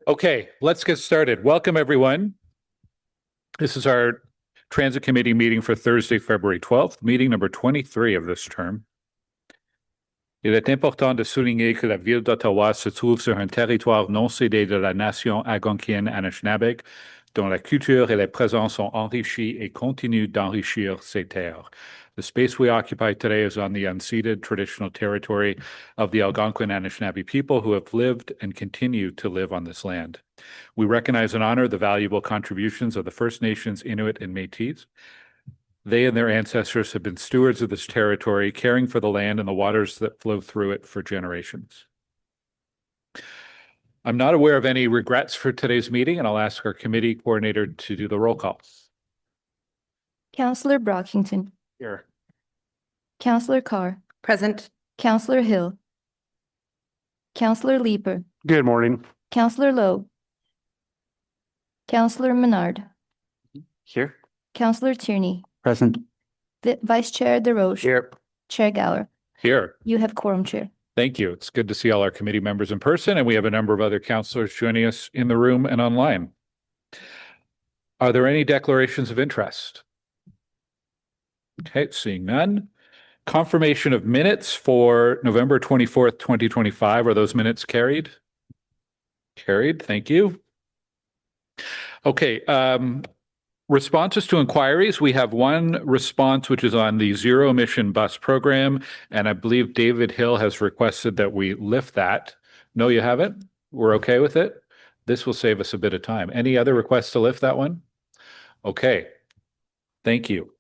Okay, let's get started. Welcome, everyone. This is our Transit Committee meeting for Thursday, February 12th, meeting number 23 of this term. Il est important de souligner que la ville d'Ottawa se trouve sur un territoire non cédé de la nation algonquienne-anishinaabe, dont la culture et les présences ont enrichi et continuent d'enrichir ces terres. The space we occupy today is on the unceded traditional territory of the Algonquin Anishinaabe people who have lived and continue to live on this land. We recognize and honor the valuable contributions of the First Nations, Inuit, and Métis. They and their ancestors have been stewards of this territory, caring for the land and the waters that flow through it for generations. I'm not aware of any regrets for today's meeting, and I'll ask our committee coordinator to do the roll call. Councillor Brockington. Here. Councillor Carr. Present. Councillor Hill. Councillor Leeper. Good morning. Councillor Lowe. Councillor Menard. Here. Councillor Tierney. Present. Vice Chair DeRoche. Here. Chair Gower. Here. You have quorum, Chair. Thank you. It's good to see all our committee members in person, and we have a number of other councillors joining us in the room and online. Are there any declarations of interest? Okay, seeing none. Confirmation of minutes for November 24th, 2025. Are those minutes carried? Carried, thank you. Okay, responses to inquiries. We have one response, which is on the zero emission bus program. And I believe David Hill has requested that we lift that. No, you haven't? We're okay with it? This will save us a bit of time. Any other requests to lift that one? Okay, thank you.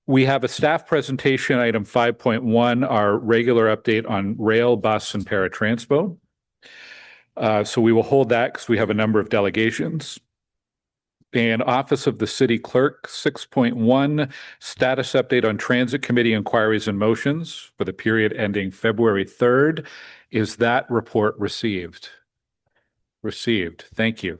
We have a staff presentation, item 5.1, our regular update on rail, bus, and Paratranspo. So we will hold that because we have a number of delegations. And Office of the City Clerk, 6.1, status update on Transit Committee inquiries and motions for the period ending February 3rd. Is that report received? Received. Thank you.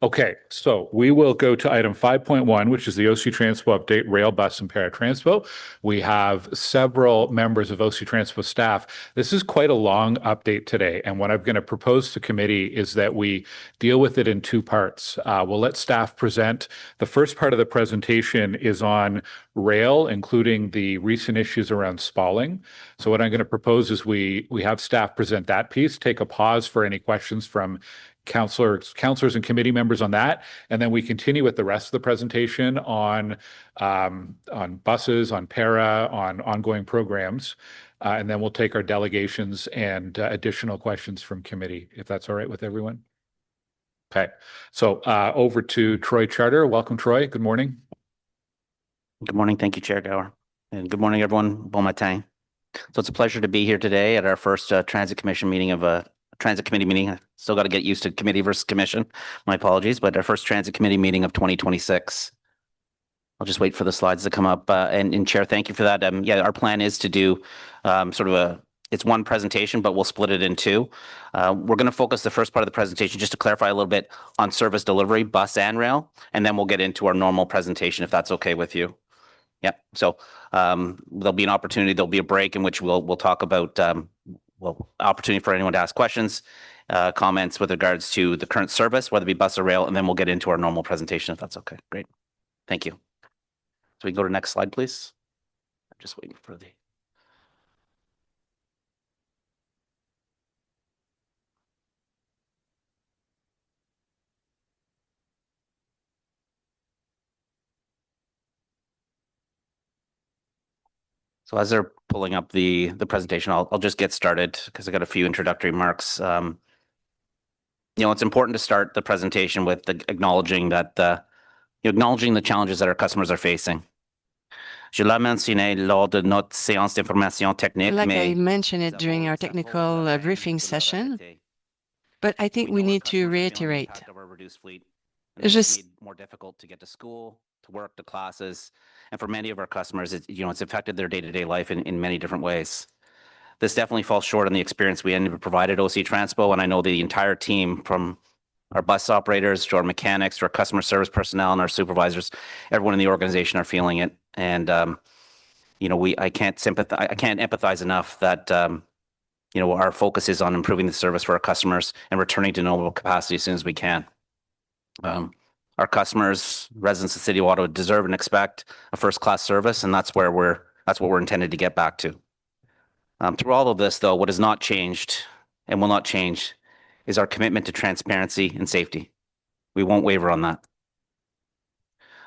Okay, so we will go to item 5.1, which is the OC Transpo update, rail, bus, and Paratranspo. We have several members of OC Transpo staff. This is quite a long update today, and what I'm going to propose to committee is that we deal with it in two parts. We'll let staff present. The first part of the presentation is on rail, including the recent issues around spalling. So what I'm going to propose is we have staff present that piece, take a pause for any questions from councillors and committee members on that, and then we continue with the rest of the presentation on buses, on para, on ongoing programs, and then we'll take our delegations and additional questions from committee, if that's all right with everyone. Okay, so over to Troy Charter. Welcome, Troy. Good morning. Good morning. Thank you, Chair Gower. And good morning, everyone. Bon matin. So it's a pleasure to be here today at our first Transit Commission meeting of Transit Committee meeting. I still got to get used to committee versus commission. My apologies, but our first Transit Committee meeting of 2026. I'll just wait for the slides to come up. And Chair, thank you for that. Yeah, our plan is to do sort of it's one presentation, but we'll split it in two. We're going to focus the first part of the presentation just to clarify a little bit on service delivery, bus and rail, and then we'll get into our normal presentation if that's okay with you. Yeah, so there'll be an opportunity, there'll be a break in which we'll talk about opportunity for anyone to ask questions, comments with regards to the current service, whether it be bus or rail, and then we'll get into our normal presentation if that's okay. Great. Thank you. So we can go to the next slide, please. I'm just waiting for the... So as they're pulling up the presentation, I'll just get started because I got a few introductory remarks. You know, it's important to start the presentation with acknowledging that acknowledging the challenges that our customers are facing. Je l'ai mentionné lors de notre séance d'information technique. Like I mentioned it during our technical briefing session, but I think we need to reiterate. It's just more difficult to get to school, to work, to classes, and for many of our customers, it's affected their day-to-day life in many different ways. This definitely falls short on the experience we ended up provided OC Transpo, and I know the entire team, from our bus operators to our mechanics to our customer service personnel and our supervisors, everyone in the organization are feeling it. And I can't empathize enough that our focus is on improving the service for our customers and returning to normal capacity as soon as we can. Our customers, residents of the City of Ottawa, deserve and expect a first-class service, and that's what we're intended to get back to. Through all of this, though, what has not changed and will not change is our commitment to transparency and safety. We won't waver on that.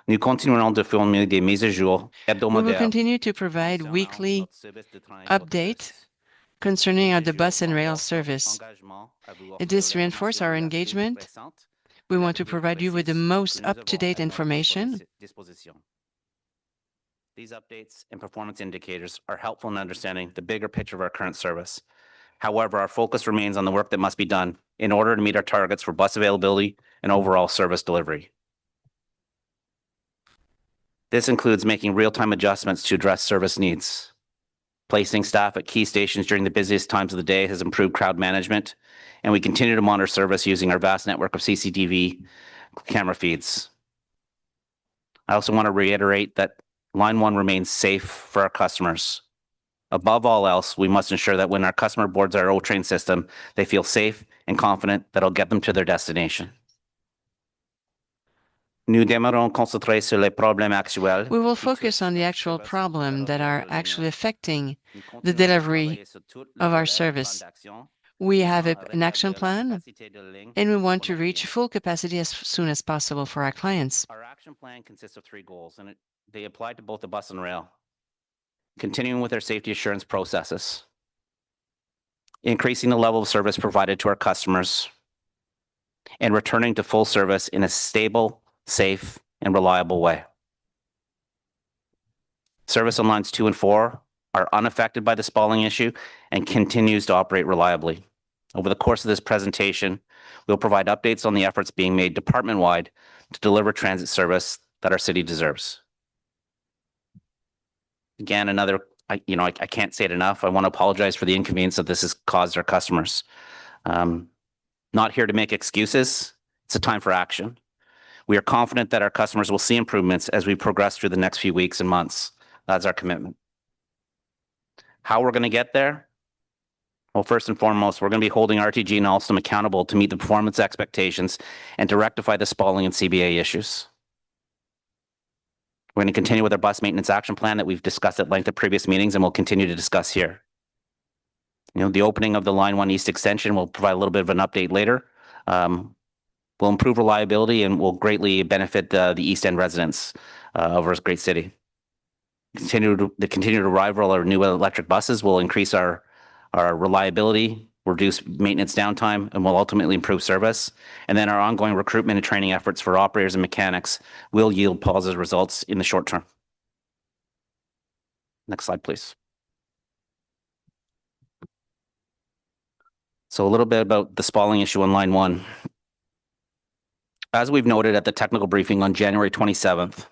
Nous continuerons de fournir des mises à jour We will hebdomadaires continue to provide weekly update concerning the bus and rail service. It is to reinforce our engagement. We want to provide you with the most up-to-date information. These updates and performance indicators are helpful in understanding the bigger picture of our current service. However, our focus remains on the work that must be done in order to meet our targets for bus availability and overall service delivery. This includes making real-time adjustments to address service needs. Placing staff at key stations during the busiest times of the day has improved crowd management, and we continue to monitor service using our vast network of CCTV camera feeds. I also want to reiterate that Line 1 remains safe for our customers. Above all else, we must ensure that when our customer boards our O-Train system, they feel safe and confident that it'll get them to their destination. Nous demeurons concentrés sur les problèmes actuels. We will focus on the actual problem that are actually affecting the delivery of our service. We have an action plan, and we want to reach full capacity as soon as possible for our clients. Our action plan consists of 3 goals, and they apply to both the bus and rail. Continuing with our safety assurance processes, increasing the level of service provided to our customers, and returning to full service in a stable, safe, and reliable way. Service on lines 2 and 4 are unaffected by the spalling issue and continues to operate reliably. Over the course of this presentation, we'll provide updates on the efforts being made department-wide to deliver transit service that our city deserves. Again, I can't say it enough. I want to apologize for the inconvenience that this has caused our customers. Not here to make excuses. It's a time for action. We are confident that our customers will see improvements as we progress through the next few weeks and months. That's our commitment. How we're going to get there? Well, first and foremost, we're going to be holding RTG and Alstom accountable to meet the performance expectations and to rectify the spalling and CBA issues. We're going to continue with our bus maintenance action plan that we've discussed at length at previous meetings and we'll continue to discuss here. The opening of the Line 1 East extension will provide a little bit of an update later. Will improve reliability and will greatly benefit the East End residents of our great city. The continued arrival of our new electric buses will increase our reliability, reduce maintenance downtime, and will ultimately improve service. And then our ongoing recruitment and training efforts for operators and mechanics will yield positive results in the short term. Next slide, please. So a little bit about the spalling issue on Line 1. As we've noted at the technical briefing on January 27th,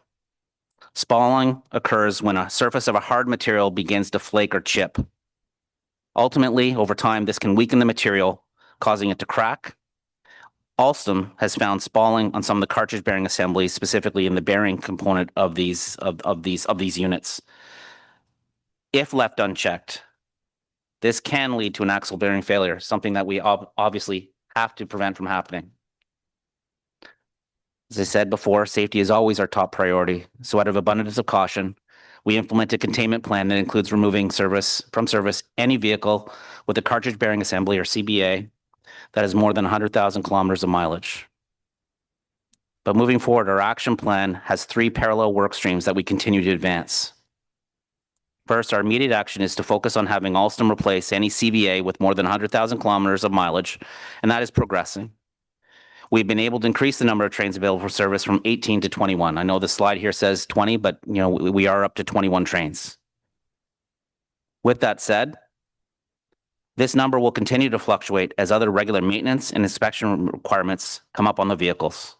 spalling occurs when a surface of a hard material begins to flake or chip. Ultimately, over time, this can weaken the material, causing it to crack. Alstom has found spalling on some of the cartridge bearing assemblies, specifically in the bearing component of these units. If left unchecked, this can lead to an axle bearing failure, something that we obviously have to prevent from happening. As I said before, safety is always our top priority. So out of abundance of caution, we implement a containment plan that includes removing from service any vehicle with a cartridge bearing assembly or CBA that has more than 100,000 kilometers of mileage. But moving forward, our action plan has 3 parallel work streams that we continue to advance. First, our immediate action is to focus on having Alstom replace any CBA with more than 100,000 kilometers of mileage, and that is progressing. We've been able to increase the number of trains available for service from 18 to 21. I know the slide here says 20, but we are up to 21 trains. With that said, this number will continue to fluctuate as other regular maintenance and inspection requirements come up on the vehicles.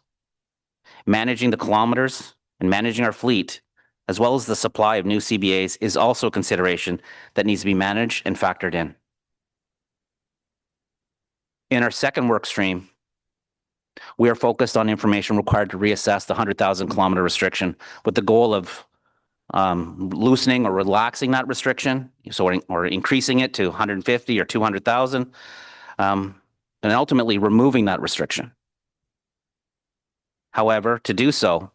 Managing the kilometers and managing our fleet, as well as the supply of new CBAs, is also a consideration that needs to be managed and factored in. In our second work stream, we are focused on information required to reassess the 100,000 kilometer restriction with the goal of loosening or relaxing that restriction, or increasing it to 150 or 200,000, and ultimately removing that restriction. However, to do so,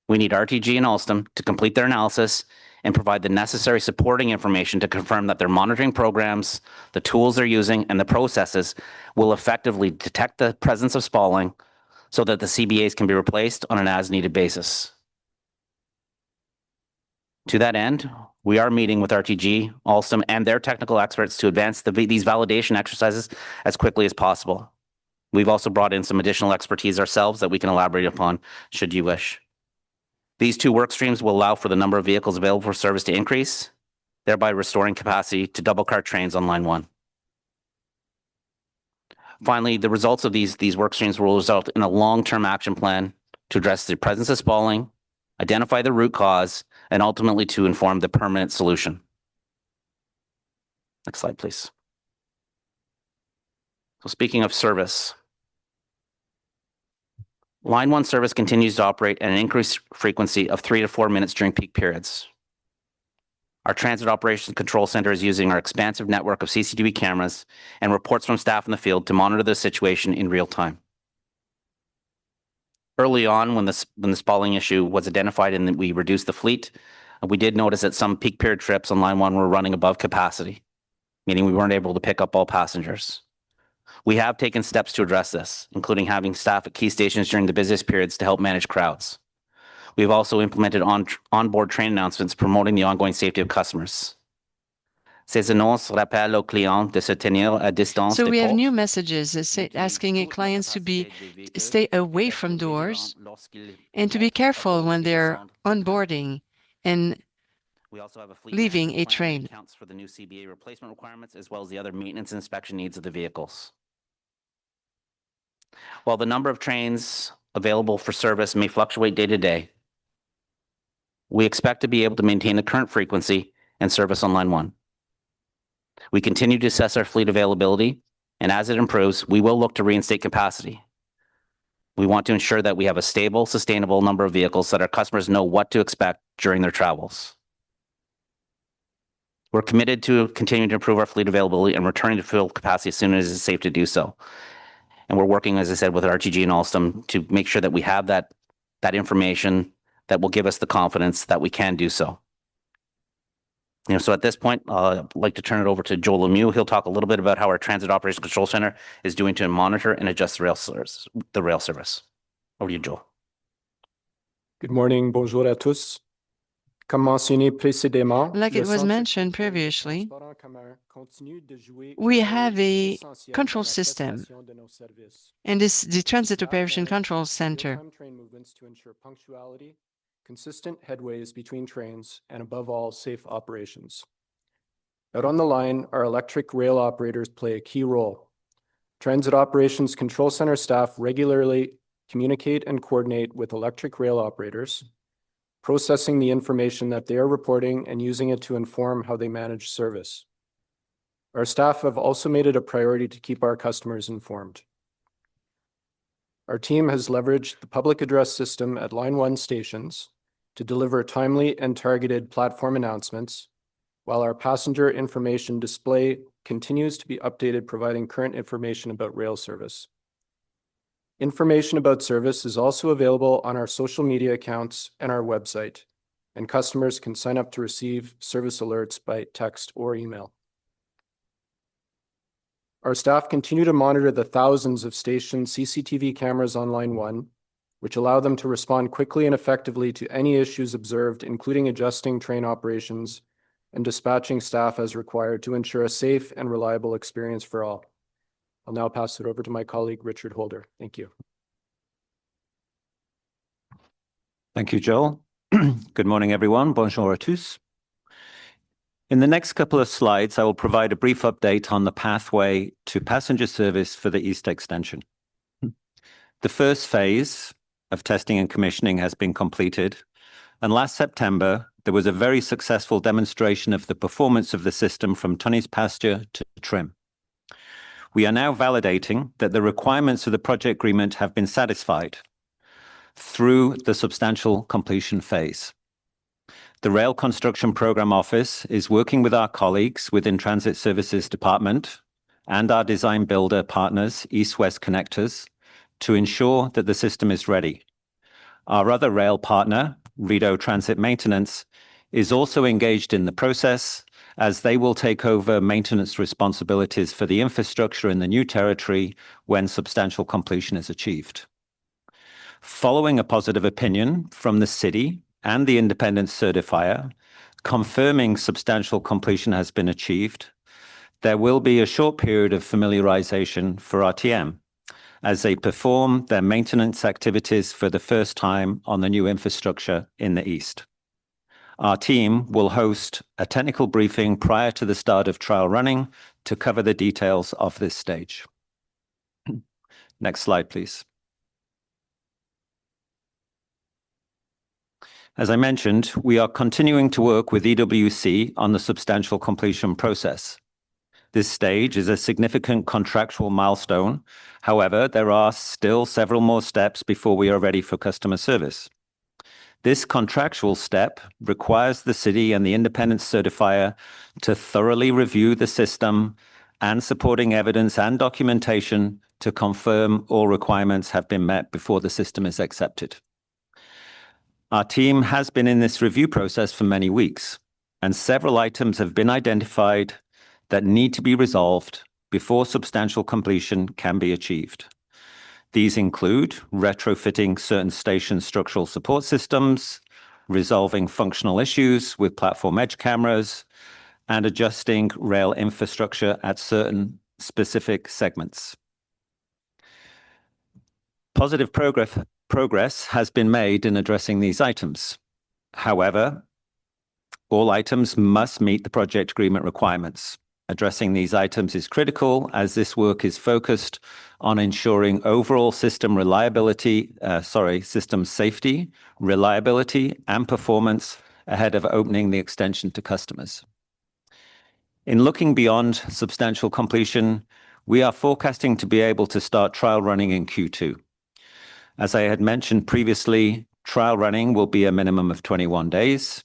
we need RTG and Alstom to complete their analysis and provide the necessary supporting information to confirm that their monitoring programs, the tools they're using, and the processes will effectively detect the presence of spalling so that the CBAs can be replaced on an as-needed basis. To that end, we are meeting with RTG, Alstom, and their technical experts to advance these validation exercises as quickly as possible. We've also brought in some additional expertise ourselves that we can elaborate upon should you wish. These two work streams will allow for the number of vehicles available for service to increase, thereby restoring capacity to double car trains on Line 1. Finally, the results of these work streams will result in a long-term action plan to address the presence of spalling, identify the root cause, and ultimately to inform the permanent solution. Next slide, please. So speaking of service, Line 1 service continues to operate at an increased frequency of 3 to 4 minutes during peak periods. Our Transit Operations Control Center is using our expansive network of CCTV cameras and reports from staff in the field to monitor the situation in real time. Early on, when the spalling issue was identified and we reduced the fleet, we did notice that some peak period trips on Line 1 were running above capacity, meaning we weren't able to pick up all passengers. We have taken steps to address this, including having staff at key stations during the busiest periods to help manage crowds. We've also implemented onboard train announcements promoting the ongoing safety of customers. Ces annonces rappellent aux clients de se tenir à distance. So we have new messages asking clients to stay away from doors and to be careful when they're onboarding and We also have a fleet leaving a management plan that train. accounts for the new CBA replacement requirements as well as the other maintenance and inspection needs of the vehicles. While the number of trains available for service may fluctuate day to day, we expect to be able to maintain the current frequency and service on Line 1. We continue to assess our fleet availability, and as it improves, we will look to reinstate capacity. We want to ensure that we have a stable, sustainable number of vehicles so that our customers know what to expect during their travels. We're committed to continuing to improve our fleet availability and returning to full capacity as soon as it's safe to do so. And we're working, as I said, with RTG and Alstom to make sure that we have that information that will give us the confidence that we can do so. So at this point, I'd like to turn it over to Joel Lemieux. He'll talk a little bit about how our Transit Operations Control Center is doing to monitor and adjust the rail service. Over to you, Joel. Good morning, bonjour à tous. Comme mentionné précédemment, Like it was mentioned previously, we have a control system, and this is the Transit Operation Control Center. To ensure punctuality, consistent headways between trains, and above all, safe operations. Out on the line, our electric rail operators play a key role. Transit Operations Control Center staff regularly communicate and coordinate with electric rail operators, processing the information that they are reporting and using it to inform how they manage service. Our staff have also made it a priority to keep our customers informed. Our team has leveraged the public address system at Line 1 stations to deliver timely and targeted platform announcements, while our passenger information display continues to be updated, providing current information about rail service. Information about service is also available on our social media accounts and our website, and customers can sign up to receive service alerts by text or email. Our staff continue to monitor the thousands of station CCTV cameras on Line 1, which allow them to respond quickly and effectively to any issues observed, including adjusting train operations and dispatching staff as required to ensure a safe and reliable experience for all. I'll now pass it over to my colleague, Richard Holder. Thank you. Thank you, Joel. Good morning, everyone. Bonjour à tous. In the next couple of slides, I will provide a brief update on the pathway to passenger service for the East Extension. The first phase of testing and commissioning has been completed, and last September, there was a very successful demonstration of the performance of the system from tonnage passenger to trim. We are now validating that the requirements of the project agreement have been satisfied through the substantial completion phase. The Rail Construction Program Office is working with our colleagues within Transit Services Department and our design builder partners, East-West Connectors, to ensure that the system is ready. Our other rail partner, Rideau Transit Maintenance, is also engaged in the process as they will take over maintenance responsibilities for the infrastructure in the new territory when substantial completion is achieved. Following a positive opinion from the city and the independent certifier, confirming substantial completion has been achieved, there will be a short period of familiarization for RTM as they perform their maintenance activities for the first time on the new infrastructure in the east. Our team will host a technical briefing prior to the start of trial running to cover the details of this stage. Next slide, please. As I mentioned, we are continuing to work with EWC on the substantial completion process. This stage is a significant contractual milestone. However, there are still several more steps before we are ready for customer service. This contractual step requires the city and the independent certifier to thoroughly review the system and supporting evidence and documentation to confirm all requirements have been met before the system is accepted. Our team has been in this review process for many weeks, and several items have been identified that need to be resolved before substantial completion can be achieved. These include retrofitting certain station structural support systems, resolving functional issues with platform edge cameras, and adjusting rail infrastructure at certain specific segments. Positive progress has been made in addressing these items. However, all items must meet the project agreement requirements. Addressing these items is critical as this work is focused on ensuring overall system safety, reliability, and performance ahead of opening the extension to customers. In looking beyond substantial completion, we are forecasting to be able to start trial running in Q2. As I had mentioned previously, trial running will be a minimum of 21 days.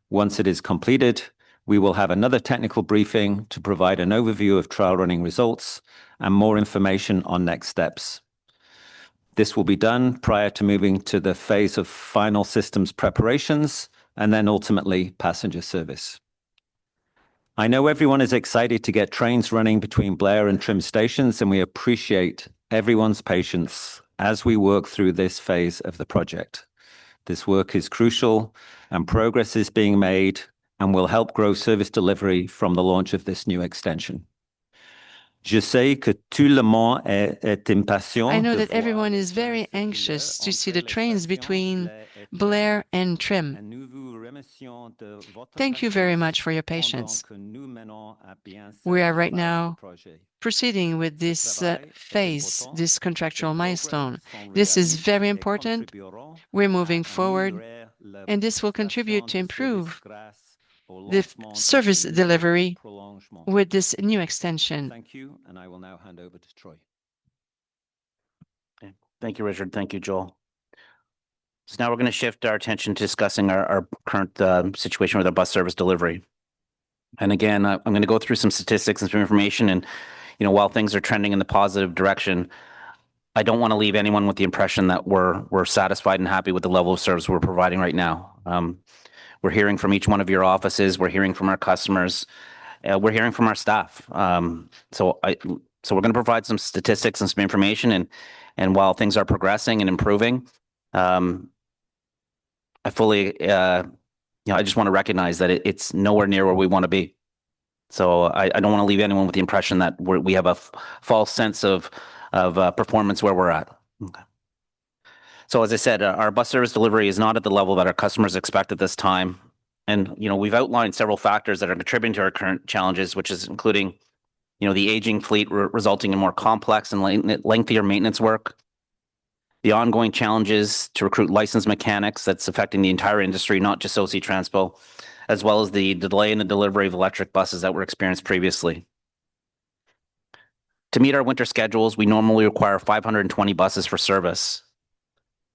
Once it is completed, we will have another technical briefing to provide an overview of trial running results and more information on next steps. This will be done prior to moving to the phase of final systems preparations and then ultimately passenger service. I know everyone is excited to get trains running between Blair and Trim stations, and we appreciate everyone's patience as we work through this phase of the project. This work is crucial and progress is being made and will help grow service delivery from the launch of this new extension. Je sais que tout le monde est impatient. I know that everyone is very anxious to see the trains between Blair and Trim. Thank you very much for your patience. We are right now proceeding with this phase, this contractual milestone. This is very important. We're moving forward, and this will contribute to improve the service delivery with this new extension. Thank you, and I will now hand over to Troy. Okay. Thank you, Richard. Thank you, Joel. So now we're going to shift our attention to discussing our current situation with our bus service delivery. And again, I'm going to go through some statistics and some information. And, while things are trending in the positive direction, I don't want to leave anyone with the impression that we're satisfied and happy with the level of service we're providing right now. We're hearing from each one of your offices. We're hearing from our customers. We're hearing from our staff. So we're going to provide some statistics and some information. And while things are progressing and improving, I fully, I just want to recognize that it's nowhere near where we want to be. So I don't want to leave anyone with the impression that we have a false sense of performance where we're at. Okay. So as I said, our bus service delivery is not at the level that our customers expect at this time. And, we've outlined several factors that are contributing to our current challenges, which is including, the aging fleet resulting in more complex and lengthier maintenance work, the ongoing challenges to recruit licensed mechanics that's affecting the entire industry, not just OC Transpo, as well as the delay in the delivery of electric buses that were experienced previously. To meet our winter schedules, we normally require 520 buses for service.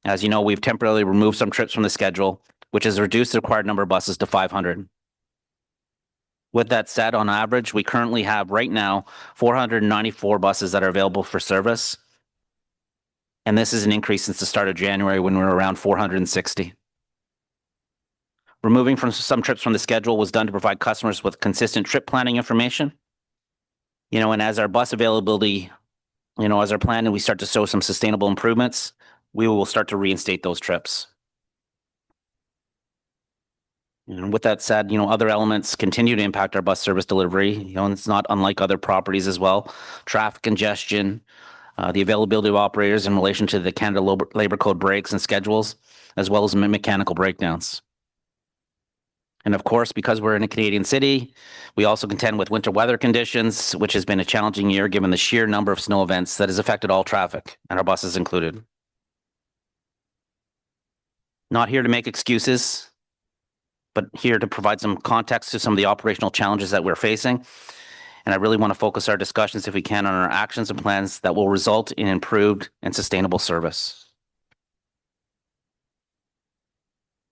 As you know, we've temporarily removed some trips from the schedule which has reduced the required number of buses to 500. With that said, on average, we currently have right now 494 buses that are available for service. And this is an increase since the start of January when we were around 460. Removing from some trips from the schedule was done to provide customers with consistent trip planning information. And as our bus availability, as our plan and we start to show some sustainable improvements, we will start to reinstate those trips. And with that said, other elements continue to impact our bus service delivery. And it's not unlike other properties as well. Traffic congestion, the availability of operators in relation to the Canada Labor Code breaks and schedules, as well as mechanical breakdowns. And of course, because we're in a Canadian city, we also contend with winter weather conditions, which has been a challenging year given the sheer number of snow events that has affected all traffic, and our buses included. Not here to make excuses, but here to provide some context to some of the operational challenges that we're facing. And I really want to focus our discussions, if we can, on our actions and plans that will result in improved and sustainable service.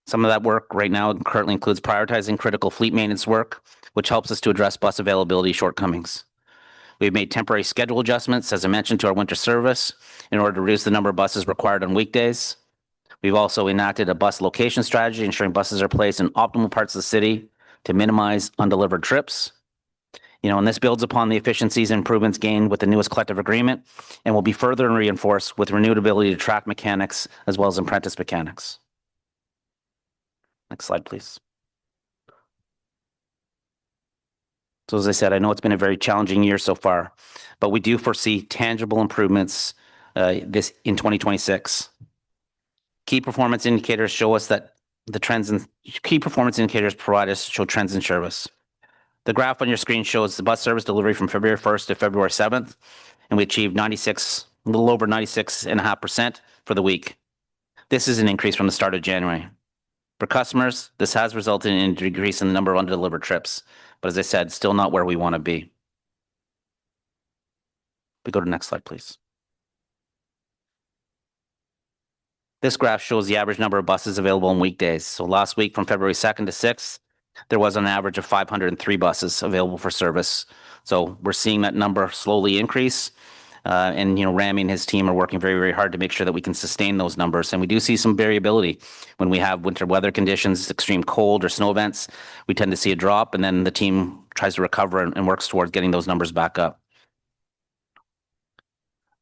Some of that work right now currently includes prioritizing critical fleet maintenance work, which helps us to address bus availability shortcomings. We've made temporary schedule adjustments, as I mentioned, to our winter service in order to reduce the number of buses required on weekdays. We've also enacted a bus location strategy, ensuring buses are placed in optimal parts of the city to minimize undelivered trips. And this builds upon the efficiencies and improvements gained with the newest collective agreement and will be further reinforced with renewed ability to track mechanics as well as apprentice mechanics. Next slide, please. So as I said, I know it's been a very challenging year so far, but we do foresee tangible improvements in 2026. Key performance indicators show us that the trends and key performance indicators provide us show trends in service. The graph on your screen shows the bus service delivery from February 1st to February 7th, and we achieved a little over 96.5% for the week. This is an increase from the start of January. For customers, this has resulted in a decrease in the number of undelivered trips, but as I said, still not where we want to be. We go to the next slide, please. This graph shows the average number of buses available on weekdays. So last week from February 2nd to 6th, there was an average of 503 buses available for service. So we're seeing that number slowly increase. And Rami and his team are working very, very hard to make sure that we can sustain those numbers. And we do see some variability when we have winter weather conditions, extreme cold or snow events. We tend to see a drop, and then the team tries to recover and works towards getting those numbers back up.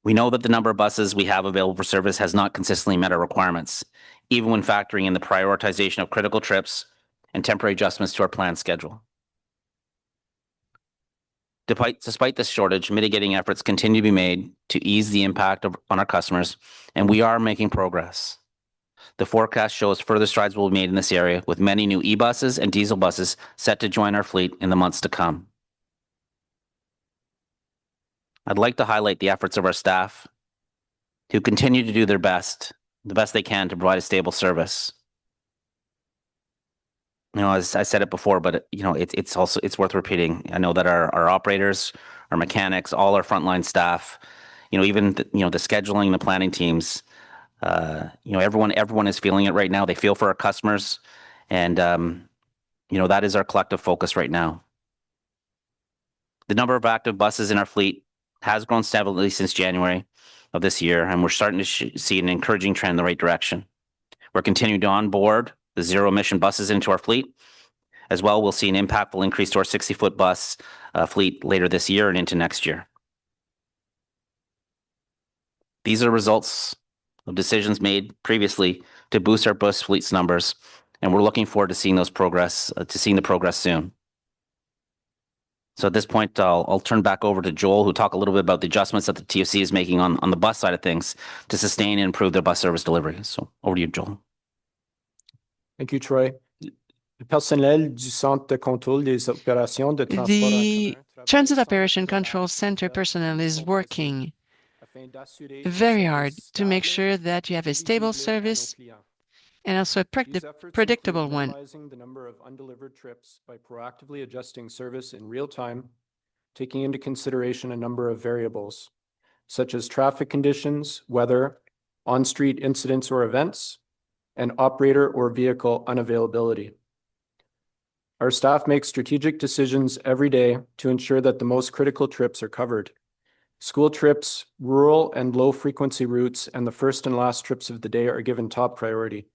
We know that the number of buses we have available for service has not consistently met our requirements, even when factoring in the prioritization of critical trips and temporary adjustments to our planned schedule. Despite this shortage, mitigating efforts continue to be made to ease the impact on our customers, and we are making progress. The forecast shows further strides will be made in this area, with many new e-buses and diesel buses set to join our fleet in the months to come. I'd like to highlight the efforts of our staff who continue to do the best they can to provide a stable service. As I said it before, but it's worth repeating. I know that our operators, our mechanics, all our frontline staff, even the scheduling, the planning teams, everyone is feeling it right now. They feel for our customers, and that is our collective focus right now. The number of active buses in our fleet has grown steadily since January of this year, and we're starting to see an encouraging trend in the right direction. We're continuing to onboard the zero-emission buses into our fleet. As well, we'll see an impactful increase to our 60-foot bus fleet later this year and into next year. These are results of decisions made previously to boost our bus fleet's numbers, and we're looking forward to seeing the progress soon. So at this point, I'll turn back over to Joel, who'll talk a little bit about the adjustments that the TFC is making on the bus side of things to sustain and improve their bus service delivery. So over to you, Joel. Thank you, Troy. Le personnel du Centre de contrôle des opérations de transport en The commun Transit Operation Control Center personnel is working very hard to make sure that you have a stable service and also a predictable one. The number of undelivered trips by proactively adjusting service in real time, taking into consideration a number of variables, such as traffic conditions, weather, on-street incidents or events, and operator or vehicle unavailability. Our staff makes strategic decisions every day to ensure that the most critical trips are covered. School trips, rural and low-frequency routes, and the first and last trips of the day are given top priority.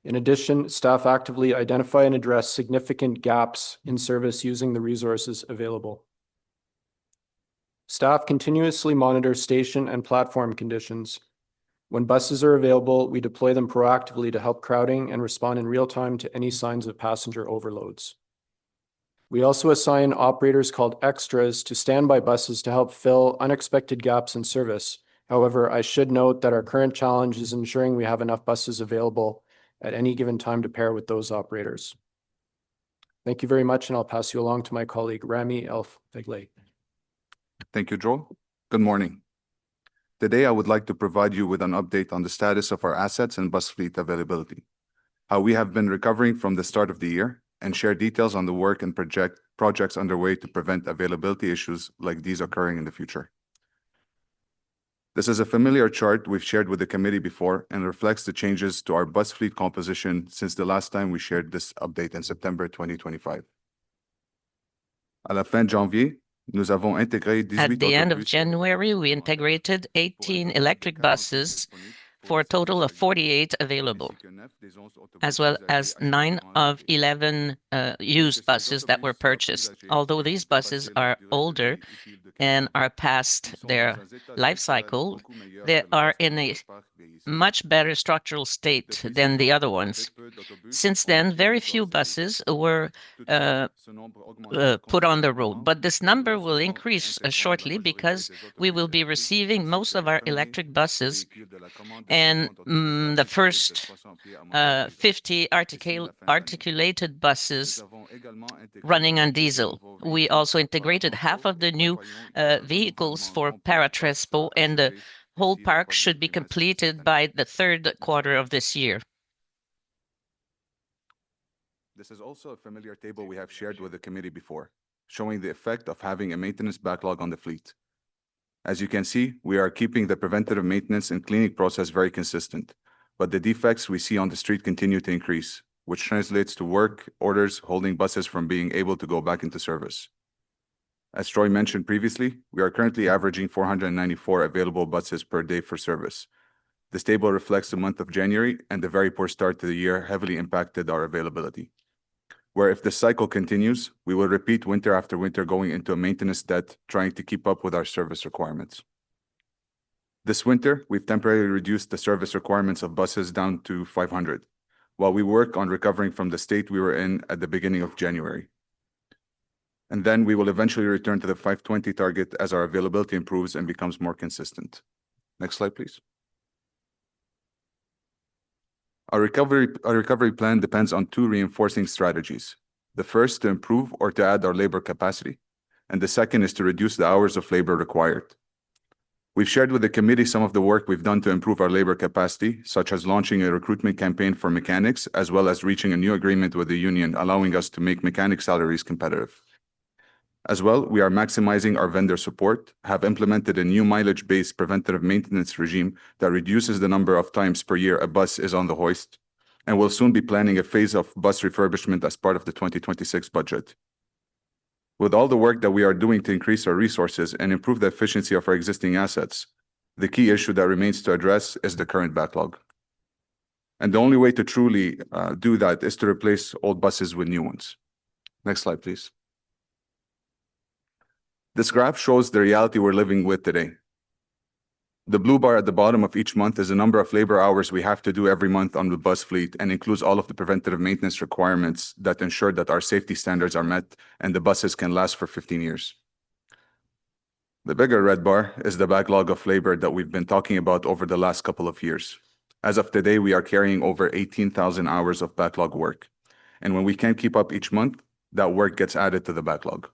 In addition, staff actively identify and address significant gaps in service using the resources available. Staff continuously monitor station and platform conditions. When buses are available, we deploy them proactively to help crowding and respond in real time to any signs of passenger overloads. We also assign operators called extras to standby buses to help fill unexpected gaps in service. However, I should note that our current challenge is ensuring we have enough buses available at any given time to pair with those operators. Thank you very much, and I'll pass you along to my colleague, Rami El-Fegley. Thank you, Joel. Good morning. Today, I would like to provide you with an update on the status of our assets and bus fleet availability, how we have been recovering from the start of the year, and share details on the work and projects underway to prevent availability issues like these occurring in the future. This is a familiar chart we've shared with the committee before and reflects the changes to our bus fleet composition since the last time we shared this update in September 2025. À la fin de janvier, nous avons intégré 18 At the end of autobus January, we integrated 18 electric buses for a total of 48 available, as well as 9 of 11 used buses that were purchased. Although these buses are older and are past their life cycle, they are in a much better structural state than the other ones. Since then, very few buses were put on the road, but this number will increase shortly because we will be receiving most of our electric buses and the first 50 articulated buses running on diesel. We also integrated half of the new vehicles for Paratranspo, and the whole park should be completed by the third quarter of this year. This is also a familiar table we have shared with the committee before, showing the effect of having a maintenance backlog on the fleet. As you can see, we are keeping the preventative maintenance and cleaning process very consistent, but the defects we see on the street continue to increase, which translates to work orders holding buses from being able to go back into service. As Troy mentioned previously, we are currently averaging 494 available buses per day for service. This table reflects the month of January, and the very poor start to the year heavily impacted our availability. Where if this cycle continues, we will repeat winter after winter going into a maintenance debt, trying to keep up with our service requirements. This winter, we've temporarily reduced the service requirements of buses down to 500, while we work on recovering from the state we were in at the beginning of January. And then we will eventually return to the 520 target as our availability improves and becomes more consistent. Next slide, please. Our recovery plan depends on two reinforcing strategies. The first, to improve or to add our labor capacity, and the second is to reduce the hours of labor required. We've shared with the committee some of the work we've done to improve our labor capacity, such as launching a recruitment campaign for mechanics, as well as reaching a new agreement with the union, allowing us to make mechanic salaries competitive. As well, we are maximizing our vendor support, have implemented a new mileage-based preventative maintenance regime that reduces the number of times per year a bus is on the hoist, and will soon be planning a phase of bus refurbishment as part of the 2026 budget. With all the work that we are doing to increase our resources and improve the efficiency of our existing assets, the key issue that remains to address is the current backlog. And the only way to truly do that is to replace old buses with new ones. Next slide, please. This graph shows the reality we're living with today. The blue bar at the bottom of each month is the number of labor hours we have to do every month on the bus fleet and includes all of the preventative maintenance requirements that ensure that our safety standards are met and the buses can last for 15 years. The bigger red bar is the backlog of labor that we've been talking about over the last couple of years. As of today, we are carrying over 18,000 hours of backlog work. And when we can't keep up each month, that work gets added to the backlog.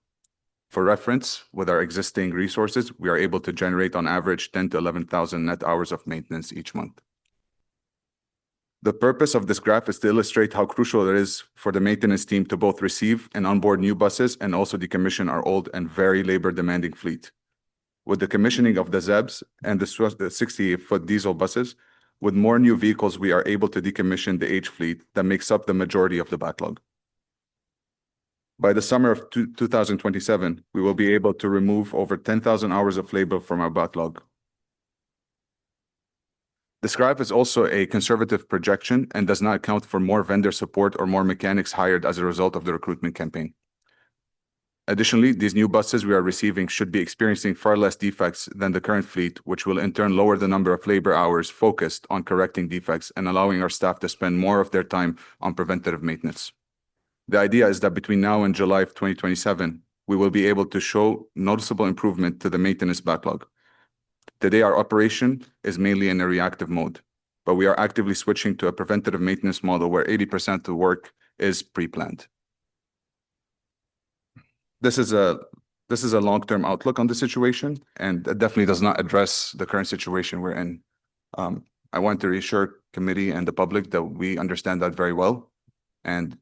For reference, with our existing resources, we are able to generate on average 10 to 11,000 net hours of maintenance each month. The purpose of this graph is to illustrate how crucial it is for the maintenance team to both receive and onboard new buses and also decommission our old and very labor-demanding fleet. With the commissioning of the ZEBs and the 60-foot diesel buses, With more new vehicles, we are able to decommission the age fleet that makes up the majority of the backlog. By the summer of 2027, we will be able to remove over 10,000 hours of labor from our backlog. This graph is also a conservative projection and does not account for more vendor support or more mechanics hired as a result of the recruitment campaign. Additionally, these new buses we are receiving should be experiencing far less defects than the current fleet, which will in turn lower the number of labor hours focused on correcting defects and allowing our staff to spend more of their time on preventative maintenance. The idea is that between now and July of 2027, we will be able to show noticeable improvement to the maintenance backlog. Today, our operation is mainly in a reactive mode, but we are actively switching to a preventative maintenance model where 80% of the work is pre-planned. This is a long-term outlook on the situation, and it definitely does not address the current situation we're in. I want to reassure committee and the public that we understand that very well, and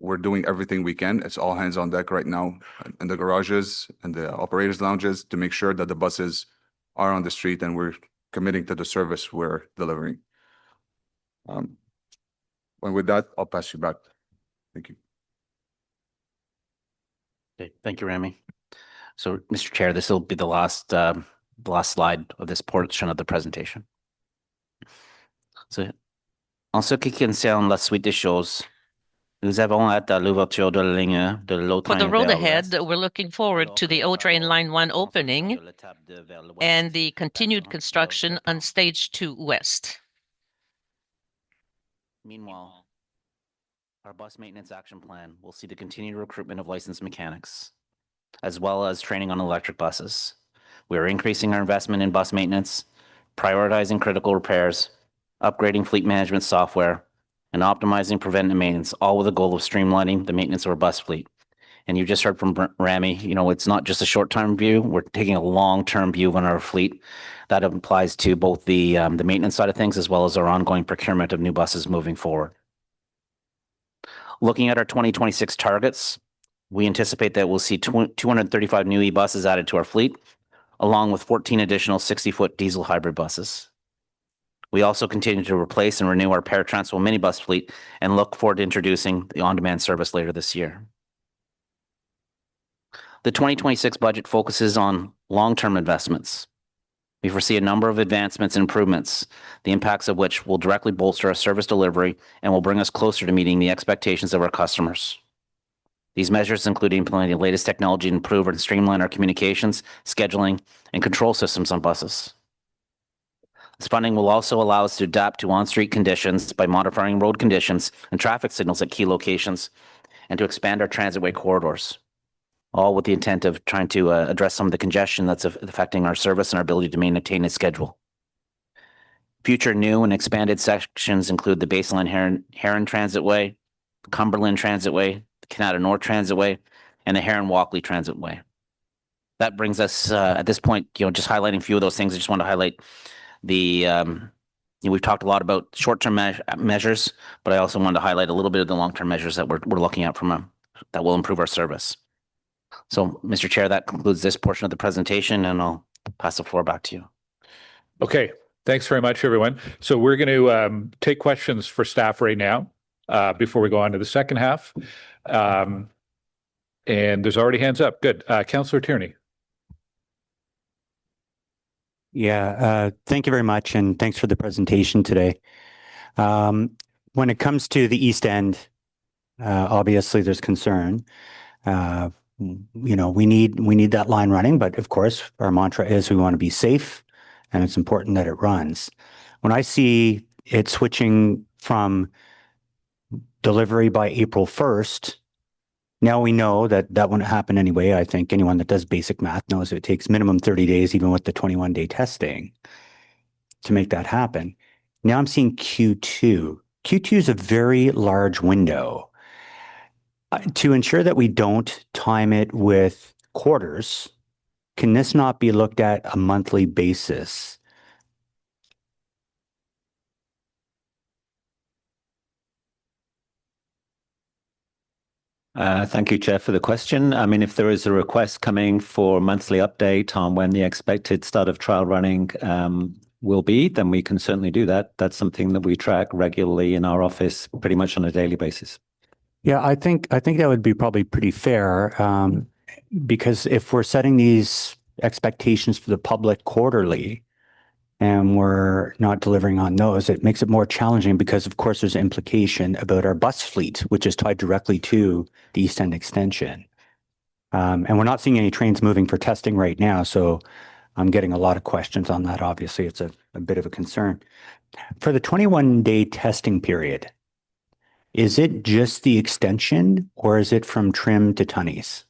we're doing everything we can. It's all hands on deck right now in the garages and the operators' lounges to make sure that the buses are on the street and we're committing to the service we're delivering. And with that, I'll pass you back. Thank you. Okay, thank you, Rami. So, Mr. Chair, this will be the last slide of this portion of the presentation. So, en ce qui concerne la suite des choses, nous avons hâte à l'ouverture de la ligne de l'eau For train the road vers ahead, l'ouest. we're looking forward to the O Train Line 1 opening and the continued construction on Stage 2 West. Meanwhile, our bus maintenance action plan will see the continued recruitment of licensed mechanics, as well as training on electric buses. We are increasing our investment in bus maintenance, prioritizing critical repairs, upgrading fleet management software, and optimizing preventive maintenance, all with the goal of streamlining the maintenance of our bus fleet. And you just heard from Rami, it's not just a short-term view. We're taking a long-term view on our fleet. That applies to both the maintenance side of things as well as our ongoing procurement of new buses moving forward. Looking at our 2026 targets, we anticipate that we'll see 235 new e-buses added to our fleet, along with 14 additional 60-foot diesel hybrid buses. We also continue to replace and renew our Paratranspo minibus fleet and look forward to introducing the on-demand service later this year. The 2026 budget focuses on long-term investments. We foresee a number of advancements and improvements, the impacts of which will directly bolster our service delivery and will bring us closer to meeting the expectations of our customers. These measures include implementing the latest technology to improve and streamline our communications, scheduling, and control systems on buses. This funding will also allow us to adapt to on-street conditions by modifying road conditions and traffic signals at key locations and to expand our transitway corridors, all with the intent of trying to address some of the congestion that's affecting our service and our ability to maintain a schedule. Future new and expanded sections include the Baseline Heron Transitway, the Cumberland Transitway, the Canada North Transitway, and the Heron-Walkley Transitway. That brings us, at this point, just highlighting a few of those things. I just want to highlight we've talked a lot about short-term measures, but I also wanted to highlight a little bit of the long-term measures that we're looking at that will improve our service. So, Mr. Chair, that concludes this portion of the presentation, and I'll pass the floor back to you. Okay, thanks very much, everyone. So we're going to take questions for staff right now before we go on to the second half. And there's already hands up. Good. Councillor Tierney. Yeah, thank you very much, and thanks for the presentation today. When it comes to the East End, obviously there's concern. We need that line running, but of course our mantra is we want to be safe, and it's important that it runs. When I see it switching from delivery by April 1st, now we know that won't happen anyway. I think anyone that does basic math knows it takes minimum 30 days, even with the 21-day testing, to make that happen. Now I'm seeing Q2. Q2 is a very large window. To ensure that we don't time it with quarters, can this not be looked at a monthly basis? Thank you, Chair, for the question. I mean, if there is a request coming for monthly update on when the expected start of trial running will be, then we can certainly do that. That's something that we track regularly in our office pretty much on a daily basis. Yeah, I think that would be probably pretty fair, because if we're setting these expectations for the public quarterly and we're not delivering on those, it makes it more challenging because, of course, there's implication about our bus fleet, which is tied directly to the East End extension. And we're not seeing any trains moving for testing right now, so I'm getting a lot of questions on that. Obviously, it's a bit of a concern. For the 21-day testing period, is it just the extension or is it from trim to tunnies?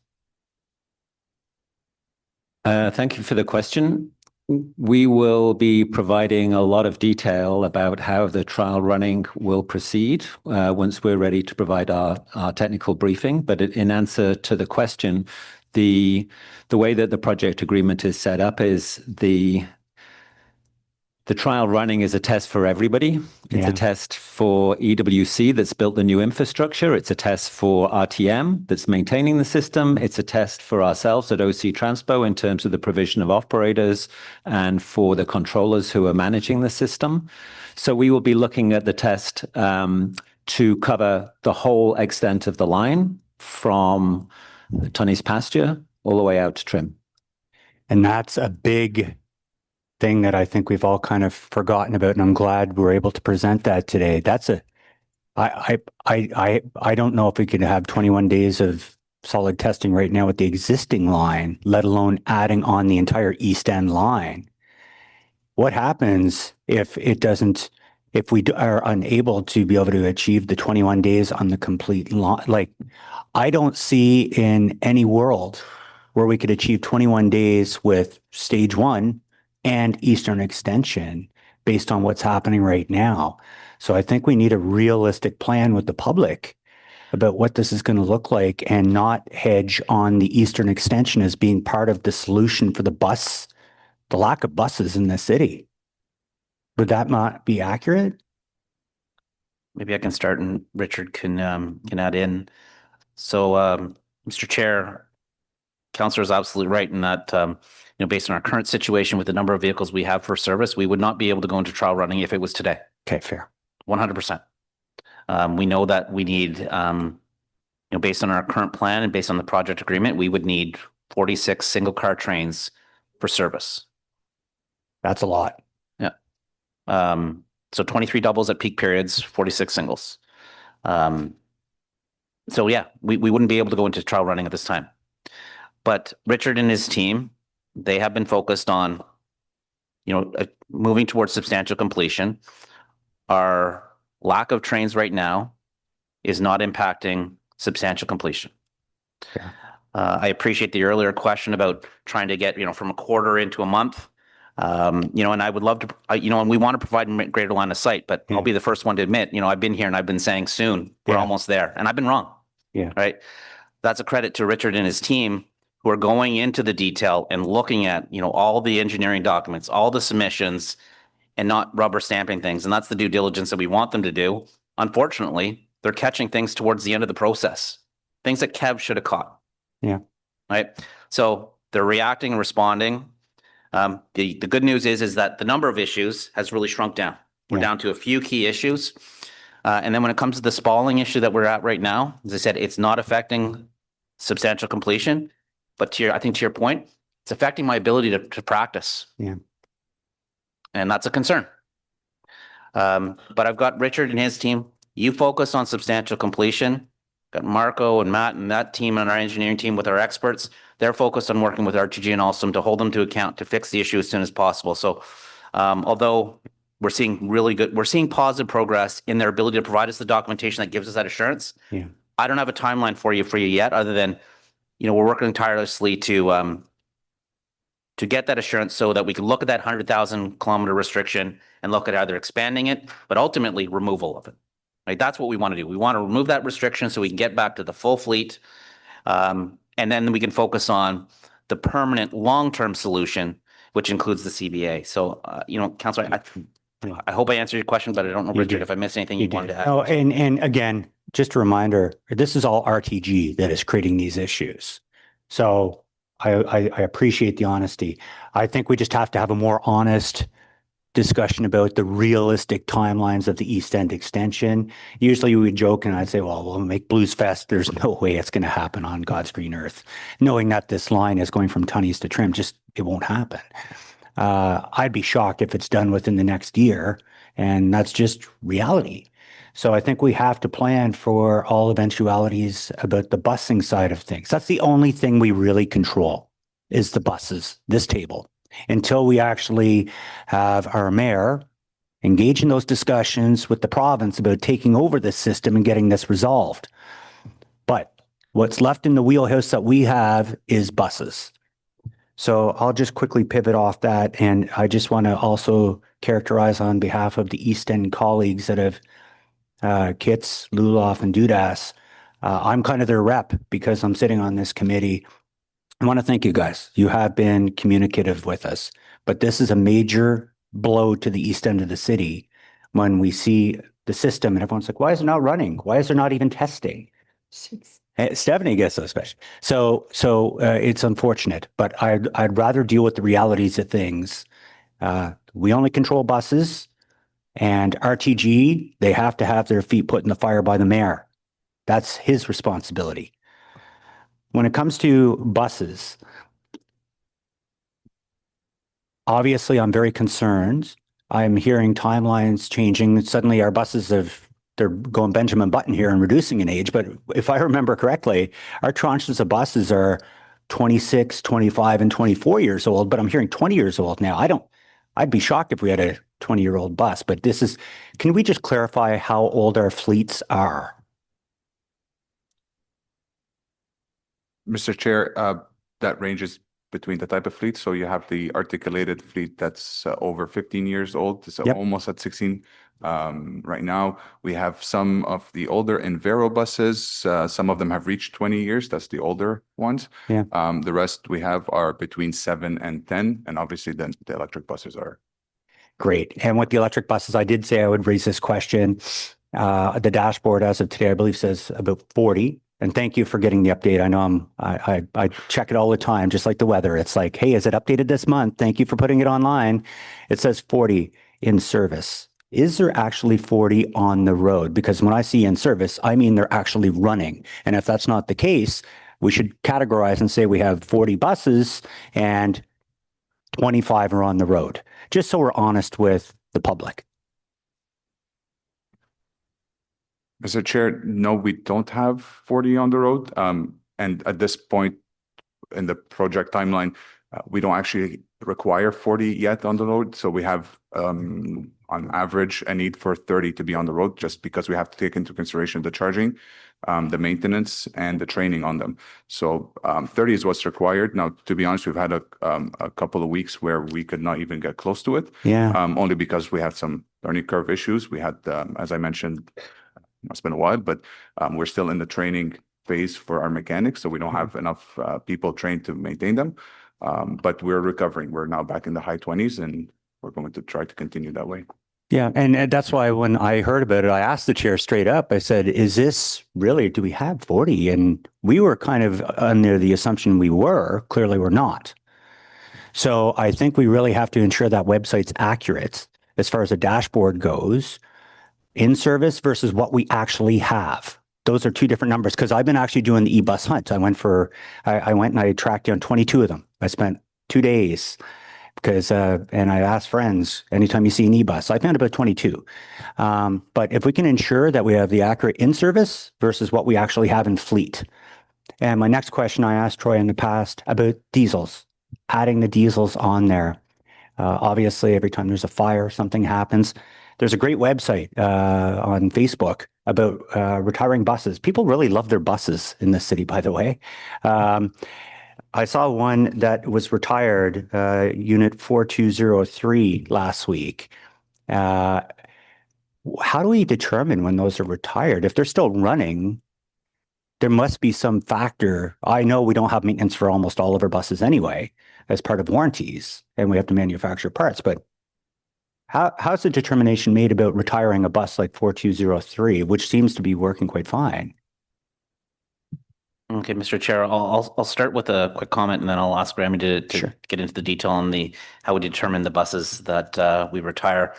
Thank you for the question. We will be providing a lot of detail about how the trial running will proceed once we're ready to provide our technical briefing. But in answer to the question, the way that the project agreement is set up is the trial running is a test for everybody. It's a test for EWC that's built the new infrastructure. It's a test for RTM that's maintaining the system. It's a test for ourselves at OC Transpo in terms of the provision of operators and for the controllers who are managing the system. So we will be looking at the test to cover the whole extent of the line from Tunney's pasture all the way out to trim. And that's a big thing that I think we've all kind of forgotten about, and I'm glad we're able to present that today. I don't know if we could have 21 days of solid testing right now with the existing line, let alone adding on the entire East End line. What happens if we are unable to be able to achieve the 21 days on the complete line? Like, I don't see in any world where we could achieve 21 days with stage 1 and Eastern Extension based on what's happening right now. So I think we need a realistic plan with the public about what this is going to look like and not hedge on the Eastern Extension as being part of the solution for the lack of buses in the city. Would that not be accurate? Maybe I can start and Richard can add in. So, Mr. Chair, Councillor is absolutely right in that, based on our current situation with the number of vehicles we have for service, we would not be able to go into trial running if it was today. Okay, fair. 100%. We know that we need, based on our current plan and based on the project agreement, we would need 46 single car trains for service. That's a lot. Yeah. So 23 doubles at peak periods, 46 singles. So yeah, we wouldn't be able to go into trial running at this time. But Richard and his team, they have been focused on, moving towards substantial completion. Our lack of trains right now is not impacting substantial completion. Yeah. I appreciate the earlier question about trying to get, from a quarter into a month. And I would love to, and we want to provide greater line of sight, but I'll be the first one to admit, I've been here and I've been saying soon, we're almost there. And I've been wrong. Yeah. Right. That's a credit to Richard and his team who are going into the detail and looking at, all the engineering documents, all the submissions, and not rubber stamping things. And that's the due diligence that we want them to do. Unfortunately, they're catching things towards the end of the process, things that Kev should have caught. Yeah. Right. So they're reacting and responding. The good news is that the number of issues has really shrunk down. We're down to a few key issues. And then when it comes to the spalling issue that we're at right now, as I said, it's not affecting substantial completion. But I think to your point, it's affecting my ability to practice. Yeah. And that's a concern. But I've got Richard and his team. You focus on substantial completion. Got Marco and Matt and that team and our engineering team with our experts. They're focused on working with RTG and Alstom to hold them to account to fix the issue as soon as possible. So although we're seeing positive progress in their ability to provide us the documentation that gives us that assurance. Yeah. I don't have a timeline for you yet, other than we're working tirelessly to get that assurance so that we can look at that 100,000 kilometer restriction and look at either expanding it, but ultimately removal of it. Right? That's what we want to do. We want to remove that restriction so we can get back to the full fleet. And then we can focus on the permanent long-term solution, which includes the CBA. So, Councillor, I hope I answered your question, but I don't know, Richard, if I missed anything you wanted to add. Oh, and again, just a reminder, this is all RTG that is creating these issues. So I appreciate the honesty. I think we just have to have a more honest discussion about the realistic timelines of the East End extension. Usually we would joke and I'd say, well, we'll make Blues Fest. There's no way it's going to happen on God's green earth. Knowing that this line is going from Tunnies to Trim, just it won't happen. I'd be shocked if it's done within the next year, and that's just reality. So I think we have to plan for all eventualities about the busing side of things. That's the only thing we really control is the buses, this table, until we actually have our mayor engage in those discussions with the province about taking over this system and getting this resolved. But what's left in the wheelhouse that we have is buses. So I'll just quickly pivot off that. And I just want to also characterize on behalf of the East End colleagues that have Kits, Luloff, and Dudas. I'm kind of their rep because I'm sitting on this committee. I want to thank you guys. You have been communicative with us, but this is a major blow to the East End of the city when we see the system and everyone's like, why is it not running? Why is there not even testing? Stephanie gets those questions. So it's unfortunate, but I'd rather deal with the realities of things. We only control buses. And RTG, they have to have their feet put in the fire by the mayor. That's his responsibility. When it comes to buses, obviously I'm very concerned. I'm hearing timelines changing. Suddenly our buses they're going Benjamin Button here and reducing in age. But if I remember correctly, our tranches of buses are 26, 25, and 24 years old, but I'm hearing 20 years old now. I'd be shocked if we had a 20-year-old bus, but can we just clarify how old our fleets are? Mr. Chair, that ranges between the type of fleet. So you have the articulated fleet that's over 15 years old, so almost at 16. Right now, we have some of the older Envero buses. Some of them have reached 20 years. That's the older ones. Yeah. The rest we have are between 7 and 10. And obviously then the electric buses are. Great. And with the electric buses, I did say I would raise this question. The dashboard as of today, I believe, says about 40. And thank you for getting the update. I know I check it all the time, just like the weather. It's like, hey, is it updated this month? Thank you for putting it online. It says 40 in service. Is there actually 40 on the road? Because when I see in service, I mean they're actually running. And if that's not the case, we should categorize and say we have 40 buses and 25 are on the road, just so we're honest with the public. Mr. Chair, no, we don't have 40 on the road. And at this point in the project timeline, we don't actually require 40 yet on the road. So we have, on average, a need for 30 to be on the road, just because we have to take into consideration the charging, the maintenance, and the training on them. So 30 is what's required. Now, to be honest, we've had a couple of weeks where we could not even get close to it. Yeah. Only because we had some learning curve issues. We had, as I mentioned, it's been a while, but we're still in the training phase for our mechanics, so we don't have enough people trained to maintain them. But we're recovering. We're now back in the high 20s, and we're going to try to continue that way. Yeah, and that's why when I heard about it, I asked the chair straight up. I said, is this really, do we have 40? And we were kind of under the assumption we were. Clearly, we're not. So I think we really have to ensure that website's accurate as far as the dashboard goes, in service versus what we actually have. Those are two different numbers, because I've been actually doing the e-bus hunt. I went and I tracked down 22 of them. I spent 2 days because, and I asked friends, anytime you see an e-bus, I found about 22. But if we can ensure that we have the accurate in-service versus what we actually have in fleet. And my next question, I asked Troy in the past about diesels, adding the diesels on there. Obviously, every time there's a fire, something happens. There's a great website on Facebook about retiring buses. People really love their buses in this city, by the way. I saw one that was retired, Unit 4203 last week. How do we determine when those are retired? If they're still running, there must be some factor. I know we don't have maintenance for almost all of our buses anyway, as part of warranties, and we have to manufacture parts, but how's the determination made about retiring a bus like 4203, which seems to be working quite fine? Okay, Mr. Chair, I'll start with a quick comment and then I'll ask Rami to Sure. get into the detail on how we determine the buses that we retire.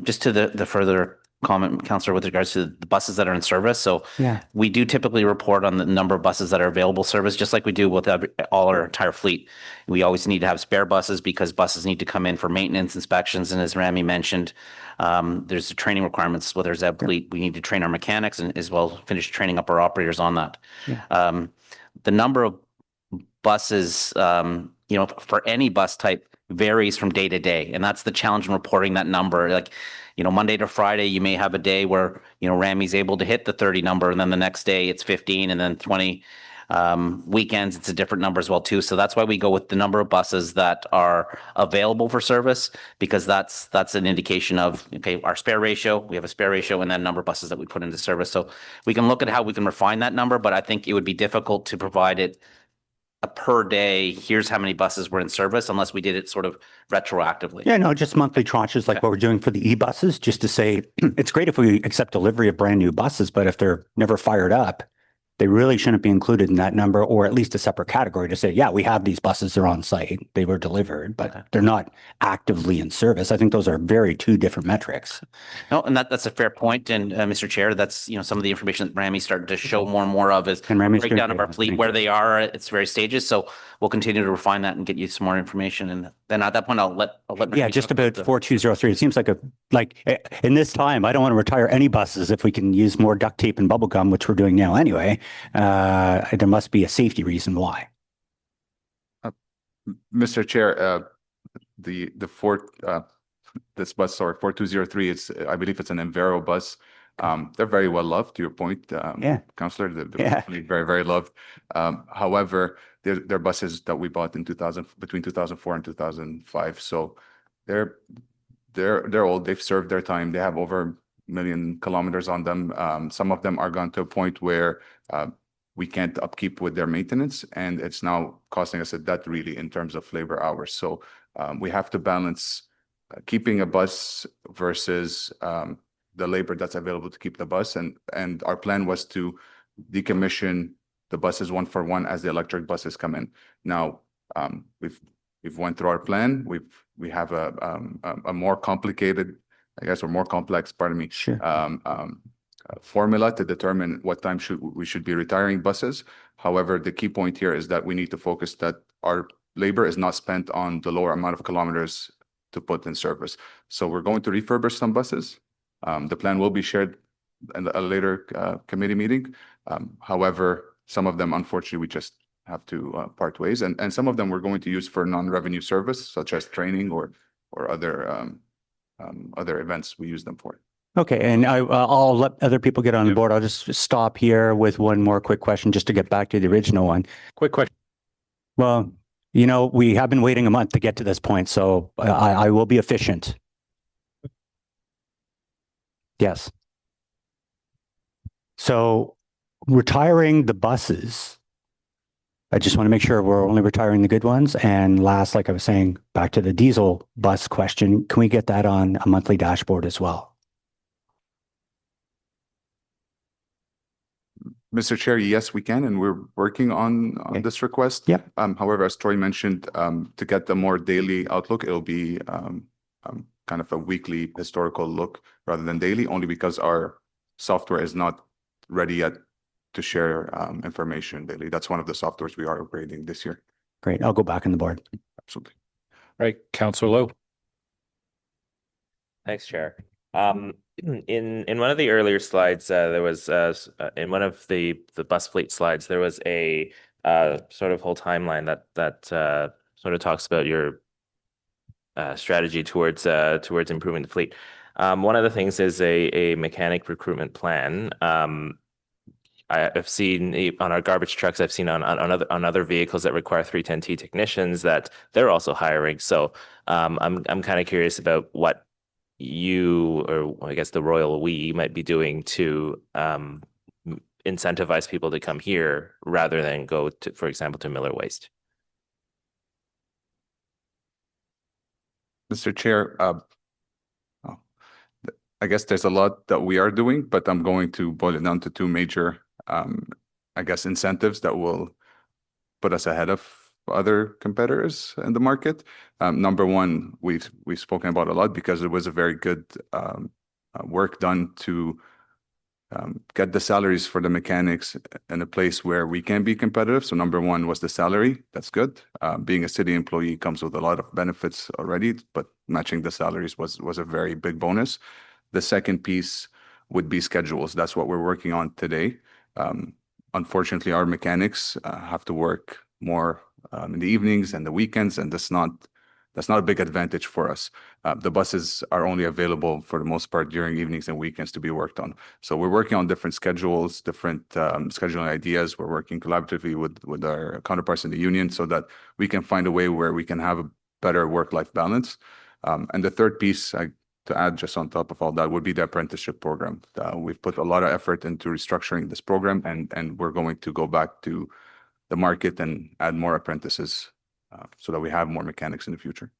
Just to the further comment, Councillor, with regards to the buses that are in service. So Yeah. we do typically report on the number of buses that are available service, just like we do with all our entire fleet. We always need to have spare buses because buses need to come in for maintenance inspections. And as Rami mentioned, there's the training requirements with our ZEB fleet. We need to train our mechanics and as well finish training up our operators on that. Yeah. The number of buses, for any bus type varies from day to day. And that's the challenge in reporting that number. Like, Monday to Friday, you may have a day where, Rami's able to hit the 30 number, and then the next day it's 15 and then 20. Weekends, it's a different number as well too. So that's why we go with the number of buses that are available for service, because that's an indication of, okay, our spare ratio, we have a spare ratio, and then number of buses that we put into service. So we can look at how we can refine that number, but I think it would be difficult to provide it a per day, here's how many buses were in service, unless we did it sort of retroactively. Yeah, no, just monthly tranches like what we're doing for the e-buses, just to say, it's great if we accept delivery of brand new buses, but if they're never fired up, they really shouldn't be included in that number, or at least a separate category to say, yeah, we have these buses, they're on site, they were delivered, but they're not actively in service. I think those are two different metrics. No, and that's a fair point. And Mr. Chair, that's, some of the information that Rami's started to show more and more of is breakdown of our fleet, where they are at its various stages. So we'll continue to refine that and get you some more information. And then at that point, I'll let Yeah, Rami just talk about 4203. It seems like in this time, I don't want to retire any buses if we can use more duct tape and bubble gum, which we're doing now anyway. There must be a safety reason why. Mr. Chair, this bus, 4203, I believe it's an Envero bus. They're very well loved, to your point, Councillor. They're definitely very, very loved. However, they're buses that we bought in between 2004 and 2005. So they're old. They've served their time. They have over 1 million kilometers on them. Some of them are gone to a point where we can't upkeep with their maintenance, and it's now costing us a debt really in terms of labor hours. So we have to balance keeping a bus versus the labor that's available to keep the bus. And our plan was to decommission the buses one for one as the electric buses come in. Now, we've went through our plan. We have a more complicated, I guess, or more complex, pardon me, formula to determine what time we should be retiring buses. However, the key point here is that we need to focus that our labor is not spent on the lower amount of kilometers to put in service. So we're going to refurbish some buses. The plan will be shared in a later committee meeting. However, some of them, unfortunately, we just have to part ways. And some of them we're going to use for non-revenue service, such as training or other events we use them for. Okay, and I'll let other people get on board. I'll just stop here with one more quick question just to get back to the original one. Quick question. Well, we have been waiting a month to get to this point, so I will be efficient. Yes. So retiring the buses, I just want to make sure we're only retiring the good ones. And last, like I was saying, back to the diesel bus question, can we get that on a monthly dashboard as well? Mr. Chair, yes, we can, and we're working on this request. Yep. However, as Troy mentioned, to get the more daily outlook, it'll be kind of a weekly historical look rather than daily, only because our software is not ready yet to share information daily. That's one of the softwares we are upgrading this year. Great. I'll go back on the board. Absolutely. Right, Councillor Lowe. Thanks, Chair. In one of the earlier slides, there was in one of the bus fleet slides, there was a sort of whole timeline that sort of talks about your strategy towards improving the fleet. One of the things is a mechanic recruitment plan. I've seen on our garbage trucks, I've seen on other vehicles that require 310T technicians that they're also hiring. So I'm kind of curious about what you, or I guess the royal we, might be doing to incentivize people to come here rather than go to, for example, to Miller Waste. Mr. Chair, I guess there's a lot that we are doing, but I'm going to boil it down to two major I guess, incentives that will put us ahead of other competitors in the market. Number one, we've spoken about a lot because it was a very good work done to get the salaries for the mechanics in a place where we can be competitive. So number one was the salary. That's good. Being a city employee comes with a lot of benefits already, but matching the salaries was a very big bonus. The second piece would be schedules. That's what we're working on today. Unfortunately, our mechanics have to work more in the evenings and the weekends, and that's not a big advantage for us. The buses are only available for the most part during evenings and weekends to be worked on. So we're working on different schedules, different scheduling ideas. We're working collaboratively with our counterparts in the union so that we can find a way where we can have a better work-life balance. And the third piece, to add just on top of all that, would be the apprenticeship program. We've put a lot of effort into restructuring this program, and we're going to go back to the market and add more apprentices so that we have more mechanics in the future.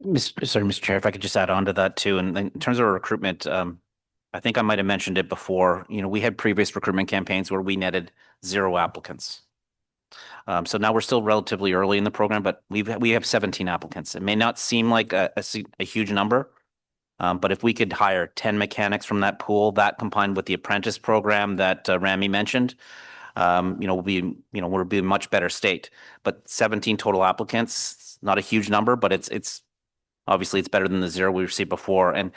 Mr. Chair, if I could just add on to that too. And in terms of recruitment, I think I might have mentioned it before. We had previous recruitment campaigns where we netted 0 applicants. So now we're still relatively early in the program, but we have 17 applicants. It may not seem like a huge number, but if we could hire 10 mechanics from that pool, that combined with the apprentice program that Rami mentioned, we'll be in a much better state. But 17 total applicants, not a huge number, but it's obviously it's better than the 0 we received before. And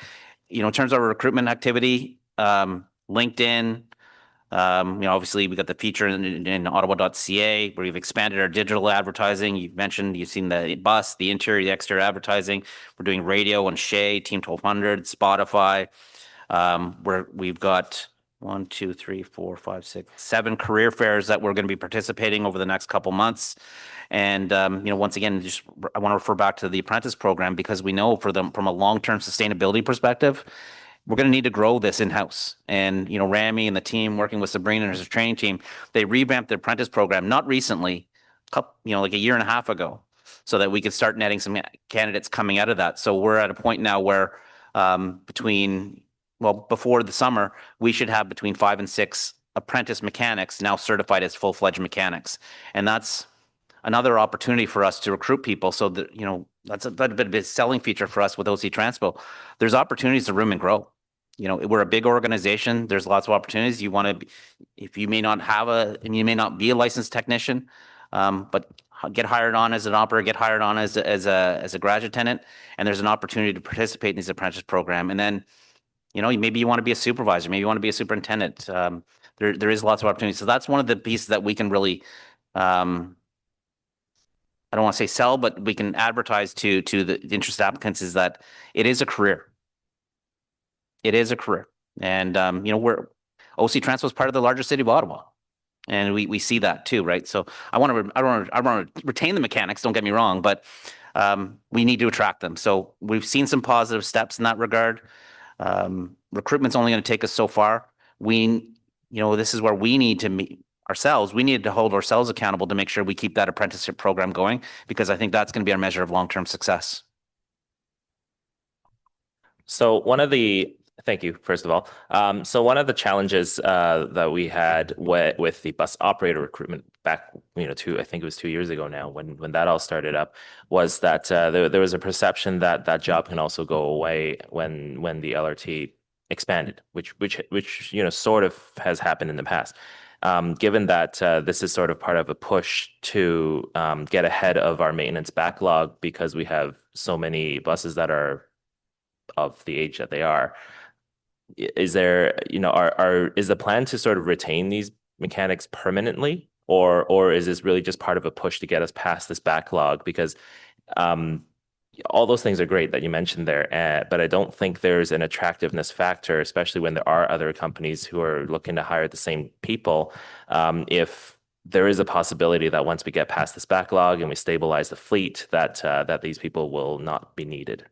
in terms of our recruitment activity, LinkedIn. Obviously we got the feature in Ottawa.ca where we've expanded our digital advertising. You've seen the bus, the interior, the exterior advertising. We're doing radio and Shea, Team 1200, Spotify. Where we've got 1, 2, 3, 4, 5, 6, 7 career fairs that we're going to be participating over the next couple months. And once again, I want to refer back to the apprentice program because we know from a long-term sustainability perspective, we're going to need to grow this in-house. And, Rami and the team working with Sabrina and her training team, they revamped the apprentice program, not recently, like a year and a half ago, so that we could start netting some candidates coming out of that. So we're at a point now where before the summer, we should have between 5 and 6 apprentice mechanics now certified as full-fledged mechanics. And that's another opportunity for us to recruit people. So that, that's a bit of a selling feature for us with OC Transpo. There's opportunities to room and grow. We're a big organization. There's lots of opportunities. If you may not be a licensed technician, but get hired on as an operator, get hired on as a graduate tenant, and there's an opportunity to participate in this apprentice program. And then, maybe you want to be a supervisor, maybe you want to be a superintendent. There is lots of opportunities. So that's one of the pieces that we can really, I don't want to say sell, but we can advertise to the interested applicants is that it is a career. It is a career. And, we're OC Transpo is part of the larger city of Ottawa. And we see that too, right? So I want to retain the mechanics, don't get me wrong, but we need to attract them. So we've seen some positive steps in that regard. Recruitment's only going to take us so far. This is where we need to meet ourselves. We need to hold ourselves accountable to make sure we keep that apprenticeship program going, because I think that's going to be our measure of long-term success. So thank you, first of all. So one of the challenges that we had with the bus operator recruitment back, I think it was 2 years ago now, when that all started up, was that there was a perception that that job can also go away when the LRT expanded, which sort of has happened in the past. Given that this is sort of part of a push to get ahead of our maintenance backlog because we have so many buses that are of the age that they are. Is there, is the plan to sort of retain these mechanics permanently, or is this really just part of a push to get us past this backlog? Because all those things are great that you mentioned there, but I don't think there's an attractiveness factor, especially when there are other companies who are looking to hire the same people. If there is a possibility that once we get past this backlog and we stabilize the fleet, that these people will not be needed.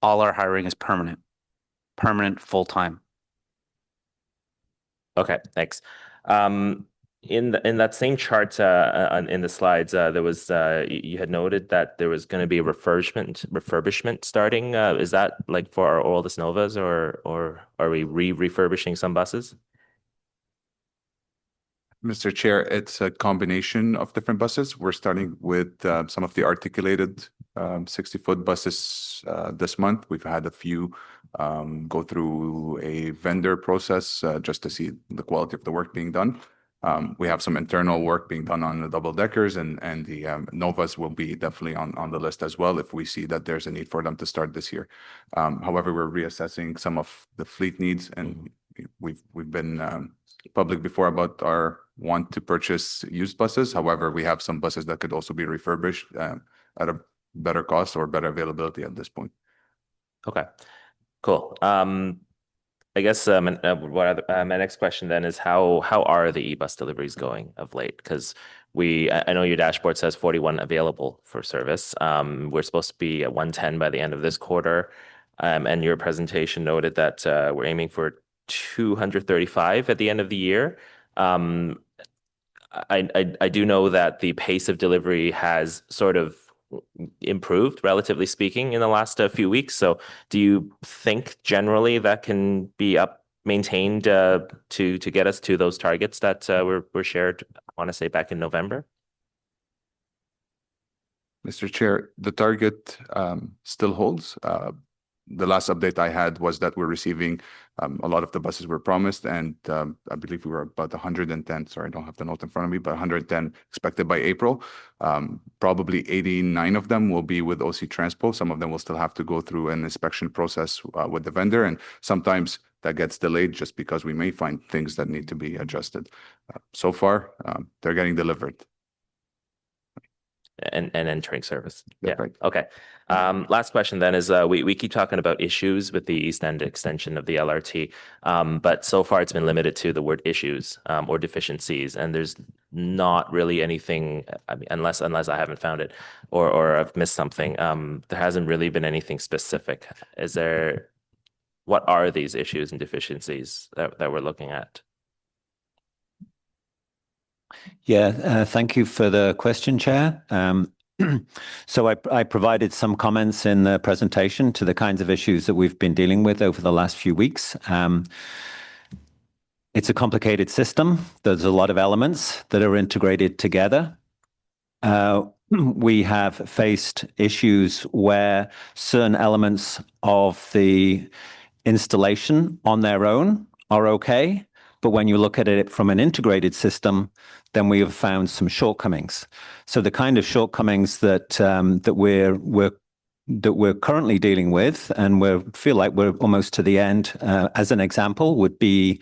All our hiring is permanent, full-time. Okay, thanks. In that same chart in the slides, there was you had noted that there was going to be a refurbishment starting. Is that like for our oldest Novas, or are we refurbishing some buses? Mr. Chair, it's a combination of different buses. We're starting with some of the articulated 60-foot buses this month. We've had a few go through a vendor process just to see the quality of the work being done. We have some internal work being done on the double deckers, and the Novas will be definitely on the list as well if we see that there's a need for them to start this year. However, we're reassessing some of the fleet needs, and we've been public before about our want to purchase used buses. However, we have some buses that could also be refurbished at a better cost or better availability at this point. Okay, cool. I guess my next question then is how are the e-bus deliveries going of late? Because I know your dashboard says 41 available for service. We're supposed to be at 110 by the end of this quarter. And your presentation noted that we're aiming for 235 at the end of the year. I do know that the pace of delivery has sort of improved, relatively speaking, in the last few weeks. So do you think generally that can be maintained to get us to those targets that were shared, I want to say, back in November? Mr. Chair, the target still holds. The last update I had was that we're receiving a lot of the buses were promised, and I believe we were about 110. Sorry, I don't have the note in front of me, but 110 expected by April. Probably 89 of them will be with OC Transpo. Some of them will still have to go through an inspection process with the vendor, and sometimes that gets delayed just because we may find things that need to be adjusted. So far, they're getting delivered. And entering service. That's Yeah. right. Okay. Last question then is we keep talking about issues with the East End extension of the LRT, but so far it's been limited to the word issues or deficiencies, and there's not really anything. I mean, unless I haven't found it or I've missed something. There hasn't really been anything specific. What are these issues and deficiencies that we're looking at? Yeah, thank you for the question, Chair. So I provided some comments in the presentation to the kinds of issues that we've been dealing with over the last few weeks. It's a complicated system. There's a lot of elements that are integrated together. We have faced issues where certain elements of the installation on their own are okay, but when you look at it from an integrated system, then we have found some shortcomings. So the kind of shortcomings that we're currently dealing with, and we feel like we're almost to the end, as an example, would be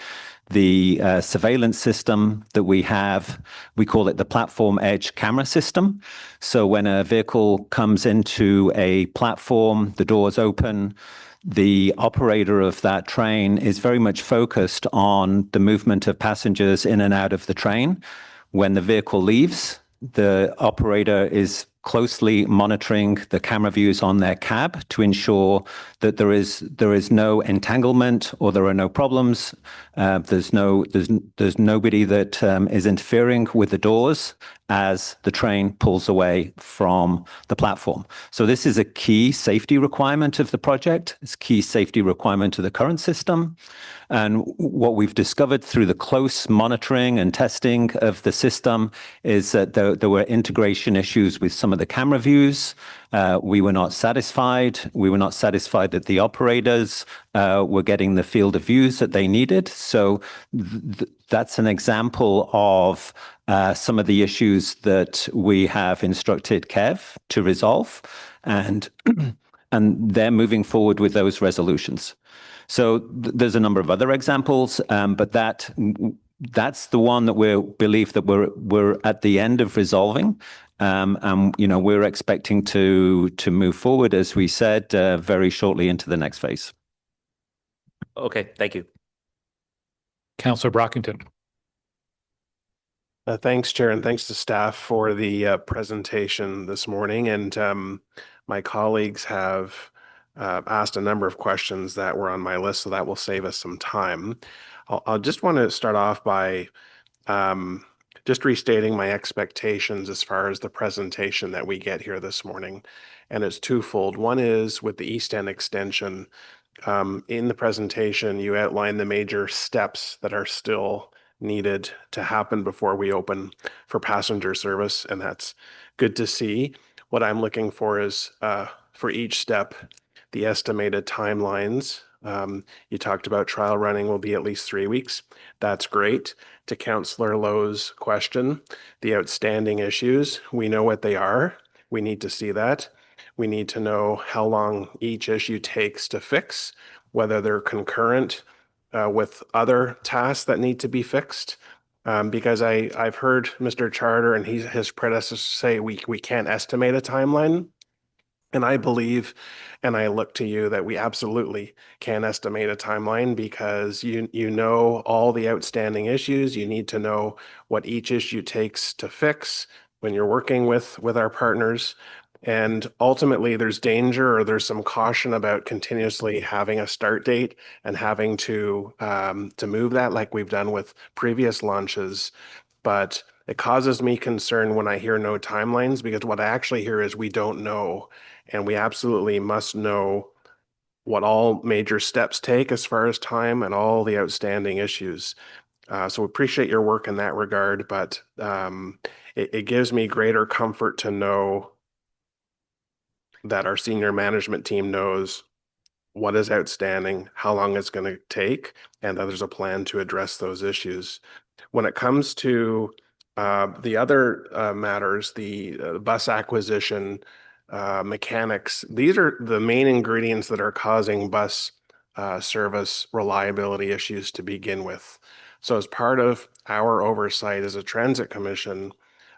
the surveillance system that we have. We call it the platform edge camera system. So when a vehicle comes into a platform, the doors open, the operator of that train is very much focused on the movement of passengers in and out of the train. When the vehicle leaves, the operator is closely monitoring the camera views on their cab to ensure that there is no entanglement or there are no problems. There's nobody that is interfering with the doors as the train pulls away from the platform. So this is a key safety requirement of the project. It's a key safety requirement of the current system. And what we've discovered through the close monitoring and testing of the system is that there were integration issues with some of the camera views. We were not satisfied. We were not satisfied that the operators were getting the field of views that they needed. So that's an example of some of the issues that we have instructed KEV to resolve, and they're moving forward with those resolutions. So there's a number of other examples, but that's the one that we believe that we're at the end of resolving. And we're expecting to move forward, as we said, very shortly into the next phase. Okay, thank you. Councillor Brockington. Thanks, Chair, and thanks to staff for the presentation this morning. And my colleagues have asked a number of questions that were on my list, so that will save us some time. I'll just want to start off by just restating my expectations as far as the presentation that we get here this morning. And it's twofold. One is with the East End extension. In the presentation, you outline the major steps that are still needed to happen before we open for passenger service, and that's good to see. What I'm looking for is for each step, the estimated timelines. You talked about trial running will be at least 3 weeks. That's great. To Councillor Lowe's question, the outstanding issues, we know what they are. We need to see that. We need to know how long each issue takes to fix, whether they're concurrent with other tasks that need to be fixed. Because I've heard Mr. Charter and his predecessors say we can't estimate a timeline. And I believe, and I look to you, that we absolutely can estimate a timeline, because you know all the outstanding issues. You need to know what each issue takes to fix when you're working with our partners. And ultimately, there's danger, or there's some caution about continuously having a start date and having to move that, like we've done with previous launches. But it causes me concern when I hear no timelines, because what I actually hear is we don't know. And we absolutely must know what all major steps take as far as time and all the outstanding issues. So we appreciate your work in that regard, but it gives me greater comfort to know that our senior management team knows what is outstanding, how long it's going to take, and that there's a plan to address those issues. When it comes to the other matters, the bus acquisition, mechanics, these are the main ingredients that are causing bus service reliability issues to begin with. So as part of our oversight as a transit commission,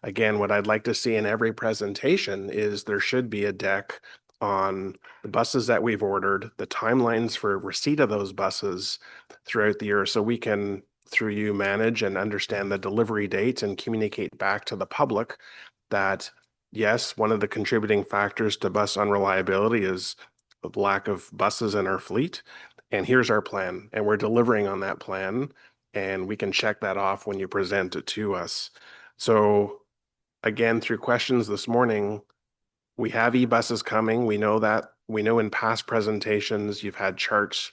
again, what I'd like to see in every presentation is there should be a deck on the buses that we've ordered, the timelines for receipt of those buses throughout the year, so we can, through you, manage and understand the delivery dates and communicate back to the public that, yes, one of the contributing factors to bus unreliability is the lack of buses in our fleet. And here's our plan, and we're delivering on that plan, and we can check that off when you present it to us. So again, through questions this morning, we have e-buses coming. We know that. We know in past presentations, you've had charts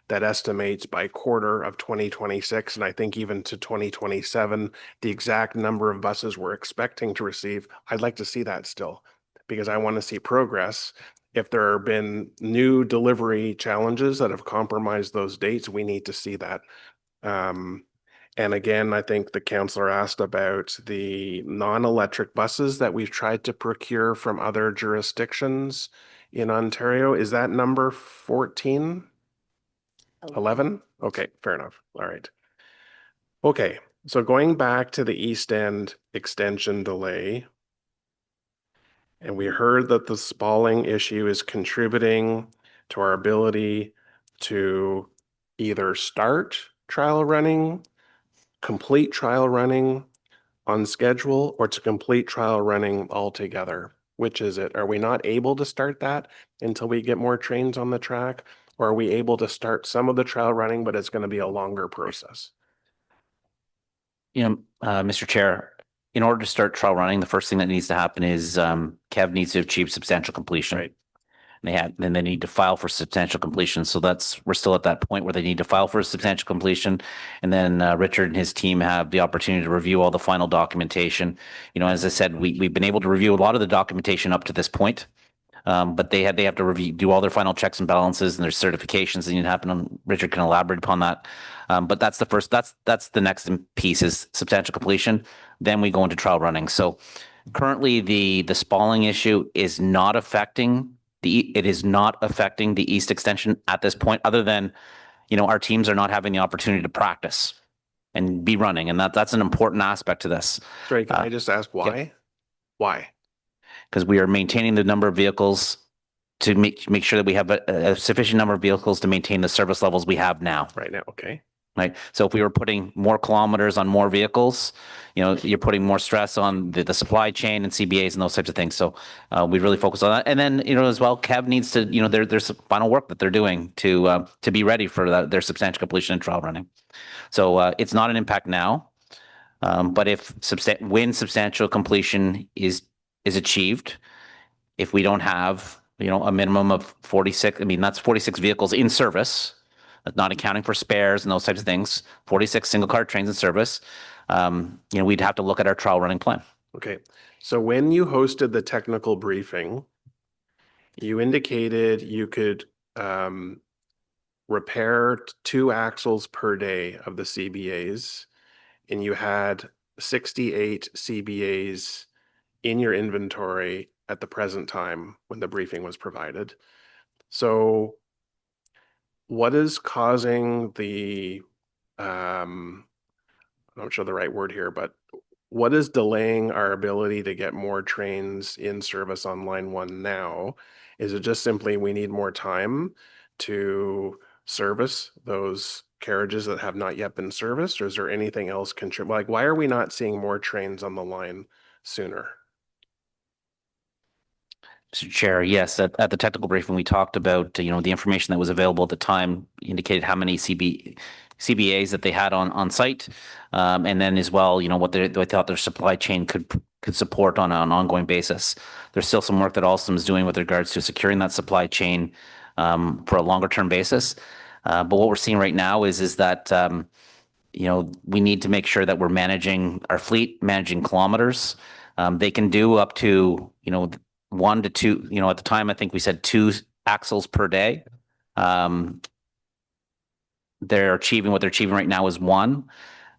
that estimates by quarter of 2026, and I think even to 2027, the exact number of buses we're expecting to receive. I'd like to see that still, because I want to see progress. If there have been new delivery challenges that have compromised those dates, we need to see that. And again, I think the councillor asked about the non-electric buses that we've tried to procure from other jurisdictions in Ontario. Is that number 14? 11? Okay, fair enough. All right. Okay, so going back to the East End extension delay, and we heard that the spalling issue is contributing to our ability to either start trial running, complete trial running on schedule, or to complete trial running altogether. Which is it? Are we not able to start that until we get more trains on the track? Or are we able to start some of the trial running, but it's going to be a longer process? Mr. Chair, in order to start trial running, the first thing that needs to happen is Kev needs to achieve substantial completion. Right. Then they need to file for substantial completion. So we're still at that point where they need to file for substantial completion. And then Richard and his team have the opportunity to review all the final documentation. As I said, we've been able to review a lot of the documentation up to this point. But they have to do all their final checks and balances, and there's certifications that need to happen. Richard can elaborate upon that. But that's the next piece is substantial completion. Then we go into trial running. So currently the spalling issue is not affecting the east extension at this point, other than, our teams are not having the opportunity to practice and be running. And that's an important aspect to this. Sorry, can I just ask why? Yeah. Why? Because we are maintaining the number of vehicles to make sure that we have a sufficient number of vehicles to maintain the service levels we have now. Right now, okay. Right. So if we were putting more kilometers on more vehicles, you're putting more stress on the supply chain and CBAs and those types of things. So we really focus on that. And then, as well, Kev needs to, there's some final work that they're doing to be ready for their substantial completion and trial running. So it's not an impact now. But when substantial completion is achieved, if we don't have, a minimum of 46, that's 46 vehicles in service, not accounting for spares and those types of things, 46 single car trains in service, we'd have to look at our trial running plan. Okay. So when you hosted the technical briefing, you indicated you could repair 2 axles per day of the CBAs, and you had 68 CBAs in your inventory at the present time when the briefing was provided. So what is causing the, I'm not sure the right word here, but what is delaying our ability to get more trains in service on line 1 now? Is it just simply we need more time to service those carriages that have not yet been serviced, or is there anything else like why are we not seeing more trains on the line sooner? Mr. Chair, yes, at the technical briefing, we talked about, the information that was available at the time indicated how many CBAs that they had on site. And then as well, what they thought their supply chain could support on an ongoing basis. There's still some work that Alstom is doing with regards to securing that supply chain for a longer term basis. But what we're seeing right now is that, we need to make sure that we're managing our fleet, managing kilometers. They can do up to, 1 to 2, at the time, I think we said 2 axles per day. They're achieving what they're achieving right now is 1,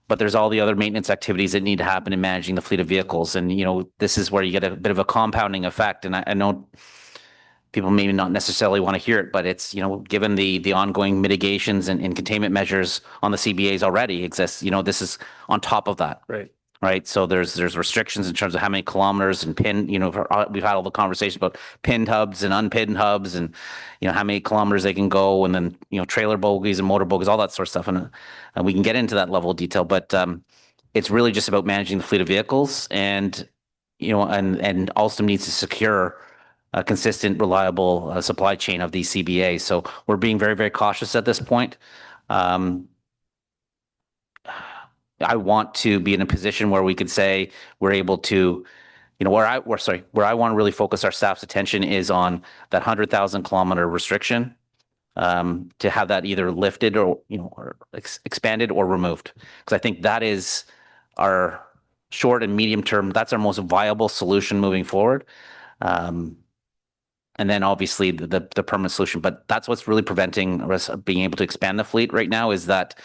but there's all the other maintenance activities that need to happen in managing the fleet of vehicles. And, this is where you get a bit of a compounding effect. And I know people maybe not necessarily want to hear it, but it's, given the ongoing mitigations and containment measures on the CBAs already exist, this is on top of that. Right. So there's restrictions in terms of how many kilometers and we've had all the conversations about pinned hubs and unpinned hubs and, how many kilometers they can go, and then, trailer bogies and motor bogies, all that sort of stuff. And we can get into that level of detail, but it's really just about managing the fleet of vehicles, and, and Alstom needs to secure a consistent, reliable supply chain of these CBAs. So we're being very, very cautious at this point. I want to be in a position where we could say we're able to, where I want to really focus our staff's attention is on that 100,000 kilometer restriction, to have that either lifted or, or expanded or removed. Because I think that is our short and medium term, that's our most viable solution moving forward. And then obviously the permanent solution, but that's what's really preventing us being able to expand the fleet right now, is that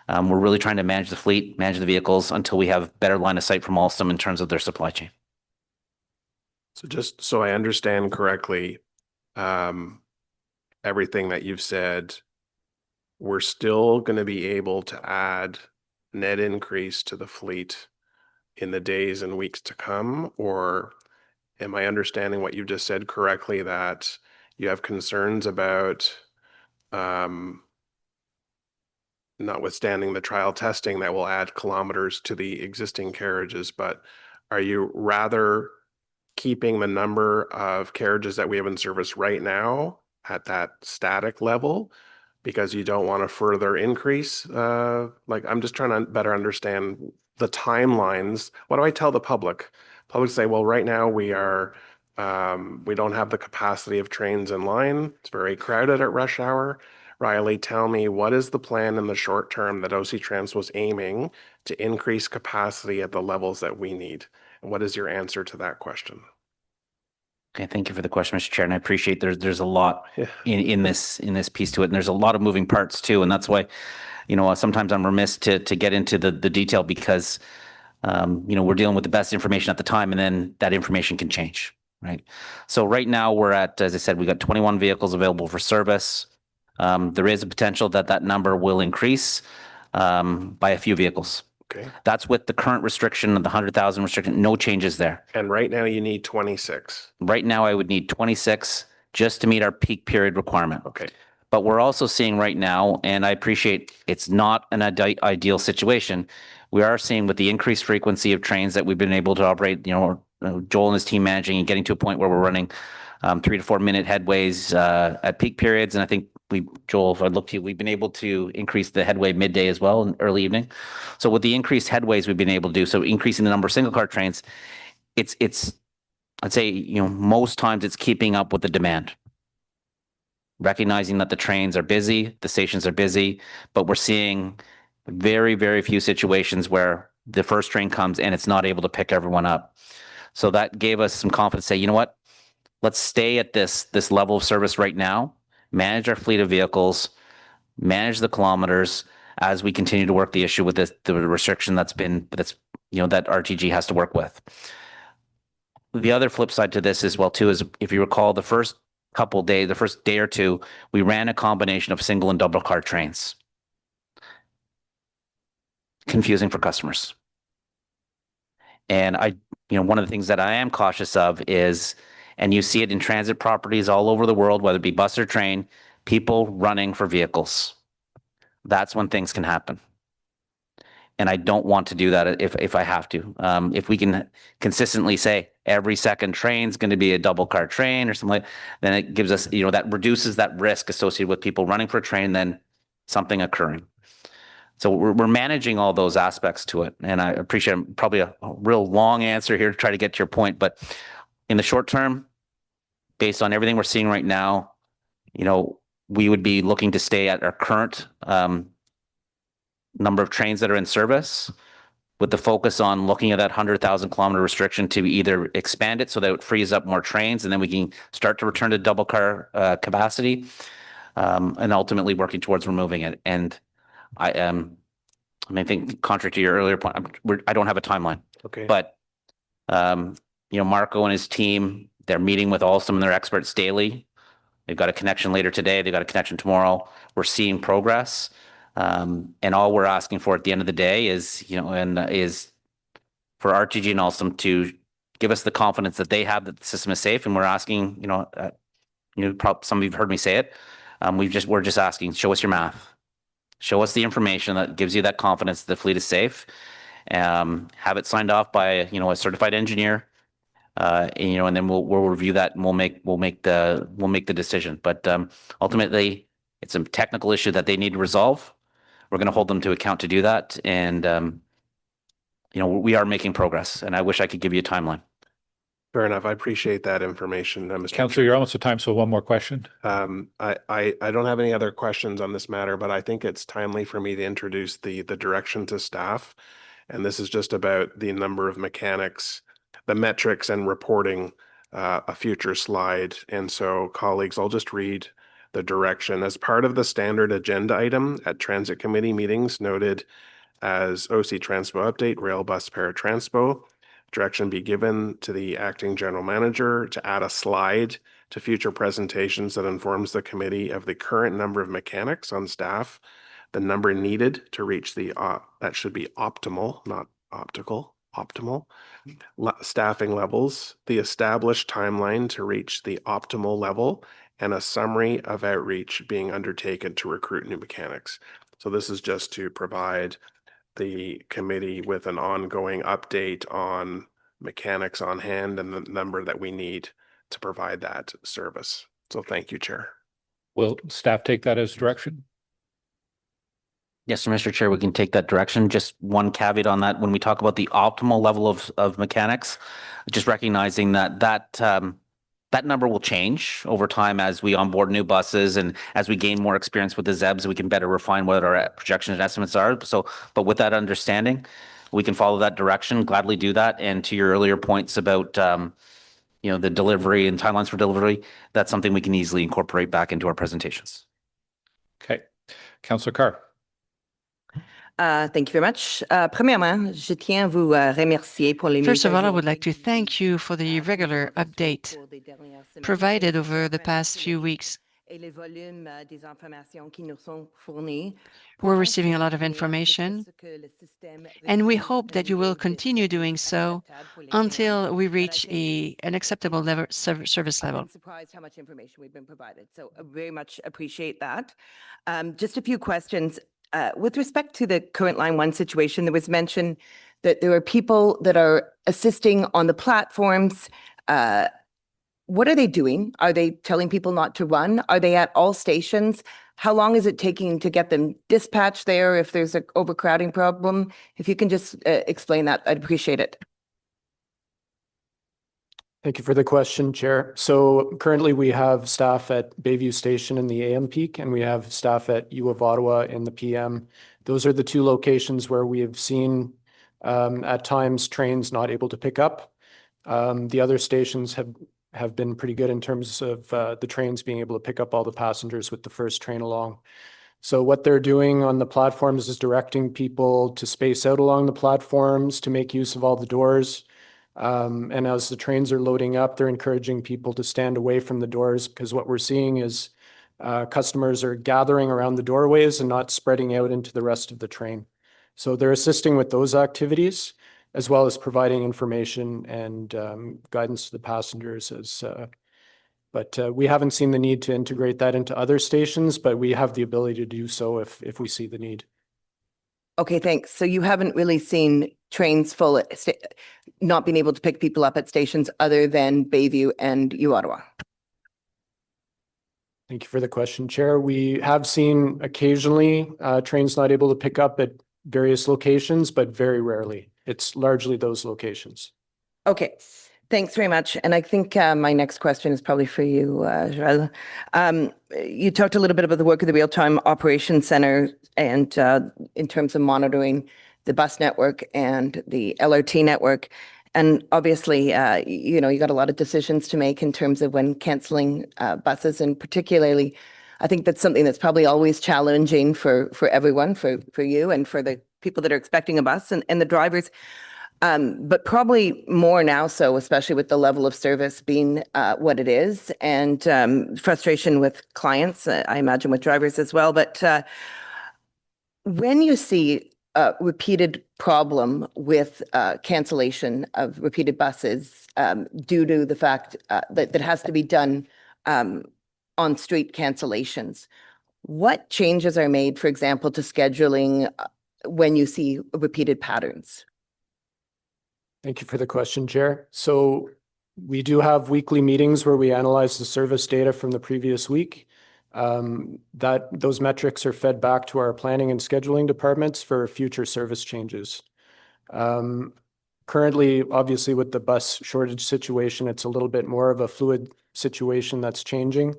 we're really trying to manage the fleet, manage the vehicles until we have better line of sight from Alstom in terms of their supply chain. So just so I understand correctly, everything that you've said, we're still going to be able to add net increase to the fleet in the days and weeks to come? Or am I understanding what you just said correctly, that you have concerns about notwithstanding the trial testing that will add kilometers to the existing carriages, but are you rather keeping the number of carriages that we have in service right now at that static level because you don't want to further increase? I'm just trying to better understand the timelines. What do I tell the public? Public say, well, right now we are, we don't have the capacity of trains in line. It's very crowded at rush hour. Riley, tell me, what is the plan in the short term that OC Trans was aiming to increase capacity at the levels that we need? And what is your answer to that question? Okay, thank you for the question, Mr. Chair, and I appreciate there's a lot in this piece to it, and there's a lot of moving parts too, and that's why, sometimes I'm remiss to get into the detail because, we're dealing with the best information at the time, and then that information can change, right? So right now we're at, as I said, we got 21 vehicles available for service. There is a potential that number will increase by a few vehicles. Okay. That's with the current restriction of the 100,000 restriction, no changes there. And right now you need 26. Right now I would need 26 just to meet our peak period requirement. Okay. But we're also seeing right now, and I appreciate it's not an ideal situation, we are seeing with the increased frequency of trains that we've been able to operate, Joel and his team managing and getting to a point where we're running 3 to 4 minute headways at peak periods. And I think Joel, if I look to you, we've been able to increase the headway midday as well in early evening. So with the increased headways we've been able to do, so increasing the number of single car trains, it's I'd say, most times it's keeping up with the demand. recognizing that the trains are busy, the stations are busy, but we're seeing very, very few situations where the first train comes and it's not able to pick everyone up. So that gave us some confidence to say, you know what, let's stay at this level of service right now, manage our fleet of vehicles, manage the kilometers as we continue to work the issue with the restriction that RTG has to work with. The other flip side to this as well too is, if you recall, the first day or two, we ran a combination of single and double car trains. Confusing for customers. And one of the things that I am cautious of is, and you see it in transit properties all over the world, whether it be bus or train, people running for vehicles. That's when things can happen. And I don't want to do that if I have to. If we can consistently say every second train is going to be a double car train or something, then it gives us, that reduces that risk associated with people running for a train, then something occurring. So we're managing all those aspects to it. And I appreciate probably a real long answer here to try to get to your point. But in the short term, based on everything we're seeing right now, we would be looking to stay at our current number of trains that are in service, with the focus on looking at that 100,000 kilometer restriction to either expand it so that it frees up more trains and then we can start to return to double car capacity, and ultimately working towards removing it. And I think contrary to your earlier point, I don't have a timeline. Okay. But Marco and his team, they're meeting with some of their experts daily. They've got a connection later today. They've got a connection tomorrow. We're seeing progress. And all we're asking for at the end of the day is, is for RTG and Alstom to give us the confidence that they have that the system is safe. And we're asking, some of you've heard me say it. We're just asking, show us your math, show us the information that gives you that confidence that the fleet is safe. Have it signed off by, a certified engineer. And then we'll review that and we'll make the decision. But ultimately, it's a technical issue that they need to resolve. We're going to hold them to account to do that. And, we are making progress, and I wish I could give you a timeline. Fair enough. I appreciate that information, Mr. Councillor, you're almost at time, so one more question. I don't have any other questions on this matter, but I think it's timely for me to introduce the direction to staff. And this is just about the number of mechanics, the metrics and reporting, a future slide. And so, colleagues, I'll just read the direction. As part of the standard agenda item at Transit Committee meetings noted as OC Transpo update, rail bus paratranspo, direction be given to the acting general manager to add a slide to future presentations that informs the committee of the current number of mechanics on staff, the number needed to reach the, that should be optimal, not optical, optimal, staffing levels, the established timeline to reach the optimal level, and a summary of outreach being undertaken to recruit new mechanics. So this is just to provide the committee with an ongoing update on mechanics on hand and the number that we need to provide that service. So thank you, Chair. Will staff take that as direction? Yes, Mr. Chair, we can take that direction. Just one caveat on that. When we talk about the optimal level of mechanics, just recognizing that number will change over time as we onboard new buses and as we gain more experience with the ZEBs, we can better refine what our projections and estimates are. So, but with that understanding, we can follow that direction, gladly do that. And to your earlier points about, the delivery and timelines for delivery, that's something we can easily incorporate back into our presentations. Okay. Councillor Carr. Thank you very much. Premièrement, je tiens à vous remercier pour les First of all, I would like to thank you for the regular update provided over the past few weeks. We're receiving a lot of information, and we hope that you will continue doing so until we reach an acceptable service level. I'm surprised how much information we've been provided, so I very much appreciate that. Just a few questions. With respect to the current Line 1 situation, there was mention that there are people that are assisting on the platforms. What are they doing? Are they telling people not to run? Are they at all stations? How long is it taking to get them dispatched there if there's an overcrowding problem? If you can just explain that, I'd appreciate it. Thank you for the question, Chair. So currently we have staff at Bayview Station in the AM peak, and we have staff at U of Ottawa in the PM. Those are the two locations where we have seen at times trains not able to pick up. The other stations have been pretty good in terms of the trains being able to pick up all the passengers with the first train along. So what they're doing on the platforms is directing people to space out along the platforms, to make use of all the doors. And as the trains are loading up, they're encouraging people to stand away from the doors, because what we're seeing is customers are gathering around the doorways and not spreading out into the rest of the train. So they're assisting with those activities, as well as providing information and guidance to the passengers. But we haven't seen the need to integrate that into other stations, but we have the ability to do so if we see the need. Okay, thanks. So you haven't really seen trains full, not being able to pick people up at stations other than Bayview and U Ottawa? Thank you for the question, Chair. We have seen occasionally trains not able to pick up at various locations, but very rarely. It's largely those locations. Okay, thanks very much. And I think my next question is probably for you, Joël. You talked a little bit about the work of the Real-Time Operations Center and in terms of monitoring the bus network and the LRT network. And obviously, you got a lot of decisions to make in terms of when canceling buses, and particularly, I think that's something that's probably always challenging for everyone, for you and for the people that are expecting a bus and the drivers. But probably more now so, especially with the level of service being what it is, and frustration with clients, I imagine with drivers as well. But when you see a repeated problem with cancellation of repeated buses due to the fact that has to be done on street cancellations, what changes are made, for example, to scheduling when you see repeated patterns? Thank you for the question, Chair. So we do have weekly meetings where we analyze the service data from the previous week. Those metrics are fed back to our planning and scheduling departments for future service changes. Currently, obviously, with the bus shortage situation, it's a little bit more of a fluid situation that's changing.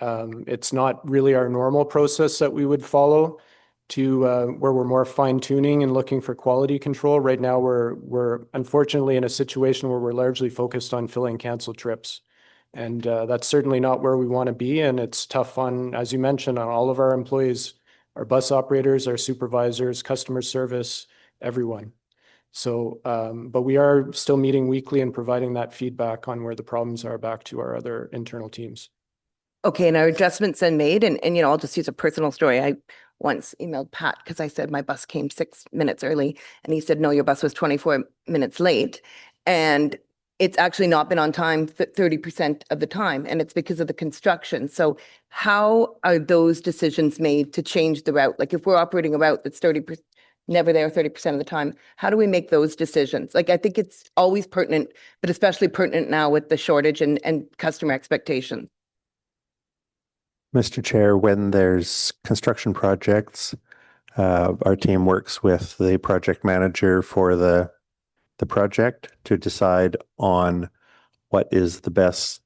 It's not really our normal process that we would follow to where we're more fine-tuning and looking for quality control. Right now, we're unfortunately in a situation where we're largely focused on filling canceled trips. And that's certainly not where we want to be. And it's tough on, as you mentioned, on all of our employees, our bus operators, our supervisors, customer service, everyone. So, but we are still meeting weekly and providing that feedback on where the problems are back to our other internal teams. Okay, and our adjustments then made, and I'll just use a personal story. I once emailed Pat because I said my bus came 6 minutes early, and he said, no, your bus was 24 minutes late. And it's actually not been on time 30% of the time, and it's because of the construction. So how are those decisions made to change the route? Like if we're operating a route that's 30%, never there 30% of the time, how do we make those decisions? Like I think it's always pertinent, but especially pertinent now with the shortage and customer expectations. Mr. Chair, when there's construction projects, our team works with the project manager for the project to decide on what is the best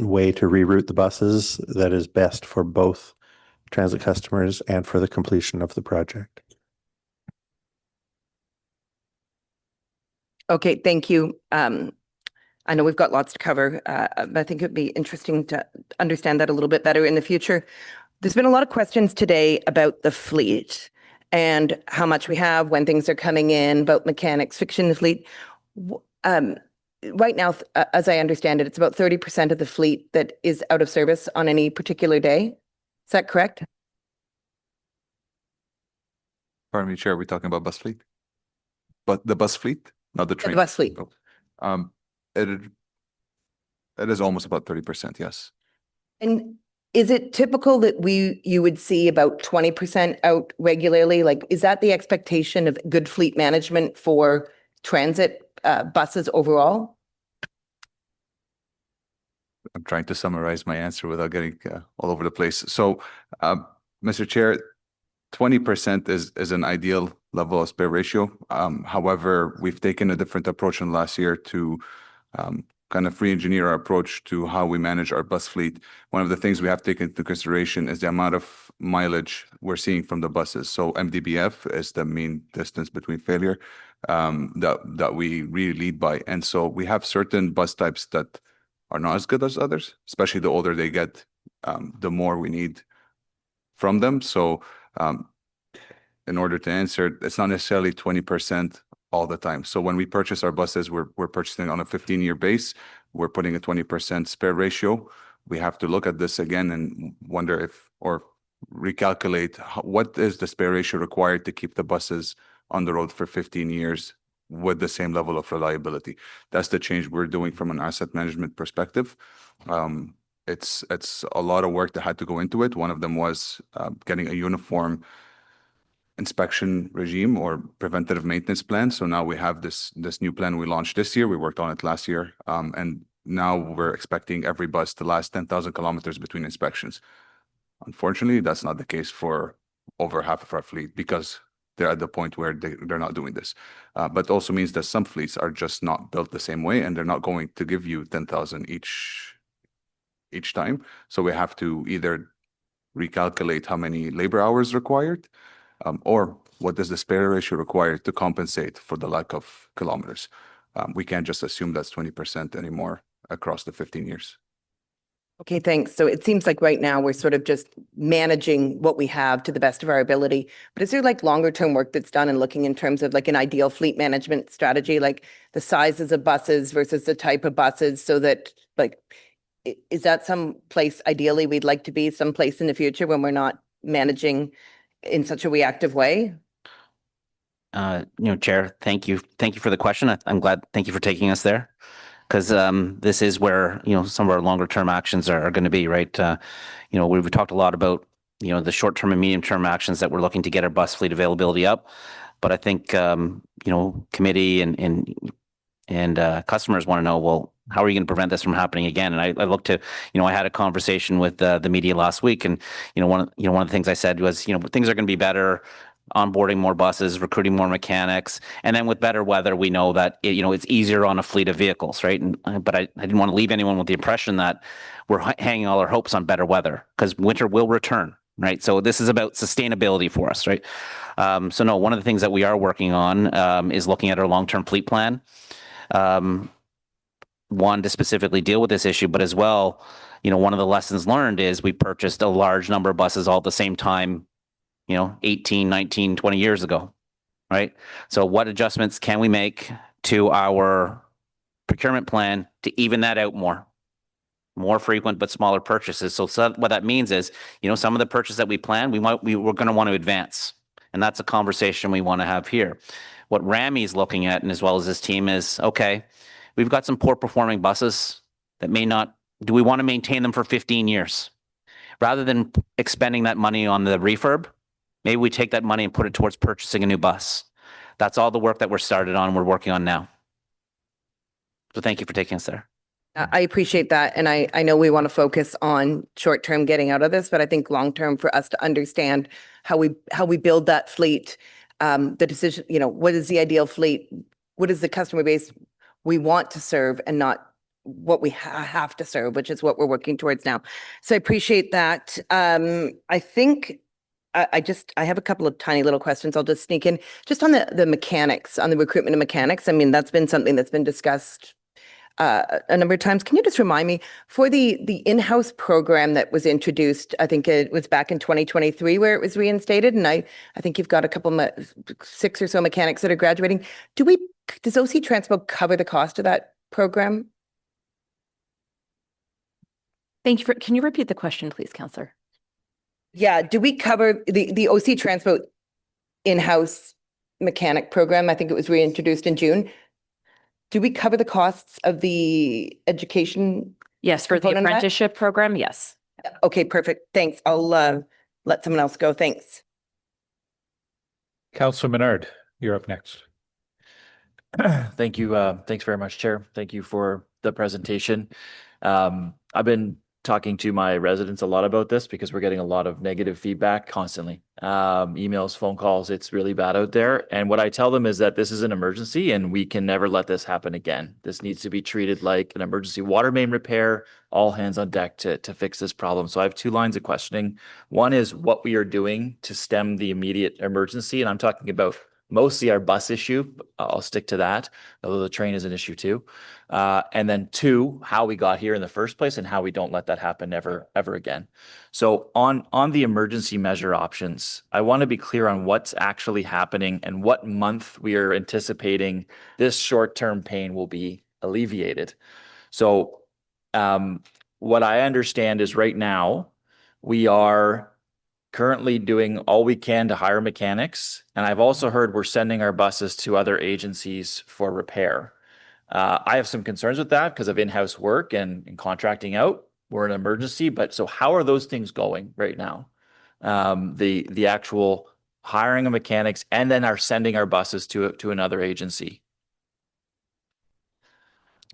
way to reroute the buses that is best for both transit customers and for the completion of the project. Okay, thank you. I know we've got lots to cover, but I think it'd be interesting to understand that a little bit better in the future. There's been a lot of questions today about the fleet and how much we have, when things are coming in, about mechanics, fixing the fleet. Right now, as I understand it, it's about 30% of the fleet that is out of service on any particular day. Is that correct? Pardon me, Chair, we're talking about bus fleet? But the bus fleet, not the train? The bus fleet. Oh. It is almost about 30%, yes. And is it typical that you would see about 20% out regularly? Like, is that the expectation of good fleet management for transit buses overall? I'm trying to summarize my answer without getting all over the place. So, Mr. Chair, 20% is an ideal level of spare ratio. However, we've taken a different approach in last year to kind of re-engineer our approach to how we manage our bus fleet. One of the things we have taken into consideration is the amount of mileage we're seeing from the buses. So MDBF is the mean distance between failure that we really lead by. And so we have certain bus types that are not as good as others, especially the older they get, the more we need from them. So in order to answer, it's not necessarily 20% all the time. So when we purchase our buses, we're purchasing on a 15-year base. We're putting a 20% spare ratio. We have to look at this again and wonder if, or recalculate what is the spare ratio required to keep the buses on the road for 15 years with the same level of reliability. That's the change we're doing from an asset management perspective. It's a lot of work that had to go into it. One of them was getting a uniform inspection regime or preventative maintenance plan. So now we have this new plan we launched this year. We worked on it last year. And now we're expecting every bus to last 10,000 kilometers between inspections. Unfortunately, that's not the case for over half of our fleet because they're at the point where they're not doing this. But also means that some fleets are just not built the same way and they're not going to give you 10,000 each time. So we have to either recalculate how many labor hours required or what does the spare ratio require to compensate for the lack of kilometers. We can't just assume that's 20% anymore across the 15 years. Okay, thanks. So it seems like right now we're sort of just managing what we have to the best of our ability. But is there like longer term work that's done and looking in terms of like an ideal fleet management strategy, like the sizes of buses versus the type of buses, so that like, is that some place ideally we'd like to be, some place in the future when we're not managing in such a reactive way? Chair, thank you. Thank you for the question. I'm glad. Thank you for taking us there. Because this is where, some of our longer term actions are going to be, right? We've talked a lot about, the short term and medium term actions that we're looking to get our bus fleet availability up. But I think, committee and customers want to know, well, how are you going to prevent this from happening again? And I looked to, I had a conversation with the media last week, and one of the things I said was, things are going to be better. Onboarding more buses, recruiting more mechanics, and then with better weather, we know that it's easier on a fleet of vehicles, right? But I didn't want to leave anyone with the impression that we're hanging all our hopes on better weather, because winter will return, right? So this is about sustainability for us, right? So no, one of the things that we are working on is looking at our long-term fleet plan. One, to specifically deal with this issue, but as well, one of the lessons learned is we purchased a large number of buses all at the same time, 18, 19, 20 years ago, right? So what adjustments can we make to our procurement plan to even that out more frequent but smaller purchases? So what that means is, some of the purchases that we plan, we're going to want to advance. And that's a conversation we want to have here. What Rami is looking at, and as well as his team, is, okay, we've got some poor performing buses that do we want to maintain them for 15 years? Rather than expending that money on the refurb, maybe we take that money and put it towards purchasing a new bus. That's all the work that we're working on now. So thank you for taking us there. I appreciate that. And I know we want to focus on short term getting out of this, but I think long term for us to understand how we build that fleet, the decision, what is the ideal fleet? What is the customer base we want to serve and not what we have to serve, which is what we're working towards now. So I appreciate that. I think I have a couple of tiny little questions I'll just sneak in. Just on the mechanics, on the recruitment of mechanics. I mean, that's been something that's been discussed a number of times. Can you just remind me, for the in-house program that was introduced, I think it was back in 2023 where it was reinstated, and I think you've got a couple, 6 or so mechanics that are graduating. Does OC Transpo cover the cost of that program? Thank you can you repeat the question, please, Councillor? Yeah, do we cover the OC Transpo in-house mechanic program? I think it was reintroduced in June. Do we cover the costs of the education? Yes, for the apprenticeship program, yes. Okay, perfect. Thanks. I'll let someone else go. Thanks. Councillor Menard, you're up next. Thank you. Thanks very much, Chair. Thank you for the presentation. I've been talking to my residents a lot about this because we're getting a lot of negative feedback constantly. Emails, phone calls, it's really bad out there. And what I tell them is that this is an emergency and we can never let this happen again. This needs to be treated like an emergency water main repair, all hands on deck to fix this problem. So I have two lines of questioning. One is what we are doing to stem the immediate emergency. And I'm talking about mostly our bus issue. I'll stick to that, although the train is an issue too. And then two, how we got here in the first place and how we don't let that happen ever again. So on the emergency measure options, I want to be clear on what's actually happening and what month we are anticipating this short-term pain will be alleviated. So what I understand is right now we are currently doing all we can to hire mechanics. And I've also heard we're sending our buses to other agencies for repair. I have some concerns with that because of in-house work and contracting out. We're an emergency, but so how are those things going right now? The actual hiring of mechanics and then sending our buses to another agency.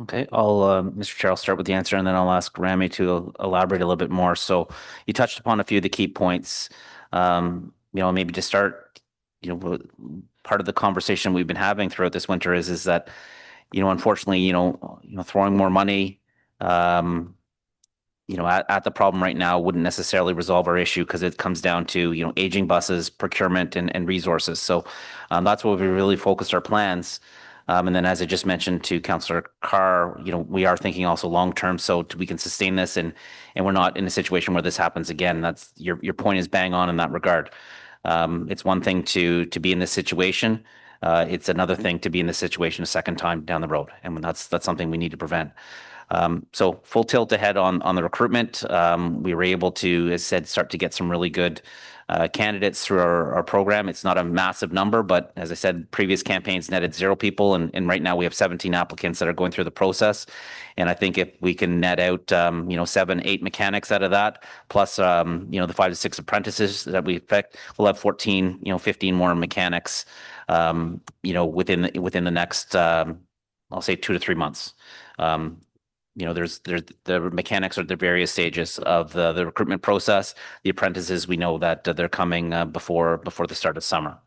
Okay, Mr. Chair, I'll start with the answer and then I'll ask Rami to elaborate a little bit more. So you touched upon a few of the key points. Maybe to start, part of the conversation we've been having throughout this winter is that, unfortunately, throwing more money, at the problem right now wouldn't necessarily resolve our issue because it comes down to, aging buses, procurement and resources. So that's where we really focused our plans. And then as I just mentioned to Councillor Carr, we are thinking also long-term so we can sustain this and we're not in a situation where this happens again. That's your point is bang on in that regard. It's one thing to be in this situation. It's another thing to be in this situation a second time down the road. And that's something we need to prevent. So full tilt ahead on the recruitment. We were able to, as said, start to get some really good candidates through our program. It's not a massive number, but as I said, previous campaigns netted 0 people. And right now we have 17 applicants that are going through the process. And I think if we can net out, 7, 8 mechanics out of that, plus, the 5 to 6 apprentices that we expect, we'll have 14, 15 more mechanics, within the next, I'll say 2 to 3 months. There's the mechanics are at the various stages of the recruitment process. The apprentices, we know that they're coming before the start of summer.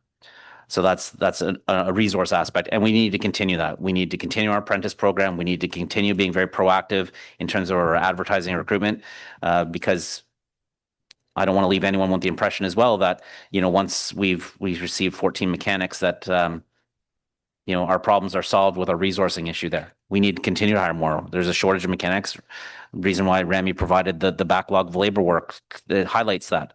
So that's a resource aspect, and we need to continue that. We need to continue our apprentice program. We need to continue being very proactive in terms of our advertising and recruitment, because I don't want to leave anyone with the impression as well that once we've received 14 mechanics that our problems are solved with our resourcing issue there. We need to continue to hire more. There's a shortage of mechanics. Reason why Rami provided the backlog of labor work that highlights that.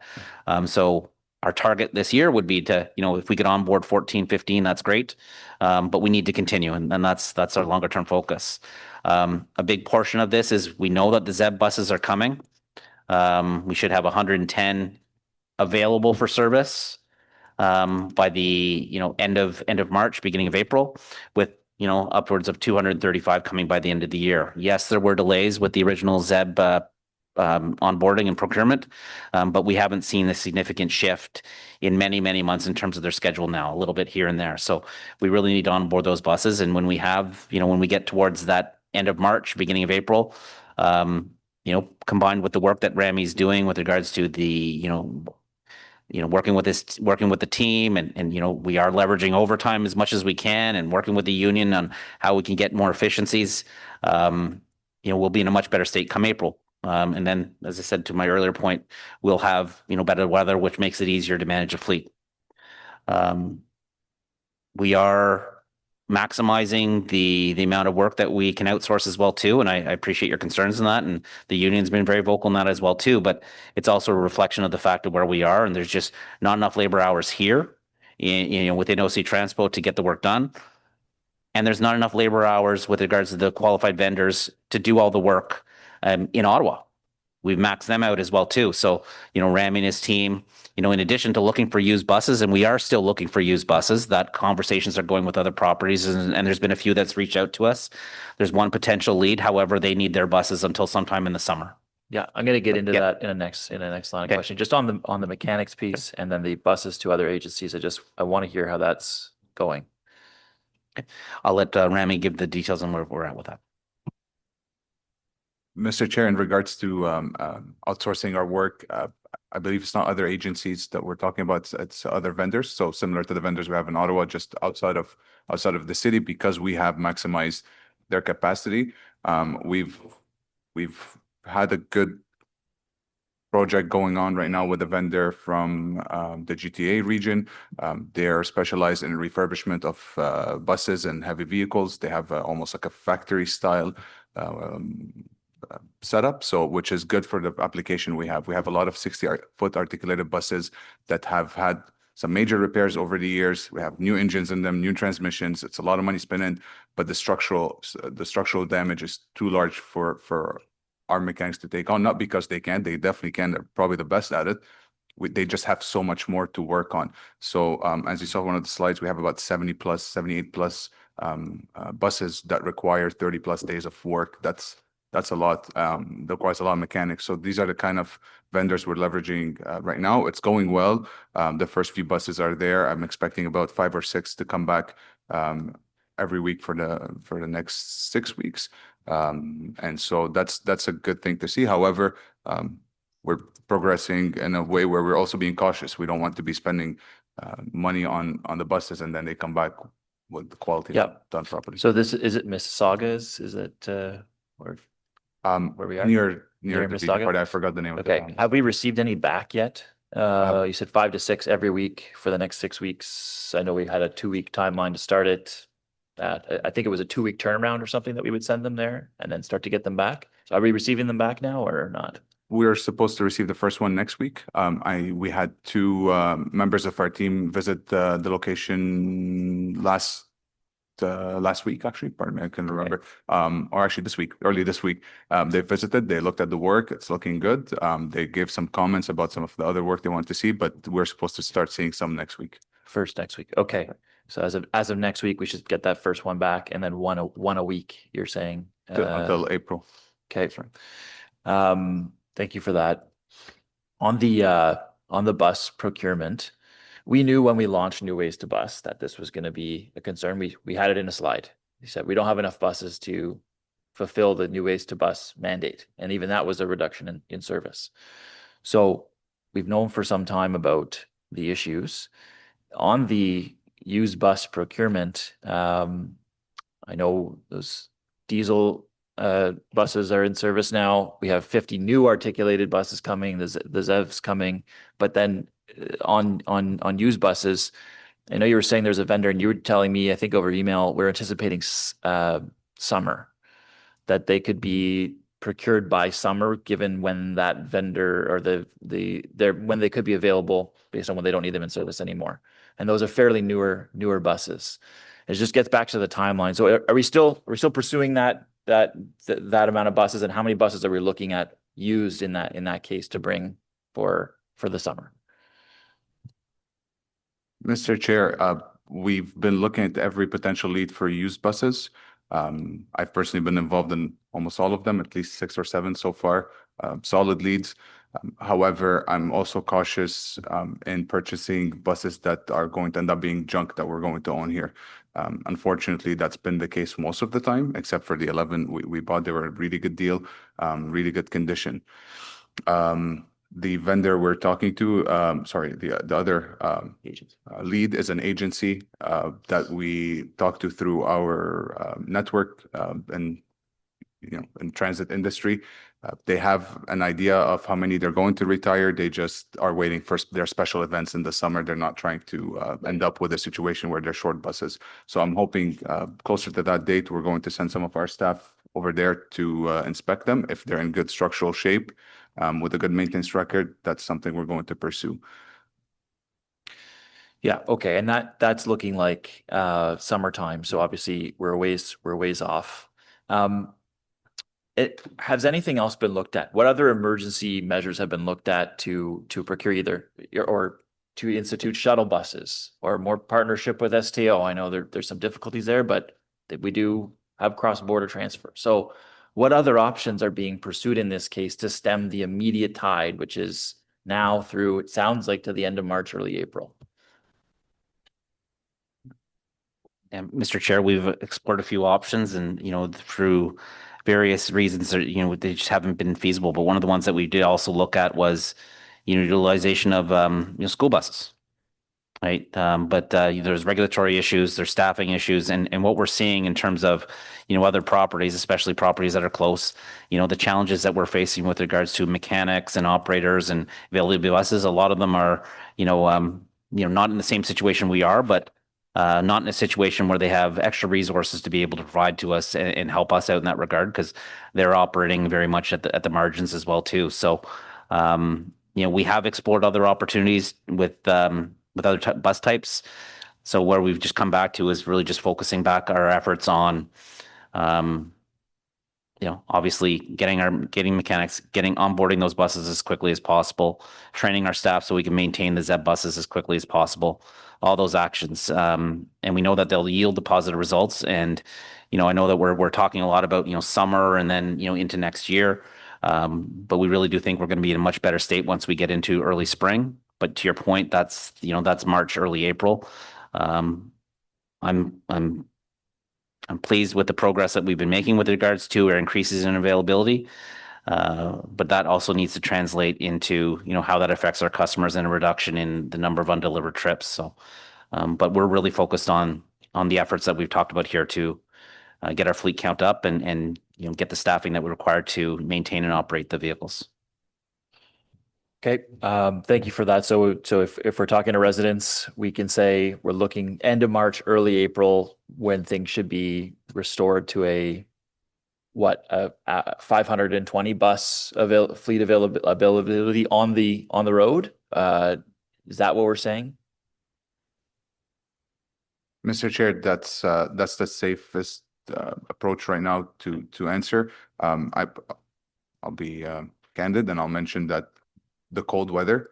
So our target this year would be to, if we could onboard 14, 15, that's great. But we need to continue, and that's our longer term focus. A big portion of this is we know that the ZEB buses are coming. We should have 110 available for service by the end of March, beginning of April, with upwards of 235 coming by the end of the year. Yes, there were delays with the original ZEB onboarding and procurement, but we haven't seen a significant shift in many months in terms of their schedule now, a little bit here and there. So we really need to onboard those buses, and when we have, when we get towards that end of March, beginning of April, combined with the work that Rami's doing with regards to the working with the team and we are leveraging overtime as much as we can and working with the union on how we can get more efficiencies. We'll be in a much better state come April. And then, as I said to my earlier point, we'll have, better weather, which makes it easier to manage a fleet. We are maximizing the amount of work that we can outsource as well too, and I appreciate your concerns on that, and the union's been very vocal on that as well too, but it's also a reflection of the fact of where we are, and there's just not enough labor hours here within OC Transpo to get the work done, and there's not enough labor hours with regards to the qualified vendors to do all the work in Ottawa. We've maxed them out as well too. So, Rami and his team, in addition to looking for used buses, and we are still looking for used buses, that conversations are going with other properties, and there's been a few that's reached out to us. There's one potential lead. However, they need their buses until sometime in the summer. Yeah, I'm going to get into that in the next line of question. Just on the mechanics piece and then the buses to other agencies. I want to hear how that's going. Okay. I'll let Rami give the details on where we're at with that. Mr. Chair, in regards to outsourcing our work, I believe it's not other agencies that we're talking about. It's other vendors. So similar to the vendors we have in Ottawa, just outside of the city, because we have maximized their capacity. We've had a good project going on right now with a vendor from the GTA region. They're specialized in refurbishment of buses and heavy vehicles. They have almost like a factory style setup, so which is good for the application we have. We have a lot of 60-foot articulated buses that have had some major repairs over the years. We have new engines in them, new transmissions. It's a lot of money spent in, but the structural damage is too large for our mechanics to take on. Not because they can't, they definitely can. They're probably the best at it. They just have so much more to work on. So as you saw on one of the slides, we have about 70 plus, 78 plus buses that require 30 plus days of work. That's a lot. That requires a lot of mechanics. So these are the kind of vendors we're leveraging right now. It's going well. The first few buses are there. I'm expecting about 5 or 6 to come back every week for the next 6 weeks. And so that's a good thing to see. However, we're progressing in a way where we're also being cautious. We don't want to be spending money on the buses and then they come back with the quality not done properly. So is it Mississaugas? Is it where we are? Near Near the Mississauga? part, I forgot the name of the Okay. town. Have we received any back yet? You said 5 to 6 every week for the next 6 weeks. I know we had a 2-week timeline to start it. I think it was a 2-week turnaround or something that we would send them there and then start to get them back. So are we receiving them back now or not? We're supposed to receive the first one next week. We had 2 members of our team visit the location last week, actually. Pardon me, I can't remember. Or actually early this week. They visited, they looked at the work. It's looking good. They gave some comments about some of the other work they want to see, but we're supposed to start seeing some next week. First next week. Okay. So as of next week, we should get that first one back and then one a week, you're saying? Until April. Okay. Thank you for that. On the bus procurement, we knew when we launched New Ways to Bus that this was going to be a concern. We had it in a slide. We said we don't have enough buses to fulfill the New Ways to Bus mandate. And even that was a reduction in service. So we've known for some time about the issues. On the used bus procurement, I know those diesel buses are in service now. We have 50 new articulated buses coming, the ZEVs coming, but then on used buses, I know you were saying there's a vendor and you were telling me, I think over email, we're anticipating summer, that they could be procured by summer, given when that vendor or when they could be available based on when they don't need them in service anymore. And those are fairly newer buses. It just gets back to the timeline. So are we still pursuing that amount of buses, and how many buses are we looking at used in that case to bring for the summer? Mr. Chair, we've been looking at every potential lead for used buses. I've personally been involved in almost all of them, at least 6 or 7 so far, solid leads. However, I'm also cautious in purchasing buses that are going to end up being junk that we're going to own here. Unfortunately, that's been the case most of the time, except for the 11 we bought. They were a really good deal, really good condition. The vendor we're talking to, the other lead is an agency that we talk to through our network and in transit industry. They have an idea of how many they're going to retire. They just are waiting for their special events in the summer. They're not trying to end up with a situation where they're short buses. So I'm hoping closer to that date, we're going to send some of our staff over there to inspect them. If they're in good structural shape with a good maintenance record, that's something we're going to pursue. Yeah. Okay. And that's looking like summertime. So obviously we're ways off. Has anything else been looked at? What other emergency measures have been looked at to procure either or to institute shuttle buses or more partnership with STO? I know there's some difficulties there, but we do have cross-border transfer. So what other options are being pursued in this case to stem the immediate tide, which is now through, it sounds like, to the end of March, early April? And Mr. Chair, we've explored a few options and, through various reasons, they just haven't been feasible. But one of the ones that we did also look at was, utilization of, school buses. Right. But there's regulatory issues, there's staffing issues, and what we're seeing in terms of, other properties, especially properties that are close, the challenges that we're facing with regards to mechanics and operators and availability of buses, a lot of them are, not in the same situation we are, but not in a situation where they have extra resources to be able to provide to us and help us out in that regard, because they're operating very much at the margins as well too. So, we have explored other opportunities with other bus types. So where we've just come back to is really just focusing back our efforts on, obviously getting mechanics, onboarding those buses as quickly as possible, training our staff so we can maintain the ZEB buses as quickly as possible, all those actions. And we know that they'll yield the positive results. And, I know that we're talking a lot about, summer and then, into next year. But we really do think we're going to be in a much better state once we get into early spring. But to your point, that's March, early April. I'm pleased with the progress that we've been making with regards to our increases in availability. But that also needs to translate into, how that affects our customers and a reduction in the number of undelivered trips. So, but we're really focused on the efforts that we've talked about here to get our fleet count up and get the staffing that we require to maintain and operate the vehicles. Okay, thank you for that. So if we're talking to residents, we can say we're looking end of March, early April, when things should be restored to a 520 bus fleet availability on the road. Is that what we're saying? Mr. Chair, that's the safest approach right now to answer. I'll be candid, and I'll mention that the cold weather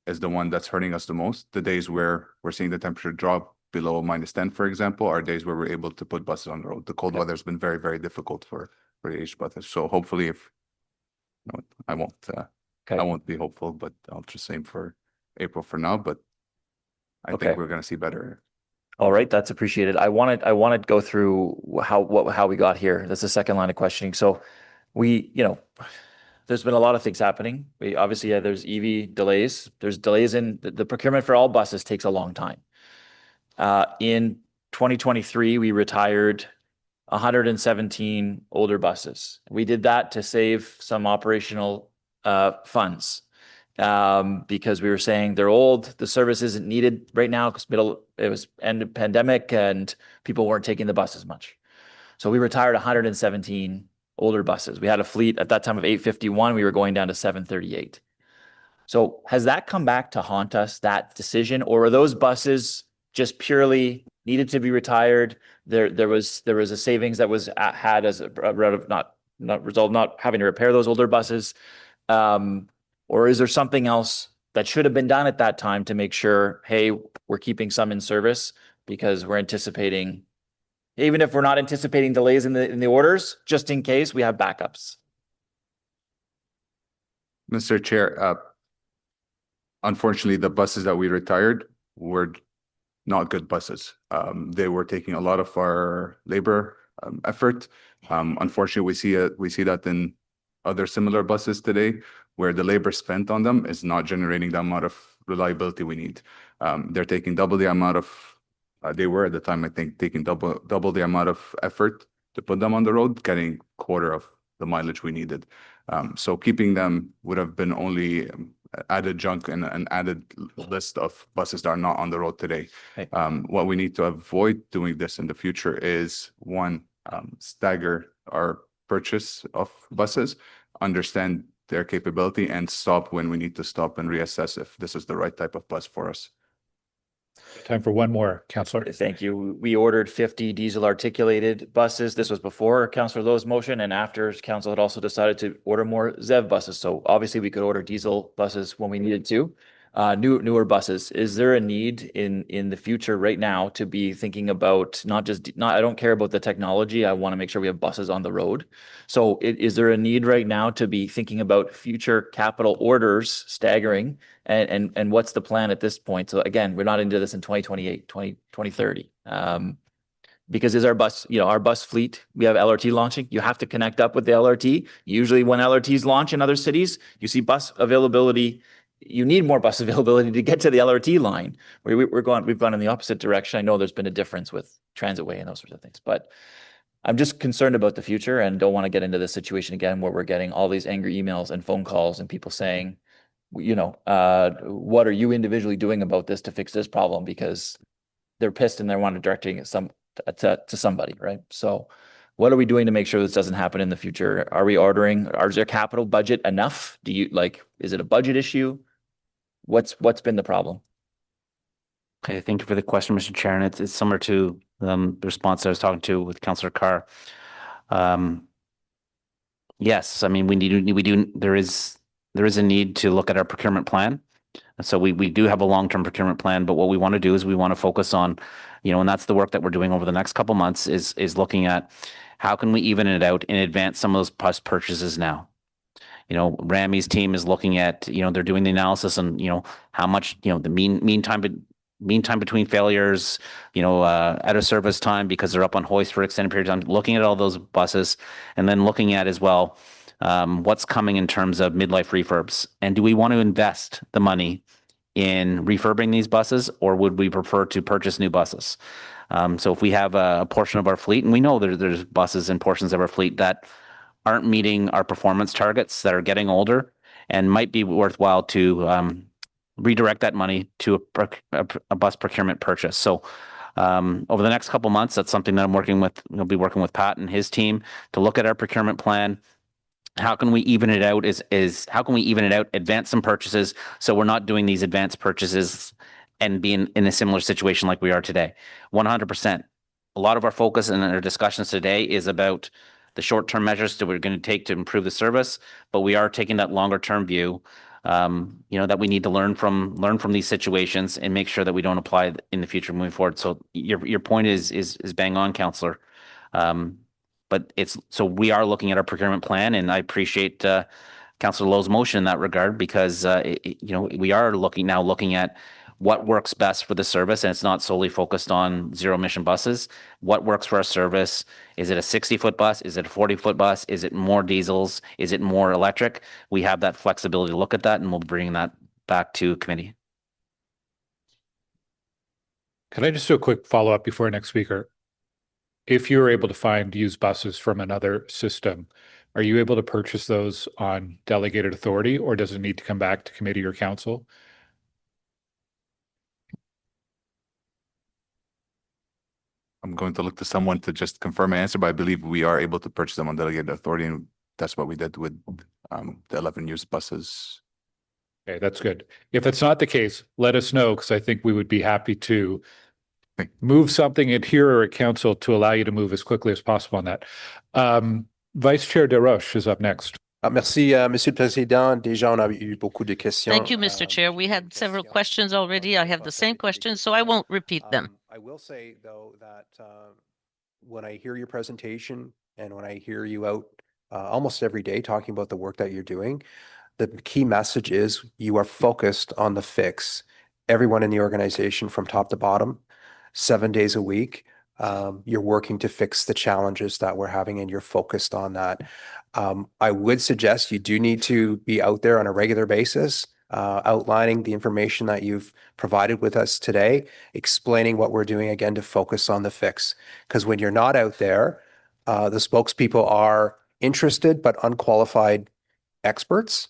is the one that's hurting us the most. The days where we're seeing the temperature drop below -10, for example, are days where we're able to put buses on the road. The cold weather has been very, very difficult for the H buses. So hopefully, I won't be hopeful, but I'll just aim for April for now. But I think we're going to see better. All right, that's appreciated. I want to go through how we got here. That's the second line of questioning. So there's been a lot of things happening. Obviously, there's EV delays. There's delays in the procurement for all buses takes a long time. In 2023, we retired 117 older buses. We did that to save some operational funds because we were saying they're old. The service isn't needed right now because it was end of pandemic and people weren't taking the buses much. So we retired 117 older buses. We had a fleet at that time of 851. We were going down to 738. So has that come back to haunt us, that decision, or are those buses just purely needed to be retired? There was a savings that was had as a result of not having to repair those older buses, or is there something else that should have been done at that time to make sure, hey, we're keeping some in service because we're anticipating. Even if we're not anticipating delays in the orders, just in case we have backups. Mr. Chair, unfortunately, the buses that we retired were not good buses. They were taking a lot of our labor effort. Unfortunately, we see that in other similar buses today, where the labor spent on them is not generating the amount of reliability we need. They're taking double the amount of. They were at the time, I think, taking double the amount of effort to put them on the road, getting quarter of the mileage we needed. So keeping them would have been only added junk and an added list of buses that are not on the road today. Right. What we need to avoid doing this in the future is, one, stagger our purchase of buses, understand their capability, and stop when we need to stop and reassess if this is the right type of bus for us. Time for one more, Councillor. Thank you. We ordered 50 diesel articulated buses. This was before Councillor Lowe's motion and after Council had also decided to order more ZEV buses. So obviously we could order diesel buses when we needed to. Newer buses. Is there a need in the future right now to be thinking about I don't care about the technology. I want to make sure we have buses on the road. So is there a need right now to be thinking about future capital orders staggering and what's the plan at this point? So again, we're not into this in 2028, 2030. Because is our bus, our bus fleet, we have LRT launching, you have to connect up with the LRT. Usually when LRTs launch in other cities, you see bus availability, you need more bus availability to get to the LRT line. We've gone in the opposite direction. I know there's been a difference with Transitway and those sorts of things, but I'm just concerned about the future and don't want to get into this situation again where we're getting all these angry emails and phone calls and people saying, what are you individually doing about this to fix this problem? Because they're pissed and they want to directing it to somebody, right? So what are we doing to make sure this doesn't happen in the future? Are we ordering, is their capital budget enough? Is it a budget issue? What's been the problem? Okay, thank you for the question, Mr. Chair. And it's similar to the response I was talking to with Councillor Carr. Yes, I mean, there is a need to look at our procurement plan. So we do have a long-term procurement plan, but what we want to do is we want to focus on, and that's the work that we're doing over the next couple months is looking at how can we even it out and advance some of those bus purchases now. Rami's team is looking at, they're doing the analysis on, how much, the mean time between failures, out of service time because they're up on hoist for extended periods of time, looking at all those buses and then looking at as well, what's coming in terms of midlife refurbs. And do we want to invest the money in refurbing these buses or would we prefer to purchase new buses? So if we have a portion of our fleet, and we know there's buses and portions of our fleet that aren't meeting our performance targets, that are getting older and might be worthwhile to redirect that money to a bus procurement purchase. So over the next couple months, that's something that I'm working with. We'll be working with Pat and his team to look at our procurement plan. How can we even it out how can we even it out, advance some purchases so we're not doing these advanced purchases and being in a similar situation like we are today? 100%. A lot of our focus and our discussions today is about the short-term measures that we're going to take to improve the service, but we are taking that longer-term view, that we need to learn from these situations and make sure that we don't apply in the future moving forward. So your point is bang on, Councillor. But so we are looking at our procurement plan, and I appreciate Councillor Lowe's motion in that regard because we are looking at what works best for the service, and it's not solely focused on zero emission buses. What works for our service? Is it a 60-foot bus? Is it a 40-foot bus? Is it more diesels? Is it more electric? We have that flexibility to look at that, and we'll bring that back to committee. Can I just do a quick follow-up before our next speaker? If you're able to find used buses from another system, are you able to purchase those on delegated authority, or does it need to come back to committee or council? I'm going to look to someone to just confirm my answer, but I believe we are able to purchase them on delegated authority, and that's what we did with the 11 used buses. Okay, that's good. If that's not the case, let us know, because I think we would be happy to move something in here or at council to allow you to move as quickly as possible on that. Vice Chair Hersh is up next. Merci, Monsieur le Président. Déjà, on a eu beaucoup de questions. Thank you, Mr. Chair. We had several questions already. I have the same questions, so I won't repeat them. I will say, though, that when I hear your presentation and when I hear you out almost every day talking about the work that you're doing, the key message is you are focused on the fix. Everyone in the organization from top to bottom, 7 days a week, you're working to fix the challenges that we're having and you're focused on that. I would suggest you do need to be out there on a regular basis, outlining the information that you've provided with us today, explaining what we're doing again to focus on the fix. Because when you're not out there, the spokespeople are interested but unqualified experts,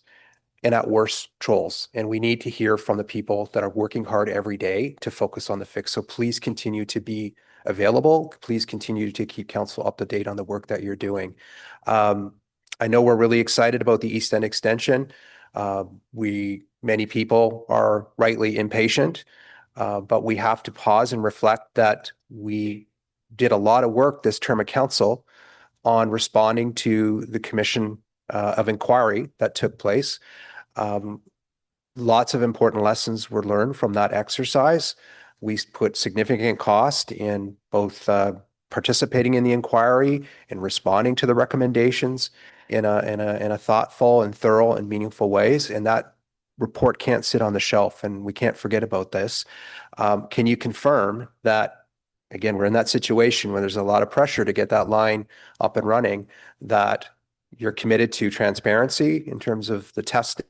and at worst, trolls. And we need to hear from the people that are working hard every day to focus on the fix. So please continue to be available. Please continue to keep council up to date on the work that you're doing. I know we're really excited about the East End extension. Many people are rightly impatient, but we have to pause and reflect that we did a lot of work this term of council on responding to the commission of inquiry that took place. Lots of important lessons were learned from that exercise. We put significant cost in both participating in the inquiry and responding to the recommendations in a thoughtful and thorough and meaningful ways. And that report can't sit on the shelf, and we can't forget about this. Can you confirm that again, we're in that situation where there's a lot of pressure to get that line up and running, that you're committed to transparency in terms of the testing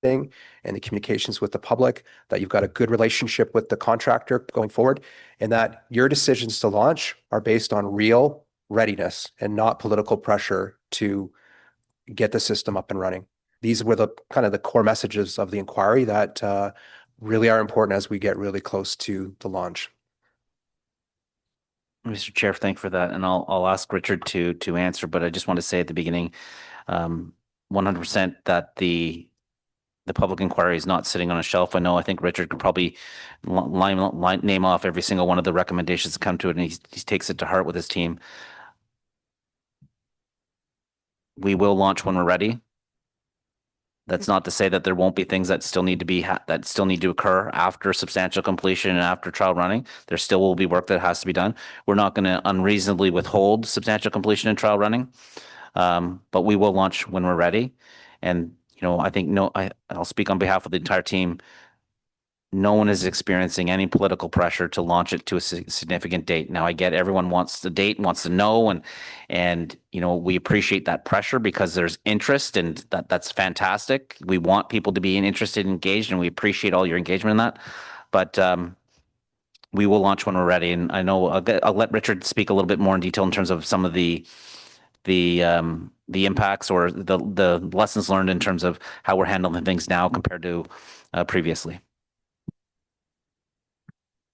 and the communications with the public, that you've got a good relationship with the contractor going forward, and that your decisions to launch are based on real readiness and not political pressure to get the system up and running. These were the kind of the core messages of the inquiry that really are important as we get really close to the launch. Mr. Chair, thank you for that. And I'll ask Richard to answer, but I just want to say at the beginning, 100% that the public inquiry is not sitting on a shelf. I think Richard could probably name off every single one of the recommendations that come to it, and he takes it to heart with his team. We will launch when we're ready. That's not to say that there won't be things that still need to occur after substantial completion and after trial running. There still will be work that has to be done. We're not going to unreasonably withhold substantial completion and trial running, but we will launch when we're ready. And I think I'll speak on behalf of the entire team. No one is experiencing any political pressure to launch it to a significant date. Now, I get everyone wants the date, wants to know, and we appreciate that pressure because there's interest, and that's fantastic. We want people to be interested and engaged, and we appreciate all your engagement in that. But we will launch when we're ready, and I know I'll let Richard speak a little bit more in detail in terms of some of the impacts or the lessons learned in terms of how we're handling things now compared to previously.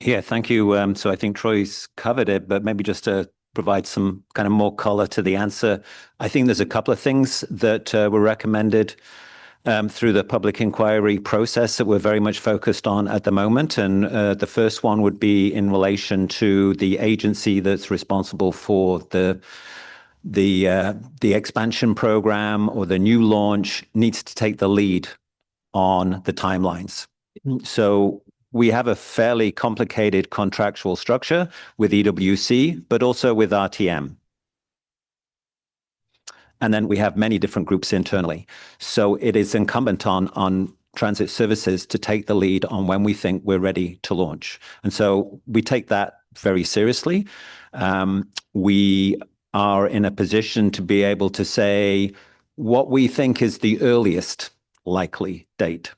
Yeah, thank you. So I think Troy's covered it, but maybe just to provide some kind of more color to the answer, I think there's a couple of things that were recommended through the public inquiry process that we're very much focused on at the moment. And the first one would be in relation to the agency that's responsible for the expansion program or the new launch needs to take the lead on the timelines. So we have a fairly complicated contractual structure with EWC, but also with RTM. And then we have many different groups internally. So it is incumbent on transit services to take the lead on when we think we're ready to launch. And so we take that very seriously. We are in a position to be able to say what we think is the earliest likely date.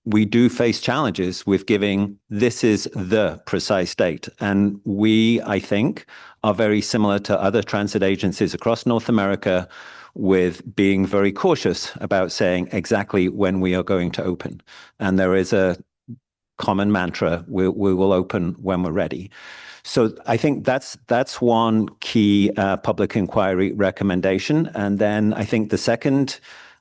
We do face challenges with giving this is the precise date. And we, I think, are very similar to other transit agencies across North America with being very cautious about saying exactly when we are going to open. And there is a common mantra, we will open when we're ready. So I think that's one key public inquiry recommendation. And then I think the second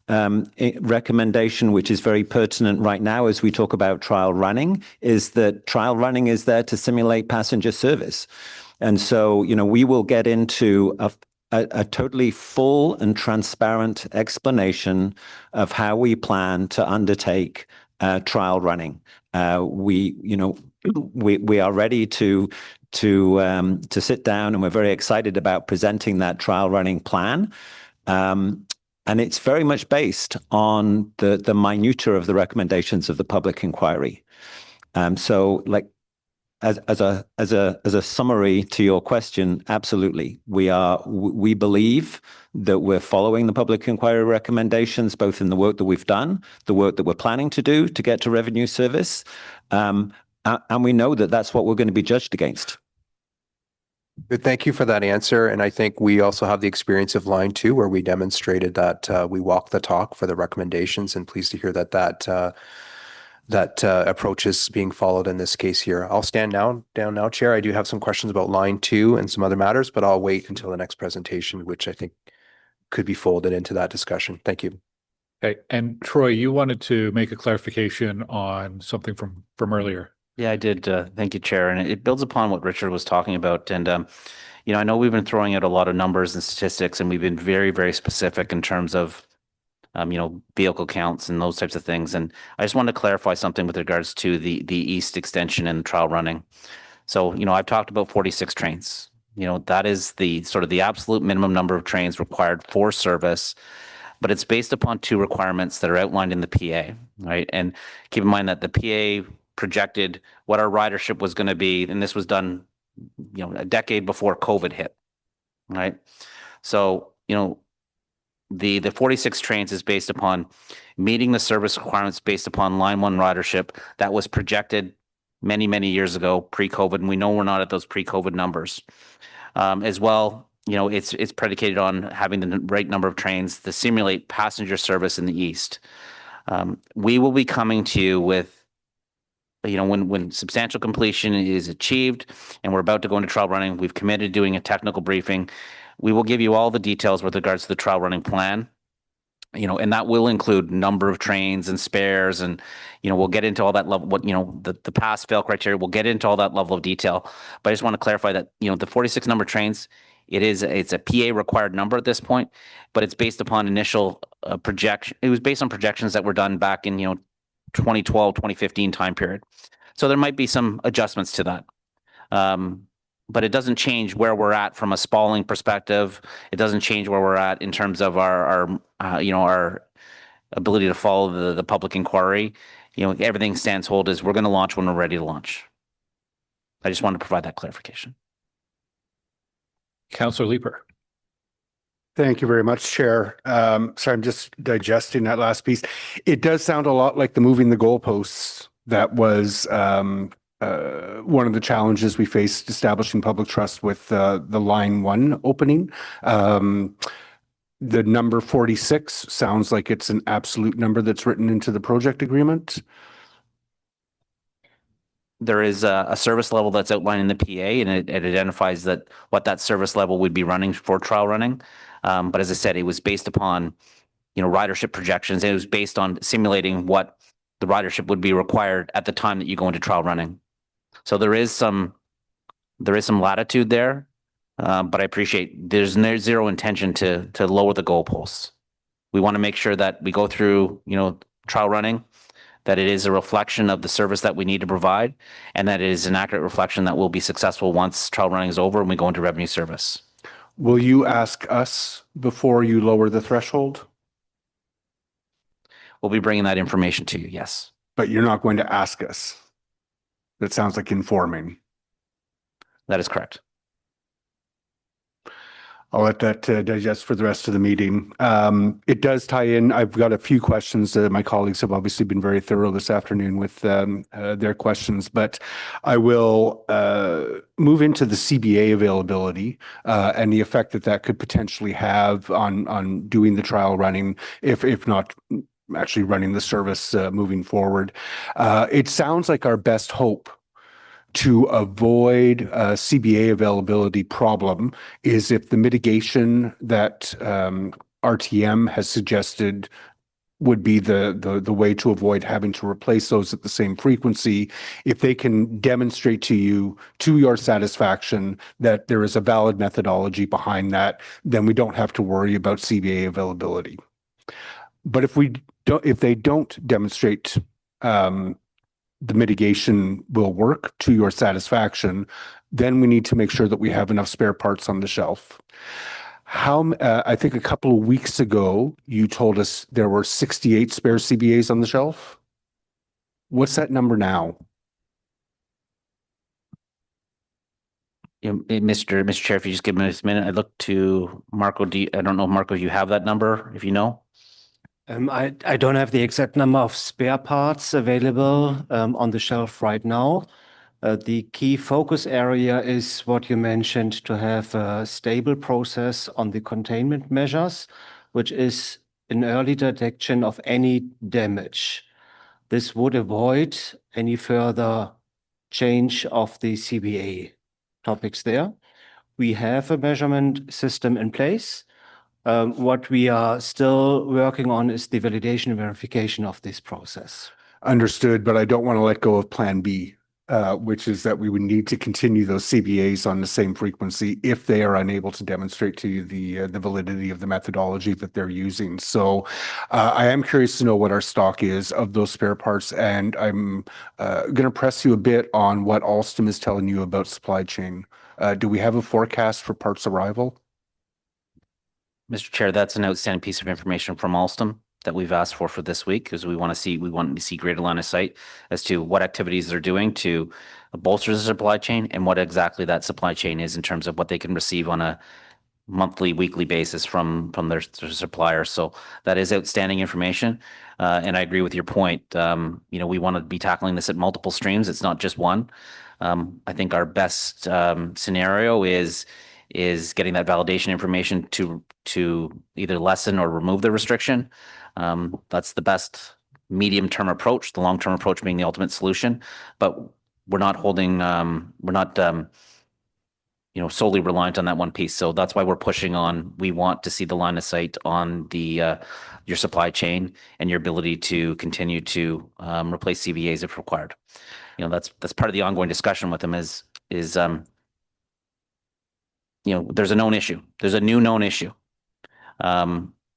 recommendation, which is very pertinent right now as we talk about trial running, is that trial running is there to simulate passenger service. And so, we will get into a totally full and transparent explanation of how we plan to undertake trial running. We are ready to sit down, and we're very excited about presenting that trial running plan. And it's very much based on the minutia of the recommendations of the public inquiry. So, like as a summary to your question, absolutely, we believe that we're following the public inquiry recommendations, both in the work that we've done, the work that we're planning to do to get to revenue service, and we know that that's what we're going to be judged against. Good, thank you for that answer. And I think we also have the experience of line 2, where we demonstrated that we walk the talk for the recommendations, and pleased to hear that approach is being followed in this case here. I'll stand down now, Chair. I do have some questions about line 2 and some other matters, but I'll wait until the next presentation, which I think could be folded into that discussion. Thank you. Okay. And Troy, you wanted to make a clarification on something from earlier. Yeah, I did. Thank you, Chair. And it builds upon what Richard was talking about. And, I know we've been throwing out a lot of numbers and statistics, and we've been very, very specific in terms of, vehicle counts and those types of things. And I just wanted to clarify something with regards to the east extension and trial running. So, I've talked about 46 trains. That is the sort of the absolute minimum number of trains required for service, but it's based upon 2 requirements that are outlined in the PA, right? And keep in mind that the PA projected what our ridership was going to be, and this was done, a decade before COVID hit, right? So, the 46 trains is based upon meeting the service requirements based upon line one ridership that was projected many, many years ago, pre-COVID, and we know we're not at those pre-COVID numbers. As well, it's predicated on having the right number of trains to simulate passenger service in the east. We will be coming to you with, when substantial completion is achieved and we're about to go into trial running, we've committed to doing a technical briefing. We will give you all the details with regards to the trial running plan, and that will include number of trains and spares, and, we'll get into all that level, the pass fail criteria, we'll get into all that level of detail. But I just want to clarify that, the 46 number trains, it's a PA required number at this point, but it's based upon initial projection. It was based on projections that were done back in, 2012, 2015 time period. So there might be some adjustments to that. But it doesn't change where we're at from a spalling perspective. It doesn't change where we're at in terms of our ability to follow the public inquiry. Everything stands hold as we're going to launch when we're ready to launch. I just wanted to provide that clarification. Councillor Leeper. Thank you very much, Chair. So I'm just digesting that last piece. It does sound a lot like the moving the goalposts that was one of the challenges we faced establishing public trust with the line one opening. The number 46 sounds like it's an absolute number that's written into the project agreement. There is a service level that's outlined in the PA, and it identifies that what that service level would be running for trial running. But as I said, it was based upon, ridership projections. It was based on simulating what the ridership would be required at the time that you go into trial running. So there is some latitude there, but I appreciate there's zero intention to lower the goalposts. We want to make sure that we go through, trial running, that it is a reflection of the service that we need to provide, and that it is an accurate reflection that we'll be successful once trial running is over and we go into revenue service. Will you ask us before you lower the threshold? We'll be bringing that information to you, yes. But you're not going to ask us. That sounds like informing. That is correct. I'll let that digest for the rest of the meeting. It does tie in. I've got a few questions. My colleagues have obviously been very thorough this afternoon with their questions, but I will move into the CBA availability and the effect that could potentially have on doing the trial running, if not actually running the service moving forward. It sounds like our best hope to avoid a CBA availability problem is if the mitigation that RTM has suggested would be the way to avoid having to replace those at the same frequency. If they can demonstrate to you, to your satisfaction, that there is a valid methodology behind that, then we don't have to worry about CBA availability. But if they don't demonstrate the mitigation will work to your satisfaction, then we need to make sure that we have enough spare parts on the shelf. I think a couple of weeks ago, you told us there were 68 spare CBAs on the shelf. What's that number now? Mr. Chair, if you just give me a minute, I look to Marco. I don't know, Marco, you have that number, if you know? I don't have the exact number of spare parts available on the shelf right now. The key focus area is what you mentioned, to have a stable process on the containment measures, which is an early detection of any damage. This would avoid any further change of the CBA topics there. We have a measurement system in place. What we are still working on is the validation and verification of this process. Understood, but I don't want to let go of Plan B, which is that we would need to continue those CBAs on the same frequency if they are unable to demonstrate to you the validity of the methodology that they're using. So I am curious to know what our stock is of those spare parts, and I'm going to press you a bit on what Alstom is telling you about supply chain. Do we have a forecast for parts arrival? Mr. Chair, that's an outstanding piece of information from Alstom. that we've asked for this week, because we want to see greater line of sight as to what activities they're doing to bolster the supply chain and what exactly that supply chain is in terms of what they can receive on a monthly, weekly basis from their suppliers. So that is outstanding information. And I agree with your point. We want to be tackling this at multiple streams. It's not just one. I think our best scenario is getting that validation information to either lessen or remove the restriction. That's the best medium-term approach, the long-term approach being the ultimate solution. But we're not solely reliant on that one piece. So that's why we're pushing on. We want to see the line of sight on your supply chain and your ability to continue to replace CVAs if required. That's part of the ongoing discussion with them is there's a known issue. There's a new known issue.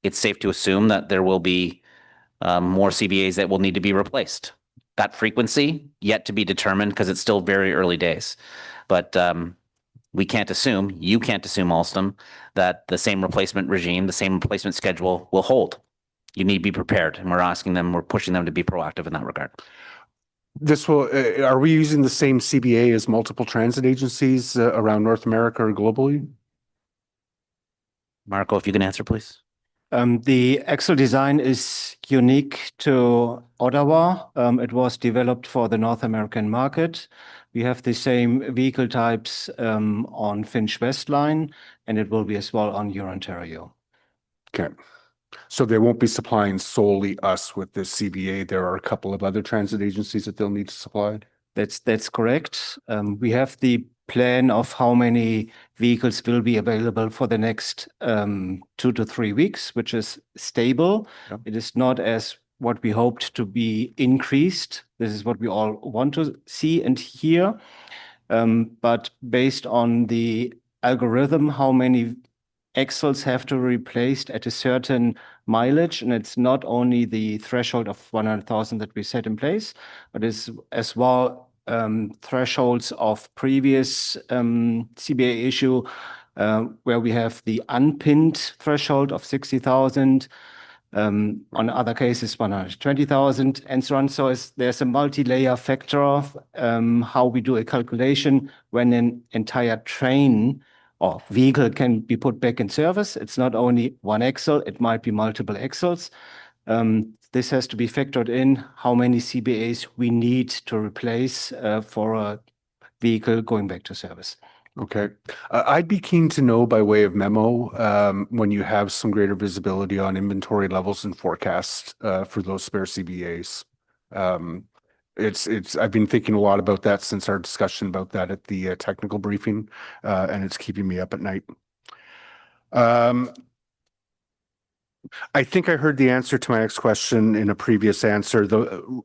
It's safe to assume that there will be more CVAs that will need to be replaced. That frequency yet to be determined because it's still very early days. But we can't assume, you can't assume, Alstom, that the same replacement regime, the same replacement schedule will hold. You need to be prepared, and we're pushing them to be proactive in that regard. Are we using the same CBA as multiple transit agencies around North America or globally? Marco, if you can answer, please. The axle design is unique to Ottawa. It was developed for the North American market. We have the same vehicle types on Finch West Line, and it will be as well on Ontario. Okay. So they won't be supplying solely us with this CBA. There are a couple of other transit agencies that they'll need to supply. That's correct. We have the plan of how many vehicles will be available for the next 2 to 3 weeks, which is stable. Yep. It is not as what we hoped to be increased. This is what we all want to see and hear. But based on the algorithm, how many axles have to be replaced at a certain mileage, and it's not only the threshold of 100,000 that we set in place, but it's as well thresholds of previous CBA issue where we have the unpinned threshold of 60,000, on other cases 120,000 and so on. So there's a multi-layer factor of how we do a calculation when an entire train or vehicle can be put back in service. It's not only one axle, it might be multiple axles. This has to be factored in how many CBAs we need to replace for a vehicle going back to service. Okay. I'd be keen to know by way of memo when you have some greater visibility on inventory levels and forecasts for those spare CBAs. I've been thinking a lot about that since our discussion about that at the technical briefing, and it's keeping me up at night. I think I heard the answer to my next question in a previous answer.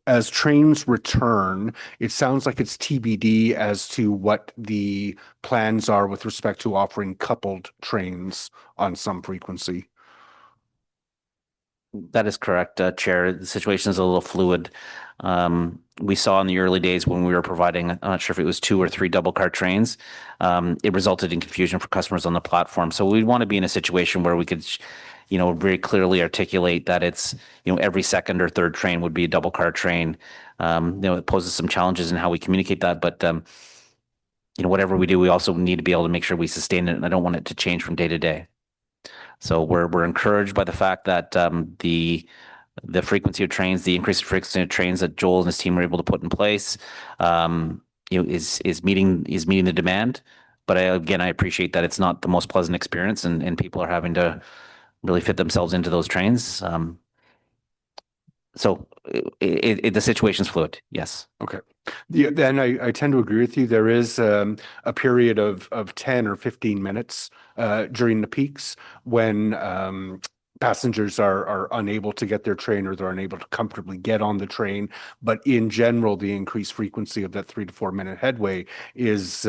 As trains return, it sounds like it's TBD as to what the plans are with respect to offering coupled trains on some frequency. That is correct, Chair. The situation is a little fluid. We saw in the early days when we were providing, I'm not sure if it was 2 or 3 double car trains, it resulted in confusion for customers on the platform. So we want to be in a situation where we could very clearly articulate that it's, every second or third train would be a double car train. It poses some challenges in how we communicate that, but whatever we do, we also need to be able to make sure we sustain it, and I don't want it to change from day to day. So we're encouraged by the fact that the frequency of trains, the increased frequency of trains that Joel and his team were able to put in place, is meeting the demand. But I appreciate that it's not the most pleasant experience, and people are having to really fit themselves into those trains. So the situation's fluid. Yes. Okay. Yeah, then I tend to agree with you. There is a period of 10 or 15 minutes during the peaks when passengers are unable to get their train, or they're unable to comfortably get on the train. But in general, the increased frequency of that 3 to 4 minute headway is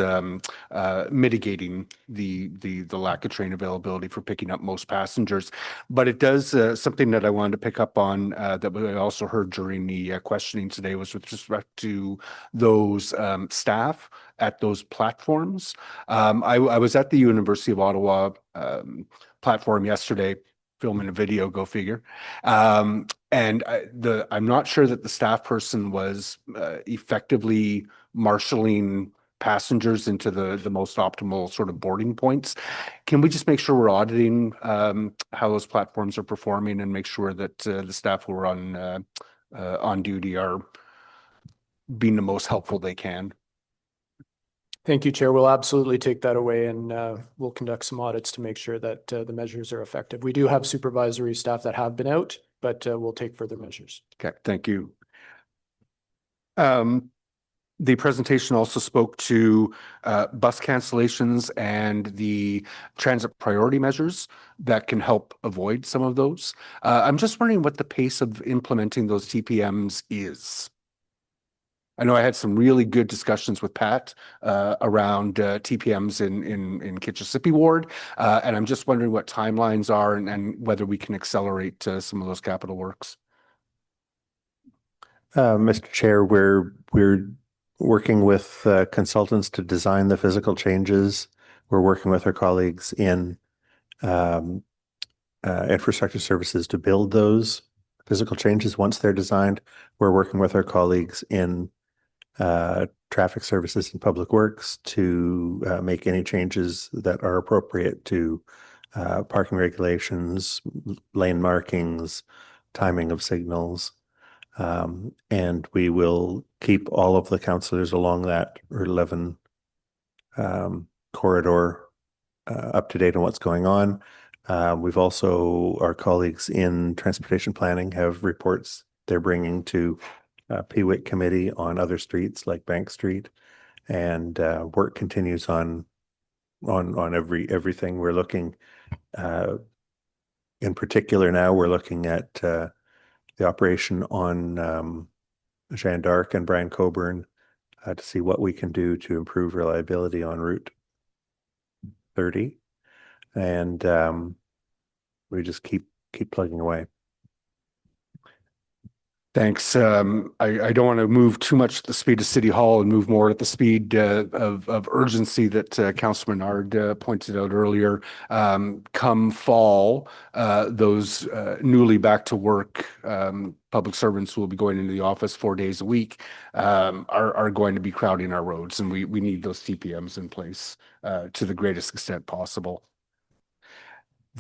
mitigating the lack of train availability for picking up most passengers. But it does something that I wanted to pick up on that I also heard during the questioning today was with respect to those staff at those platforms. I was at the University of Ottawa platform yesterday, film and a video, go figure. I'm not sure that the staff person was effectively marshaling passengers into the most optimal sort of boarding points. Can we just make sure we're auditing how those platforms are performing and make sure that the staff who are on duty are being the most helpful they can? Thank you, Chair. We'll absolutely take that away and we'll conduct some audits to make sure that the measures are effective. We do have supervisory staff that have been out, but we'll take further measures. Okay, thank you. The presentation also spoke to bus cancellations and the transit priority measures that can help avoid some of those. I'm just wondering what the pace of implementing those TPMs is. I know I had some really good discussions with Pat around TPMs in Kitchissippi Ward, and I'm just wondering what timelines are and whether we can accelerate some of those capital works. Mr. Chair, we're working with consultants to design the physical changes. We're working with our colleagues in infrastructure services to build those physical changes once they're designed. We're working with our colleagues in traffic services and public works to make any changes that are appropriate to parking regulations, lane markings, timing of signals. And we will keep all of the councillors along that Route 11 corridor up to date on what's going on. We've also, our colleagues in transportation planning have reports they're bringing to PWIC committee on other streets like Bank Street, and work continues on everything. We're looking in particular now, we're looking at the operation on Jeanne d'Arc and Brian Coburn to see what we can do to improve reliability on Route 30, and we just keep plugging away. Thanks. I don't want to move too much at the speed of City Hall and move more at the speed of urgency that Councilor Menard pointed out earlier. Come fall, those newly back to work public servants who will be going into the office 4 days a week are going to be crowding our roads, and we need those TPMs in place to the greatest extent possible.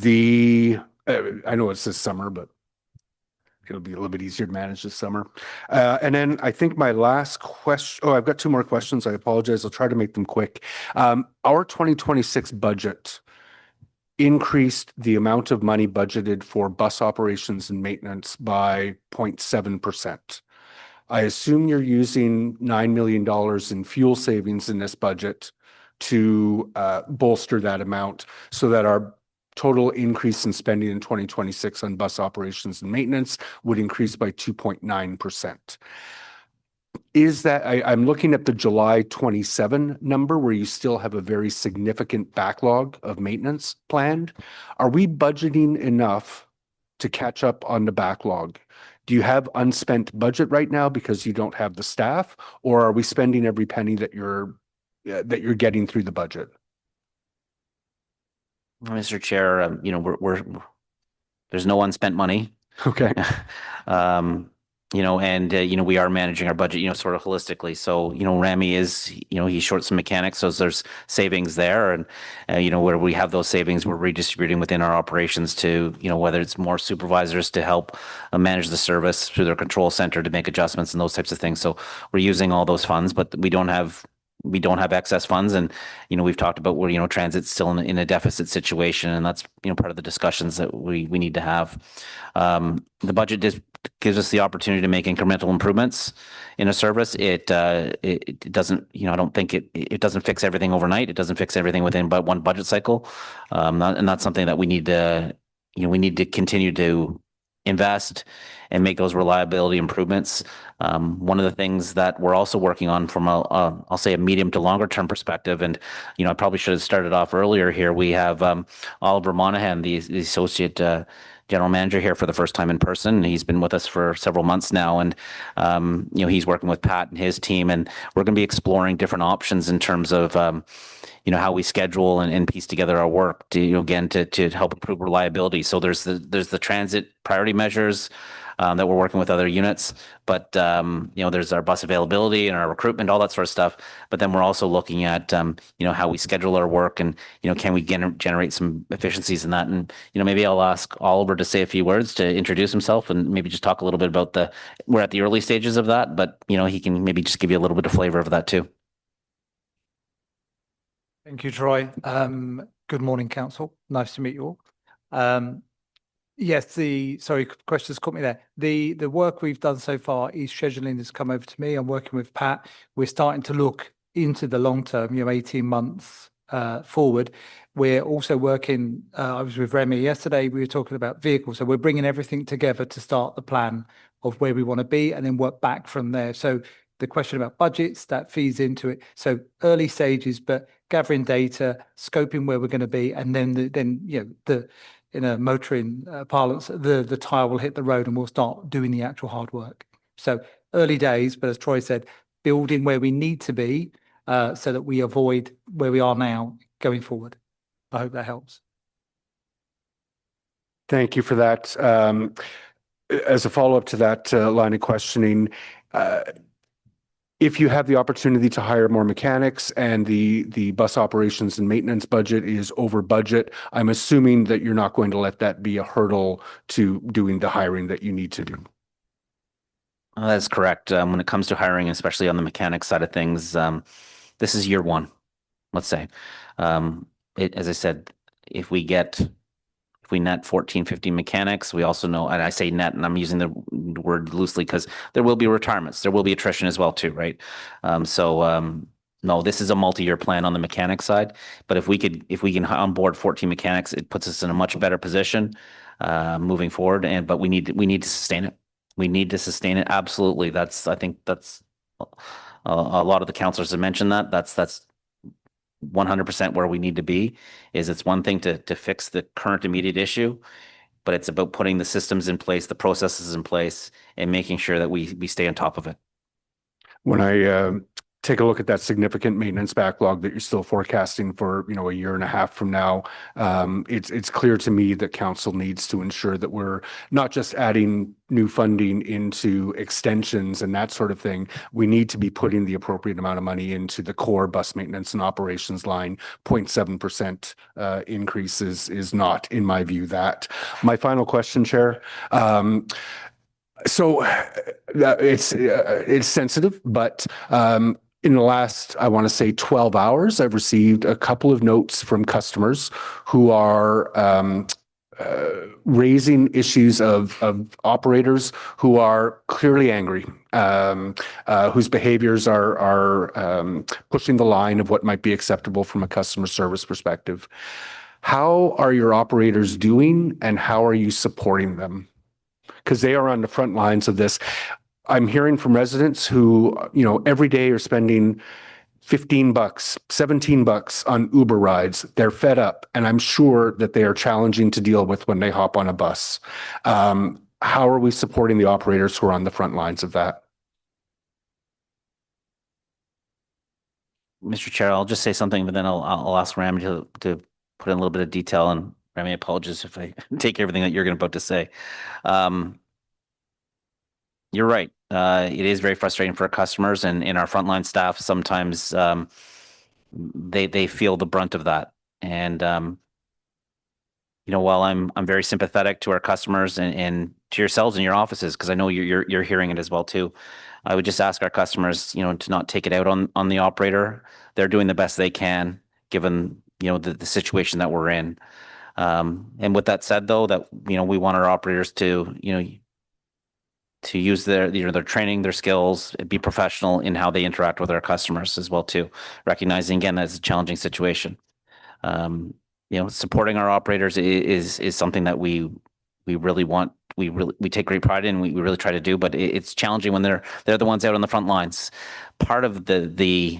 I know it's this summer, but it'll be a little bit easier to manage this summer. And then I think my last question, I've got two more questions. I apologize. I'll try to make them quick. Our 2026 budget increased the amount of money budgeted for bus operations and maintenance by 0.7%. I assume you're using $9 million in fuel savings in this budget to bolster that amount so that our total increase in spending in 2026 on bus operations and maintenance would increase by 2.9%. Is that, I'm looking at the July 27 number where you still have a very significant backlog of maintenance planned. Are we budgeting enough to catch up on the backlog? Do you have unspent budget right now because you don't have the staff, or are we spending every penny that you're getting through the budget? Mr. Chair, there's no unspent money. Okay. We are managing our budget, sort of holistically. So, Rami is, he's short some mechanics, so there's savings there. And, where we have those savings, we're redistributing within our operations to, whether it's more supervisors to help manage the service through their control center to make adjustments and those types of things. So we're using all those funds, but we don't have excess funds. And, we've talked about where, transit's still in a deficit situation. And that's, part of the discussions that we need to have. The budget gives us the opportunity to make incremental improvements in a service. It doesn't, I don't think it doesn't fix everything overnight. It doesn't fix everything within but one budget cycle. And that's something that we need to, we need to continue to invest and make those reliability improvements. One of the things that we're also working on from I'll say a medium to longer term perspective, and I probably should have started off earlier here. We have Oliver Monahan, the associate general manager here for the first time in person. He's been with us for several months now, and he's working with Pat and his team, and we're going to be exploring different options in terms of how we schedule and piece together our work to, again, to help improve reliability. So there's the transit priority measures that we're working with other units, but there's our bus availability and our recruitment, all that sort of stuff. But then we're also looking at how we schedule our work and can we generate some efficiencies in that. And maybe I'll ask Oliver to say a few words to introduce himself and maybe just talk a little bit about we're at the early stages of that, but he can maybe just give you a little bit of flavor of that too. Thank you, Troy. Good morning, Council. Nice to meet you all. Yes, sorry, questions caught me there. The work we've done so far is scheduling has come over to me. I'm working with Pat. We're starting to look into the long term, 18 months forward. We're also working, I was with Remy yesterday, we were talking about vehicles. So we're bringing everything together to start the plan of where we want to be and then work back from there. So the question about budgets, that feeds into it. So early stages, but gathering data, scoping where we're going to be, and then in a motoring parlance, the tire will hit the road and we'll start doing the actual hard work. So early days, but as Troy said, building where we need to be so that we avoid where we are now going forward. I hope that helps. Thank you for that. As a follow-up to that line of questioning, if you have the opportunity to hire more mechanics and the bus operations and maintenance budget is over budget, I'm assuming that you're not going to let that be a hurdle to doing the hiring that you need to do. That's correct. When it comes to hiring, especially on the mechanics side of things, this is year one, let's say. As I said, if we net 14, 15 mechanics, we also know, and I say net, and I'm using the word loosely because there will be retirements. There will be attrition as well too, right? No, this is a multi-year plan on the mechanic side. But if we can onboard 14 mechanics, it puts us in a much better position moving forward. But we need to sustain it. We need to sustain it. Absolutely. I think that's a lot of the councillors have mentioned that. That's 100% where we need to be. It's one thing to fix the current immediate issue, but it's about putting the systems in place, the processes in place, and making sure that we stay on top of it. When I take a look at that significant maintenance backlog that you're still forecasting for a year and a half from now, it's clear to me that council needs to ensure that we're not just adding new funding into extensions and that sort of thing. We need to be putting the appropriate amount of money into the core bus maintenance and operations line. 0.7% increase is not, in my view, that. My final question, Chair. So it's sensitive, but in the last, I want to say 12 hours, I've received a couple of notes from customers who are raising issues of operators who are clearly angry, whose behaviors are pushing the line of what might be acceptable from a customer service perspective. How are your operators doing, and how are you supporting them? Because they are on the front lines of this. I'm hearing from residents who, every day are spending $15, $17 on Uber rides. They're fed up, and I'm sure that they are challenging to deal with when they hop on a bus. How are we supporting the operators who are on the front lines of that? Mr. Chair, I'll just say something, but then I'll ask Rami to put in a little bit of detail. And Rami, apologies if I take everything that you're about to say. You're right. It is very frustrating for our customers and our frontline staff. Sometimes they feel the brunt of that. And while I'm very sympathetic to our customers and to yourselves and your offices, because I know you're hearing it as well too. I would just ask our customers, to not take it out on the operator. They're doing the best they can, given the situation that we're in. And with that said, though, that we want our operators to use their training, their skills, be professional in how they interact with our customers as well too, recognizing again that it's a challenging situation. Supporting our operators is something that we really want. We take great pride in. We really try to do, but it's challenging when they're the ones out on the front lines. Part of the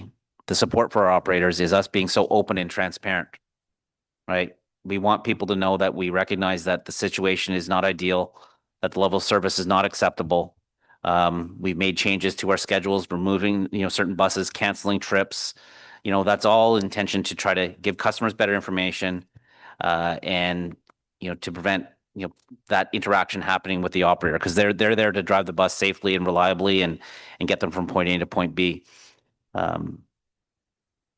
support for our operators is us being so open and transparent, right? We want people to know that we recognize that the situation is not ideal, that the level of service is not acceptable. We've made changes to our schedules, removing certain buses, canceling trips, that's all intention to try to give customers better information, and, to prevent, that interaction happening with the operator, because they're there to drive the bus safely and reliably and get them from point A to point B.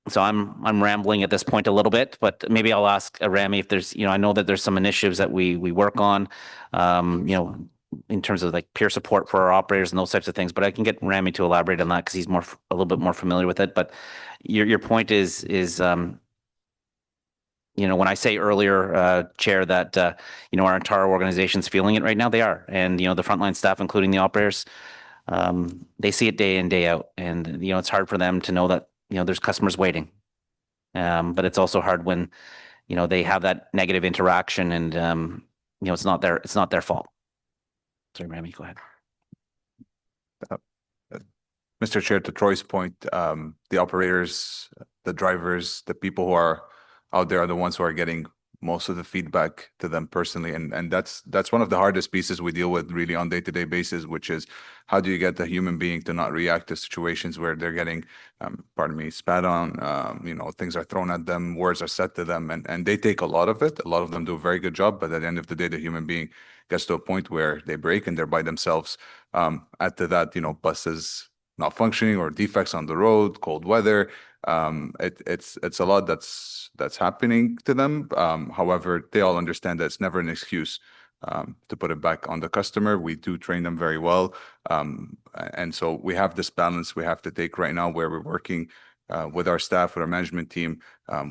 So I'm rambling at this point a little bit, but maybe I'll ask Rami if there's, I know that there's some initiatives that we work on, in terms of like peer support for our operators and those types of things, but I can get Rami to elaborate on that because he's a little bit more familiar with it. But your point is when I say earlier, Chair, that our entire organization's feeling it right now, they are, and the frontline staff, including the operators, they see it day in, day out, and it's hard for them to know that there's customers waiting, but it's also hard when they have that negative interaction, and it's not their fault. Sorry, Rami, go ahead. Mr. Chair, to Troy's point, the operators, the drivers, the people who are out there are the ones who are getting most of the feedback to them personally. And that's one of the hardest pieces we deal with really on day-to-day basis, which is how do you get the human being to not react to situations where they're getting, spat on, things are thrown at them, words are said to them, and they take a lot of it. A lot of them do a very good job, but at the end of the day, the human being gets to a point where they break and they're by themselves. Add to that, buses not functioning or defects on the road, cold weather. It's a lot that's happening to them. However, they all understand that it's never an excuse to put it back on the customer. We do train them very well. And so we have this balance we have to take right now where we're working with our staff, with our management team.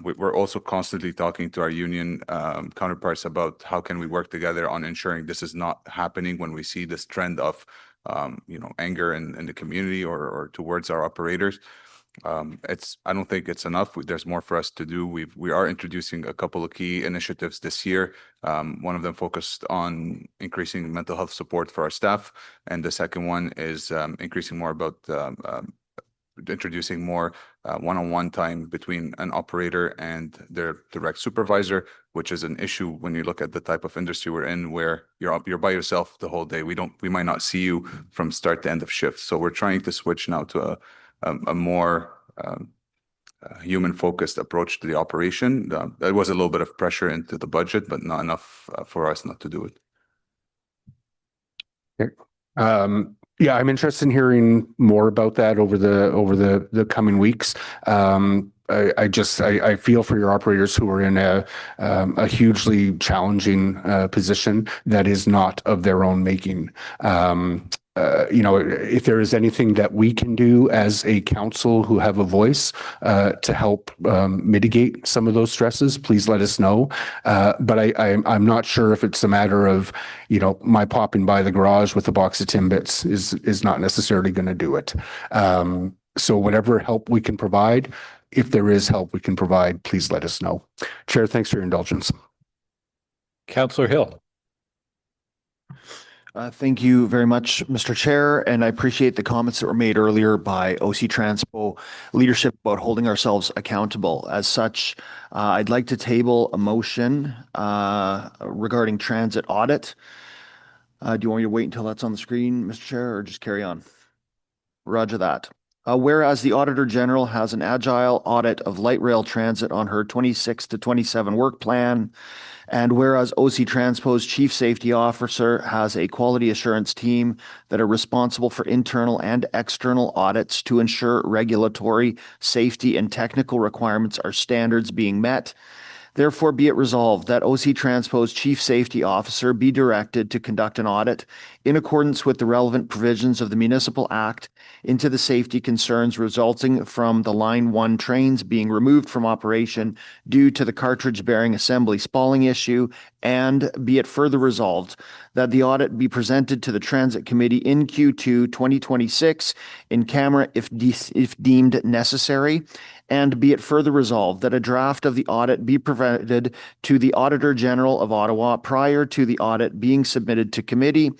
We're also constantly talking to our union counterparts about how can we work together on ensuring this is not happening when we see this trend of anger in the community or towards our operators. I don't think it's enough. There's more for us to do. We are introducing a couple of key initiatives this year. One of them focused on increasing mental health support for our staff, and the second one is increasing more about introducing more one-on-one time between an operator and their direct supervisor, which is an issue when you look at the type of industry we're in, where you're by yourself the whole day. We might not see you from start to end of shift. So we're trying to switch now to a more human-focused approach to the operation. There was a little bit of pressure into the budget, but not enough for us not to do it. Yeah, I'm interested in hearing more about that over the coming weeks. I feel for your operators who are in a hugely challenging position that is not of their own making. If there is anything that we can do as a council who have a voice to help mitigate some of those stresses, please let us know. But I'm not sure if it's a matter of, my popping by the garage with a box of Timbits is not necessarily going to do it. So whatever help we can provide, if there is help we can provide, please let us know. Chair, thanks for your indulgence. Councillor Hill. Thank you very much, Mr. Chair, and I appreciate the comments that were made earlier by OC Transpo leadership about holding ourselves accountable. As such, I'd like to table a motion regarding transit audit. Do you want me to wait until that's on the screen, Mr. Chair, or just carry on? Roger that. Whereas the Auditor General has an agile audit of light rail transit on her 26 to 27 work plan, and whereas OC Transpo's Chief Safety Officer has a quality assurance team that are responsible for internal and external audits to ensure regulatory, safety, and technical requirements are standards being met, therefore be it resolved that OC Transpo's Chief Safety Officer be directed to conduct an audit in accordance with the relevant provisions of the Municipal Act into the safety concerns resulting from the Line 1 trains being removed from operation due to the cartridge-bearing assembly spalling issue, and be it further resolved that the audit be presented to the Transit Committee in Q2 2026 in camera if deemed necessary, and be it further resolved that a draft of the audit be provided to the Auditor General of Ottawa prior to the audit being submitted to committee,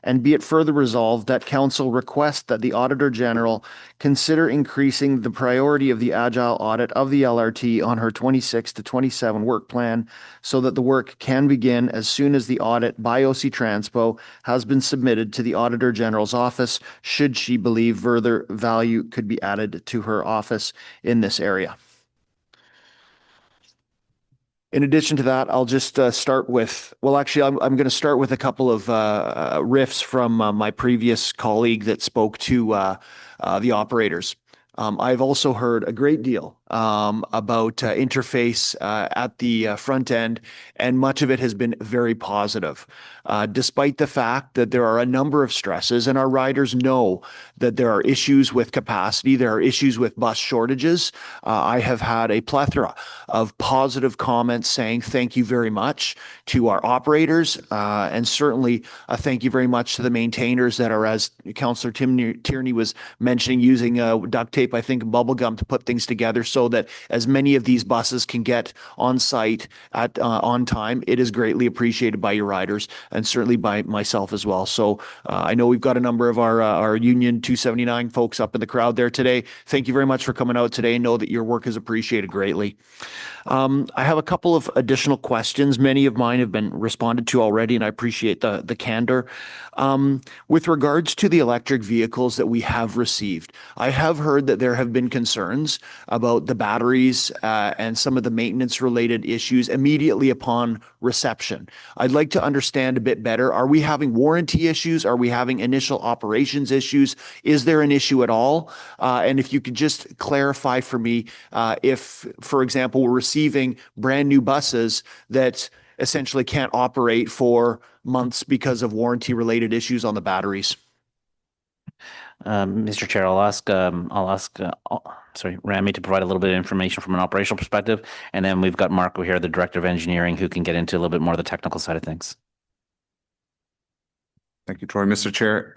and be it further resolved that Council request that the Auditor General consider increasing the priority of the agile audit of the LRT on her 26 to 27 work plan so that the work can begin as soon as the audit by OC Transpo has been submitted to the Auditor General's office, should she believe further value could be added to her office in this area. In addition to that, I'll just start with, well, actually, I'm going to start with a couple of riffs from my previous colleague that spoke to the operators. I've also heard a great deal about interface at the front end, and much of it has been very positive. Despite the fact that there are a number of stresses, and our riders know that there are issues with capacity, there are issues with bus shortages, I have had a plethora of positive comments saying thank you very much to our operators, and certainly thank you very much to the maintainers that are, as Councillor Tierney was mentioning, using duct tape, I think bubble gum, to put things together so that as many of these buses can get on site at on time. It is greatly appreciated by your riders and certainly by myself as well. So I know we've got a number of our Union 279 folks up in the crowd there today. Thank you very much for coming out today. Know that your work is appreciated greatly. I have a couple of additional questions. Many of mine have been responded to already, and I appreciate the candor. With regards to the electric vehicles that we have received, I have heard that there have been concerns about the batteries and some of the maintenance-related issues immediately upon reception. I'd like to understand a bit better. Are we having warranty issues? Are we having initial operations issues? Is there an issue at all? And if you could just clarify for me if, for example, we're receiving brand new buses that essentially can't operate for months because of warranty related issues on the batteries. Mr. Chair, I'll ask Rami to provide a little bit of information from an operational perspective, and then we've got Marco here, the Director of Engineering, who can get into a little bit more of the technical side of things. Thank you, Troy. Mr. Chair,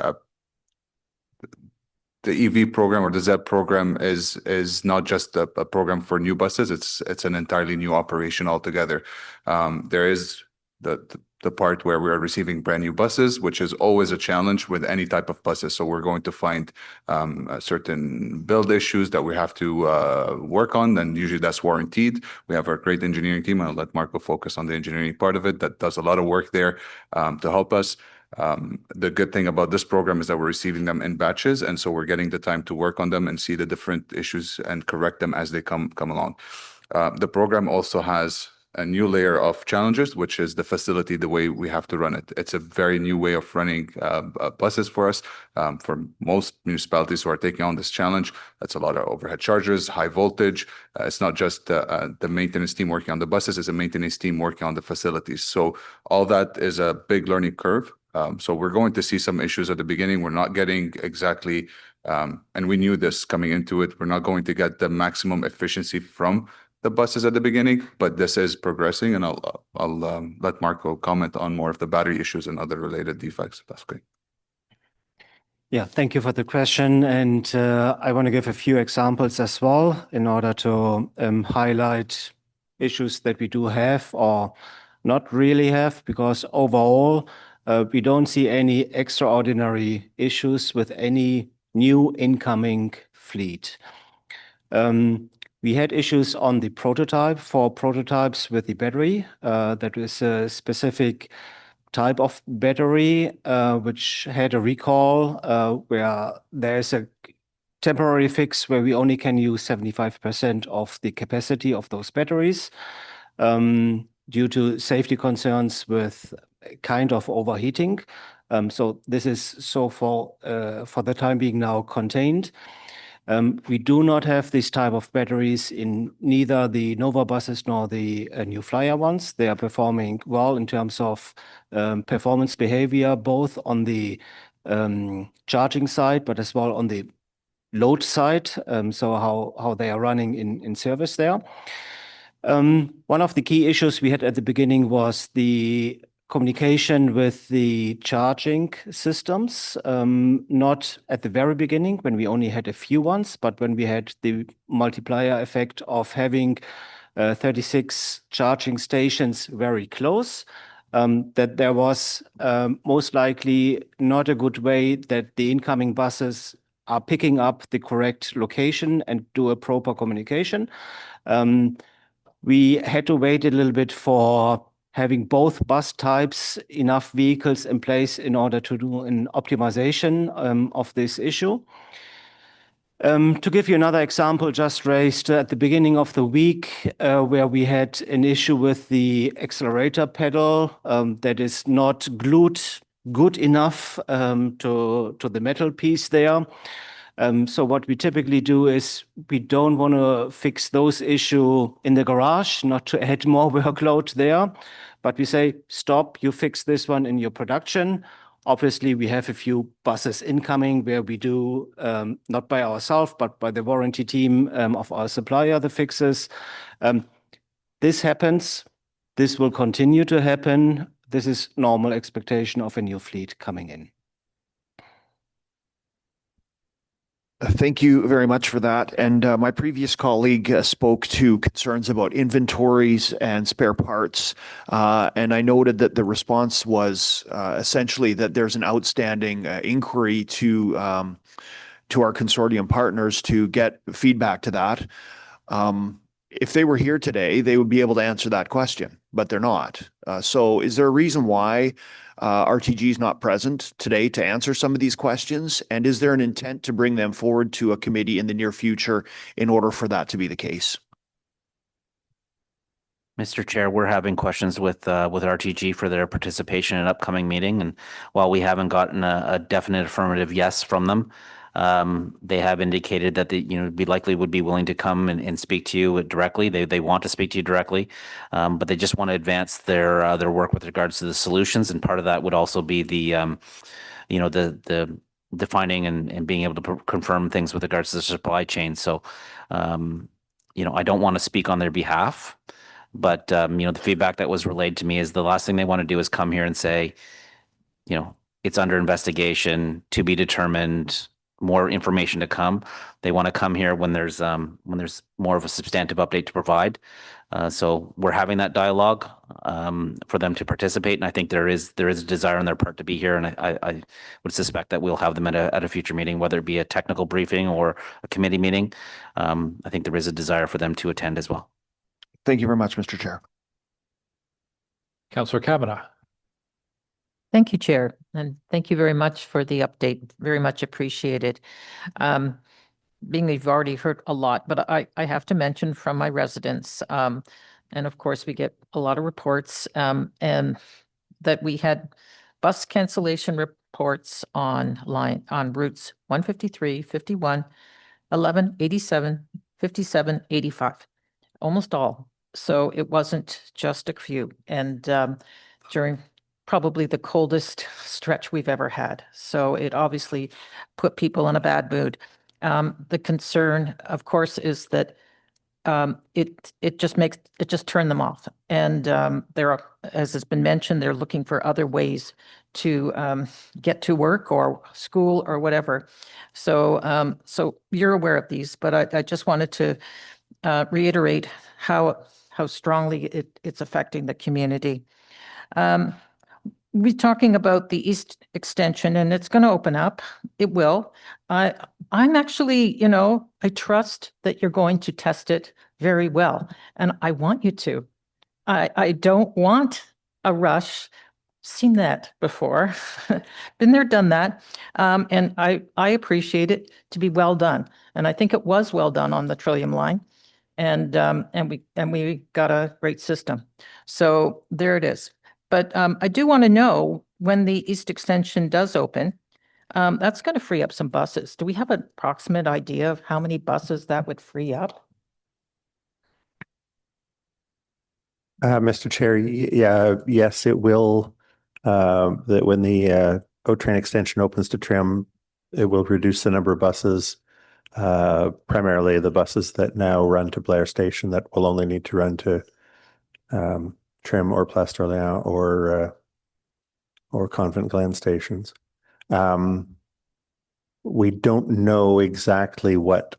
the EV program or the ZEB program is not just a program for new buses. It's an entirely new operation altogether. There is the part where we are receiving brand new buses, which is always a challenge with any type of buses. So we're going to find certain build issues that we have to work on, and usually that's warranted. We have our great engineering team, and I'll let Marco focus on the engineering part of it that does a lot of work there to help us. The good thing about this program is that we're receiving them in batches, and so we're getting the time to work on them and see the different issues and correct them as they come along. The program also has a new layer of challenges, which is the facility, the way we have to run it. It's a very new way of running buses for us. For most municipalities who are taking on this challenge, that's a lot of overhead charges, high voltage. It's not just the maintenance team working on the buses, it's a maintenance team working on the facilities. So all that is a big learning curve. So we're going to see some issues at the beginning. We're not getting exactly, and we knew this coming into it, we're not going to get the maximum efficiency from the buses at the beginning, but this is progressing, and I'll let Marco comment on more of the battery issues and other related defects. That's great. Yeah, thank you for the question. And I want to give a few examples as well in order to highlight issues that we do have or not really have, because overall, we don't see any extraordinary issues with any new incoming fleet. We had issues on the prototype for prototypes with the battery. That was a specific type of battery which had a recall where there's a temporary fix where we only can use 75% of the capacity of those batteries due to safety concerns with kind of overheating. So this is so for the time being now contained. We do not have this type of batteries in neither the Nova buses nor the New Flyer ones. They are performing well in terms of performance behavior, both on the charging side, but as well on the load side. So how they are running in service there. One of the key issues we had at the beginning was the communication with the charging systems, not at the very beginning when we only had a few ones, but when we had the multiplier effect of having 36 charging stations very close, that there was most likely not a good way that the incoming buses are picking up the correct location and do a proper communication. We had to wait a little bit for having both bus types, enough vehicles in place in order to do an optimization of this issue. To give you another example, just raised at the beginning of the week, where we had an issue with the accelerator pedal that is not glued good enough to the metal piece there. So what we typically do is we don't want to fix those issues in the garage, not to add more workload there, but we say, stop, you fix this one in your production. Obviously, we have a few buses incoming where we do, not by ourselves, but by the warranty team of our supplier, the fixes. This happens. This will continue to happen. This is normal expectation of a new fleet coming in. Thank you very much for that. And my previous colleague spoke to concerns about inventories and spare parts. And I noted that the response was essentially that there's an outstanding inquiry to our consortium partners to get feedback to that. If they were here today, they would be able to answer that question, but they're not. So is there a reason why RTG is not present today to answer some of these questions? And is there an intent to bring them forward to a committee in the near future in order for that to be the case? Mr. Chair, we're having questions with RTG for their participation in an upcoming meeting. And while we haven't gotten a definite affirmative yes from them, they have indicated that we likely would be willing to come and speak to you directly. They want to speak to you directly, but they just want to advance their work with regards to the solutions. And part of that would also be the defining and being able to confirm things with regards to the supply chain. So, I don't want to speak on their behalf, but the feedback that was relayed to me is the last thing they want to do is come here and say, it's under investigation, to be determined, more information to come. They want to come here when there's more of a substantive update to provide. So we're having that dialogue for them to participate, and I think there is a desire on their part to be here, and I would suspect that we'll have them at a future meeting, whether it be a technical briefing or a committee meeting. I think there is a desire for them to attend as well. Thank you very much, Mr. Chair. Councillor Kavanaugh. Thank you, Chair, and thank you very much for the update. Very much appreciated. Being you've already heard a lot, but I have to mention from my residents, and of course we get a lot of reports, and that we had bus cancellation reports on routes 153, 51, 11, 87, 57, 85, almost all. So it wasn't just a few, and during probably the coldest stretch we've ever had. So it obviously put people in a bad mood. The concern, of course, is that it just turned them off. And there are, as has been mentioned, they're looking for other ways to get to work or school or whatever. So so you're aware of these, but I just wanted to reiterate how strongly it's affecting the community. We're talking about the East Extension, and it's going to open up. It will. I'm actually, I trust that you're going to test it very well, and I want you to. I don't want a rush. Seen that before. Been there, done that. And I appreciate it to be well done. And I think it was well done on the Trillium line. And we got a great system. So there it is. But I do want to know when the East Extension does open, that's going to free up some buses. Do we have an approximate idea of how many buses that would free up? Mr. Chair, yes, it will. That when the O train extension opens to Trim, it will reduce the number of buses, primarily the buses that now run to Blair Station that will only need to run to Trim or Place d'Orléans or Convent Glen stations. We don't know exactly what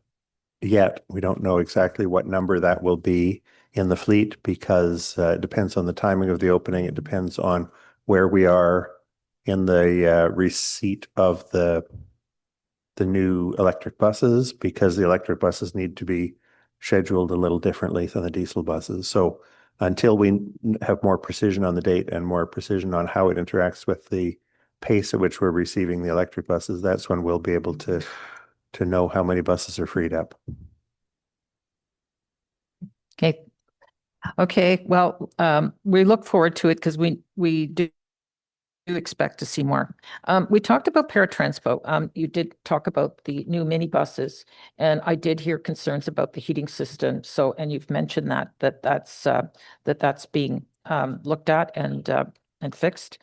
number that will be in the fleet, because it depends on the timing of the opening. It depends on where we are in the receipt of the new electric buses, because the electric buses need to be scheduled a little differently than the diesel buses. So until we have more precision on the date and more precision on how it interacts with the pace at which we're receiving the electric buses, that's when we'll be able to to know how many buses are freed up. Okay. Okay, well, we look forward to it because we do expect to see more. We talked about Paratranspo. You did talk about the new minibuses, and I did hear concerns about the heating system. So, and you've mentioned that's being looked at and fixed.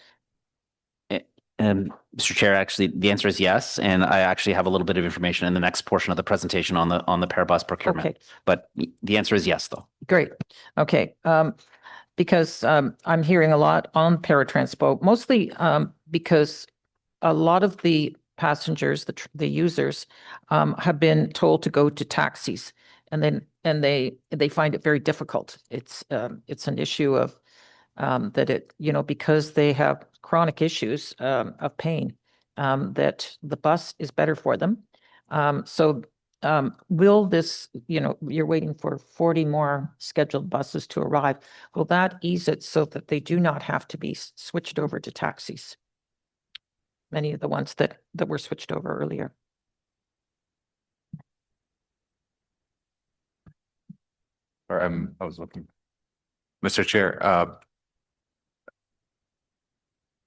And Mr. Chair, actually, the answer is yes. And I actually have a little bit of information in the next portion of the presentation on the Parabus procurement. Okay. But the answer is yes, though. Great. Okay. Because I'm hearing a lot on Paratranspo, mostly because a lot of the passengers, the users, have been told to go to taxis, and they find it very difficult. It's an issue of because they have chronic issues of pain, that the bus is better for them. Will this, you're waiting for 40 more scheduled buses to arrive. Will that ease it so that they do not have to be switched over to taxis? Many of the ones that were switched over earlier. Or I was looking. Mr. Chair,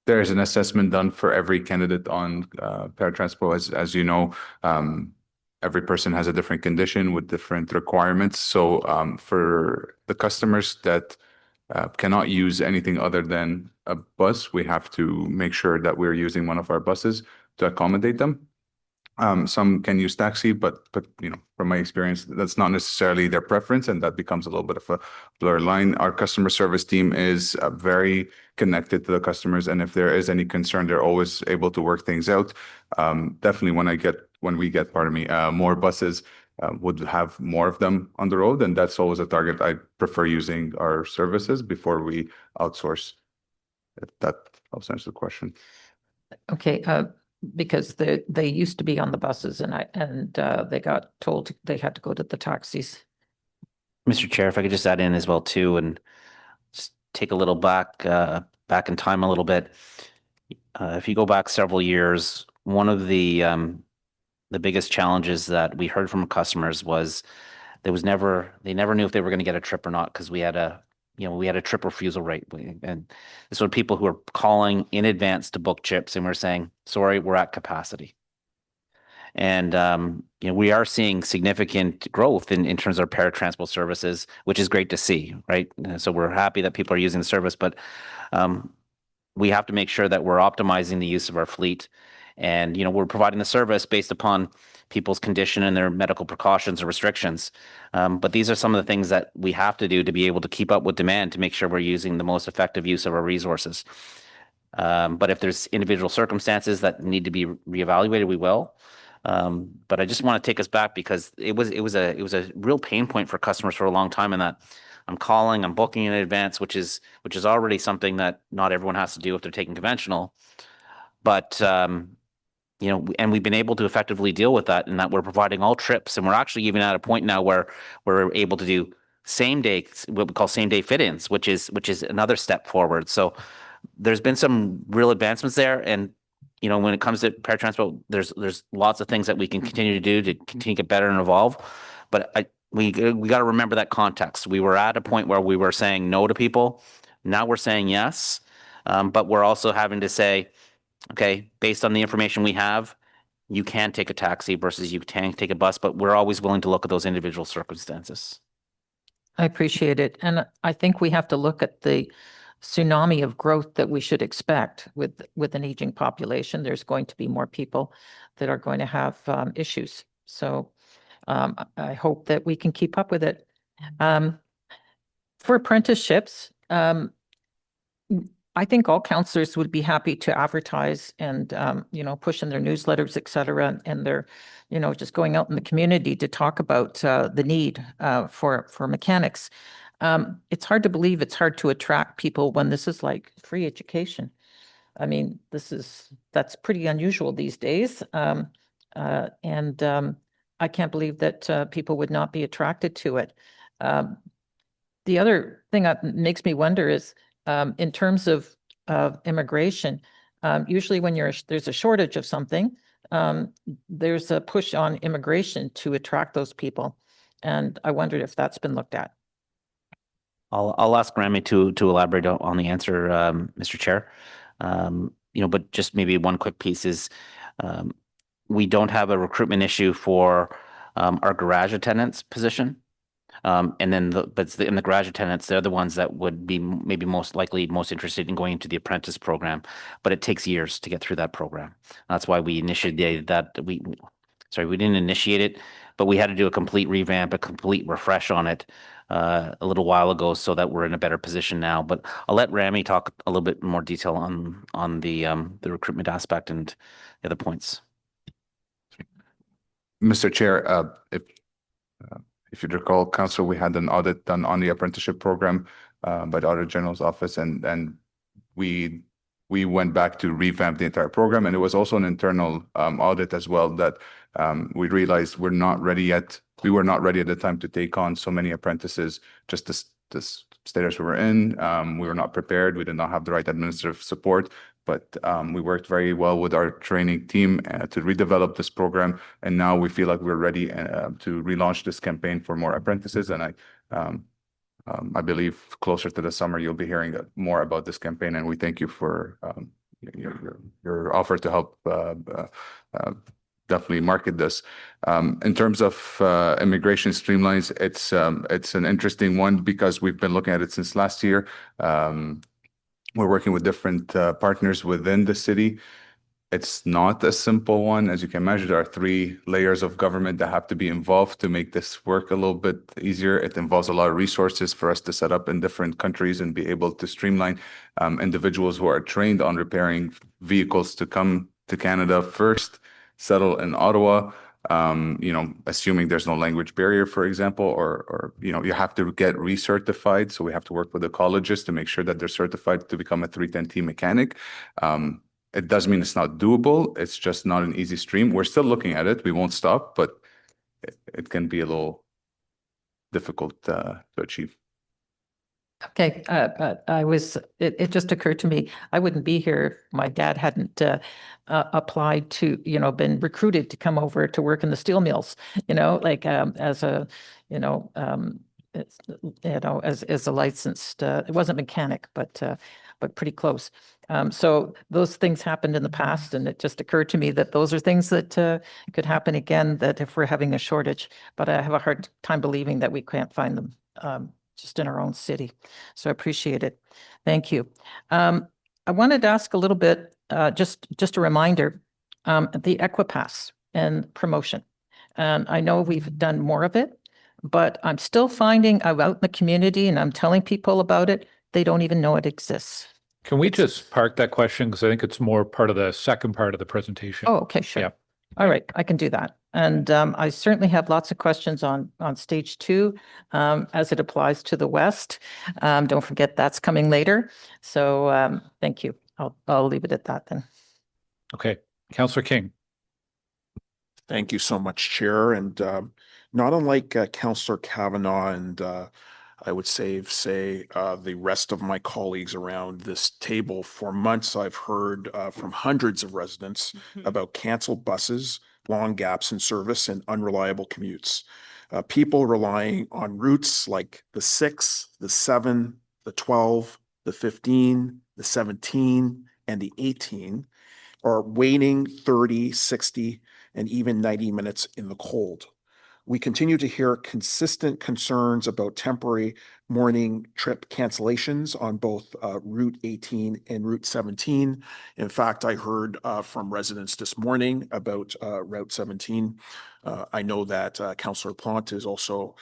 there is an assessment done for every candidate on Paratranspo. As you know, every person has a different condition with different requirements. So for the customers that cannot use anything other than a bus, we have to make sure that we're using one of our buses to accommodate them. Some can use taxi, but from my experience, that's not necessarily their preference, and that becomes a little bit of a blur line. Our customer service team is very connected to the customers, and if there is any concern, they're always able to work things out. Definitely, when we get, more buses, would have more of them on the road, and that's always a target. I prefer using our services before we outsource. If that helps answer the question. Okay. Because they used to be on the buses, and they got told they had to go to the taxis. Mr. Chair, if I could just add in as well too, and just take a little back in time a little bit. If you go back several years, one of the biggest challenges that we heard from customers was they never knew if they were going to get a trip or not, because we had a trip refusal rate. And this were people who were calling in advance to book trips, and we're saying, sorry, we're at capacity. And, we are seeing significant growth in terms of Paratranspo services, which is great to see, right? So we're happy that people are using the service, but we have to make sure that we're optimizing the use of our fleet. And, we're providing the service based upon people's condition and their medical precautions or restrictions. But these are some of the things that we have to do to be able to keep up with demand to make sure we're using the most effective use of our resources. But if there's individual circumstances that need to be reevaluated, we will. But I just want to take us back, because it was a real pain point for customers for a long time, in that I'm booking in advance, which is already something that not everyone has to do if they're taking conventional. But and we've been able to effectively deal with that, in that we're providing all trips, and we're actually even at a point now where we're able to do what we call same day fit-ins, which is another step forward. So there's been some real advancements there, and when it comes to Paratranspo, there's lots of things that we can continue to do to continue to get better and evolve. But we got to remember that context. We were at a point where we were saying no to people. Now we're saying yes, but we're also having to say, okay, based on the information we have, you can take a taxi versus you can take a bus, but we're always willing to look at those individual circumstances. I appreciate it. And I think we have to look at the tsunami of growth that we should expect with an aging population. There's going to be more people that are going to have issues. So I hope that we can keep up with it. For apprenticeships, I think all counselors would be happy to advertise and, push in their newsletters, et cetera, and they're, just going out in the community to talk about the need for mechanics. It's hard to believe it's hard to attract people when this is like free education. I mean, that's pretty unusual these days. And I can't believe that people would not be attracted to it. The other thing that makes me wonder is, in terms of immigration, usually when there's a shortage of something, there's a push on immigration to attract those people. And I wondered if that's been looked at. I'll ask Rami to elaborate on the answer, Mr. Chair. But just maybe one quick piece is we don't have a recruitment issue for our garage attendants position. And then in the garage attendants, they're the ones that would be maybe most interested in going into the apprentice program, but it takes years to get through that program. That's why we initiated that. We didn't initiate it, but we had to do a complete revamp, a complete refresh on it a little while ago, so that we're in a better position now. But I'll let Rami talk a little bit more detail on the recruitment aspect and the other points. Mr. Chair, if you recall, Council, we had an audit done on the apprenticeship program by the Auditor General's office, and we went back to revamp the entire program. And it was also an internal audit as well that we realized we're not ready yet. We were not ready at the time to take on so many apprentices, just the status we were in. We were not prepared. We did not have the right administrative support, but we worked very well with our training team to redevelop this program. And now we feel like we're ready to relaunch this campaign for more apprentices. And I believe closer to the summer, you'll be hearing more about this campaign. And we thank you for your offer to help definitely market this. In terms of immigration streamlines, it's an interesting one because we've been looking at it since last year. We're working with different partners within the city. It's not a simple one. As you can imagine, there are 3 layers of government that have to be involved to make this work a little bit easier. It involves a lot of resources for us to set up in different countries and be able to streamline individuals who are trained on repairing vehicles to come to Canada first, settle in Ottawa, assuming there's no language barrier, for example, or you have to get recertified. So we have to work with the colleges to make sure that they're certified to become a 310T mechanic. It does mean it's not doable. It's just not an easy stream. We're still looking at it. We won't stop, but it can be a little difficult to achieve. Okay, it just occurred to me, I wouldn't be here if my dad hadn't applied to, been recruited to come over to work in the steel mills, as a, as a licensed, it wasn't mechanic, but pretty close. So those things happened in the past, and it just occurred to me that those are things that could happen again, that if we're having a shortage, but I have a hard time believing that we can't find them just in our own city. So I appreciate it. Thank you. I wanted to ask a little bit, just a reminder, the Equipass and promotion. And I know we've done more of it, but I'm still finding I'm out in the community and I'm telling people about it. They don't even know it exists. Can we just park that question? Because I think it's more part of the second part of the presentation. Oh, okay, sure. Yeah. All right, I can do that. And I certainly have lots of questions on stage 2 as it applies to the West. Don't forget that's coming later. So thank you. I'll leave it at that then. Okay, Councillor King. Thank you so much, Chair. And not unlike Councillor Kavanaugh and I would say the rest of my colleagues around this table, for months I've heard from hundreds of residents about canceled buses, long gaps in service, and unreliable commutes. People relying on routes like the 6, the 7, the 12, the 15, the 17, and the 18 are waiting 30, 60, and even 90 minutes in the cold. We continue to hear consistent concerns about temporary morning trip cancellations on both Route 18 and Route 17. In fact, I heard from residents this morning about Route 17. I know that Councillor Plante is also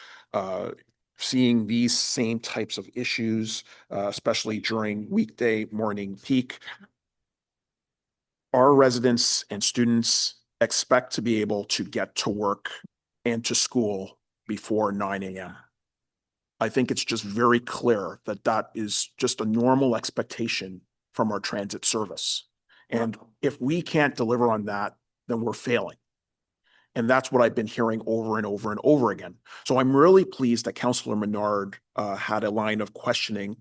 seeing these same types of issues, especially during weekday morning peak. Our residents and students expect to be able to get to work and to school before 9 a.m. I think it's just very clear that that is just a normal expectation from our transit service. And if we can't deliver on that, then we're failing. And that's what I've been hearing over and over and over again. So I'm really pleased that Councillor Menard had a line of questioning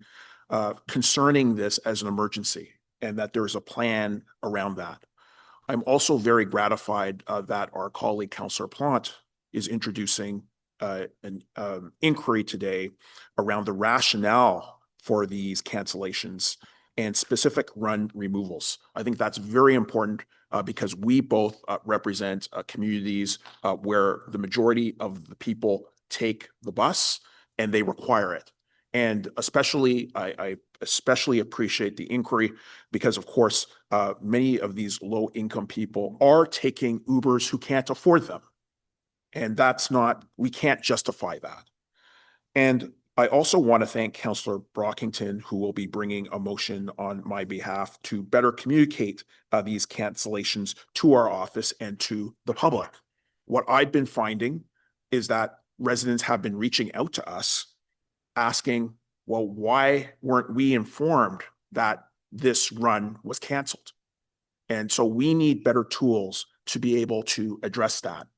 concerning this as an emergency and that there's a plan around that. I'm also very gratified that our colleague Councillor Plante is introducing an inquiry today around the rationale for these cancellations and specific run removals. I think that's very important because we both represent communities where the majority of the people take the bus and they require it. And especially, I especially appreciate the inquiry because, of course, many of these low-income people are taking Ubers who can't afford them. And that's not, we can't justify that. And I also want to thank Councillor Brockington, who will be bringing a motion on my behalf to better communicate these cancellations to our office and to the public. What I've been finding is that residents have been reaching out to us asking, well, why weren't we informed that this run was canceled? And so we need better tools to be able to address that.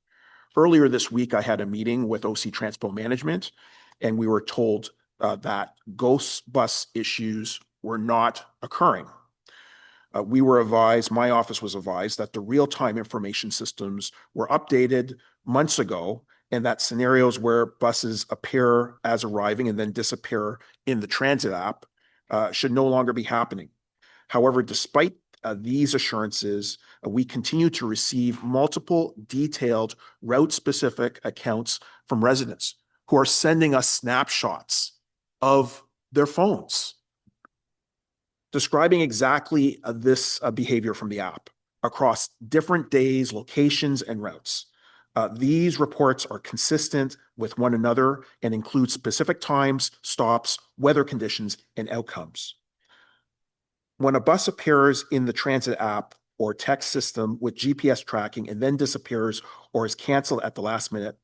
Earlier this week, I had a meeting with OC Transpo Management, and we were told that ghost bus issues were not occurring. We were advised, my office was advised, that the real-time information systems were updated months ago, and that scenarios where buses appear as arriving and then disappear in the transit app should no longer be happening. However, despite these assurances, we continue to receive multiple detailed route-specific accounts from residents who are sending us snapshots of their phones, describing exactly this behavior from the app across different days, locations, and routes. These reports are consistent with one another and include specific times, stops, weather conditions, and outcomes. When a bus appears in the transit app or text system with GPS tracking and then disappears or is canceled at the last minute,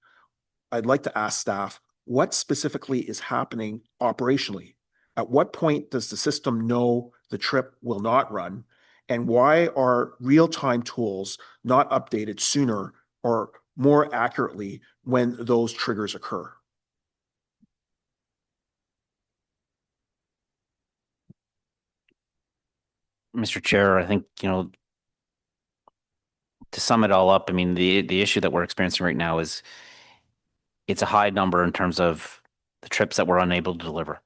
I'd like to ask staff, what specifically is happening operationally? At what point does the system know the trip will not run? And why are real-time tools not updated sooner or more accurately when those triggers occur? Mr. Chair, I think, to sum it all up, I mean, the issue that we're experiencing right now is it's a high number in terms of the trips that we're unable to deliver.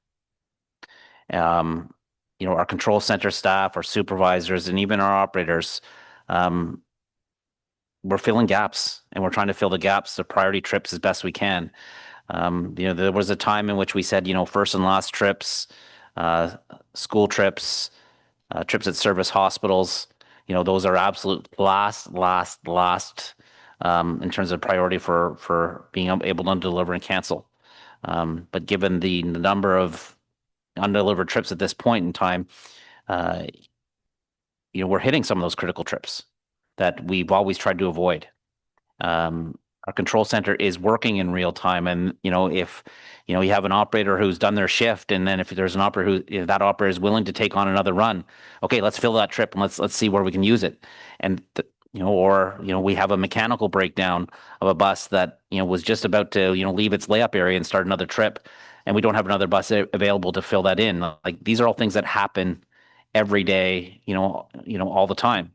Our control center staff, our supervisors, and even our operators, we're filling gaps, and we're trying to fill the gaps of priority trips as best we can. There was a time in which we said, first and last trips, school trips, trips that service hospitals, those are absolute last in terms of priority for being able to deliver and cancel. But given the number of undelivered trips at this point in time, we're hitting some of those critical trips that we've always tried to avoid. Our control center is working in real time, and if you have an operator who's done their shift, and then if there's an operator if that operator is willing to take on another run, okay, let's fill that trip and let's see where we can use it. And we have a mechanical breakdown of a bus that was just about to leave its layup area and start another trip, and we don't have another bus available to fill that in. Like, these are all things that happen every day, all the time.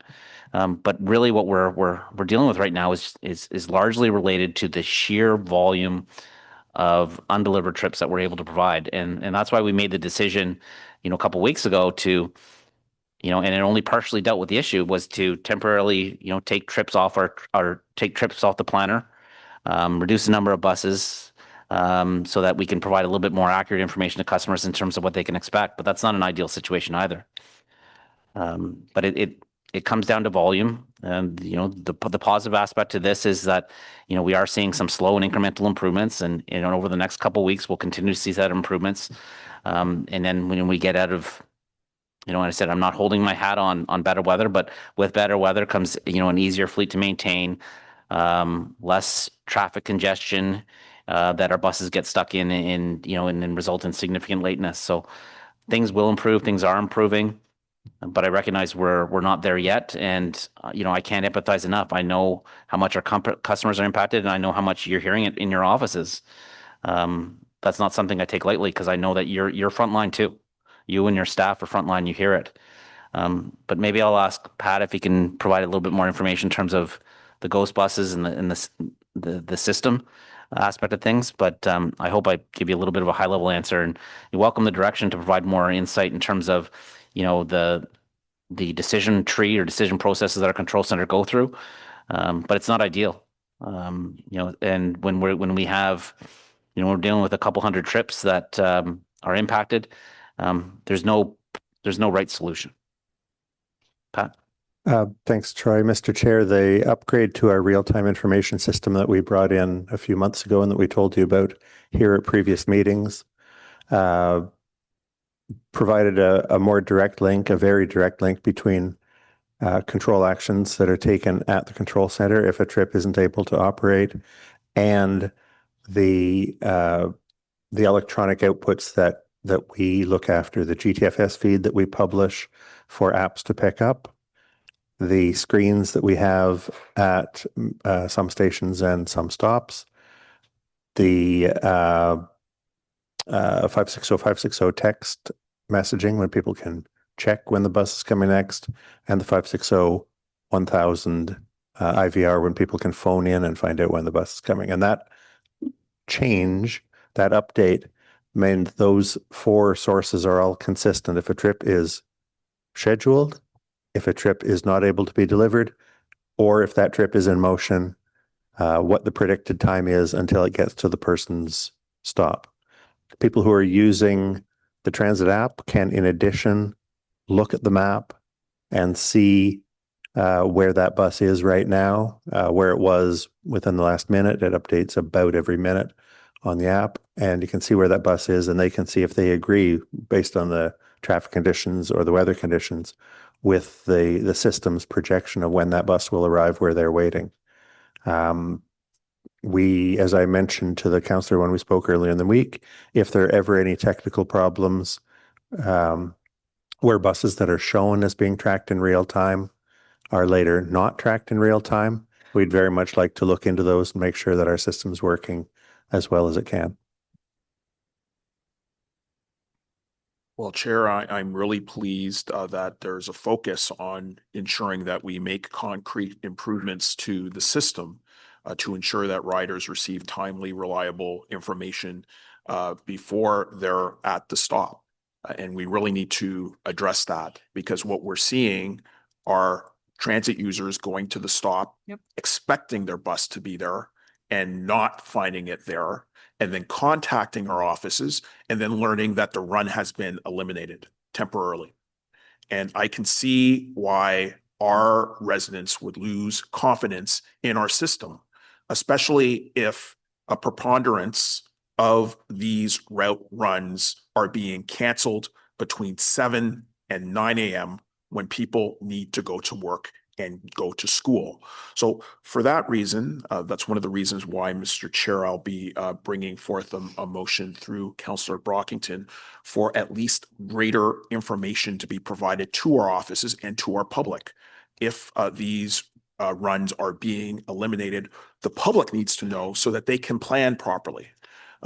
But really, what we're dealing with right now is largely related to the sheer volume of undelivered trips that we're able to provide, and that's why we made the decision, a couple weeks ago to, and it only partially dealt with the issue, was to temporarily, take trips off the planner, reduce the number of buses, so that we can provide a little bit more accurate information to customers in terms of what they can expect. But that's not an ideal situation either. But it comes down to volume, and the positive aspect to this is that we are seeing some slow and incremental improvements, and over the next couple of weeks we'll continue to see that improvements, and then when we get out of, I said I'm not holding my hat on better weather, but with better weather comes an easier fleet to maintain, less traffic congestion that our buses get stuck in and result in significant lateness. So things will improve, things are improving. But I recognize we're not there yet, and I can't empathize enough. I know how much our customers are impacted, and I know how much you're hearing it in your offices. That's not something I take lightly, because I know that you're frontline too. You and your staff are frontline. You hear it. But maybe I'll ask Pat if he can provide a little bit more information in terms of the ghost buses and the system aspect of things. But I hope I give you a little bit of a high level answer, and you welcome the direction to provide more insight in terms of, the decision tree or decision processes that our control center go through. But it's not ideal. And when we have, we're dealing with a couple hundred trips that are impacted. There's no right solution. Pat? Thanks, Troy. Mr. Chair, the upgrade to our real-time information system that we brought in a few months ago and that we told you about here at previous meetings provided a more direct link, a very direct link between control actions that are taken at the control center if a trip isn't able to operate, and the electronic outputs that we look after, the GTFS feed that we publish for apps to pick up, the screens that we have at some stations and some stops, the 560 text messaging when people can check when the bus is coming next, and the 560-1000 IVR when people can phone in and find out when the bus is coming. And that change, that update, meant those four sources are all consistent. If a trip is scheduled, if a trip is not able to be delivered, or if that trip is in motion, what the predicted time is until it gets to the person's stop. People who are using the transit app can, in addition, look at the map and see where that bus is right now, where it was within the last minute. It updates about every minute on the app, and you can see where that bus is, and they can see if they agree based on the traffic conditions or the weather conditions with the system's projection of when that bus will arrive where they're waiting. We, as I mentioned to the councillor when we spoke earlier in the week, if there are ever any technical problems where buses that are shown as being tracked in real time are later not tracked in real time, we'd very much like to look into those and make sure that our system's working as well as it can. Well, Chair, I'm really pleased that there's a focus on ensuring that we make concrete improvements to the system to ensure that riders receive timely, reliable information before they're at the stop. And we really need to address that, because what we're seeing are transit users going to the stop, expecting their bus to be there and not finding it there, and then contacting our offices and then learning that the run has been eliminated temporarily. And I can see why our residents would lose confidence in our system, especially if a preponderance of these route runs are being canceled between 7 and 9 a.m. when people need to go to work and go to school. So for that reason, that's one of the reasons why, Mr. Chair, I'll be bringing forth a motion through Councillor Brockington for at least greater information to be provided to our offices and to our public. If these runs are being eliminated, the public needs to know so that they can plan properly.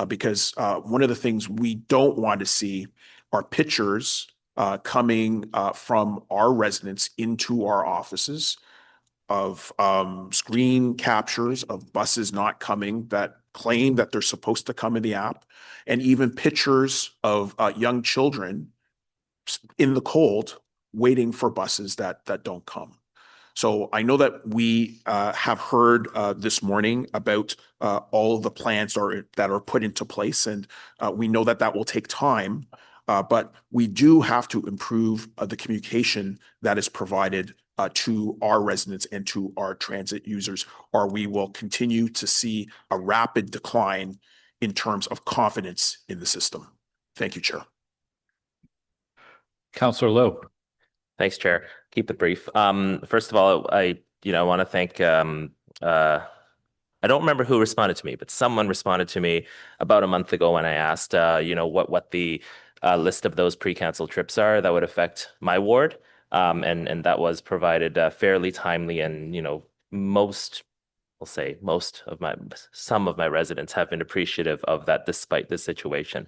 Because one of the things we don't want to see are pictures coming from our residents into our offices of screen captures of buses not coming that claim that they're supposed to come in the app, and even pictures of young children in the cold waiting for buses that don't come. So I know that we have heard this morning about all of the plans that are put into place, and we know that that will take time. But we do have to improve the communication that is provided to our residents and to our transit users, or we will continue to see a rapid decline in terms of confidence in the system. Thank you, Chair. Councillor Lowe. Thanks, Chair. Keep it brief. First of all, I want to thank I don't remember who responded to me, but someone responded to me about a month ago when I asked, what the list of those pre-canceled trips are that would affect my ward. And that was provided fairly timely, and, some of my residents have been appreciative of that despite the situation.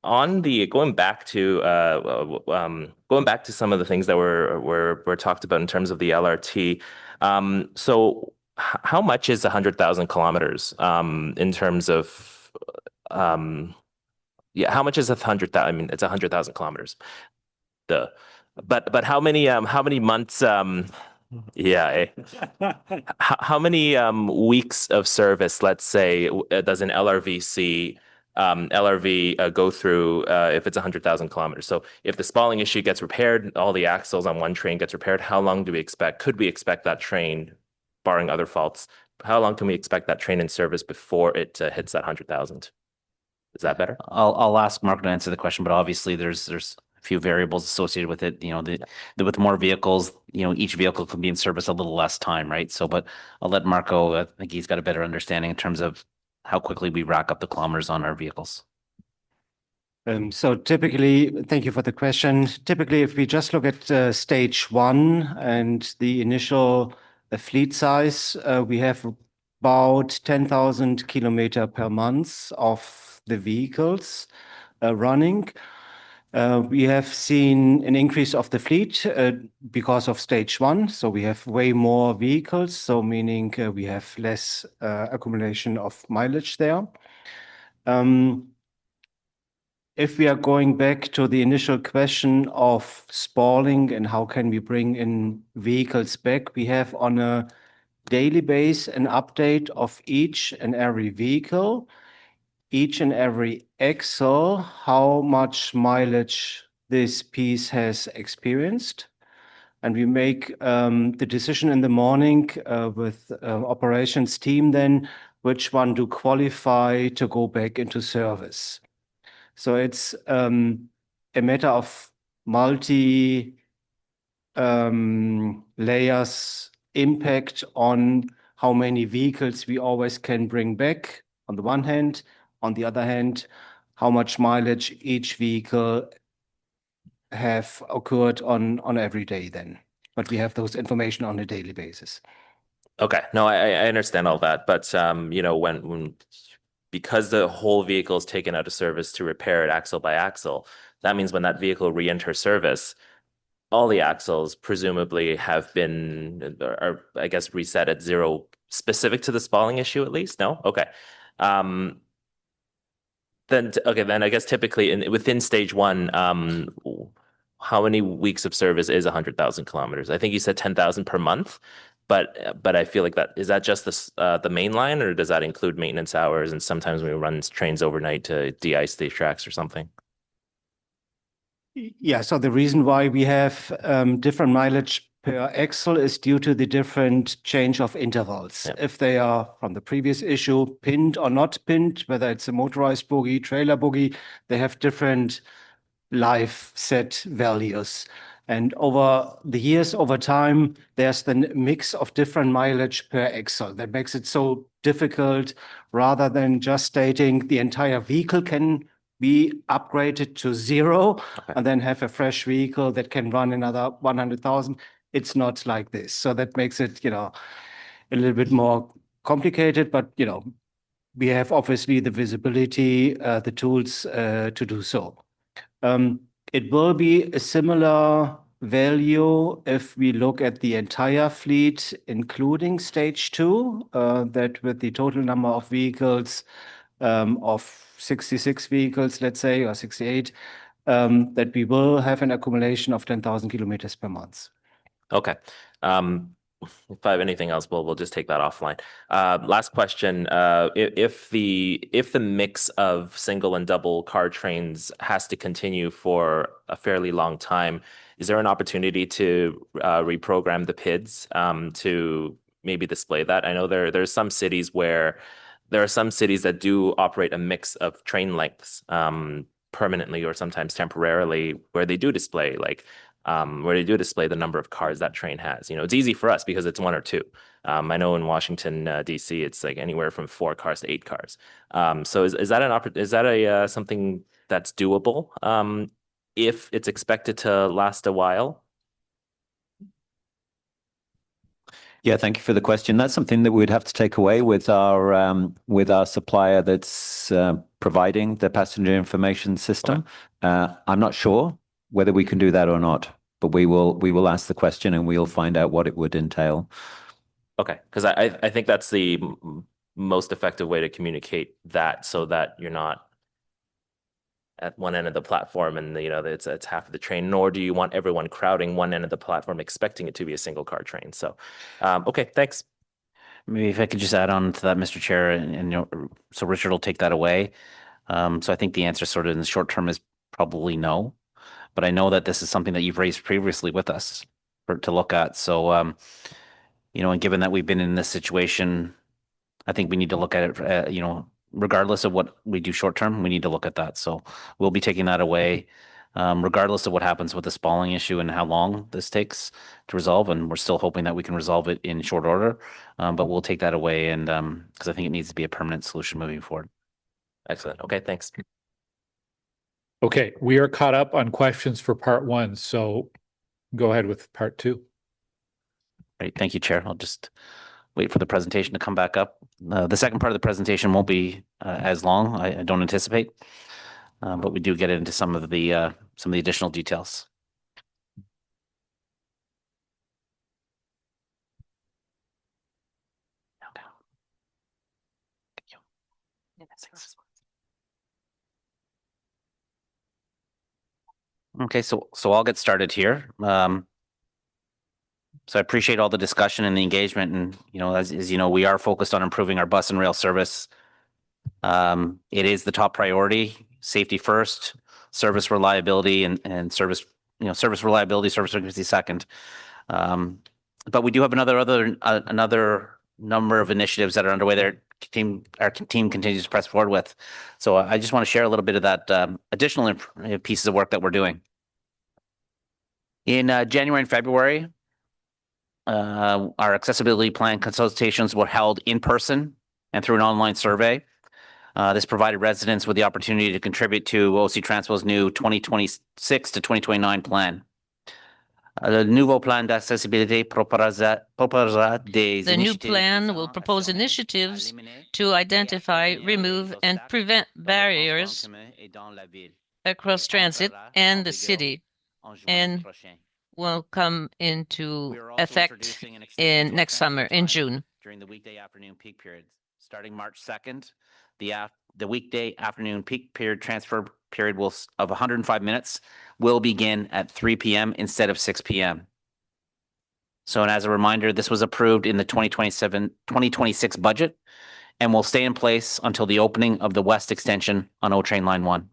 on the going back to some of the things that were talked about in terms of the LRT. So how much is 100,000 kilometers in terms of yeah, how much is 100,000? I mean, it's 100,000 kilometers. But how many months yeah, how many weeks of service, let's say, does an LRV go through if it's 100,000 kilometers? So if the spalling issue gets repaired, all the axles on one train gets repaired, how long do we expect? Could we expect that train, barring other faults, how long can we expect that train in service before it hits that 100,000? Is that better? I'll ask Mark to answer the question, but obviously there's a few variables associated with it. You know, with more vehicles, you know, each vehicle can be in service a little less time, right? So, but I'll let Marco, I think he's got a better understanding in terms of how quickly we rack up the kilometers on our vehicles. So typically, thank you for the question. Typically, if we just look at stage one and the initial fleet size, we have about 10,000 kilometer per month of the vehicles running. We have seen an increase of the fleet because of stage one. So we have way more vehicles. So meaning we have less accumulation of mileage there. If we are going back to the initial question of spalling and how can we bring in vehicles back, we have on a daily basis an update of each and every vehicle, each and every axle, how much mileage this piece has experienced. And we make the decision in the morning with operations team then, which one to qualify to go back into service. So it's a matter of multi layers impact on how many vehicles we always can bring back on the one hand. On the other hand, how much mileage each vehicle have occurred on every day then. But we have those information on a daily basis. Okay, no, I understand all that, but you know, when because the whole vehicle is taken out of service to repair it axle by axle, that means when that vehicle re-enters service, all the axles presumably have been, are I guess, reset at zero, specific to the spalling issue at least. No, okay. Then I guess typically within stage one, how many weeks of service is 100,000 kilometers? I think you said 10,000 per month, but I feel like is that just the main line, or does that include maintenance hours? And sometimes we run trains overnight to de-ice the tracks or something. Yeah, so the reason why we have different mileage per axle is due to the different change of intervals. Yeah. If they are from the previous issue, pinned or not pinned, whether it's a motorized bogie, trailer bogie, they have different life set values. And over the years, over time, there's the mix of different mileage per axle that makes it so difficult, rather than just stating the entire vehicle can be upgraded to zero and then have a fresh vehicle that can run another 100,000. It's not like this. So that makes it, you know, a little bit more complicated, but, you know, we have obviously the visibility, the tools to do so. It will be a similar value if we look at the entire fleet, including stage two, that with the total number of vehicles of 66 vehicles, let's say, or 68, that we will have an accumulation of 10,000 kilometers per month. Okay. If I have anything else, we'll just take that offline. Last question. If the mix of single and double car trains has to continue for a fairly long time, is there an opportunity to reprogram the PIDs to maybe display that? I know there's some cities where there are some cities that do operate a mix of train lengths permanently or sometimes temporarily, where they do display the number of cars that train has. You know, it's easy for us because it's one or two. I know in Washington, DC, it's like anywhere from 4 cars to 8 cars. So is that something that's doable if it's expected to last a while? Yeah, thank you for the question. That's something that we'd have to take away with our supplier that's providing the passenger information system. I'm not sure whether we can do that or not, but we will ask the question and we'll find out what it would entail. Okay, because I think that's the most effective way to communicate that, so that you're not at one end of the platform and it's half of the train, nor do you want everyone crowding one end of the platform expecting it to be a single car train. So, okay, thanks. Maybe if I could just add on to that, Mr. Chair, and so Richard will take that away. So I think the answer sort of in the short term is probably no, but I know that this is something that you've raised previously with us to look at. So, and given that we've been in this situation, I think we need to look at it, regardless of what we do short term, we need to look at that. So we'll be taking that away, regardless of what happens with the spalling issue and how long this takes to resolve. And we're still hoping that we can resolve it in short order, but we'll take that away, and because I think it needs to be a permanent solution moving forward. Excellent. Okay, thanks. Okay, we are caught up on questions for part 1, so go ahead with part 2. Great, thank you, Chair. I'll just wait for the presentation to come back up. The second part of the presentation won't be as long, I don't anticipate, but we do get into some of the additional details. Okay, so I'll get started here. So I appreciate all the discussion and the engagement, and as you know, we are focused on improving our bus and rail service. It is the top priority: safety first, service reliability, and service reliability, service frequency second. But we do have another number of initiatives that are underway there. Our team continues to press forward with. So I just want to share a little bit of that additional pieces of work that we're doing. In January and February, our accessibility plan consultations were held in person and through an online survey. This provided residents with the opportunity to contribute to OC Transpo's new 2026 to 2029 plan. Le nouveau plan d'accessibilité proposera des The new plan will propose initiatives to identify, remove, and prevent barriers across transit and the city, and will come into effect in next summer, in June. During the weekday afternoon peak periods, starting March 2nd, the weekday afternoon peak period transfer period of 105 minutes will begin at 3 p.m. instead of 6 p.m. So, and as a reminder, this was approved in the 2026 budget and will stay in place until the opening of the West Extension on O Train Line 1.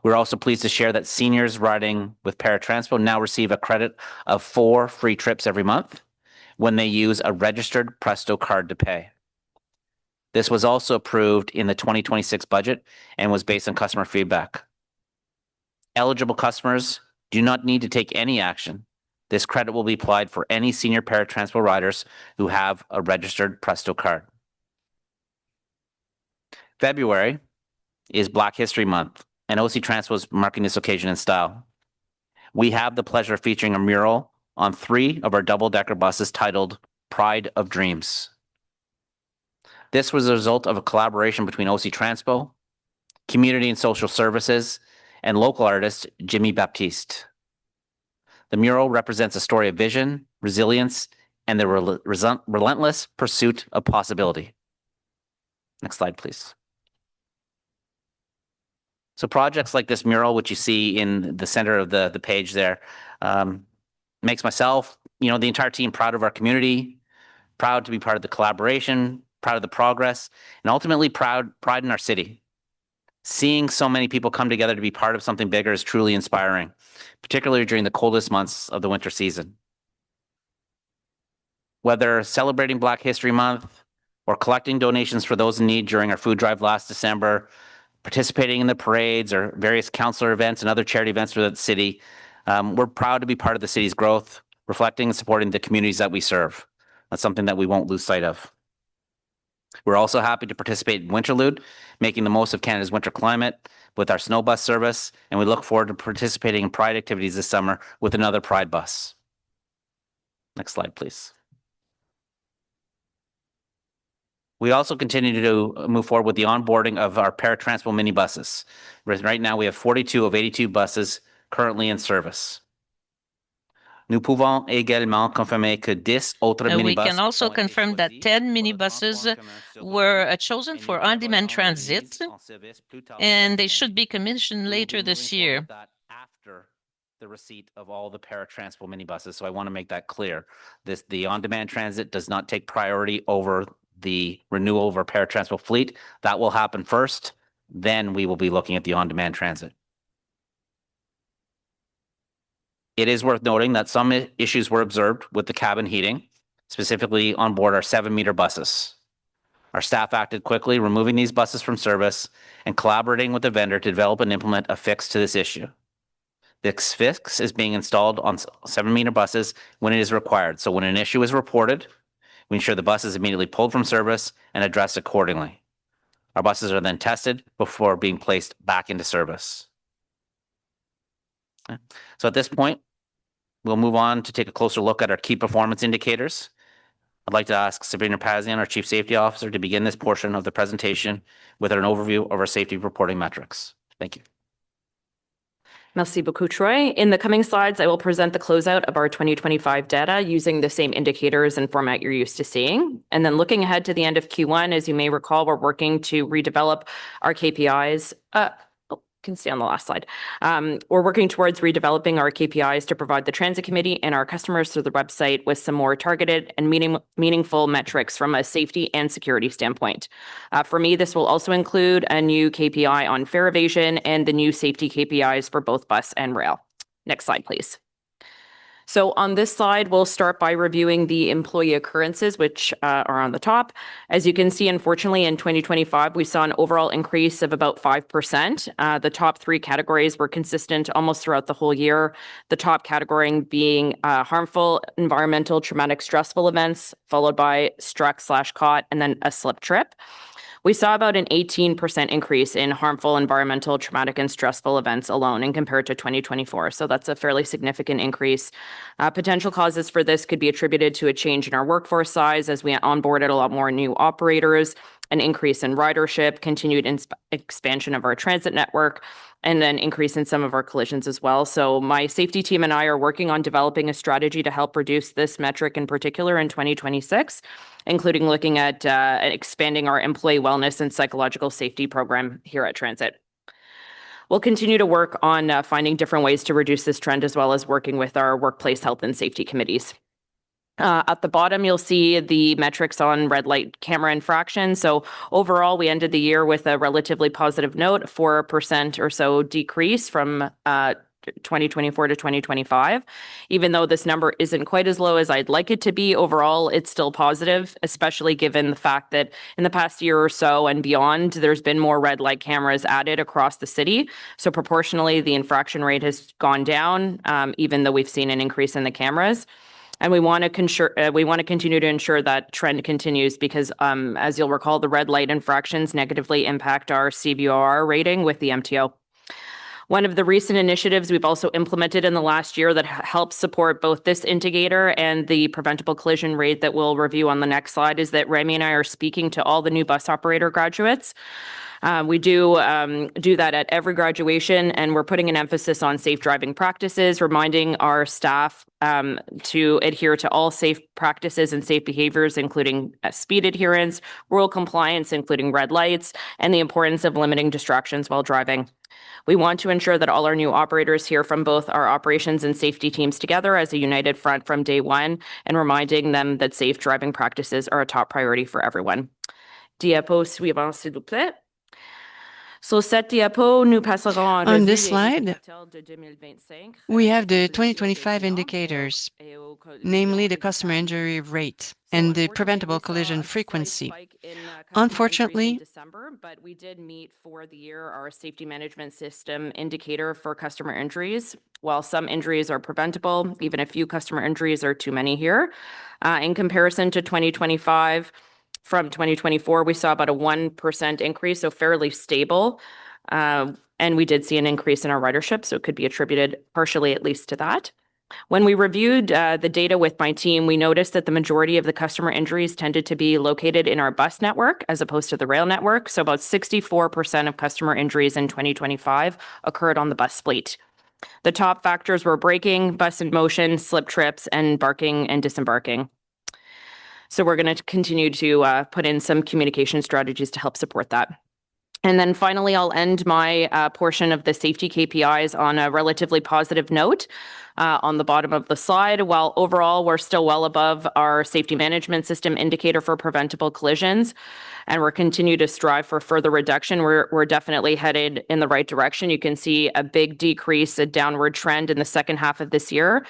We're also pleased to share that seniors riding with Paratranspo now receive a credit of 4 free trips every month when they use a registered Presto card to pay. This was also approved in the 2026 budget and was based on customer feedback. Eligible customers do not need to take any action. This credit will be applied for any senior Paratranspo riders who have a registered Presto card. February is Black History Month, and OC Transpo is marking this occasion in style. We have the pleasure of featuring a mural on 3 of our double-decker buses titled Pride of Dreams. This was a result of a collaboration between OC Transpo, Community and Social Services, and local artist Jimmy Baptiste. The mural represents a story of vision, resilience, and the relentless pursuit of possibility. Next slide, please. So projects like this mural, which you see in the center of the page there, makes myself, the entire team proud of our community, proud to be part of the collaboration, proud of the progress, and ultimately pride in our city. Seeing so many people come together to be part of something bigger is truly inspiring, particularly during the coldest months of the winter season. Whether celebrating Black History Month or collecting donations for those in need during our food drive last December, participating in the parades or various councillor events and other charity events for the city, we're proud to be part of the city's growth, reflecting and supporting the communities that we serve. That's something that we won't lose sight of. We're also happy to participate in Winterlude, making the most of Canada's winter climate with our snow bus service, and we look forward to participating in Pride activities this summer with another Pride bus. Next slide, please. We also continue to move forward with the onboarding of our Paratranspo minibuses. Right now, we have 42 of 82 buses currently in service. Nous pouvons également confirmer que 10 autres We minibus can also confirm that 10 minibuses were chosen for on-demand transit, and they should be commissioned later this year. After the receipt of all the Paratranspo minibuses, so I want to make that clear. The on-demand transit does not take priority over the renewal of our Paratranspo fleet. That will happen first, then we will be looking at the on-demand transit. It is worth noting that some issues were observed with the cabin heating, specifically on board our 7-meter buses. Our staff acted quickly, removing these buses from service and collaborating with the vendor to develop and implement a fix to this issue. This fix is being installed on 7-meter buses when it is required. So when an issue is reported, we ensure the bus is immediately pulled from service and addressed accordingly. Our buses are then tested before being placed back into service. So at this point, we'll move on to take a closer look at our key performance indicators. I'd like to ask Sabrina Pazian, our Chief Safety Officer, to begin this portion of the presentation with an overview of our safety reporting metrics. Thank you. Merci beaucoup, Troy. In the coming slides, I will present the closeout of our 2025 data using the same indicators and format you're used to seeing. And then looking ahead to the end of Q1, as you may recall, we're working to redevelop our KPIs. Can stay on the last slide. We're working towards redeveloping our KPIs to provide the transit committee and our customers through the website with some more targeted and meaningful metrics from a safety and security standpoint. For me, this will also include a new KPI on fare evasion and the new safety KPIs for both bus and rail. Next slide, please. So on this slide, we'll start by reviewing the employee occurrences, which are on the top. As you can see, unfortunately, in 2025, we saw an overall increase of about 5%. The top 3 categories were consistent almost throughout the whole year. The top category being harmful, environmental, traumatic, stressful events, followed by struck/caught, and then a slip trip. We saw about an 18% increase in harmful, environmental, traumatic, and stressful events alone in compared to 2024. So that's a fairly significant increase. Potential causes for this could be attributed to a change in our workforce size as we onboarded a lot more new operators, an increase in ridership, continued expansion of our transit network, and then increase in some of our collisions as well. So my safety team and I are working on developing a strategy to help reduce this metric in particular in 2026, including looking at expanding our employee wellness and psychological safety program here at Transit. We'll continue to work on finding different ways to reduce this trend, as well as working with our workplace health and safety committees. At the bottom, you'll see the metrics on red light camera infractions. So overall, we ended the year with a relatively positive note, 4% or so decrease from 2024 to 2025. Even though this number isn't quite as low as I'd like it to be, overall, it's still positive, especially given the fact that in the past year or so and beyond, there's been more red light cameras added across the city. So proportionally, the infraction rate has gone down, even though we've seen an increase in the cameras. And we want to continue to ensure that trend continues because, as you'll recall, the red light infractions negatively impact our CVOR rating with the MTO. One of the recent initiatives we've also implemented in the last year that helps support both this indicator and the preventable collision rate that we'll review on the next slide is that Remy and I are speaking to all the new bus operator graduates. We do that at every graduation, and we're putting an emphasis on safe driving practices, reminding our staff to adhere to all safe practices and safe behaviors, including speed adherence, rule compliance, including red lights, and the importance of limiting distractions while driving. We want to ensure that all our new operators hear from both our operations and safety teams together as a united front from day one, and reminding them that safe driving practices are a top priority for everyone. Diapo suivant, s'il vous plaît. On this slide, we have the 2025 indicators, namely the customer injury rate and the preventable collision frequency. Unfortunately, but we did meet for the year our safety management system indicator for customer injuries. While some injuries are preventable, even a few customer injuries are too many here. In comparison to 2025, from 2024, we saw about a 1% increase, so fairly stable. And we did see an increase in our ridership, so it could be attributed partially at least to that. When we reviewed the data with my team, we noticed that the majority of the customer injuries tended to be located in our bus network as opposed to the rail network. So about 64% of customer injuries in 2025 occurred on the bus fleet. The top factors were braking, bus in motion, slip trips, and barking and disembarking. So we're going to continue to put in some communication strategies to help support that. And then finally, I'll end my portion of the safety KPIs on a relatively positive note. On the bottom of the slide, while overall we're still well above our safety management system indicator for preventable collisions, and we're continue to strive for further reduction, we're definitely headed in the right direction. You can see a big decrease, a downward trend in the second half of this year.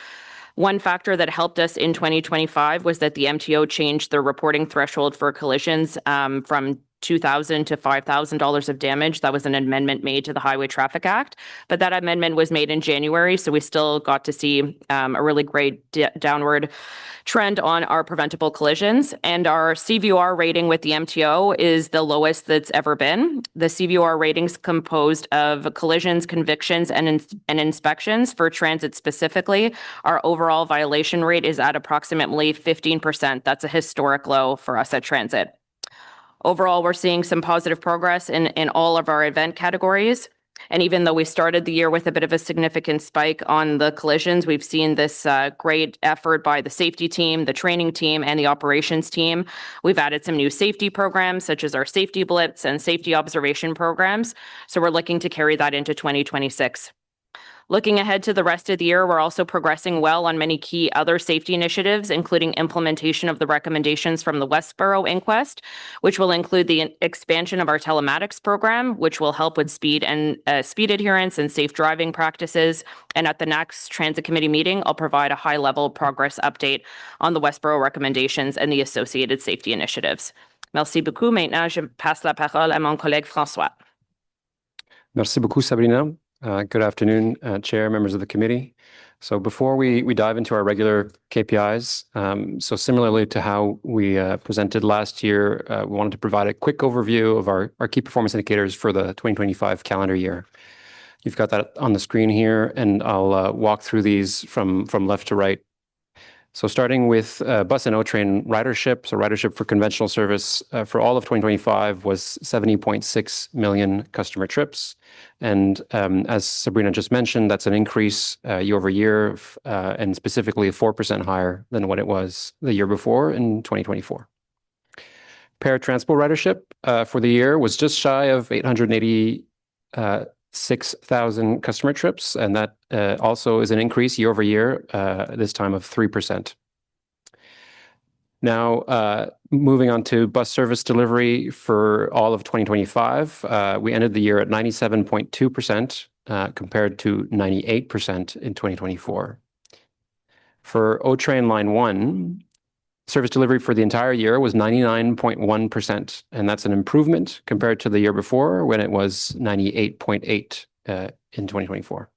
One factor that helped us in 2025 was that the MTO changed the reporting threshold for collisions from $2,000 to $5,000 of damage. That was an amendment made to the Highway Traffic Act, but that amendment was made in January, so we still got to see a really great downward trend on our preventable collisions. And our CVR rating with the MTO is the lowest that's ever been. The CVR ratings composed of collisions, convictions, and inspections. For transit specifically, our overall violation rate is at approximately 15%. That's a historic low for us at transit. Overall, we're seeing some positive progress in all of our event categories. And even though we started the year with a bit of a significant spike on the collisions, we've seen this great effort by the safety team, the training team, and the operations team. We've added some new safety programs, such as our safety blitz and safety observation programs. So we're looking to carry that into 2026. Looking ahead to the rest of the year, we're also progressing well on many key other safety initiatives, including implementation of the recommendations from the Westboro Inquest, which will include the expansion of our telematics program, which will help with speed adherence and safe driving practices. And at the next Transit Committee meeting, I'll provide a high-level progress update on the Westboro recommendations and the associated safety initiatives. Merci beaucoup. Maintenant, je passe la parole à mon collègue François. Merci beaucoup, Sabrina. Good afternoon, Chair, members of the committee. So before we dive into our regular KPIs, so similarly to how we presented last year, we wanted to provide a quick overview of our key performance indicators for the 2025 calendar year. You've got that on the screen here, and I'll walk through these from left to right. So starting with bus and O-train ridership, so ridership for conventional service for all of 2025 was 70.6 million customer trips. And as Sabrina just mentioned, that's an increase year over year and specifically 4% higher than what it was the year before in 2024. Paratranspo ridership for the year was just shy of 886,000 customer trips, and that also is an increase year over year, this time of 3%. Now, moving on to bus service delivery for all of 2025, we ended the year at 97.2% compared to 98% in 2024. For O-Train Line 1, service delivery for the entire year was 99.1%, and that's an improvement compared to the year before when it was 98.8% in 2024.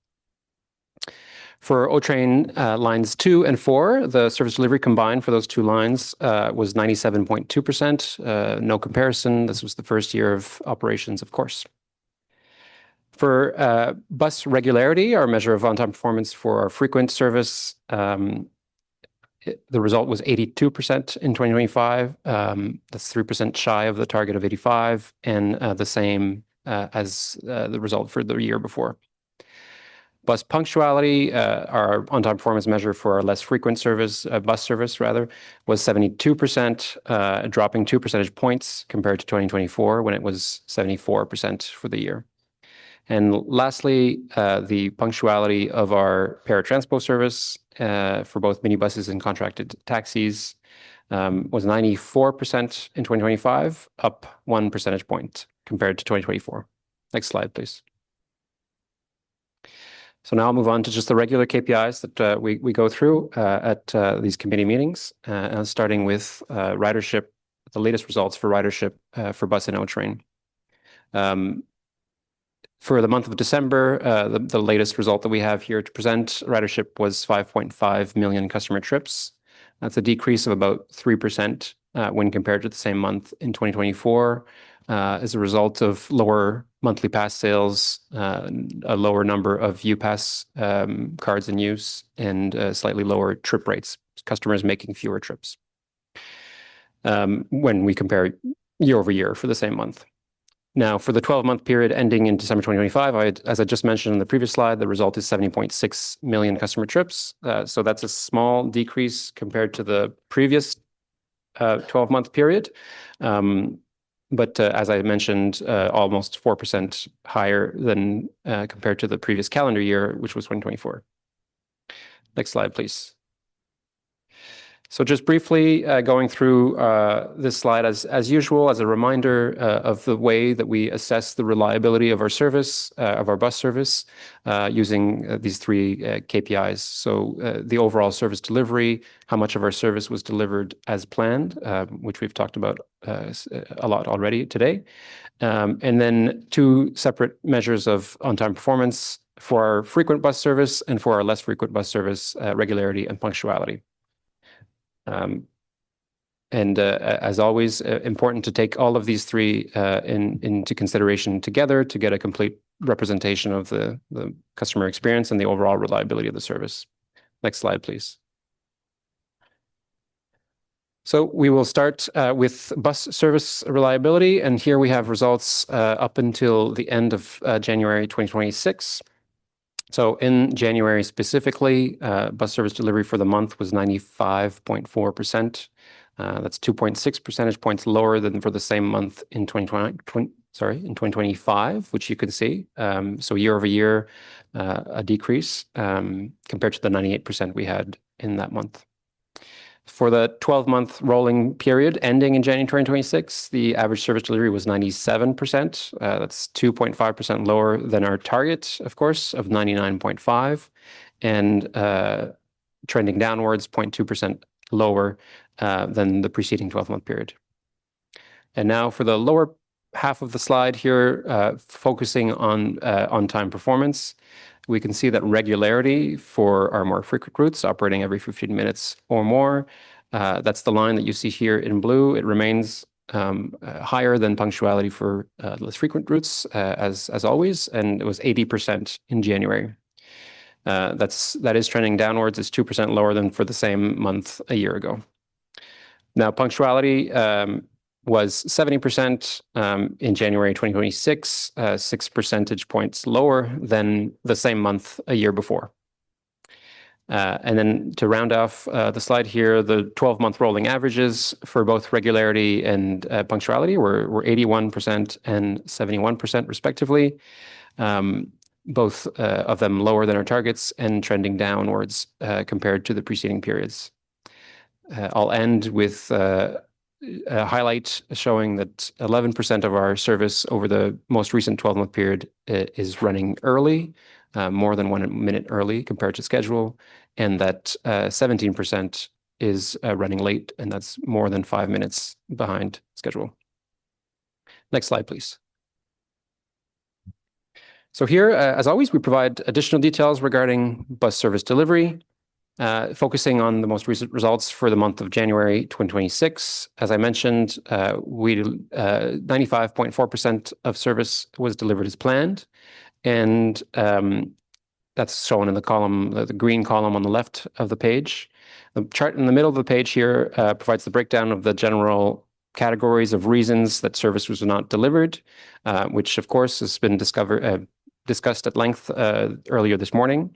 For O-Train lines 2 and 4, the service delivery combined for those two lines was 97.2%. No comparison. This was the first year of operations, of course. For bus regularity, our measure of on-time performance for our frequent service, the result was 82% in 2025. That's 3% shy of the target of 85%, and the same as the result for the year before. Bus punctuality, our on-time performance measure for our less frequent service, bus service rather, was 72%, dropping 2 percentage points compared to 2024 when it was 74% for the year. And lastly, the punctuality of our Paratranspo service for both minibuses and contracted taxis was 94% in 2025, up 1 percentage point compared to 2024. Next slide, please. So now I'll move on to just the regular KPIs that we go through at these committee meetings, starting with ridership, the latest results for ridership for bus and O-Train. For the month of December, the latest result that we have here to present, ridership was 5.5 million customer trips. That's a decrease of about 3% when compared to the same month in 2024. as a result of lower monthly pass sales, a lower number of UPass cards in use, and slightly lower trip rates, customers making fewer trips when we compare year over year for the same month. Now, for the 12-month period ending in December 2025, as I just mentioned in the previous slide, the result is 70.6 million customer trips. So that's a small decrease compared to the previous 12-month period. But as I mentioned, almost 4% higher than compared to the previous calendar year, which was 2024. Next slide, please. So just briefly going through this slide as usual, as a reminder of the way that we assess the reliability of our service, of our bus service, using these three KPIs. So the overall service delivery, how much of our service was delivered as planned, which we've talked about a lot already today. And then two separate measures of on-time performance for our frequent bus service and for our less frequent bus service, regularity and punctuality. As always, important to take all of these three into consideration together to get a complete representation of the customer experience and the overall reliability of the service. Next slide, please. So we will start with bus service reliability, and here we have results up until the end of January 2026. So in January specifically, bus service delivery for the month was 95.4%. That's 2.6 percentage points lower than for the same month in 2025, which you can see. So year over year, a decrease compared to the 98% we had in that month. For the 12-month rolling period ending in January 2026, the average service delivery was 97%. That's 2.5% lower than our target, of course, of 99.5%, and trending downwards 0.2% lower than the preceding 12-month period. And now for the lower half of the slide here, focusing on on-time performance, we can see that regularity for our more frequent routes operating every 15 minutes or more, that's the line that you see here in blue. It remains higher than punctuality for less frequent routes, as always, and it was 80% in January. That is trending downwards. It's 2% lower than for the same month a year ago. Now, punctuality was 70% in January 2026, 6 percentage points lower than the same month a year before. And then to round off the slide here, the 12-month rolling averages for both regularity and punctuality were 81% and 71% respectively, both of them lower than our targets and trending downwards compared to the preceding periods. I'll end with a highlight showing that 11% of our service over the most recent 12-month period is running early, more than 1 minute early compared to schedule, and that 17% is running late, and that's more than 5 minutes behind schedule. Next slide, please. So here, as always, we provide additional details regarding bus service delivery, focusing on the most recent results for the month of January 2026. As I mentioned, 95.4% of service was delivered as planned, and that's shown in the column, the green column on the left of the page. The chart in the middle of the page here provides the breakdown of the general categories of reasons that service was not delivered, which of course has been discussed at length earlier this morning.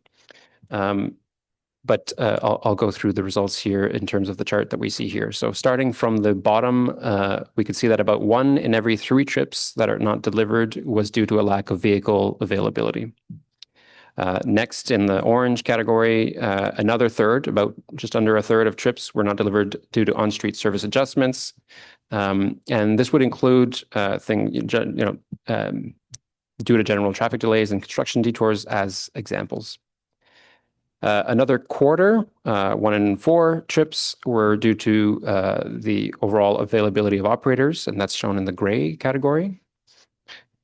But I'll go through the results here in terms of the chart that we see here. So starting from the bottom, we can see that about 1 in every 3 trips that are not delivered was due to a lack of vehicle availability. Next, in the orange category, another third, about just under a third of trips were not delivered due to on-street service adjustments. And this would include due to general traffic delays and construction detours as examples. Another quarter, 1 in 4 trips were due to the overall availability of operators, and that's shown in the gray category.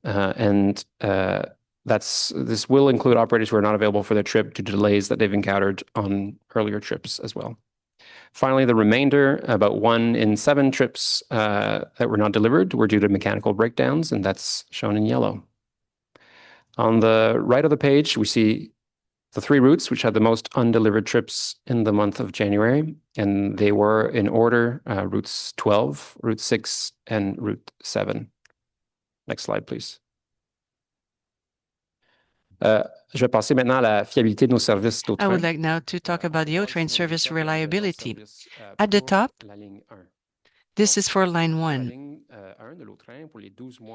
This will include operators who are not available for their trip due to delays that they've encountered on earlier trips as well. Finally, the remainder, about 1 in 7 trips that were not delivered, were due to mechanical breakdowns, and that's shown in yellow. On the right of the page, we see the 3 routes which had the most undelivered trips in the month of January, and they were in order, routes 12, route 6, and route 7. Next slide, please. Je vais passer maintenant à la fiabilité de nos services I d'Autrain. would like now to talk about the O-Train service reliability. At the top, this is for line 1.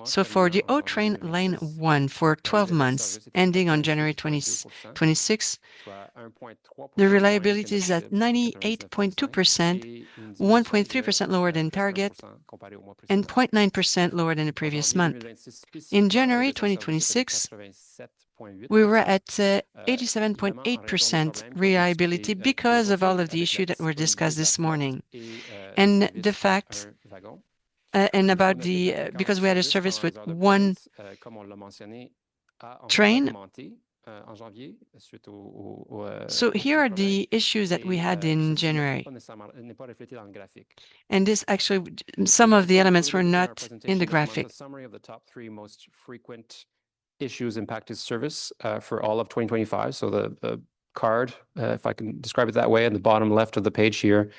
So for the O-Train line 1 for 12 months, ending on January 2026, the reliability is at 98.2%, 1.3% lower than target, and 0.9% lower than the previous month. In January 2026, we were at 87.8% reliability because of all of the issues that were discussed this morning. And the fact, and about the, because we had a service with 1 train. So here are the issues that we had in January. And this actually, some of the elements were not in the graphic. Summary of the top 3 most frequent issues impacted service for all of 2025. So the card, if I can describe it that way, in the bottom left of the page here,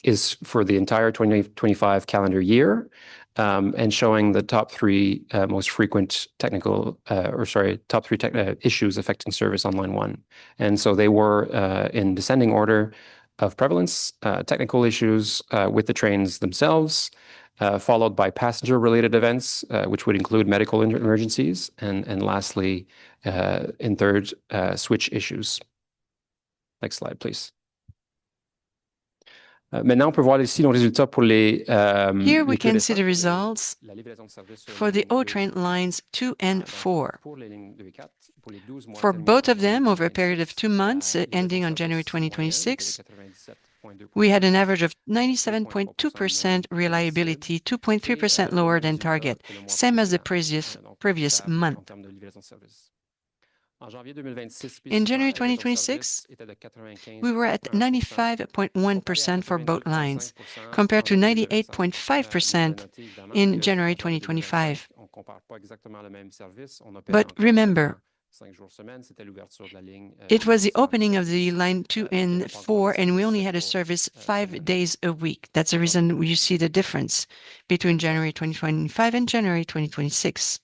is for the entire 2025 calendar year, and showing the top 3 most frequent technical, top 3 issues affecting service on line 1. And so they were in descending order of prevalence, technical issues with the trains themselves, followed by passenger-related events, which would include medical emergencies, and lastly, in third, switch issues. Next slide, please. Maintenant, on peut voir ici nos résultats pour les. Here we can see the results for the O-Train lines 2 and 4. For both of them, over a period of 2 months, ending on January 2026, we had an average of 97.2% reliability, 2.3% lower than target, same as the previous month. In January 2026, we were at 95.1% for both lines, compared to 98.5% in January 2025. But remember, it was the opening of the line 2 and 4, and we only had a service 5 days a week. That's the reason you see the difference between January 2025 and January 2026.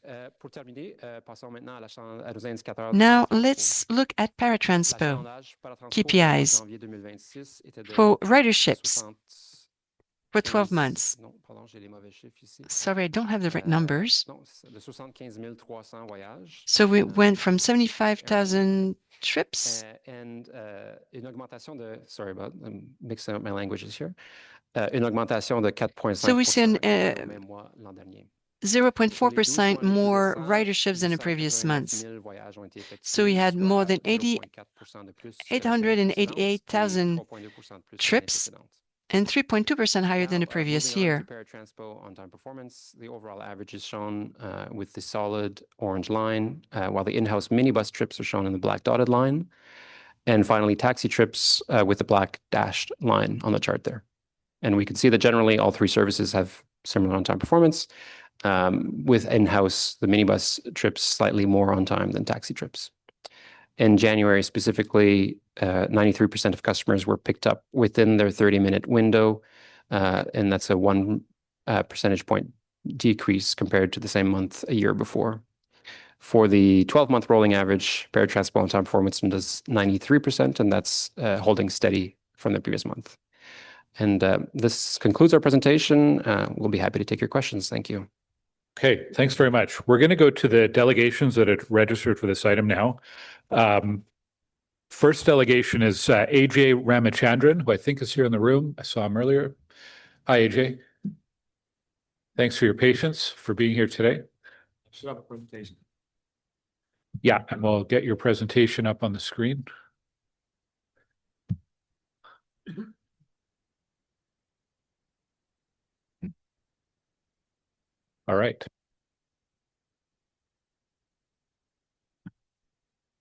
Now, let's look at Paratranspo KPIs for riderships for 12 months. Sorry, I don't have the right numbers. So we went from 75,000 trips. Sorry about mixing up my languages here. Une augmentation de 4.5%. So we see 0.4% more riderships than the previous months. So we had more than 888,000 trips, and 3.2% higher than the previous year. Paratranspo on-time performance, the overall average is shown with the solid orange line, while the in-house minibus trips are shown in the black dotted line. And finally, taxi trips with the black dashed line on the chart there. And we can see that generally all 3 services have similar on-time performance, with in-house, the minibus trips slightly more on time than taxi trips. In January specifically, 93% of customers were picked up within their 30-minute window, and that's a 1 percentage point decrease compared to the same month a year before. For the 12-month rolling average, Paratranspo on-time performance does 93%, and that's holding steady from the previous month. And this concludes our presentation. We'll be happy to take your questions. Thank you. Okay, thanks very much. We're going to go to the delegations that had registered for this item now. First delegation is AJ Ramachandran, who I think is here in the room. I saw him earlier. Hi, AJ. Thanks for your patience, for being here today. Should have a presentation. Yeah, and we'll get your presentation up on the screen. All right.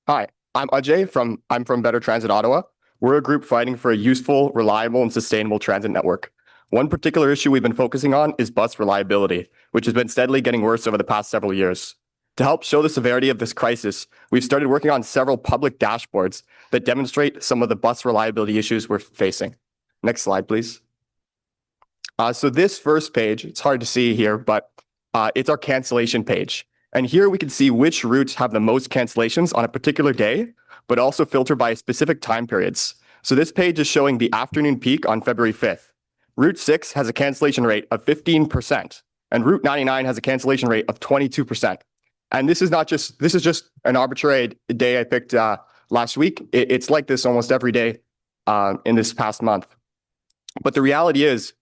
Hi, I'm Ajay I'm from Better Transit Ottawa. We're a group fighting for a useful, reliable, and sustainable transit network. One particular issue we've been focusing on is bus reliability, which has been steadily getting worse over the past several years. To help show the severity of this crisis, we've started working on several public dashboards that demonstrate some of the bus reliability issues we're facing. Next slide, please. So this first page, it's hard to see here, but it's our cancellation page. And here we can see which routes have the most cancellations on a particular day, but also filter by specific time periods. So this page is showing the afternoon peak on February 5th. Route 6 has a cancellation rate of 15%, and Route 99 has a cancellation rate of 22%. And this is just an arbitrary day I picked last week. It's like this almost every day in this past month. But the reality is,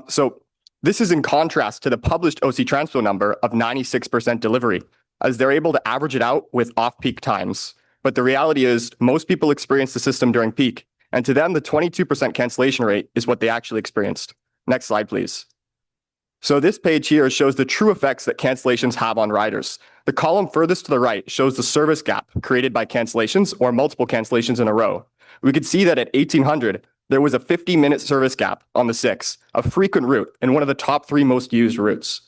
so this is in contrast to the published OC Transpo number of 96% delivery, as they're able to average it out with off-peak times. But the reality is most people experience the system during peak, and to them, the 22% cancellation rate is what they actually experienced. Next slide, please. So this page here shows the true effects that cancellations have on riders. The column furthest to the right shows the service gap created by cancellations or multiple cancellations in a row. We could see that at 1800, there was a 50-minute service gap on the 6, a frequent route and one of the top 3 most used routes.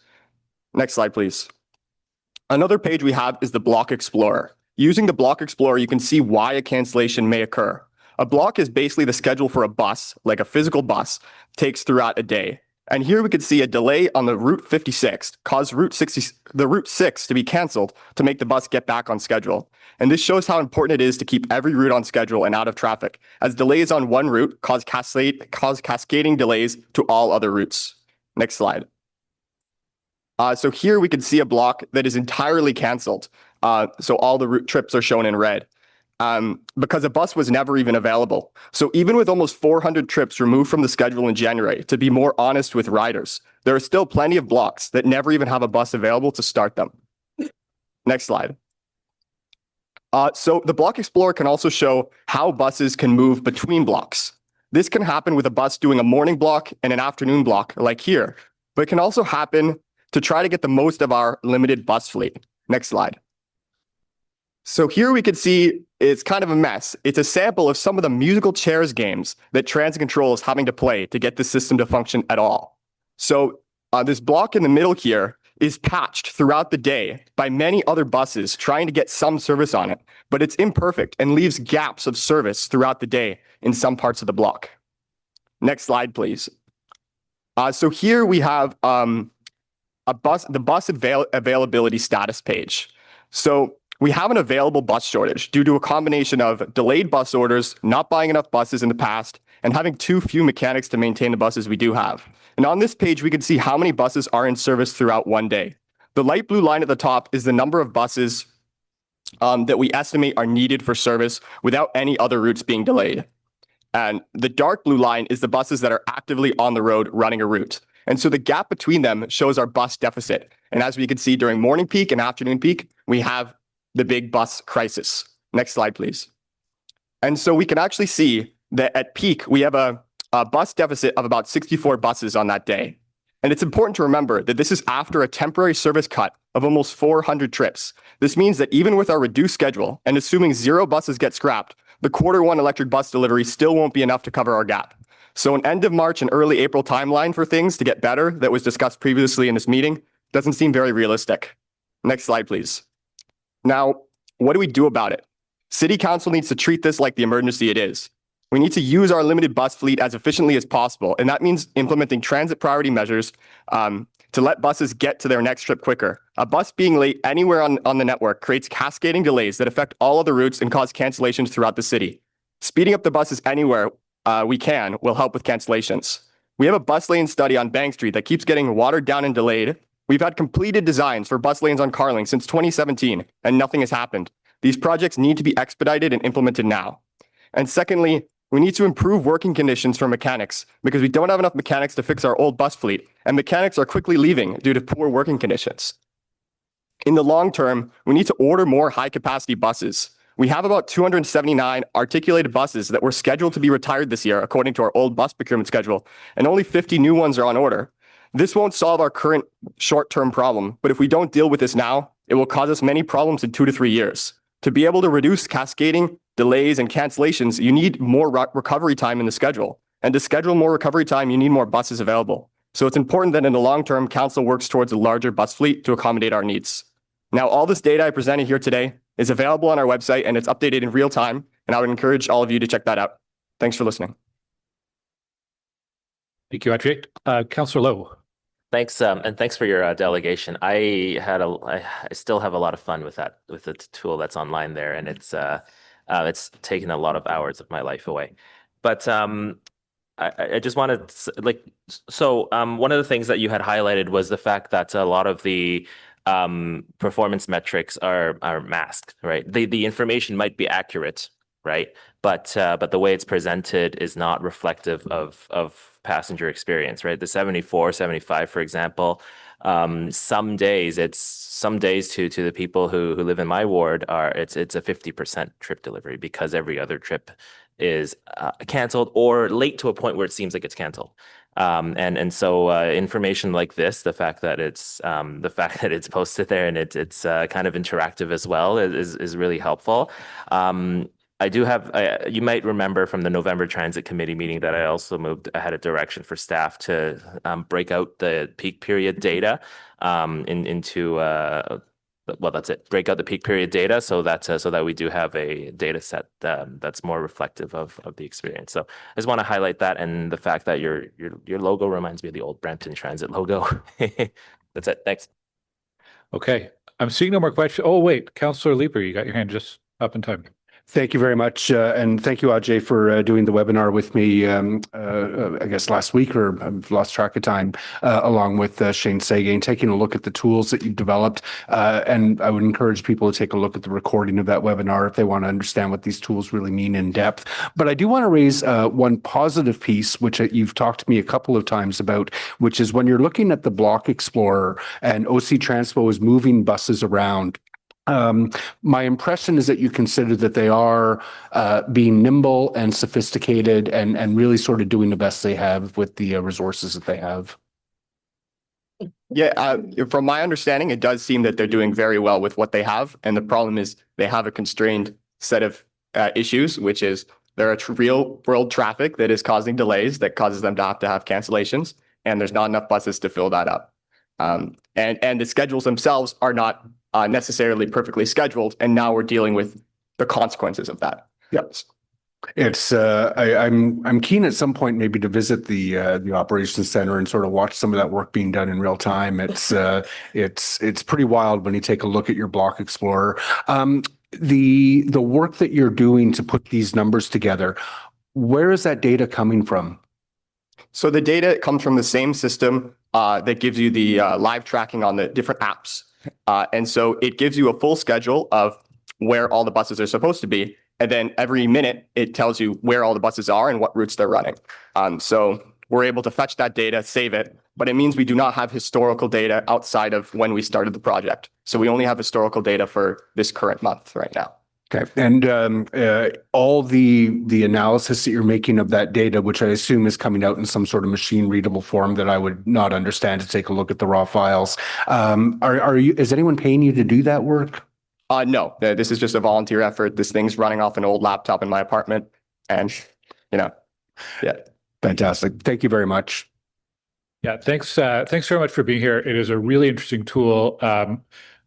Next slide, please. Another page we have is the Block Explorer. Using the Block Explorer, you can see why a cancellation may occur. A block is basically the schedule for a bus, like a physical bus, takes throughout a day. And here we could see a delay on the Route 56 caused the Route 6 to be canceled to make the bus get back on schedule. And this shows how important it is to keep every route on schedule and out of traffic, as delays on one route cause cascading delays to all other routes. Next slide. So here we can see a block that is entirely canceled. So all the route trips are shown in red. Because a bus was never even available. So even with almost 400 trips removed from the schedule in January, to be more honest with riders, there are still plenty of blocks that never even have a bus available to start them. Next slide. So the Block Explorer can also show how buses can move between blocks. This can happen with a bus doing a morning block and an afternoon block, like here, but it can also happen to try to get the most of our limited bus fleet. Next slide. So here we can see it's kind of a mess. It's a sample of some of the musical chairs games that transit control is having to play to get the system to function at all. So this block in the middle here is patched throughout the day by many other buses trying to get some service on it, but it's imperfect and leaves gaps of service throughout the day in some parts of the block. Next slide, please. So here we have the bus availability status page. So we have an available bus shortage due to a combination of delayed bus orders, not buying enough buses in the past, and having too few mechanics to maintain the buses we do have. And on this page, we can see how many buses are in service throughout one day. The light blue line at the top is the number of buses that we estimate are needed for service without any other routes being delayed. And the dark blue line is the buses that are actively on the road running a route. And so the gap between them shows our bus deficit. And as we can see during morning peak and afternoon peak, we have the big bus crisis. Next slide, please. And so we can actually see that at peak, we have a bus deficit of about 64 buses on that day. And it's important to remember that this is after a temporary service cut of almost 400 trips. This means that even with our reduced schedule and assuming 0 buses get scrapped, the Q1 electric bus delivery still won't be enough to cover our gap. So an end of March and early April timeline for things to get better that was discussed previously in this meeting doesn't seem very realistic. Next slide, please. Now, what do we do about it? City Council needs to treat this like the emergency it is. We need to use our limited bus fleet as efficiently as possible, and that means implementing transit priority measures to let buses get to their next trip quicker. A bus being late anywhere on the network creates cascading delays that affect all other routes and cause cancellations throughout the city. Speeding up the buses anywhere we can will help with cancellations. We have a bus lane study on Bank Street that keeps getting watered down and delayed. We've had completed designs for bus lanes on Carling since 2017, and nothing has happened. These projects need to be expedited and implemented now. And secondly, we need to improve working conditions for mechanics because we don't have enough mechanics to fix our old bus fleet, and mechanics are quickly leaving due to poor working conditions. In the long term, we need to order more high-capacity buses. We have about 279 articulated buses that were scheduled to be retired this year according to our old bus procurement schedule, and only 50 new ones are on order. This won't solve our current short-term problem, but if we don't deal with this now, it will cause us many problems in 2 to 3 years. To be able to reduce cascading delays and cancellations, you need more recovery time in the schedule. And to schedule more recovery time, you need more buses available. So it's important that in the long term, council works towards a larger bus fleet to accommodate our needs. Now, all this data I presented here today is available on our website and it's updated in real time. And I would encourage all of you to check that out. Thanks for listening. Thank you, Ajay. Councillor Lowe. Thanks, and thanks for your delegation. I still have a lot of fun with that, with the tool that's online there, and it's taken a lot of hours of my life away. But I just wanted to, one of the things that you had highlighted was the fact that a lot of the performance metrics are masked, right? The information might be accurate, right? But the way it's presented is not reflective of passenger experience, right? The 74, 75, for example, some days to the people who live in my ward it's a 50% trip delivery because every other trip is canceled or late to a point where it seems like it's canceled. So information like this, the fact that it's posted there and it's kind of interactive as well is really helpful. I do have, you might remember from the November Transit Committee meeting that I also had a direction for staff to break out the peak period data into, well, that's it, break out the peak period data so that we do have a data set that's more reflective of the experience. So I just want to highlight that and the fact that your logo reminds me of the old Brampton Transit logo. That's it. Thanks. Okay. I'm seeing no more questions. Oh, wait, Councillor Leeper, you got your hand just up in time. Thank you very much. And thank you, Ajay, for doing the webinar with me, I guess last week, or I've lost track of time, along with Shane Sagan, taking a look at the tools that you've developed. And I would encourage people to take a look at the recording of that webinar if they want to understand what these tools really mean in depth. But I do want to raise one positive piece, which you've talked to me a couple of times about, which is when you're looking at the Block Explorer and OC Transpo is moving buses around. My impression is that you consider that they are being nimble and sophisticated and really sort of doing the best they have with the resources that they have. Yeah, from my understanding, it does seem that they're doing very well with what they have. And the problem is they have a constrained set of issues, which is there are real world traffic that is causing delays that causes them to have cancellations. And there's not enough buses to fill that up. And the schedules themselves are not necessarily perfectly scheduled, and now we're dealing with the consequences of that. Yep. It's I'm keen at some point maybe to visit the operations center and sort of watch some of that work being done in real time. It's pretty wild when you take a look at your Block Explorer. The work that you're doing to put these numbers together, where is that data coming from? So the data comes from the same system that gives you the live tracking on the different apps. And so it gives you a full schedule of where all the buses are supposed to be. And then every minute it tells you where all the buses are and what routes they're running. So we're able to fetch that data, save it, but it means we do not have historical data outside of when we started the project. So we only have historical data for this current month right now. Okay. And all the analysis that you're making of that data, which I assume is coming out in some sort of machine readable form that I would not understand to take a look at the raw files. Is anyone paying you to do that work? No, this is just a volunteer effort. This thing's running off an old laptop in my apartment. And, yeah. Fantastic. Thank you very much. Yeah, thanks very much for being here. It is a really interesting tool.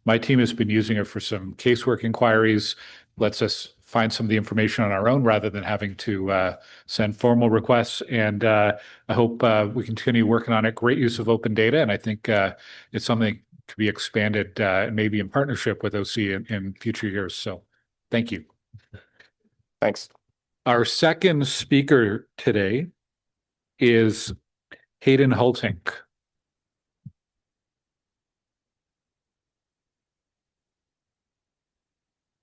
My team has been using it for some casework inquiries. Lets us find some of the information on our own rather than having to send formal requests. And I hope we continue working on it. Great use of open data. And I think it's something to be expanded maybe in partnership with OC in future years. So thank you. Thanks. Our second speaker today is Hayden Hultink.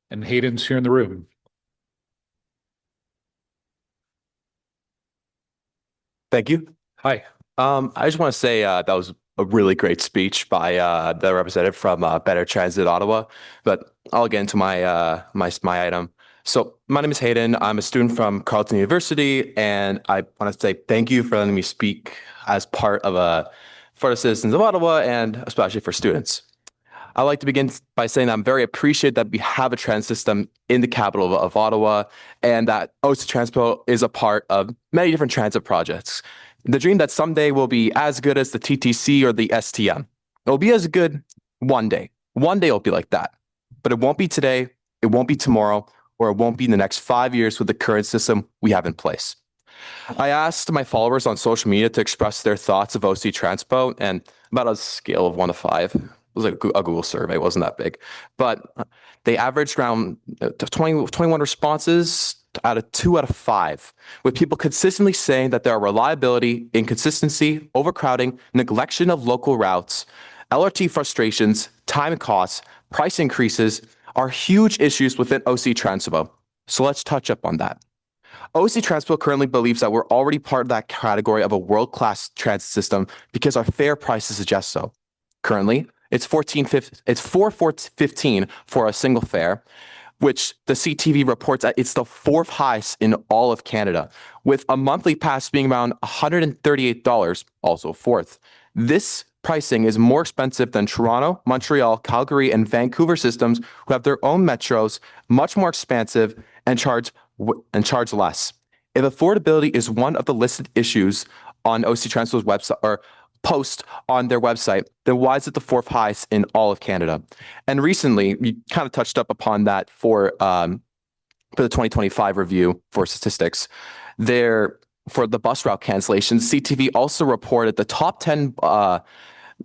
And Hayden's here in the room. Thank you. Hi. I just want to say that was a really great speech by the representative from Better Transit Ottawa. But I'll get into my my item. So my name is Hayden. I'm a student from Carleton University, and I want to say thank you for letting me speak as part of for the citizens of Ottawa and especially for students. I'd like to begin by saying that I'm very appreciative that we have a transit system in the capital of Ottawa, and that OC Transpo is a part of many different transit projects. The dream that someday will be as good as the TTC or the STM. It'll be as good one day. One day it'll be like that. But it won't be today, it won't be tomorrow, or it won't be in the next 5 years with the current system we have in place. I asked my followers on social media to express their thoughts of OC Transpo, and about a scale of 1 to 5. It was like a Google survey, it wasn't that big. But they averaged around 21 responses out of 2 out of 5, with people consistently saying that there are reliability, inconsistency, overcrowding, neglection of local routes, LRT frustrations, time and costs, price increases are huge issues within OC Transpo. So let's touch up on that. OC Transpo currently believes that we're already part of that category of a world-class transit system because our fare prices suggest so. Currently, it's $4.15 for a single fare, which the CTV reports that it's the 4th highest in all of Canada, with a monthly pass being around $138, also 4th. This pricing is more expensive than Toronto, Montreal, Calgary, and Vancouver systems who have their own metros, much more expansive, and charge less. If affordability is one of the listed issues on OC Transpo's website or post on their website, then why is it the 4th highest in all of Canada? And recently, we kind of touched up upon that for the 2025 review for statistics. For the bus route cancellations, CTV also reported the top 10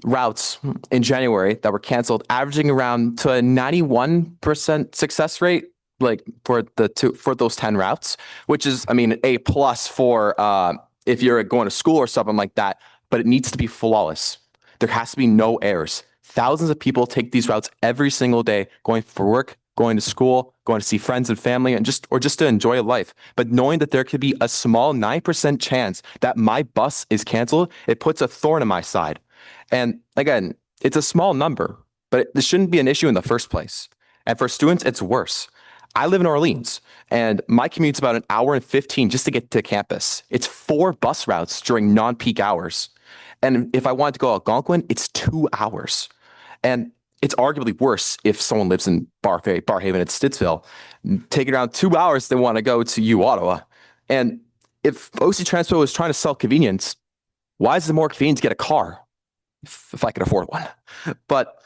routes in January that were canceled, averaging around to a 91% success rate, like for those 10 routes, which is, I mean, A+ for if you're going to school or something like that, but it needs to be flawless. There has to be no errors. Thousands of people take these routes every single day, going for work, going to school, going to see friends and family, and just to enjoy life. But knowing that there could be a small 9% chance that my bus is canceled, it puts a thorn in my side. And again, it's a small number, but this shouldn't be an issue in the first place. And for students, it's worse. I live in Orleans, and my commute's about 1 hour and 15 just to get to campus. It's 4 bus routes during non-peak hours. And if I wanted to go to Algonquin, it's 2 hours. And it's arguably worse if someone lives in Barhaven and Stittsville. Taking around 2 hours, they want to go to Ottawa. And if OC Transpo is trying to sell convenience, why is it more convenient to get a car if I could afford one? But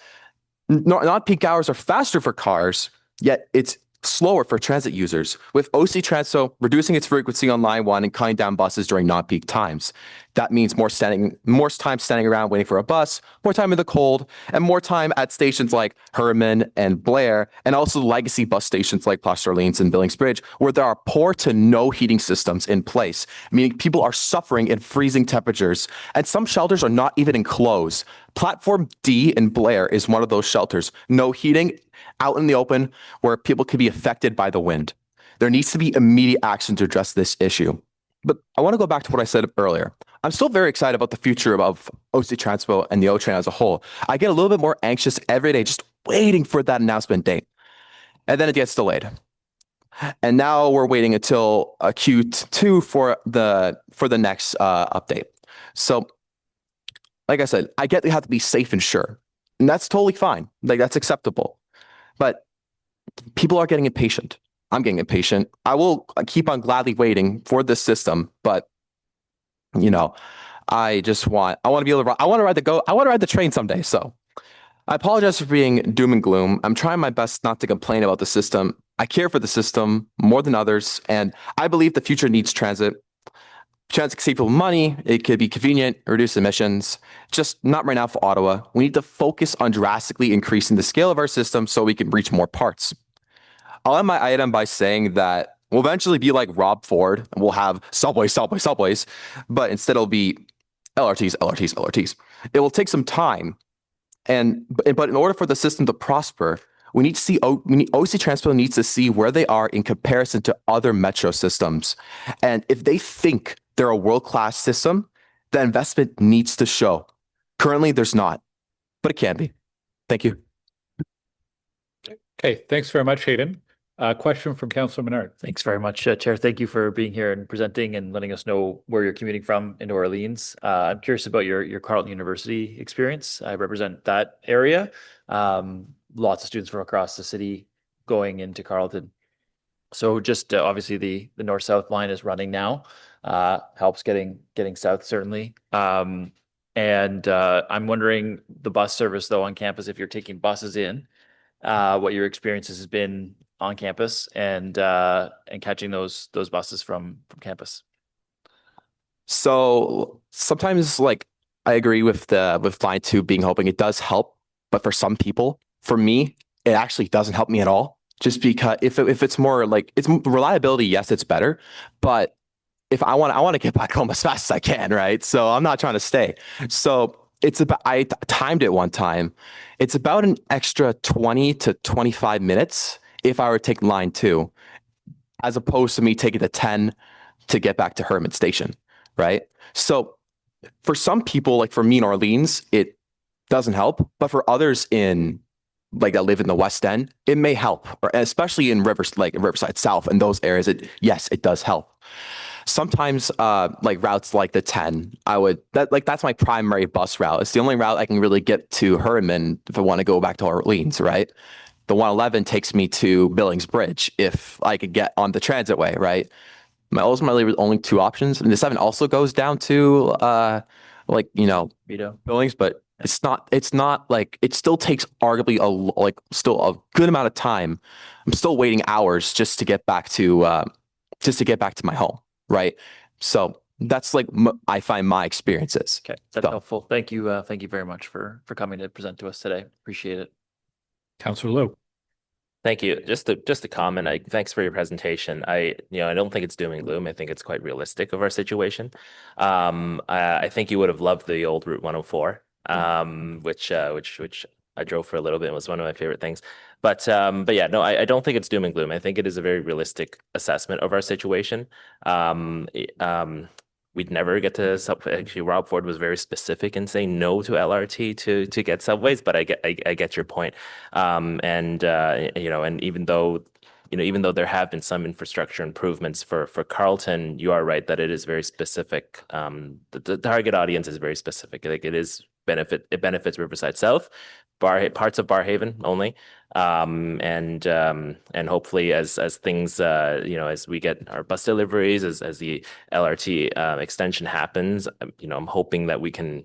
non-peak hours are faster for cars, yet it's slower for transit users, with OC Transpo reducing its frequency on line 1 and cutting down buses during non-peak times. That means more time standing around waiting for a bus, more time in the cold, and more time at stations like Herman and Blair, and also legacy bus stations like Place d'Orleans and Billings Bridge, where there are poor to no heating systems in place, meaning people are suffering in freezing temperatures, and some shelters are not even enclosed. Platform D in Blair is one of those shelters. No heating, out in the open, where people could be affected by the wind. There needs to be immediate action to address this issue. But I want to go back to what I said earlier. I'm still very excited about the future of OC Transpo and the O-Train as a whole. I get a little bit more anxious every day just waiting for that announcement date. And then it gets delayed. And now we're waiting until Q2 for the next update. So, like I said, I get they have to be safe and sure. And that's totally fine. Like, that's acceptable. But people are getting impatient. I'm getting impatient. I will keep on gladly waiting for this system, but you know, I want to be able to I want to ride the train someday. So I apologize for being doom and gloom. I'm trying my best not to complain about the system. I care for the system more than others, and I believe the future needs transit. Transit can save people money. It could be convenient, reduce emissions. Just not right now for Ottawa. We need to focus on drastically increasing the scale of our system so we can reach more parts. I'll end my item by saying that we'll eventually be like Rob Ford, and we'll have subways, but instead it'll be LRTs. It will take some time, but in order for the system to prosper, we need to see OC Transpo needs to see where they are in comparison to other metro systems, and if they think they're a world-class system, the investment needs to show. Currently, there's not, but it can be. Thank you. Okay, thanks very much, Hayden. Question from Councillor Menard. Thanks very much, Chair. Thank you for being here and presenting and letting us know where you're commuting from in New Orleans. I'm curious about your Carleton University experience. I represent that area. Lots of students from across the city going into Carleton. So just obviously the north-south line is running now. Helps getting south certainly. And I'm wondering the bus service though on campus, if you're taking buses in, what your experiences has been on campus and catching those buses from campus. So sometimes like I agree with line 2 being helping. It does help, but for some people, for me, it actually doesn't help me at all. Just because if it's more like it's reliability, yes, it's better, but if I want to get back home as fast as I can, right? So I'm not trying to stay. So it's about, I timed it one time. It's about an extra 20 to 25 minutes if I were to take line 2, as opposed to me taking the 10 to get back to Hermit Station, right? So for some people, like for me in Orleans, it doesn't help, but for others that live in the West End, it may help, or especially in Riverside South and those areas. Yes, it does help. Sometimes like routes like the 10, that's my primary bus route. It's the only route I can really get to Herman if I want to go back to Orleans, right? The 111 takes me to Billings Bridge if I could get on the transit way, right? Ultimately, only 2 options. And the 7 also goes down to Billings, but it's not like it still takes arguably still a good amount of time. I'm still waiting hours just to get back to my home, right? So that's like I find my experiences. Okay, that's helpful. Thank you very much for coming to present to us today. Appreciate it. Councillor Lowe. Thank you. Just a comment. Thanks for your presentation. I don't think it's doom and gloom. I think it's quite realistic of our situation. I think you would have loved the old Route 104, which I drove for a little bit and was one of my favorite things. But yeah, no, I don't think it's doom and gloom. I think it is a very realistic assessment of our situation. We'd never get to actually Rob Ford was very specific in saying no to LRT to get subways, but I get your point. And even though there have been some infrastructure improvements for Carleton, you are right that it is very specific. The target audience is very specific. Like it benefits Riverside South, parts of Barhaven only. And hopefully as things, as we get our bus deliveries, as the LRT extension happens, I'm hoping that we can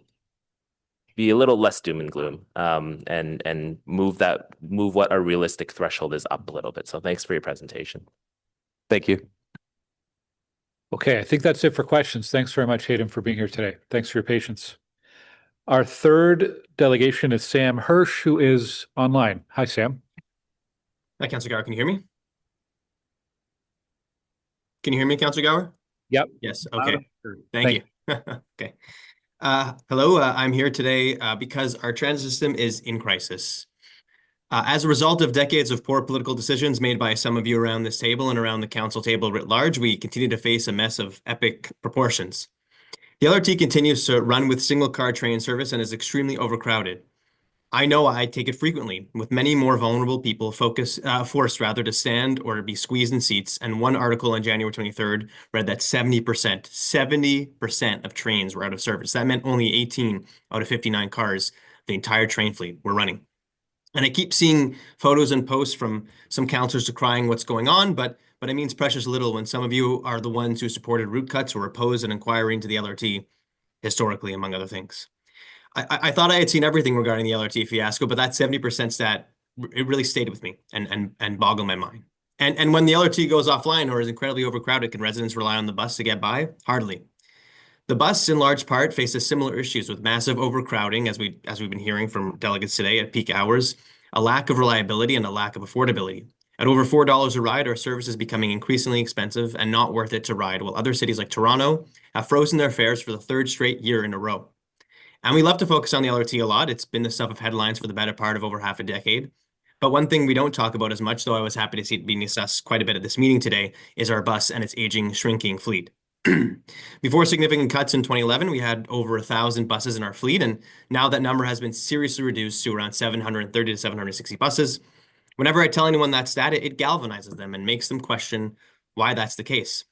be a little less doom and gloom, and move what our realistic threshold is up a little bit. So thanks for your presentation. Thank you. Okay, I think that's it for questions. Thanks very much, Hayden, for being here today. Thanks for your patience. Our third delegation is Sam Hersh, who is online. Hi, Sam. Hi, Councillor Gower. Can you hear me? Can you hear me, Councillor Gower? Yep. Yes. Okay. Thank you. Okay. Hello. I'm here today because our transit system is in crisis. As a result of decades of poor political decisions made by some of you around this table and around the council table writ large, we continue to face a mess of epic proportions. The LRT continues to run with single-car train service and is extremely overcrowded. I know I take it frequently, with many more vulnerable people forced to stand or be squeezed in seats. And one article on January 23rd read that 70% of trains were out of service. That meant only 18 out of 59 cars, the entire train fleet, were running. And I keep seeing photos and posts from some councillors decrying what's going on, but it means precious little when some of you are the ones who supported route cuts or opposed an inquiry into the LRT historically, among other things. I thought I had seen everything regarding the LRT fiasco, but that 70% stat, it really stayed with me and boggled my mind. And when the LRT goes offline or is incredibly overcrowded, can residents rely on the bus to get by? Hardly. The bus, in large part, faces similar issues with massive overcrowding, as we've been hearing from delegates today at peak hours, a lack of reliability and a lack of affordability. At over $4 a ride, our service is becoming increasingly expensive and not worth it to ride, while other cities like Toronto have frozen their fares for the 3rd straight year in a row. And we love to focus on the LRT a lot. It's been the stuff of headlines for the better part of over half a decade. But one thing we don't talk about as much, though I was happy to see it being discussed quite a bit at this meeting today, is our bus and its aging, shrinking fleet. Before significant cuts in 2011, we had over 1,000 buses in our fleet, and now that number has been seriously reduced to around 730 to 760 buses. Whenever I tell anyone that stat, it galvanizes them and makes them question why that's the case.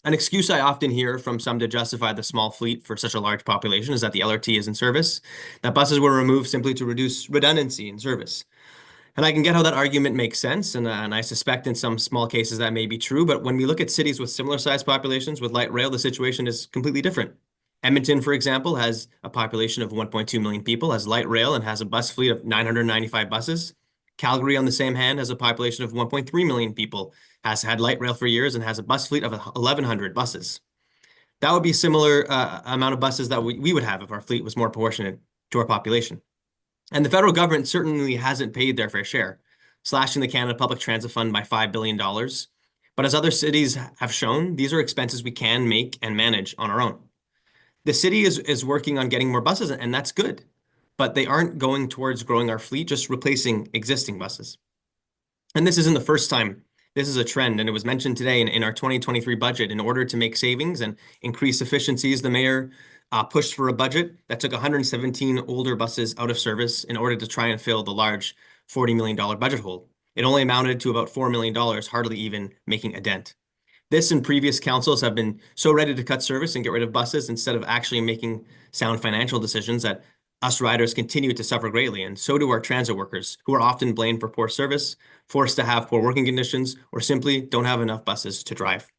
An excuse I often hear from some to justify the small fleet for such a large population is that the LRT is in service, that buses were removed simply to reduce redundancy in service. And I can get how that argument makes sense, and I suspect in some small cases that may be true, but when we look at cities with similar sized populations with light rail, the situation is completely different. Edmonton, for example, has a population of 1.2 million people, has light rail, and has a bus fleet of 995 buses. Calgary, on the same hand, has a population of 1.3 million people, has had light rail for years, and has a bus fleet of 1,100 buses. That would be a similar amount of buses that we would have if our fleet was more proportionate to our population. And the federal government certainly hasn't paid their fair share, slashing the Canada Public Transit Fund by $5 billion. But as other cities have shown, these are expenses we can make and manage on our own. The city is working on getting more buses, and that's good. But they aren't going towards growing our fleet, just replacing existing buses. And this isn't the first time. This is a trend, and it was mentioned today in our 2023 budget. In order to make savings and increase efficiencies, the mayor pushed for a budget that took 117 older buses out of service in order to try and fill the large $40 million budget hole. It only amounted to about $4 million, hardly even making a dent. This and previous councils have been so ready to cut service and get rid of buses instead of actually making sound financial decisions that us riders continue to suffer greatly, and so do our transit workers, who are often blamed for poor service, forced to have poor working conditions, or simply don't have enough buses to drive.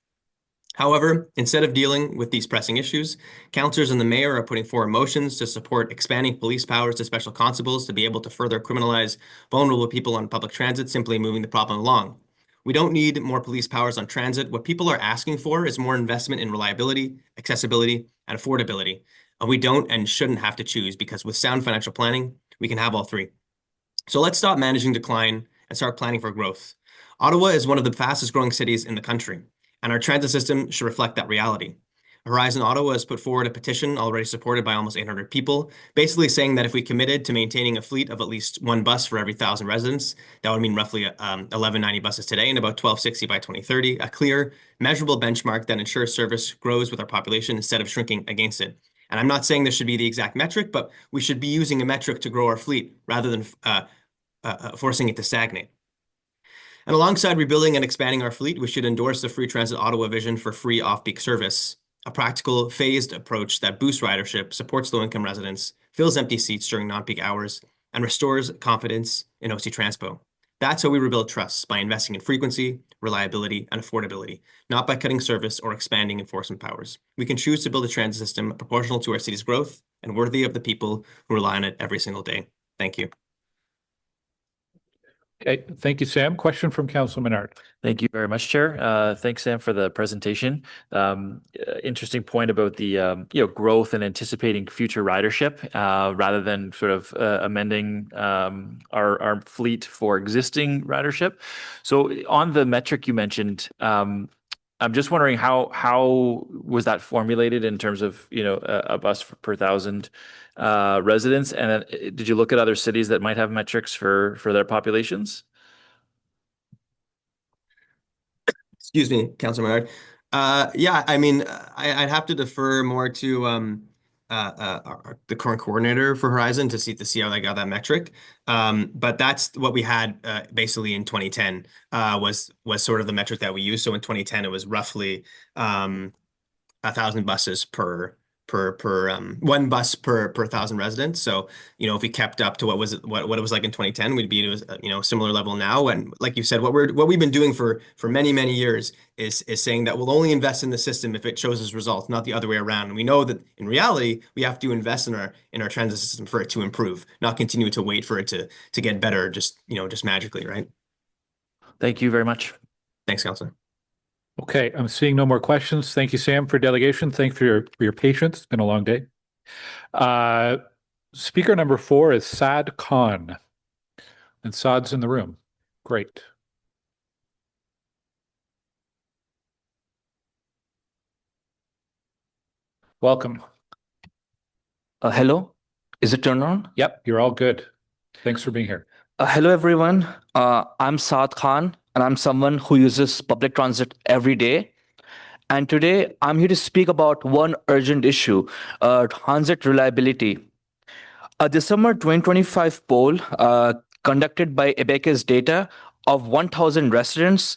However, instead of dealing with these pressing issues, councillors and the mayor are putting forward motions to support expanding police powers to special constables to be able to further criminalize vulnerable people on public transit, simply moving the problem along. We don't need more police powers on transit. What people are asking for is more investment in reliability, accessibility, and affordability. And we don't and shouldn't have to choose, because with sound financial planning, we can have all three. So let's stop managing decline and start planning for growth. Ottawa is one of the fastest growing cities in the country, and our transit system should reflect that reality. Horizon Ottawa has put forward a petition already supported by almost 800 people, basically saying that if we committed to maintaining a fleet of at least one bus for every 1,000 residents, that would mean roughly 1,190 buses today and about 1,260 by 2030, a clear, measurable benchmark that ensures service grows with our population instead of shrinking against it. And I'm not saying this should be the exact metric, but we should be using a metric to grow our fleet rather than forcing it to stagnate. And alongside rebuilding and expanding our fleet, we should endorse the Free Transit Ottawa vision for free off-peak service, a practical, phased approach that boosts ridership, supports low-income residents, fills empty seats during non-peak hours, and restores confidence in OC Transpo. That's how we rebuild trust, by investing in frequency, reliability, and affordability, not by cutting service or expanding enforcement powers. We can choose to build a transit system proportional to our city's growth and worthy of the people who rely on it every single day. Thank you. Okay, thank you, Sam. Question from Councilor Menard. Thank you very much, Chair. Thanks, Sam, for the presentation. Interesting point about the growth and anticipating future ridership rather than sort of amending our fleet for existing ridership. So on the metric you mentioned, I'm just wondering how was that formulated in terms of a bus per 1,000 residents, and did you look at other cities that might have metrics for their populations? Excuse me, Councilor Menard. Yeah, I mean, I'd have to defer more to the current coordinator for Horizon to see how they got that metric. But that's what we had basically in 2010 was sort of the metric that we used. So in 2010, it was roughly 1,000 buses per one bus per 1,000 residents. So if we kept up to what it was like in 2010, we'd be at a similar level now. And like you said, what we've been doing for many years is saying that we'll only invest in the system if it shows us results, not the other way around. And we know that in reality, we have to invest in our transit system for it to improve, not continue to wait for it to get better just magically, right? Thank you very much. Thanks, Councilor. Okay, I'm seeing no more questions. Thank you, Sam, for delegation. Thanks for your patience. It's been a long day. Speaker number 4 is Saad Khan. And Saad's in the room. Great. Welcome. Hello, is it turned on? Yep, you're all good. Thanks for being here. Hello, everyone. I'm Saad Khan, and I'm someone who uses public transit every day. And today, I'm here to speak about one urgent issue, transit reliability. A December 2025 poll conducted by Abacus data of 1,000 residents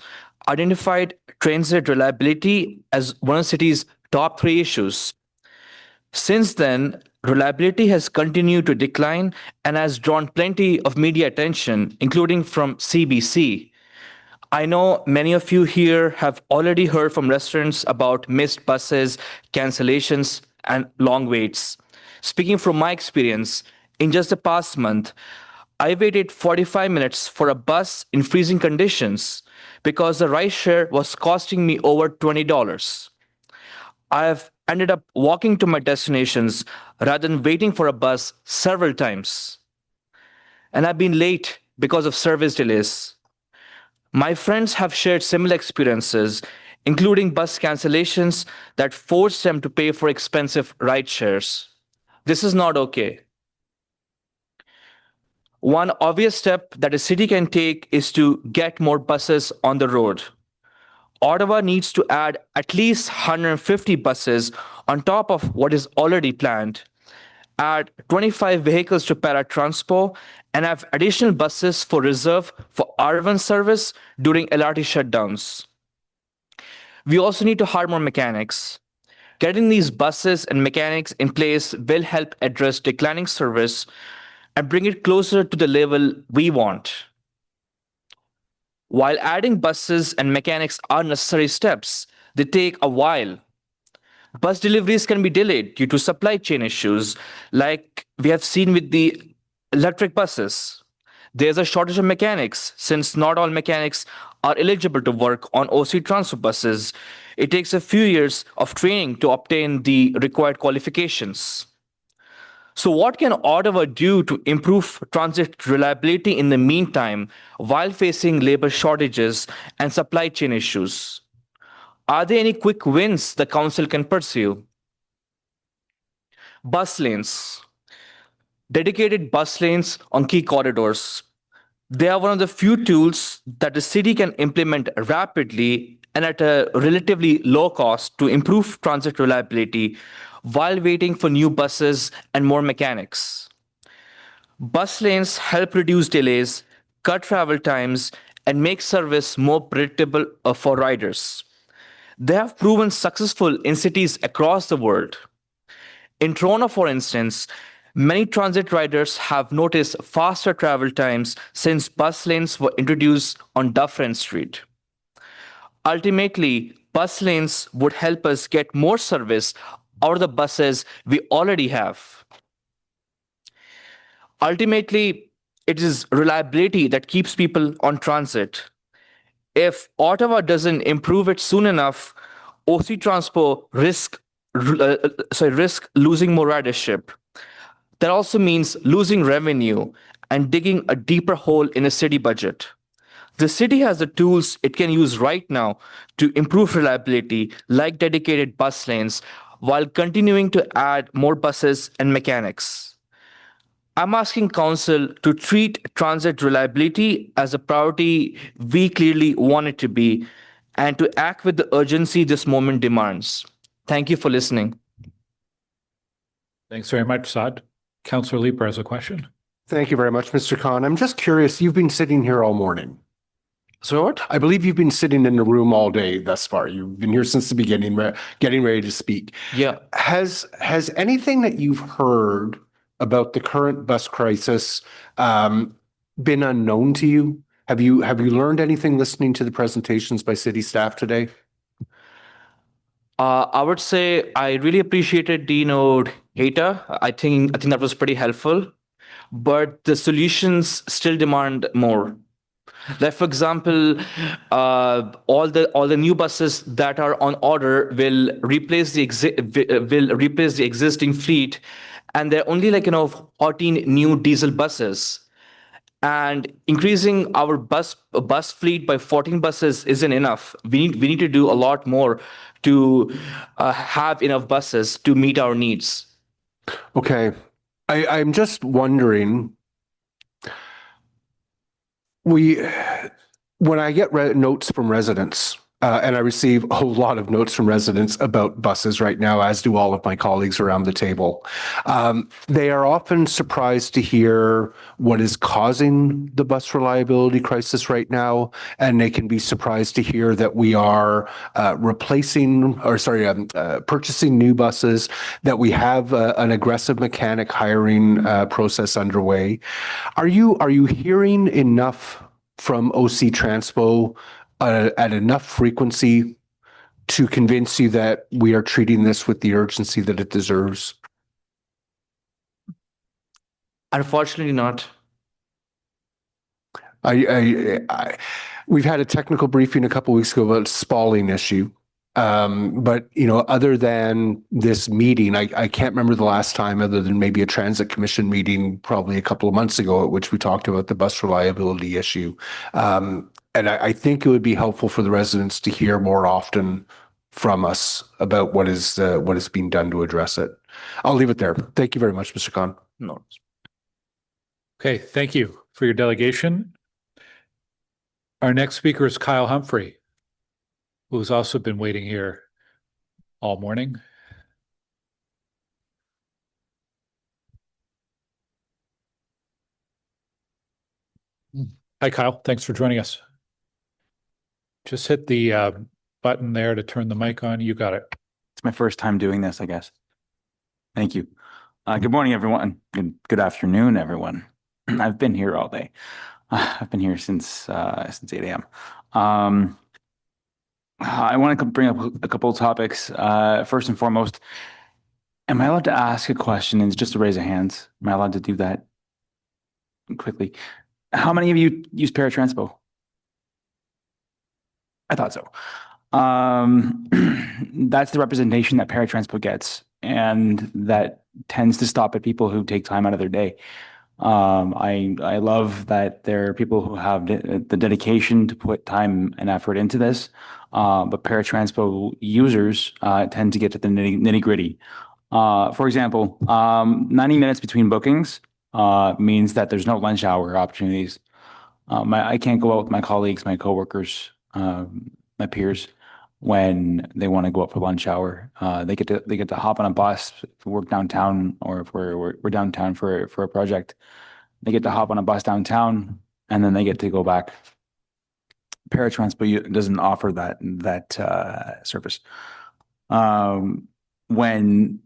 identified transit reliability as one of the city's top 3 issues. Since then, reliability has continued to decline and has drawn plenty of media attention, including from CBC. I know many of you here have already heard from residents about missed buses, cancellations, and long waits. Speaking from my experience, in just the past month, I waited 45 minutes for a bus in freezing conditions because the ride share was costing me over $20. I have ended up walking to my destinations rather than waiting for a bus several times. And I've been late because of service delays. My friends have shared similar experiences, including bus cancellations that forced them to pay for expensive ride shares. This is not okay. One obvious step that a city can take is to get more buses on the road. Ottawa needs to add at least 150 buses on top of what is already planned, add 25 vehicles to Paratranspo, and have additional buses for reserve for R1 service during LRT shutdowns. We also need to hire more mechanics. Getting these buses and mechanics in place will help address declining service and bring it closer to the level we want. While adding buses and mechanics are necessary steps, they take a while. Bus deliveries can be delayed due to supply chain issues, like we have seen with the electric buses. There's a shortage of mechanics since not all mechanics are eligible to work on OC transfer buses. It takes a few years of training to obtain the required qualifications. So what can Ottawa do to improve transit reliability in the meantime while facing labor shortages and supply chain issues? Are there any quick wins the council can pursue? Bus lanes. Dedicated bus lanes on key corridors. They are one of the few tools that the city can implement rapidly and at a relatively low cost to improve transit reliability while waiting for new buses and more mechanics. Bus lanes help reduce delays, cut travel times, and make service more predictable for riders. They have proven successful in cities across the world. In Toronto, for instance, many transit riders have noticed faster travel times since bus lanes were introduced on Dufferin Street. Ultimately, bus lanes would help us get more service out of the buses we already have. Ultimately, it is reliability that keeps people on transit. If Ottawa doesn't improve it soon enough, OC Transpo risk losing more ridership. That also means losing revenue and digging a deeper hole in a city budget. The city has the tools it can use right now to improve reliability, like dedicated bus lanes, while continuing to add more buses and mechanics. I'm asking Council to treat transit reliability as a priority we clearly want it to be, and to act with the urgency this moment demands. Thank you for listening. Thanks very much, Saad. Councillor Leeper has a question. Thank you very much, Mr. Khan. I'm just curious, you've been sitting here all morning. So what? I believe you've been sitting in the room all day thus far. You've been here since the beginning, getting ready to speak. Yeah. Has anything that you've heard about the current bus crisis been unknown to you? Have you learned anything listening to the presentations by city staff today? I would say I really appreciated the node data. I think that was pretty helpful, but the solutions still demand more. Like, for example, all the new buses that are on order will replace the existing fleet, and there are only 14 new diesel buses. And increasing our bus fleet by 14 buses isn't enough. We need to do a lot more to have enough buses to meet our needs. Okay, I'm just wondering. When I get notes from residents And I receive a whole lot of notes from residents about buses right now, as do all of my colleagues around the table. They are often surprised to hear what is causing the bus reliability crisis right now, and they can be surprised to hear that we are purchasing new buses, that we have an aggressive mechanic hiring process underway. Are you hearing enough from OC Transpo at enough frequency to convince you that we are treating this with the urgency that it deserves? Unfortunately not. We've had a technical briefing a couple of weeks ago about spalling issue. But other than this meeting, I can't remember the last time, other than maybe a transit commission meeting probably a couple of months ago, at which we talked about the bus reliability issue. And I think it would be helpful for the residents to hear more often from us about what is being done to address it. I'll leave it there. Thank you very much, Mr. Khan. No. Okay, thank you for your delegation. Our next speaker is Kyle Humphrey, who's also been waiting here all morning. Hi, Kyle. Thanks for joining us. Just hit the button there to turn the mic on. You got it. It's my first time doing this, I guess. Thank you. Good morning, everyone. Good afternoon, everyone. I've been here all day. I've been here since 8 a.m. I want to bring up a couple of topics. First and foremost, am I allowed to ask a question? And it's just a raise of hands. Am I allowed to do that quickly? How many of you use Paratranspo? I thought so. That's the representation that Paratranspo gets, and that tends to stop at people who take time out of their day. I love that there are people who have the dedication to put time and effort into this, but Paratranspo users tend to get to the nitty gritty. For example, 90 minutes between bookings means that there's no lunch hour opportunities. I can't go out with my colleagues, my coworkers, my peers when they want to go out for lunch hour. They get to hop on a bus if we work downtown, or if we're downtown for a project. They get to hop on a bus downtown, and then they get to go back. Paratranspo doesn't offer that service. When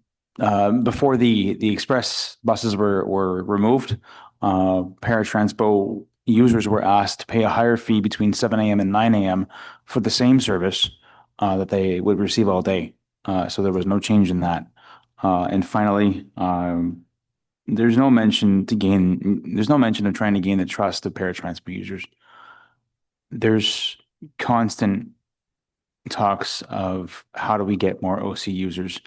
before the express buses were removed, Paratranspo users were asked to pay a higher fee between 7 a.m. and 9 a.m. for the same service that they would receive all day. So there was no change in that. And finally, there's no mention of trying to gain the trust of Paratranspo users. There's constant talks of how do we get more OC users?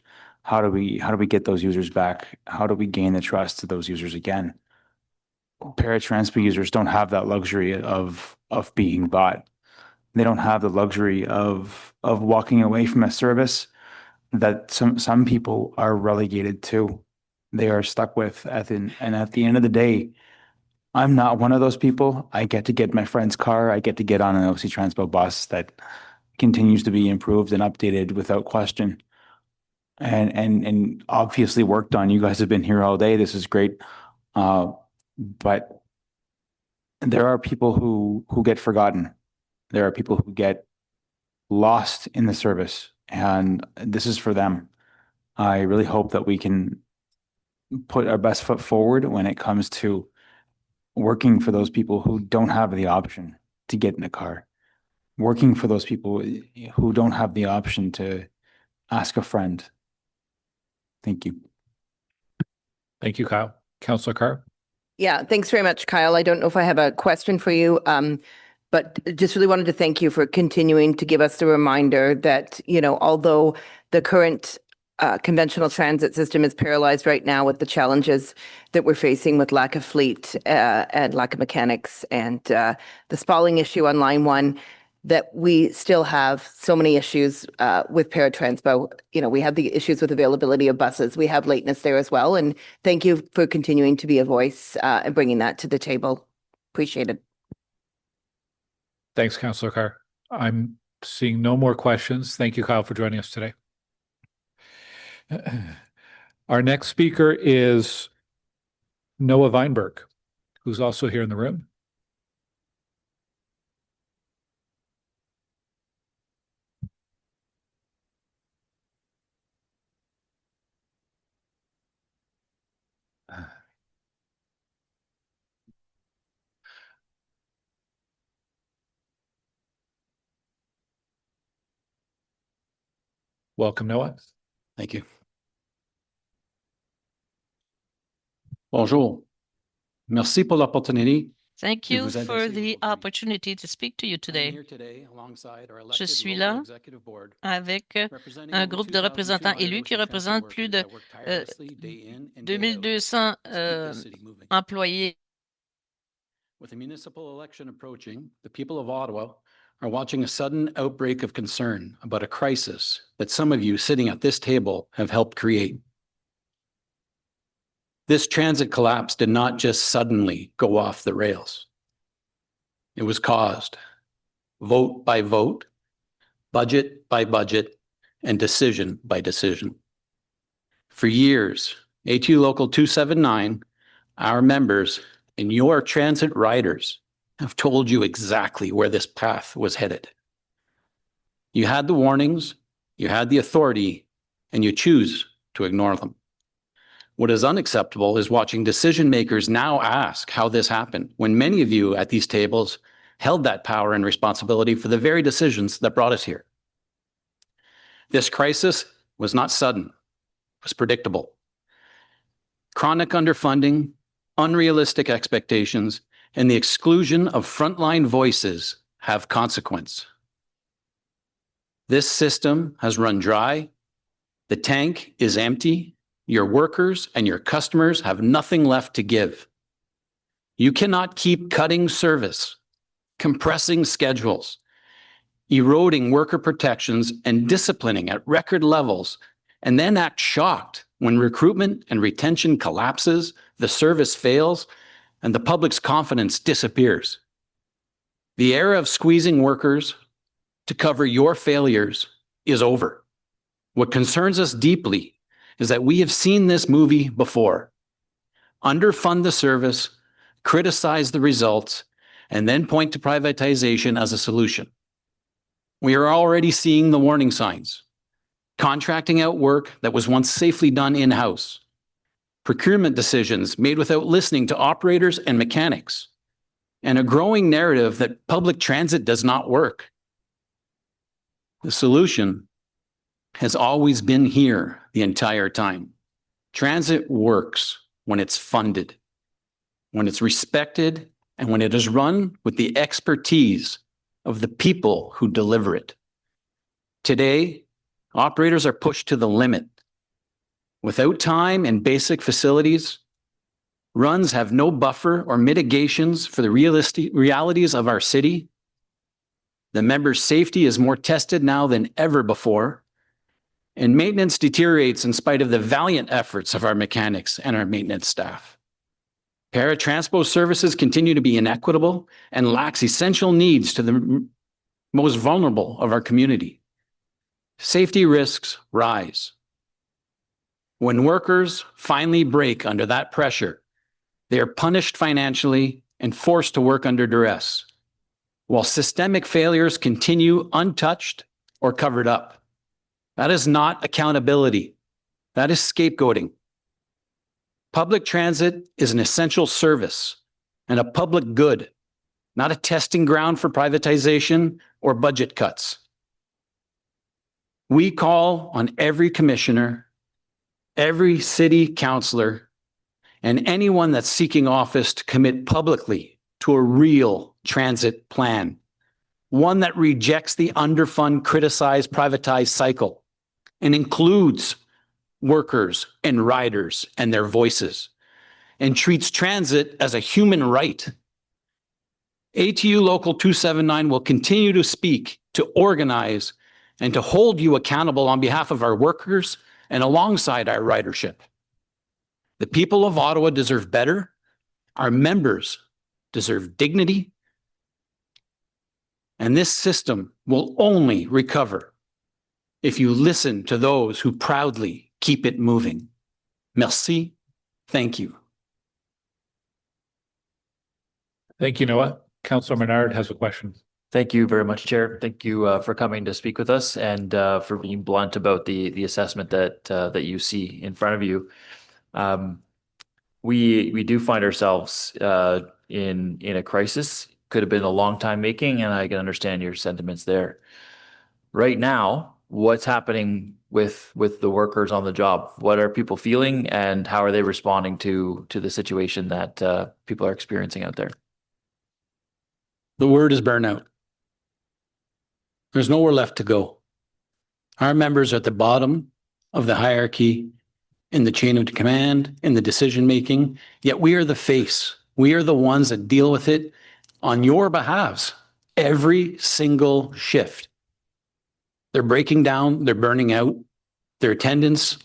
How do we get those users back? How do we gain the trust of those users again? Paratranspo users don't have that luxury of being bought. They don't have the luxury of walking away from a service that some people are relegated to. They are stuck with, and at the end of the day, I'm not one of those people. I get to get my friend's car. I get to get on an OC Transpo bus that continues to be improved and updated without question, and obviously worked on. You guys have been here all day. This is great, but there are people who get forgotten. There are people who get lost in the service, and this is for them. I really hope that we can put our best foot forward when it comes to working for those people who don't have the option to get in a car, working for those people who don't have the option to ask a friend. Thank you. Thank you, Kyle. Councillor Carr. Yeah, thanks very much, Kyle. I don't know if I have a question for you, but just really wanted to thank you for continuing to give us the reminder that, although the current conventional transit system is paralyzed right now with the challenges that we're facing with lack of fleet and lack of mechanics and the spalling issue on line 1, that we still have so many issues with Paratranspo. We have the issues with availability of buses. We have lateness there as well. And thank you for continuing to be a voice and bringing that to the table. Appreciate it. Thanks, Councillor Carr. I'm Seeing no more questions. Thank you, Kyle, for joining us today. Our next speaker is Noah Vineberg, who's also here in the room. Welcome, Noah. Thank you. Bonjour. Merci pour l'opportunité. Thank you for the opportunity to speak to you today. Je suis là avec un groupe de représentants élus qui représentent plus de 2200 employés. With the municipal election approaching, the people of Ottawa are watching a sudden outbreak of concern about a crisis that some of you sitting at this table have helped create. This transit collapse did not just suddenly go off the rails. It was caused vote by vote, budget by budget, and decision by decision. For years, ATU Local 279, our members, and your transit riders have told you exactly where this path was headed. You had the warnings, you had the authority, and you choose to ignore them. What is unacceptable is watching decision makers now ask how this happened, when many of you at these tables held that power and responsibility for the very decisions that brought us here. This crisis was not sudden, it was predictable. Chronic underfunding, unrealistic expectations, and the exclusion of frontline voices have consequence. This system has run dry, the tank is empty, your workers and your customers have nothing left to give. You cannot keep cutting service, compressing schedules, eroding worker protections, and disciplining at record levels, and then act shocked when recruitment and retention collapses, the service fails, and the public's confidence disappears. The era of squeezing workers to cover your failures is over. What concerns us deeply is that we have seen this movie before. Underfund the service, criticize the results, and then point to privatization as a solution. We are already seeing the warning signs. Contracting out work that was once safely done in-house. Procurement decisions made without listening to operators and mechanics. And a growing narrative that public transit does not work. The solution has always been here the entire time. Transit works when it's funded, when it's respected, and when it is run with the expertise of the people who deliver it. Today, operators are pushed to the limit. Without time and basic facilities, runs have no buffer or mitigations for the realities of our city. The member's safety is more tested now than ever before. And maintenance deteriorates in spite of the valiant efforts of our mechanics and our maintenance staff. Paratranspo services continue to be inequitable and lacks essential needs to the most vulnerable of our community. Safety risks rise. When workers finally break under that pressure, they are punished financially and forced to work under duress, while systemic failures continue untouched or covered up. That is not accountability. That is scapegoating. Public transit is an essential service and a public good, not a testing ground for privatization or budget cuts. We call on every commissioner, every city councillor, and anyone that's seeking office to commit publicly to a real transit plan, one that rejects the underfund, criticize, privatize cycle, and includes workers and riders and their voices, and treats transit as a human right. ATU Local 279 will continue to speak, to organize, and to hold you accountable on behalf of our workers and alongside our ridership. The people of Ottawa deserve better. Our members deserve dignity. And this system will only recover if you listen to those who proudly keep it moving. Merci. Thank you. Thank you, Noah. Councillor Menard has a question. Thank you very much, Chair. Thank you for coming to speak with us and for being blunt about the assessment that you see in front of you. We do find ourselves in a crisis. Could have been a long time making, and I can understand your sentiments there. Right now, what's happening with the workers on the job? What are people feeling, and how are they responding to the situation that people are experiencing out there? The word is burnout. There's nowhere left to go. Our members are at the bottom of the hierarchy, in the chain of command, in the decision making, yet we are the face. We are the ones that deal with it on your behalves every single shift. They're breaking down, they're burning out, their attendance,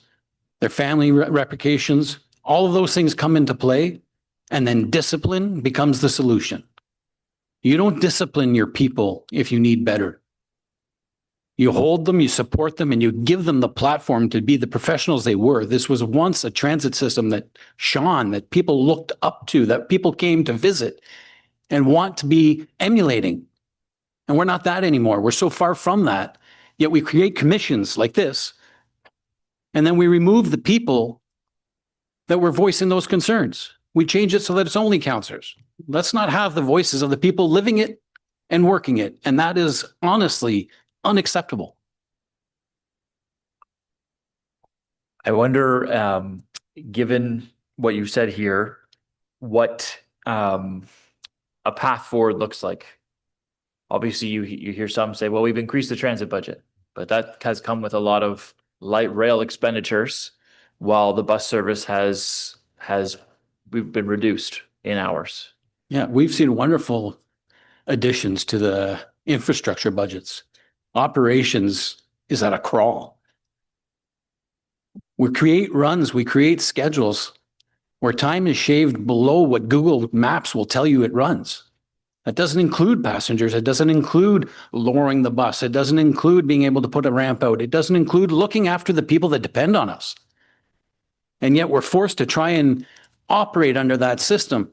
their family repercussions, all of those things come into play, and then discipline becomes the solution. You don't discipline your people if you need better. You hold them, you support them, and you give them the platform to be the professionals they were. This was once a transit system that shone, that people looked up to, that people came to visit and want to be emulating. And we're not that anymore. We're so far from that. Yet we create commissions like this, and then we remove the people that were voicing those concerns. We change it so that it's only councillors. Let's not have the voices of the people living it and working it. And that is honestly unacceptable. I wonder, given what you said here, what a path forward looks like. Obviously, you hear some say, well, we've increased the transit budget, but that has come with a lot of light rail expenditures, while the bus service we've been reduced in hours. Yeah, we've seen wonderful additions to the infrastructure budgets. Operations is at a crawl. We create runs, we create schedules where time is shaved below what Google Maps will tell you it runs. That doesn't include passengers. It doesn't include lowering the bus. It doesn't include being able to put a ramp out. It doesn't include looking after the people that depend on us. And yet we're forced to try and operate under that system.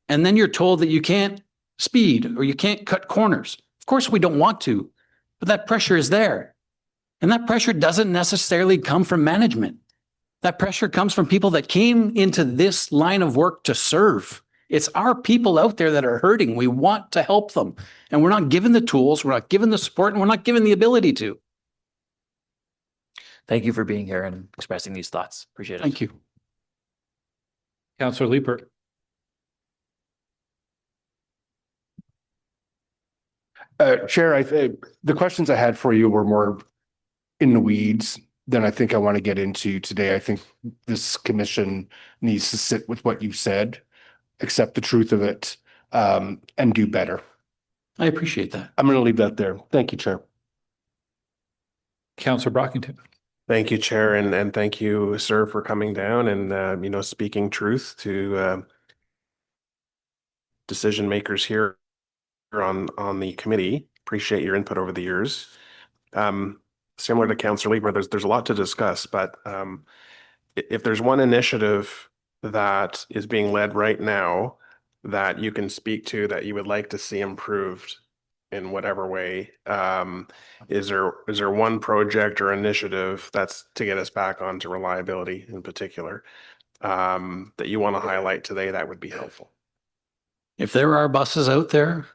And then you're told that you can't speed or you can't cut corners. Of course, we don't want to, but that pressure is there. And that pressure doesn't necessarily come from management. That pressure comes from people that came into this line of work to serve. It's our people out there that are hurting. We want to help them. And we're not given the tools, we're not given the support, and we're not given the ability to. Thank you for being here and expressing these thoughts. Appreciate it. Thank you. Councillor Liepert. Chair, the questions I had for you were more in the weeds than I think I want to get into today. I think this commission needs to sit with what you said, accept the truth of it, and do better. I appreciate that. I'm going to leave that there. Thank you, Chair. Councillor Brockington. Thank you, Chair, and thank you, sir, for coming down and speaking truth to decision makers here on the committee. Appreciate your input over the years. Similar to Councillor Lieber, there's a lot to discuss, but if there's one initiative that is being led right now that you can speak to that you would like to see improved in whatever way, is there one project or initiative that's to get us back onto reliability in particular that you want to highlight today that would be helpful? If there are buses out there,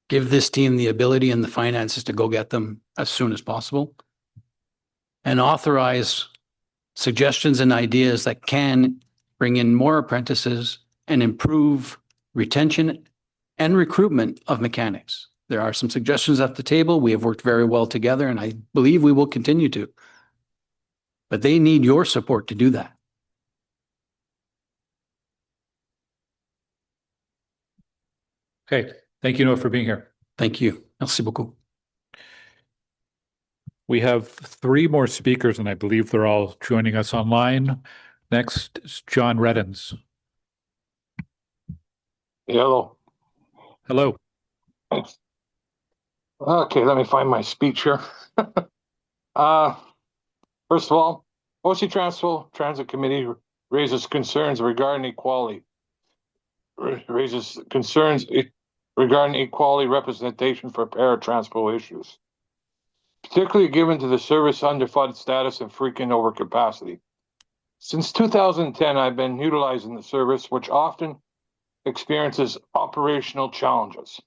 give this team the ability and the finances to go get them as soon as possible, and authorize suggestions and ideas that can bring in more apprentices and improve retention and recruitment of mechanics. There are some suggestions at the table. We have worked very well together, and I believe we will continue to. But they need your support to do that. Okay. Thank you, Noah, for being here. Thank you. Merci beaucoup. We have 3 more speakers, and I believe they're all joining us online. Next is John Reddens. Hello. Hello. Okay, let me find my speech here. First of all, OC Transit Committee raises concerns regarding equality. Regarding equality representation for paratransport issues, particularly given to the service underfunded status and frequent overcapacity. Since 2010, I've been utilizing the service, which often experiences operational challenges.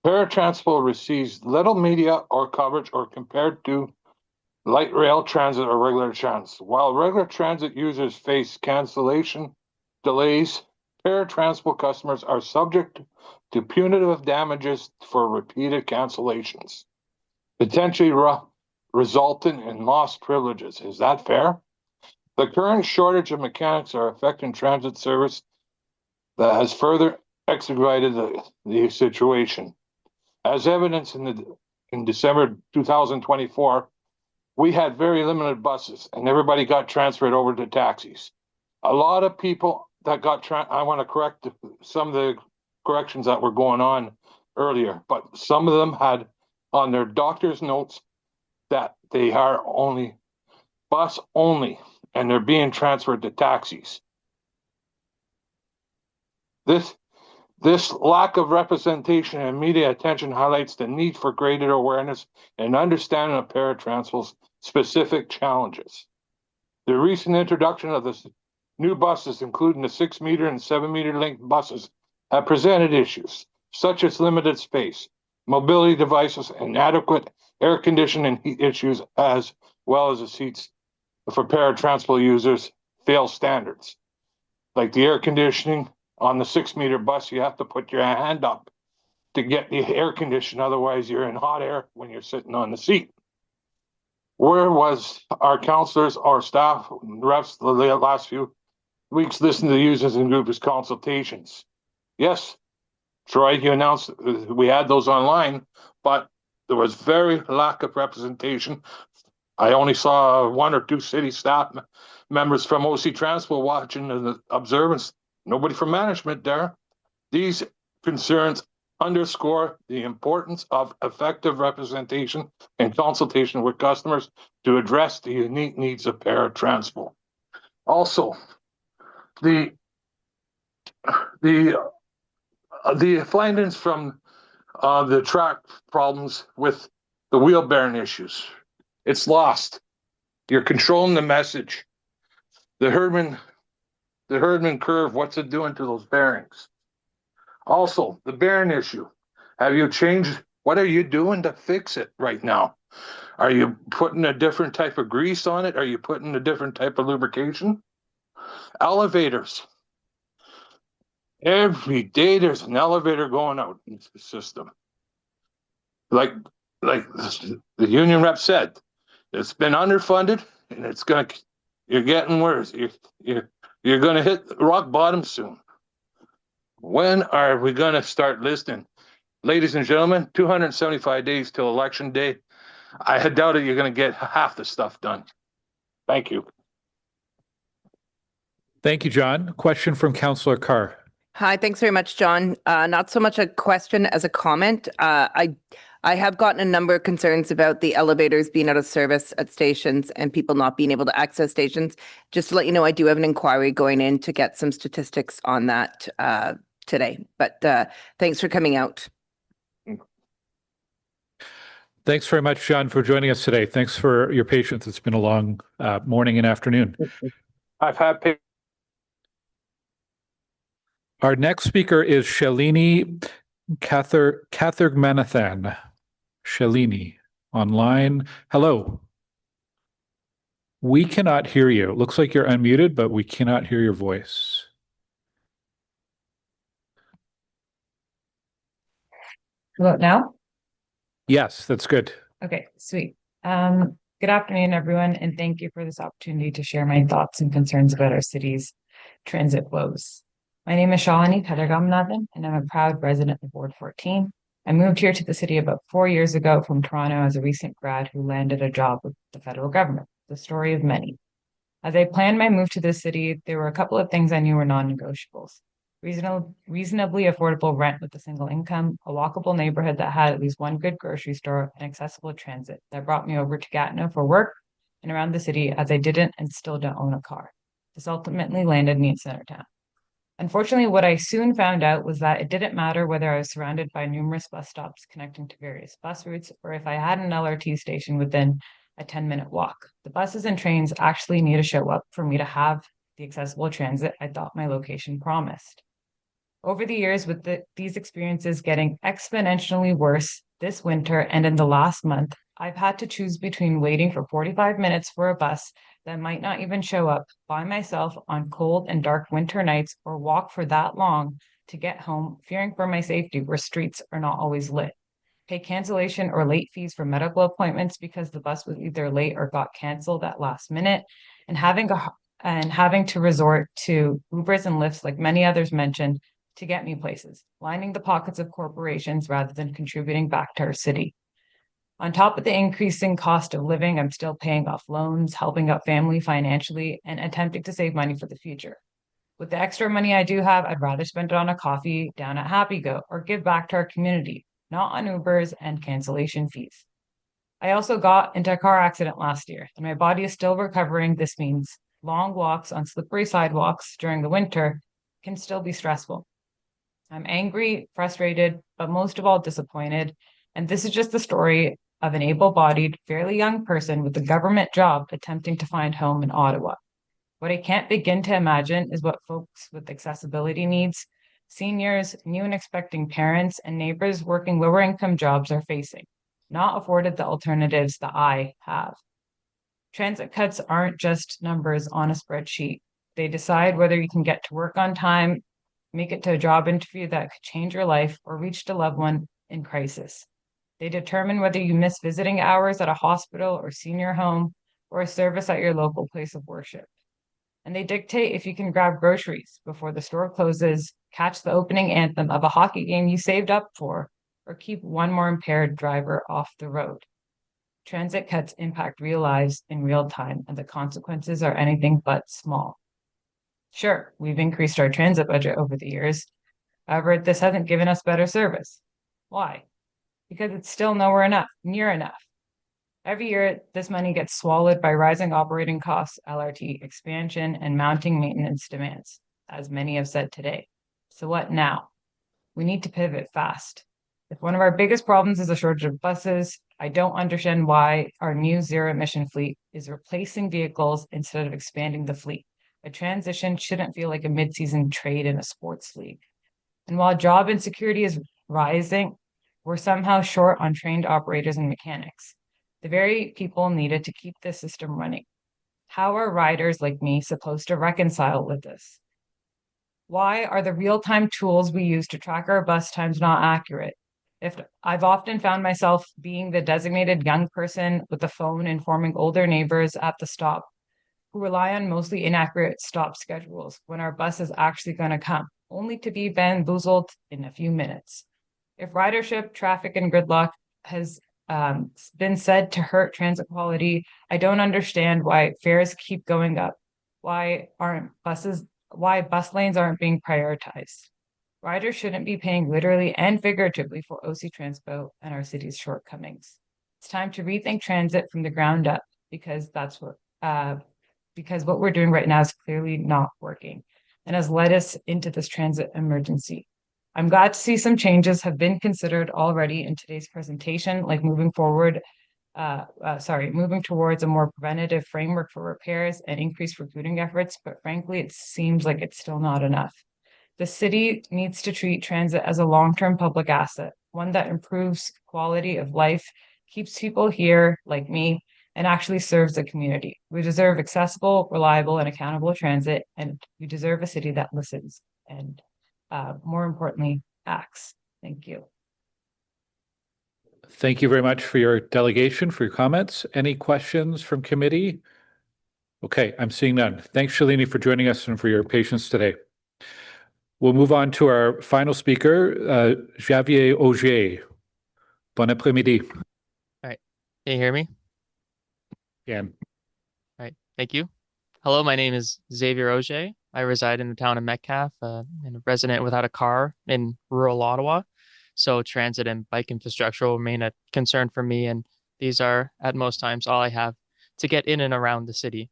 Paratransport receives little media or coverage or compared to light rail transit or regular transit. While regular transit users face cancellation, delays, paratransport customers are subject to punitive damages for repeated cancellations, potentially resulting in lost privileges. Is that fair? The current shortage of mechanics are affecting transit service that has further exacerbated the situation. As evidenced in December 2024, we had very limited buses and everybody got transferred over to taxis. A lot of people that got I want to correct some of the corrections that were going on earlier, but some of them had on their doctor's notes that they are only bus only and they're being transferred to taxis. This lack of representation and media attention highlights the need for greater awareness and understanding of paratransport's specific challenges. The recent introduction of the new buses, including the 6-meter and 7-meter length buses, have presented issues such as limited space, mobility devices, and inadequate air conditioning and heat issues, as well as the seats for paratransport users fail standards. Like the air conditioning on the 6-meter bus, you have to put your hand up to get the air conditioned. Otherwise, you're in hot air when you're sitting on the seat. Where was our counselors, our staff, reps the last few weeks listening to users and groups consultations? Yes, Troy, you announced we had those online, but there was very lack of representation. I only saw 1 or 2 city staff members from OC Transport watching the observance. Nobody from management there. These concerns underscore the importance of effective representation and consultation with customers to address the unique needs of paratransport. Also, the findings from the track problems with the wheel bearing issues. It's lost. You're controlling the message. The Herdman curve, what's it doing to those bearings? Also, the bearing issue. Have you changed? What are you doing to fix it right now? Are you putting a different type of grease on it? Are you putting a different type of lubrication? Elevators. Every day there's an elevator going out in the system. Like the union rep said, it's been underfunded and you're getting worse. You're going to hit rock bottom soon. When are we going to start listening? Ladies and gentlemen, 275 days till election day. I doubt you're going to get half the stuff done. Thank you. Thank you, John. Question from Councillor Carr. Hi, thanks very much, John. Not so much a question as a comment. I have gotten a number of concerns about the elevators being out of service at stations and people not being able to access stations. Just to let you know, I do have an inquiry going in to get some statistics on that today. But thanks for coming out. Thanks very much, John, for joining us today. Thanks for your patience. It's been a long morning and afternoon. I've had Our next speaker is Shelini Kathirmanathan. Shelini, online. Hello. We cannot hear you. It looks like you're unmuted, but we cannot hear your voice. Hello now? Yes, that's good. Okay, sweet. Good afternoon, everyone, and thank you for this opportunity to share my thoughts and concerns about our city's transit woes. My name is Shelini Kathirmanathan, and I'm a proud resident of Ward 14. I moved here to the city about 4 years ago from Toronto as a recent grad who landed a job with the federal government, the story of many. As I planned my move to the city, there were a couple of things I knew were non-negotiables. reasonably affordable rent with a single income, a walkable neighborhood that had at least one good grocery store, and accessible transit that brought me over to Gatineau for work and around the city, as I didn't and still don't own a car. This ultimately landed me in Centertown. Unfortunately, what I soon found out was that it didn't matter whether I was surrounded by numerous bus stops connecting to various bus routes or if I had an LRT station within a 10-minute walk. The buses and trains actually need to show up for me to have the accessible transit I thought my location promised. Over the years, with these experiences getting exponentially worse this winter and in the last month, I've had to choose between waiting for 45 minutes for a bus that might not even show up by myself on cold and dark winter nights or walk for that long to get home, fearing for my safety where streets are not always lit. Pay cancellation or late fees for medical appointments because the bus was either late or got canceled at last minute, and having to resort to Ubers and Lyfts, like many others mentioned, to get me places, lining the pockets of corporations rather than contributing back to our city. On top of the increasing cost of living, I'm still paying off loans, helping out family financially, and attempting to save money for the future. With the extra money I do have, I'd rather spend it on a coffee down at Happy Go or give back to our community, not on Ubers and cancellation fees. I also got into a car accident last year, and my body is still recovering. This means long walks on slippery sidewalks during the winter can still be stressful. I'm angry, frustrated, but most of all disappointed. And this is just the story of an able-bodied, fairly young person with a government job attempting to find home in Ottawa. What I can't begin to imagine is what folks with accessibility needs, seniors, new and expecting parents, and neighbors working lower income jobs are facing, not afforded the alternatives that I have. Transit cuts aren't just numbers on a spreadsheet. They decide whether you can get to work on time, make it to a job interview that could change your life, or reach a loved one in crisis. They determine whether you miss visiting hours at a hospital or senior home or a service at your local place of worship. And they dictate if you can grab groceries before the store closes, catch the opening anthem of a hockey game you saved up for, or keep one more impaired driver off the road. Transit cuts impact real lives in real time, and the consequences are anything but small. Sure, we've increased our transit budget over the years. However, this hasn't given us better service. Why? Because it's still nowhere near enough. Every year, this money gets swallowed by rising operating costs, LRT expansion, and mounting maintenance demands, as many have said today. So what now? We need to pivot fast. If one of our biggest problems is a shortage of buses, I don't understand why our new zero-emission fleet is replacing vehicles instead of expanding the fleet. A transition shouldn't feel like a mid-season trade in a sports league. And while job insecurity is rising, we're somehow short on trained operators and mechanics, the very people needed to keep the system running. How are riders like me supposed to reconcile with this? Why are the real-time tools we use to track our bus times not accurate? If I've often found myself being the designated young person with the phone informing older neighbors at the stop who rely on mostly inaccurate stop schedules when our bus is actually going to come, only to be bamboozled in a few minutes. If ridership, traffic, and gridlock has been said to hurt transit quality, I don't understand why fares keep going up. Why bus lanes aren't being prioritized? Riders shouldn't be paying literally and figuratively for OC Transpo and our city's shortcomings. It's time to rethink transit from the ground up because what we're doing right now is clearly not working and has led us into this transit emergency. I'm glad to see some changes have been considered already in today's presentation, like moving towards a more preventative framework for repairs and increased recruiting efforts, but frankly, it seems like it's still not enough. The city needs to treat transit as a long-term public asset, one that improves quality of life, keeps people here like me, and actually serves the community. We deserve accessible, reliable, and accountable transit, and we deserve a city that listens and, more importantly, acts. Thank you. Thank you very much for your delegation, for your comments. Any questions from committee? Okay, I'm seeing none. Thanks, Shelini, for joining us and for your patience today. We'll move on to our final speaker, Xavier O. Bon après-midi. All right. Can you hear me? Yeah. All right. Thank you. Hello, my name is Xavier O. I reside in the town of Metcalfe, and a resident without a car in rural Ottawa. So transit and bike infrastructure will remain a concern for me, and these are at most times all I have to get in and around the city.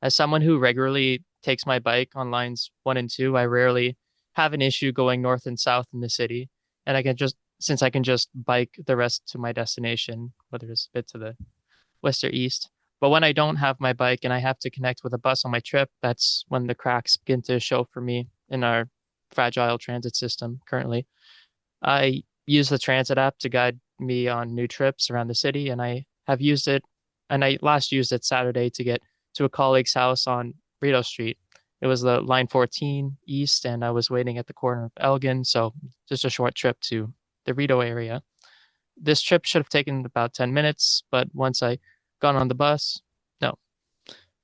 As someone who regularly takes my bike on lines 1 and 2, I rarely have an issue going north and south in the city, and I can just bike the rest to my destination, whether it's a bit to the west or east. But when I don't have my bike and I have to connect with a bus on my trip, that's when the cracks begin to show for me in our fragile transit system currently. I use the transit app to guide me on new trips around the city, and I have used it, and I last used it Saturday to get to a colleague's house on Rideau Street. It was the line 14 east, and I was waiting at the corner of Elgin, so just a short trip to the Rideau area. This trip should have taken about 10 minutes, but once I got on the bus, no,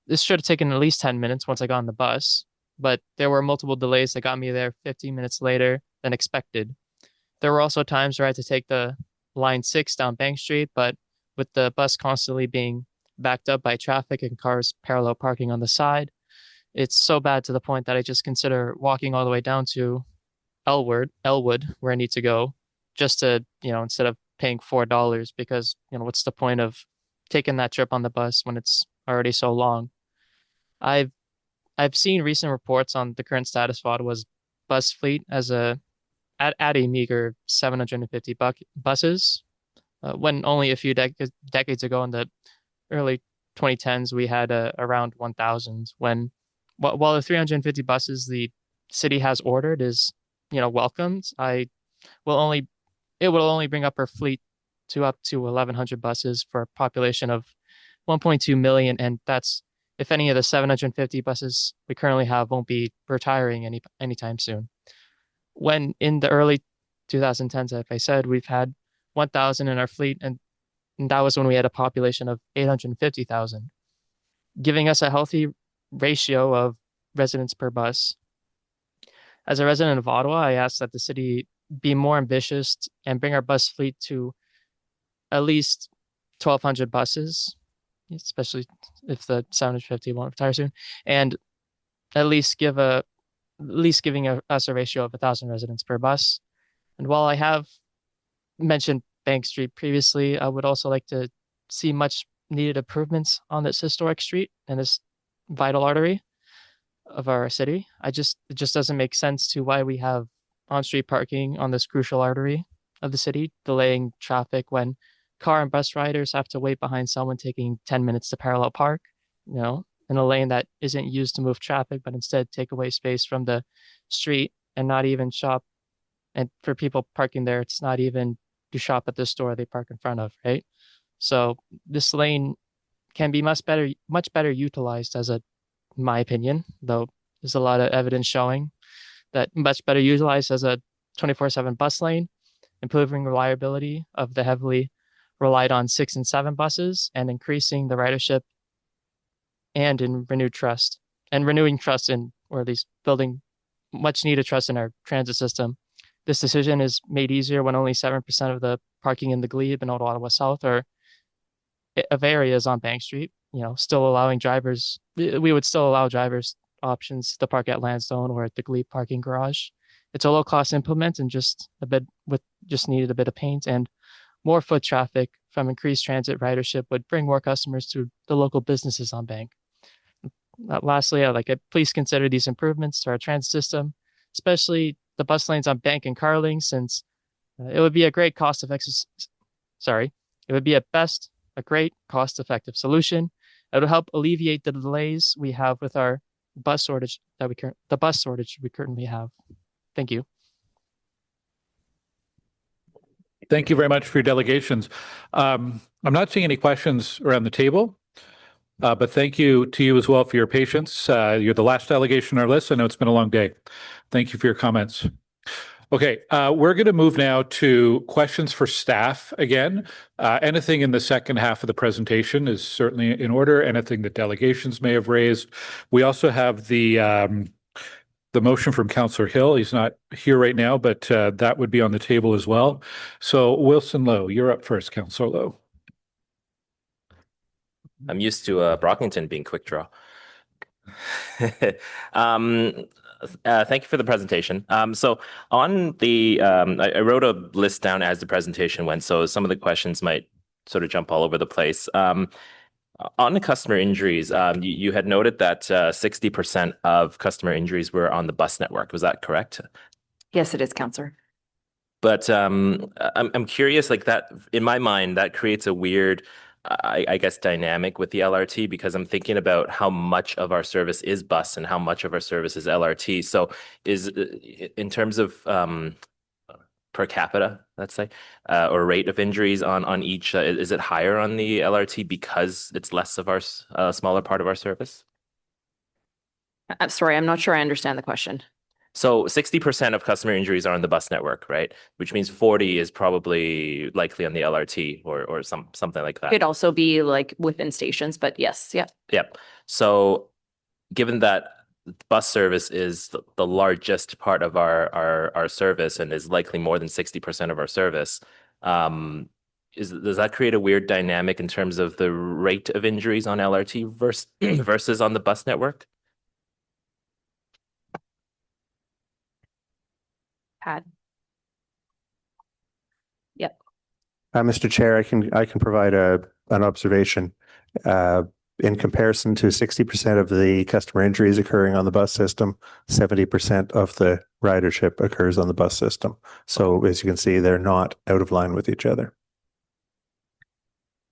this should have taken at least 10 minutes once I got on the bus, but there were multiple delays that got me there 15 minutes later than expected. There were also times where I had to take the line 6 down Bank Street, but with the bus constantly being backed up by traffic and cars parallel parking on the side, it's so bad to the point that I just consider walking all the way down to Elwood, where I need to go, just to, instead of paying $4, because, what's the point of taking that trip on the bus when it's already so long? I've seen recent reports on the current status of Ottawa's bus fleet at a meager 750 buses, when only a few decades ago in the early 2010s we had around 1,000. While the 350 buses the city has ordered is welcomed, it will only bring up our fleet to up to 1,100 buses for a population of 1.2 million, and that's if any of the 750 buses we currently have won't be retiring anytime soon. When in the early 2010s, like I said, we've had 1,000 in our fleet, and that was when we had a population of 850,000, giving us a healthy ratio of residents per bus. As a resident of Ottawa, I ask that the city be more ambitious and bring our bus fleet to at least 1,200 buses, especially if the 750 won't retire soon, and at least giving us a ratio of 1,000 residents per bus. And while I have mentioned Bank Street previously, I would also like to see much needed improvements on this historic street and this vital artery of our city. It just doesn't make sense to why we have on-street parking on this crucial artery of the city, delaying traffic when car and bus riders have to wait behind someone taking 10 minutes to parallel park, in a lane that isn't used to move traffic, but instead take away space from the street and not even shop. And for people parking there, it's not even to shop at the store they park in front of, right? So this lane can be much better utilized my opinion, though there's a lot of evidence showing that much better utilized as a 24/7 bus lane, improving reliability of the heavily relied on 6 and 7 buses, and increasing the ridership and in renewing trust or at least building much needed trust in our transit system. This decision is made easier when only 7% of the parking in the Glebe and Old Ottawa South of areas on Bank Street, still allowing drivers, we would still allow drivers options to park at Lansdowne or at the Glebe parking garage. It's a low cost implement and just needed a bit of paint, and more foot traffic from increased transit ridership would bring more customers to the local businesses on Bank. Lastly, I'd like to please consider these improvements to our transit system, especially the bus lanes on Bank and Carling, since it would be a great cost-effective solution. It would help alleviate the delays we have with our bus shortage we currently have. Thank you. Thank you very much for your delegations. I'm not seeing any questions around the table, but thank you to you as well for your patience. You're the last delegation on our list. I know it's been a long day. Thank you for your comments. Okay, we're going to move now to questions for staff again. Anything in the second half of the presentation is certainly in order. Anything that delegations may have raised. We also have the motion from Councillor Hill. He's not here right now, but that would be on the table as well. So Wilson Lowe, you're up first, Councillor Lowe. I'm used to Brockington being quick draw. Thank you for the presentation. So on the, I wrote a list down as the presentation went, so some of the questions might sort of jump all over the place. On the customer injuries, you had noted that 60% of customer injuries were on the bus network. Was that correct? Yes, it is, Councillor. But I'm curious, like that, in my mind, that creates a weird, I guess, dynamic with the LRT, because I'm thinking about how much of our service is bus and how much of our service is LRT. So in terms of per capita, let's say, or rate of injuries on each, is it higher on the LRT because it's less of our smaller part of our service? I'm sorry, I'm not sure I understand the question. So 60% of customer injuries are on the bus network, right? Which means 40 is probably likely on the LRT or something like that. Could also be like within stations, but yes, yeah. Yep. So given that bus service is the largest part of our service and is likely more than 60% of our service, does that create a weird dynamic in terms of the rate of injuries on LRT versus on the bus network? Pat. Yep. Mr. Chair, I can provide an observation. In comparison to 60% of the customer injuries occurring on the bus system, 70% of the ridership occurs on the bus system. So as you can see, they're not out of line with each other.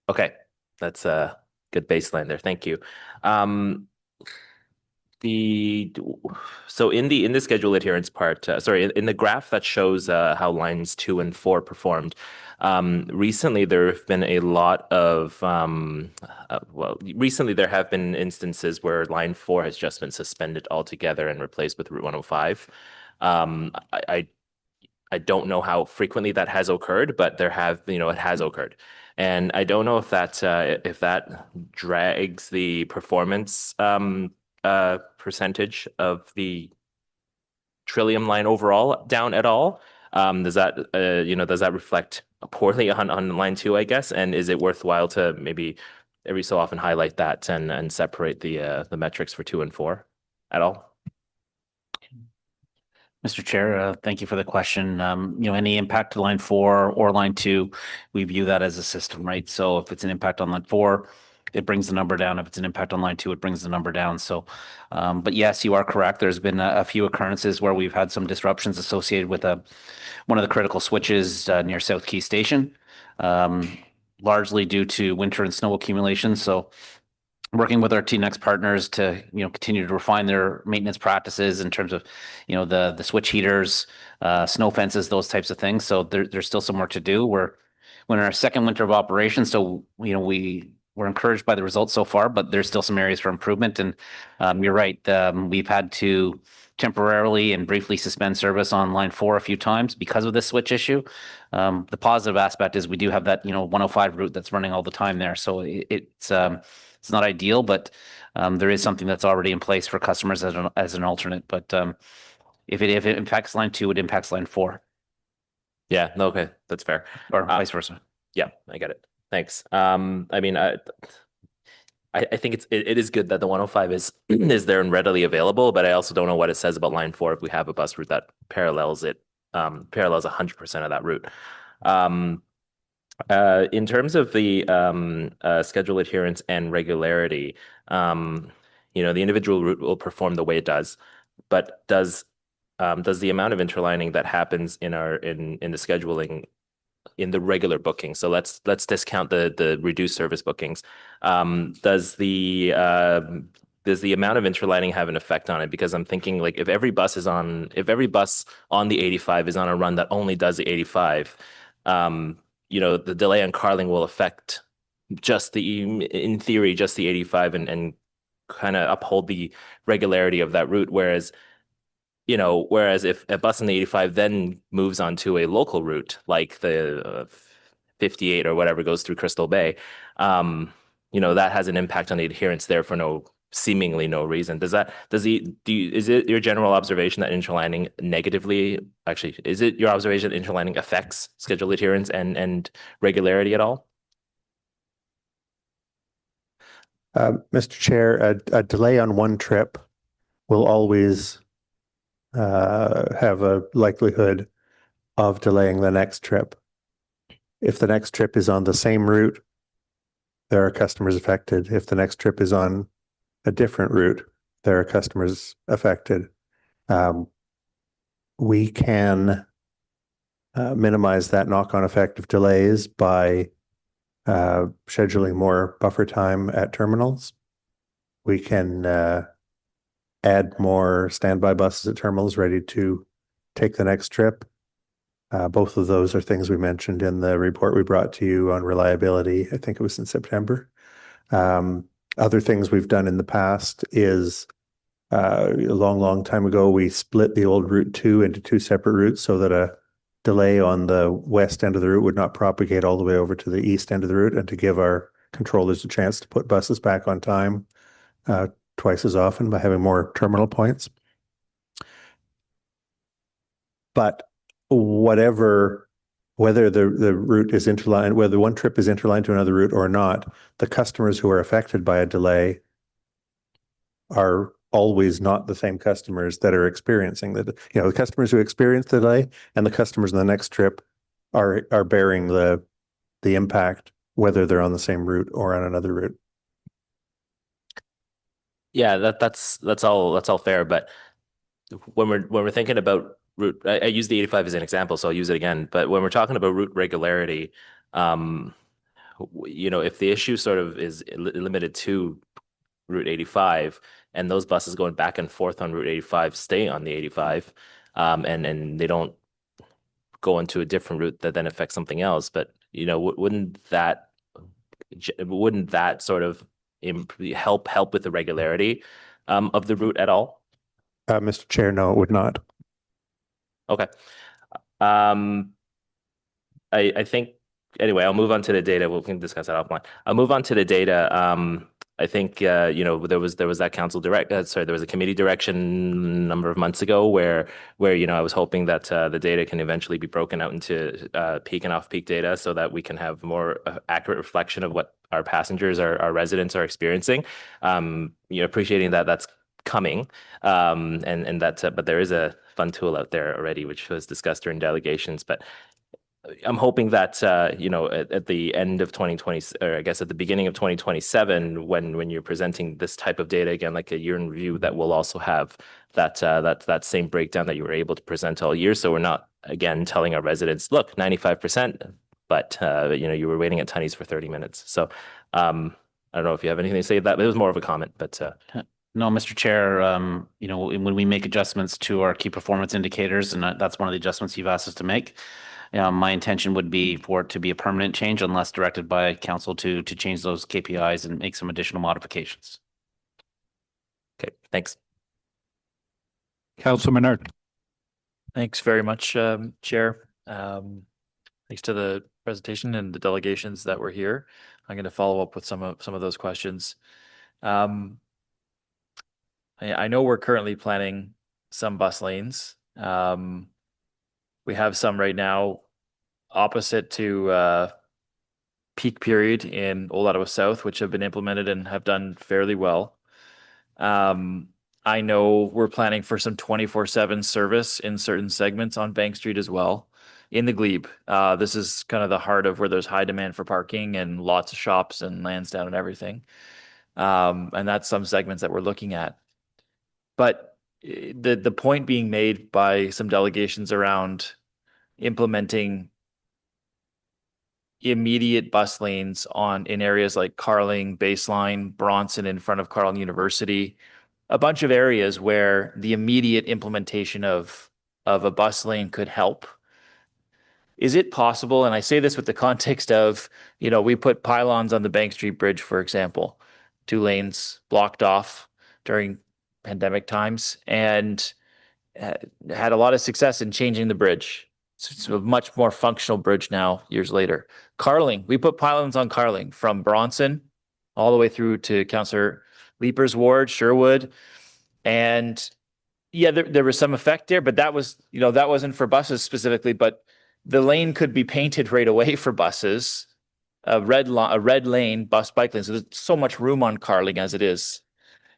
Okay, that's a good baseline there. Thank you. So in the schedule adherence part, in the graph that shows how lines 2 and 4 performed, recently there have been a lot of recently there have been instances where line 4 has just been suspended altogether and replaced with Route 105. I don't know how frequently that has occurred, but it has occurred. And I don't know if that drags the performance percentage of the Trillium line overall down at all. Does that reflect poorly on line 2, I guess? And is it worthwhile to maybe every so often highlight that and separate the metrics for 2 and 4 at all? Mr. Chair, thank you for the question. Any impact to line 4 or line 2, we view that as a system, right? So if it's an impact on line 4, it brings the number down. If it's an impact on line 2, it brings the number down. So, but yes, you are correct. There's been a few occurrences where we've had some disruptions associated with one of the critical switches near South Key Station, largely due to winter and snow accumulation. So working with our TNX partners to continue to refine their maintenance practices in terms of the switch heaters, snow fences, those types of things. So there's still some work to do. We're in our second winter of operation, so we're encouraged by the results so far, but there's still some areas for improvement. And you're right, we've had to temporarily and briefly suspend service on line 4 a few times because of this switch issue. The positive aspect is we do have that 105 route that's running all the time there, so it's not ideal, but there is something that's already in place for customers as an alternate. But if it impacts line 2, it impacts line 4. Yeah, no, okay, that's fair. Or vice versa. Yeah, I get it. Thanks. I mean, I think it is good that the 105 is there and readily available, but I also don't know what it says about line 4 if we have a bus route that parallels 100% of that route. In terms of the schedule adherence and regularity, the individual route will perform the way it does, but does the amount of interlining that happens in the scheduling in the regular booking, so let's discount the reduced service bookings, does the amount of interlining have an effect on it? Because I'm thinking, like, if every bus on the 85 is on a run that only does the 85, the delay on Carling will affect in theory just the 85 and kind of uphold the regularity of that route. Whereas if a bus in the 85 then moves on to a local route, like the 58 or whatever goes through Crystal Bay, that has an impact on the adherence there for seemingly no reason. Is it your general observation that interlining is it your observation that interlining affects schedule adherence and regularity at all? Mr. Chair, a delay on one trip will always have a likelihood of delaying the next trip. If the next trip is on the same route, there are customers affected. If the next trip is on a different route, there are customers affected. We can minimize that knock-on effect of delays by scheduling more buffer time at terminals. We can add more standby buses at terminals ready to take the next trip. Both of those are things we mentioned in the report we brought to you on reliability. I think it was in September. Other things we've done in the past is a long time ago, we split the old Route 2 into two separate routes so that a delay on the west end of the route would not propagate all the way over to the east end of the route, and to give our controllers a chance to put buses back on time twice as often by having more terminal points. But whether the route is interlined, whether one trip is interlined to another route or not, the customers who are affected by a delay are always not the same customers that are experiencing the customers who experience the delay and the customers in the next trip are bearing the impact, whether they're on the same route or on another route. Yeah, that's all fair. But when we're thinking about route, I use the 85 as an example, so I'll use it again. But when we're talking about route regularity, if the issue sort of is limited to Route 85, and those buses going back and forth on Route 85 stay on the 85, and they don't go into a different route that then affects something else. But wouldn't that sort of help with the regularity of the route at all? Mr. Chair, no, it would not. Okay. I think anyway, I'll move on to the data. We can discuss that offline. I'll move on to the data. I think there was that there was a committee direction a number of months ago where I was hoping that the data can eventually be broken out into peak and off-peak data so that we can have more accurate reflection of what our passengers, our residents are experiencing. Appreciating that that's coming, and that's but there is a fun tool out there already which was discussed during delegations. But I'm hoping that at the end of 2020, or I guess at the beginning of 2027, when you're presenting this type of data again, like a year in review, that we'll also have that same breakdown that you were able to present all year. So we're not again telling our residents, look, 95%, but you were waiting at Tunney's for 30 minutes. So I don't know if you have anything to say to that. It was more of a comment, but. No, Mr. Chair, when we make adjustments to our key performance indicators, and that's one of the adjustments you've asked us to make, my intention would be for it to be a permanent change unless directed by council to change those KPIs and make some additional modifications. Okay, thanks. Councilman Menard. Thanks very much, Chair. Thanks to the presentation and the delegations that were here. I'm going to follow up with some of those questions. I know we're currently planning some bus lanes. We have some right now opposite to peak period in Old Ottawa South, which have been implemented and have done fairly well. I know we're planning for some 24/7 service in certain segments on Bank Street as well in the glebe. This is kind of the heart of where there's high demand for parking and lots of shops and Lansdowne and everything. And that's some segments that we're looking at. But the point being made by some delegations around implementing immediate bus lanes in areas like Carling, Baseline, Bronson in front of Carleton University, a bunch of areas where the immediate implementation of a bus lane could help. Is it possible, and I say this with the context of, we put pylons on the Bank Street Bridge, for example, 2 lanes blocked off during pandemic times, and had a lot of success in changing the bridge. It's a much more functional bridge now, years later. Carling, we put pylons on Carling from Bronson all the way through to Councillor Leaper's ward, Sherwood. And yeah, there was some effect there, but that was, that wasn't for buses specifically, but the lane could be painted right away for buses a red lane, bike lane. So there's so much room on Carling as it is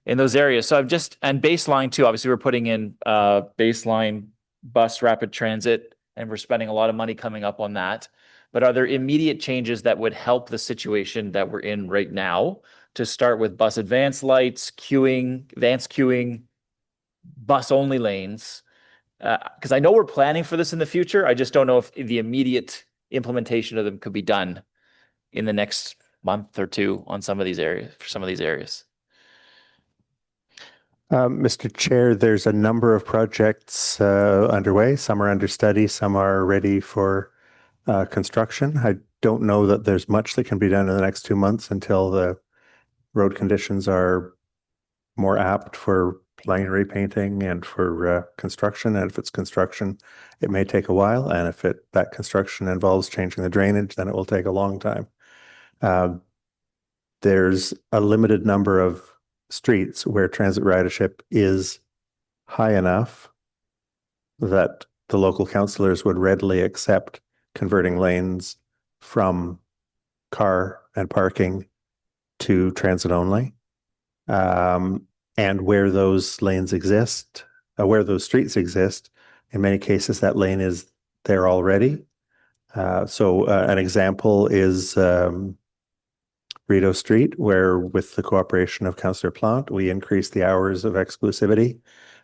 in those areas. So and baseline too, obviously we're putting in baseline bus rapid transit and we're spending a lot of money coming up on that. But are there immediate changes that would help the situation that we're in right now to start with bus advance lights, advanced queuing, bus only lanes? Because I know we're planning for this in the future. I just don't know if the immediate implementation of them could be done in the next month or two on some of these areas, for some of these areas. Mr. Chair, there's a number of projects underway. Some are under study, some are ready for construction. I don't know that there's much that can be done in the next 2 months until the road conditions are more apt for lane repainting and for construction. And if it's construction, it may take a while. And if that construction involves changing the drainage, then it will take a long time. There's a limited number of streets where transit ridership is high enough that the local councillors would readily accept converting lanes from car and parking to transit only. And where those lanes exist, where those streets exist, in many cases that lane is there already. So an example is Rideau Street, where with the cooperation of Councillor Plant, we increased the hours of exclusivity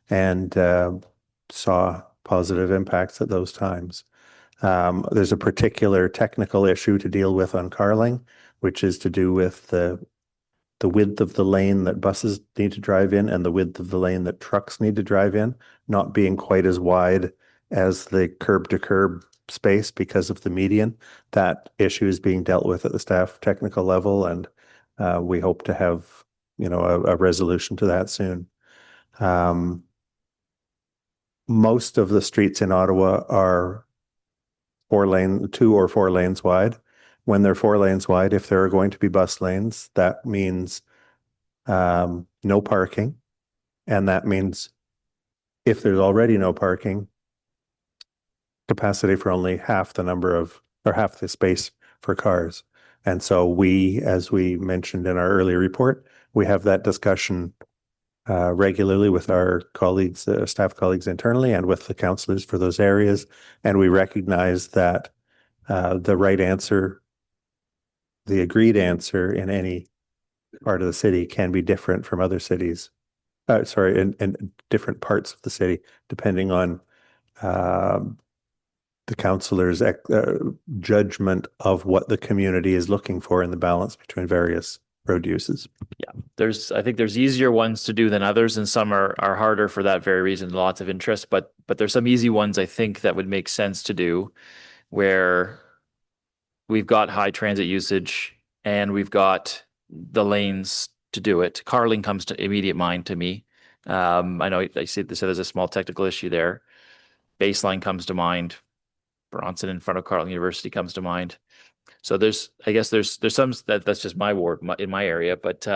and saw positive impacts at those times. There's a particular technical issue to deal with on Carling, which is to do with the width of the lane that buses need to drive in and the width of the lane that trucks need to drive in, not being quite as wide as the curb to curb space because of the median. That issue is being dealt with at the staff technical level, and we hope to have, a resolution to that soon. Most of the streets in Ottawa are 2 or 4 lanes wide. When they're 4 lanes wide, if there are going to be bus lanes, that means no parking. And that means if there's already no parking, capacity for only half the space for cars. And so we, as we mentioned in our earlier report, we have that discussion regularly with our colleagues, staff colleagues internally and with the councillors for those areas. And we recognize that the right answer, the agreed answer in any part of the city can be different from other cities. In different parts of the city, depending on the councillor's judgment of what the community is looking for in the balance between various road uses. Yeah, I think there's easier ones to do than others, and some are harder for that very reason. Lots of interest, but there's some easy ones I think that would make sense to do, where we've got high transit usage and we've got the lanes to do it. Carling comes to immediate mind to me. I know I see there's a small technical issue there. Baseline comes to mind. Bronson in front of Carleton University comes to mind. So there's some that's just my ward in my area, but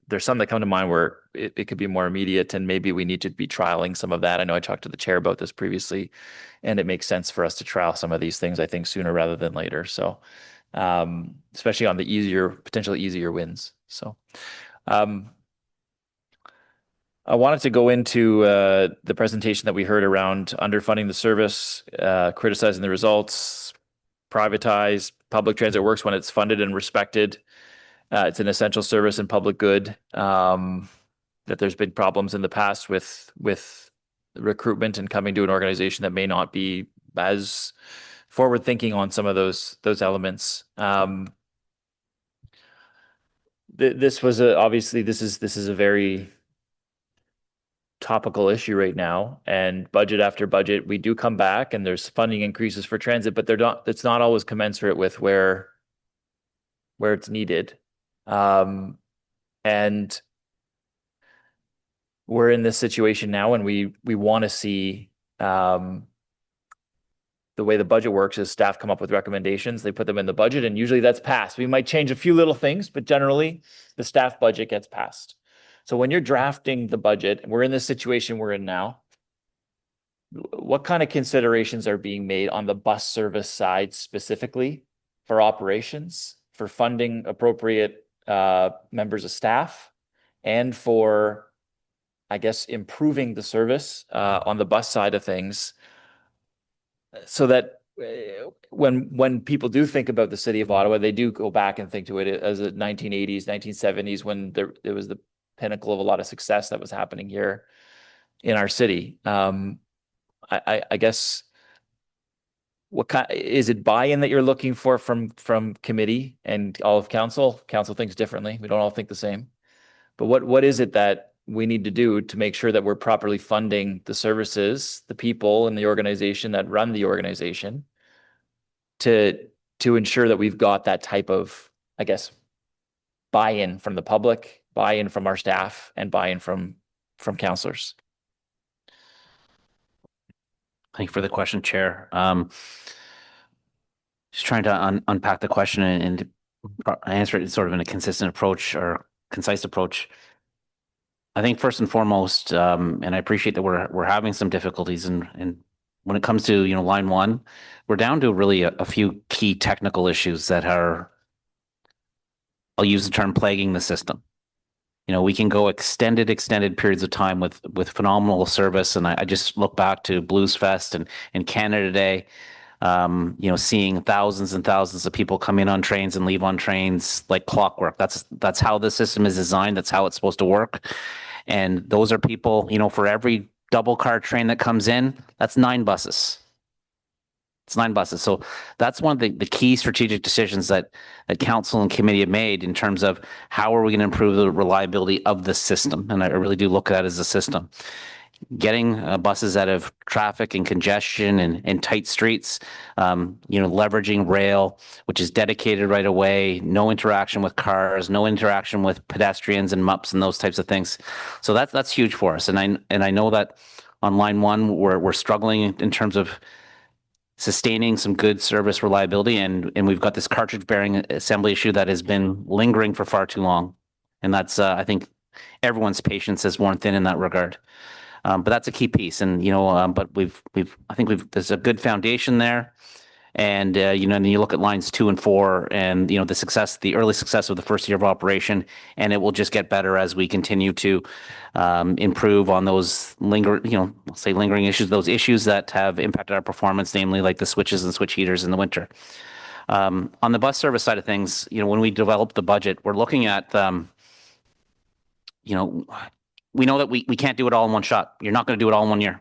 there's some that come to mind where it could be more immediate, and maybe we need to be trialing some of that. I know I talked to the chair about this previously, and it makes sense for us to trial some of these things, I think, sooner rather than later. So especially on the potentially easier wins. So I wanted to go into the presentation that we heard around underfunding the service, criticizing the results, privatize. Public transit works when it's funded and respected. It's an essential service and public good. That there's been problems in the past with recruitment and coming to an organization that may not be as forward thinking on some of those elements. This was obviously this is a very topical issue right now, and budget after budget we do come back and there's funding increases for transit, but it's not always commensurate with where it's needed. And we're in this situation now, and we want to see the way the budget works is staff come up with recommendations, they put them in the budget, and usually that's passed. We might change a few little things, but generally the staff budget gets passed. So when you're drafting the budget, and we're in this situation we're in now, what kind of considerations are being made on the bus service side specifically for operations, for funding appropriate members of staff, and for, I guess, improving the service on the bus side of things, so that when people do think about the city of Ottawa, they do go back and think to it as the 1980s, 1970s, when there was the pinnacle of a lot of success that was happening here in our city. I guess, what kind is it buy-in that you're looking for from committee and all of council? Council thinks differently. We don't all think the same. But what is it that we need to do to make sure that we're properly funding the services, the people in the organization that run the organization, to ensure that we've got that type of, I guess, buy-in from the public, buy-in from our staff, and buy-in from councillors? Thank you for the question, Chair. Just trying to unpack the question and answer it sort of in a consistent approach or concise approach. I think first and foremost, and I appreciate that we're having some difficulties, and when it comes to line one, we're down to really a few key technical issues that are, I'll use the term, plaguing the system. We can go extended periods of time with phenomenal service, and I just look back to Blues Fest and Canada Day. Seeing thousands and thousands of people come in on trains and leave on trains like clockwork. That's how the system is designed. That's how it's supposed to work. And those are people, for every double car train that comes in, that's 9 buses. It's 9 buses. So that's one of the key strategic decisions that council and committee have made in terms of how are we going to improve the reliability of the system. And I really do look at that as a system. Getting buses out of traffic and congestion and tight streets, leveraging rail, which is dedicated right away, no interaction with cars, no interaction with pedestrians and MUPs and those types of things. So that's huge for us. And I know that on line one, we're struggling in terms of sustaining some good service reliability, and we've got this cartridge bearing assembly issue that has been lingering for far too long. And that's, I think, everyone's patience has worn thin in that regard. But that's a key piece, and but I think there's a good foundation there, and and you look at lines 2 and 4, and the early success of the first year of operation, and it will just get better as we continue to improve on those lingering issues, those issues that have impacted our performance, namely like the switches and switch heaters in the winter. On the bus service side of things, when we develop the budget, we're looking at we know that we can't do it all in one shot. You're not going to do it all in 1 year,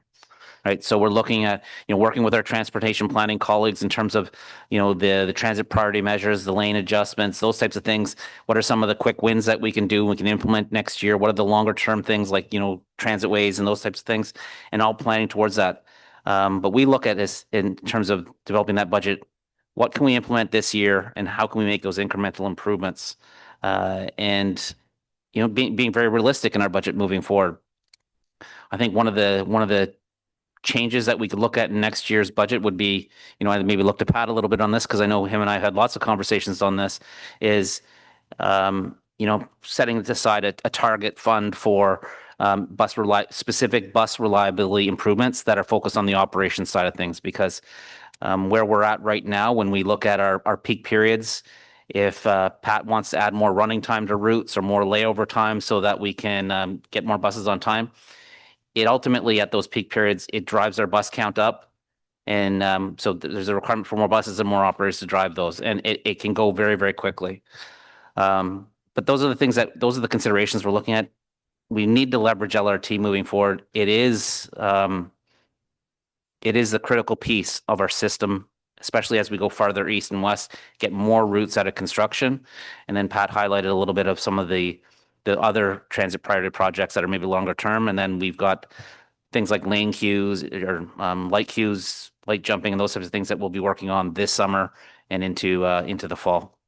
right? So we're looking at, working with our transportation planning colleagues in terms of, the transit priority measures, the lane adjustments, those types of things. What are some of the quick wins that we can do, we can implement next year? What are the longer term things like, transit ways and those types of things, and all planning towards that. But we look at this in terms of developing that budget. What can we implement this year, and how can we make those incremental improvements? And being very realistic in our budget moving forward. I think one of the changes that we could look at in next year's budget would be, I maybe look to Pat a little bit on this, because I know him and I had lots of conversations on this, is, setting aside a target fund for specific bus reliability improvements that are focused on the operations side of things, because where we're at right now, when we look at our peak periods, if Pat wants to add more running time to routes or more layover time so that we can get more buses on time, it ultimately, at those peak periods, it drives our bus count up. And so there's a requirement for more buses and more operators to drive those. And it can go very, very quickly. But those are the considerations we're looking at. We need to leverage LRT moving forward. It is the critical piece of our system, especially as we go farther east and west, get more routes out of construction. And then Pat highlighted a little bit of some of the other transit priority projects that are maybe longer term. And then we've got things like lane queues or light queues, light jumping, and those types of things that we'll be working on this summer and into the fall.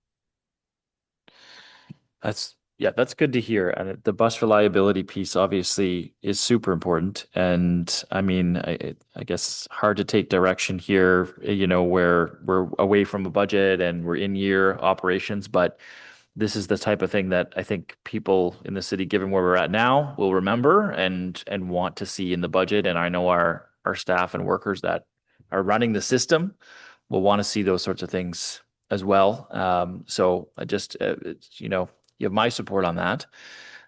That's good to hear. And the bus reliability piece obviously is super important. And I mean, I guess hard to take direction here, where we're away from a budget and we're in year operations, but this is the type of thing that I think people in the city, given where we're at now, will remember and want to see in the budget. And I know our staff and workers that are running the system will want to see those sorts of things as well. So I just, you know, you have my support on that,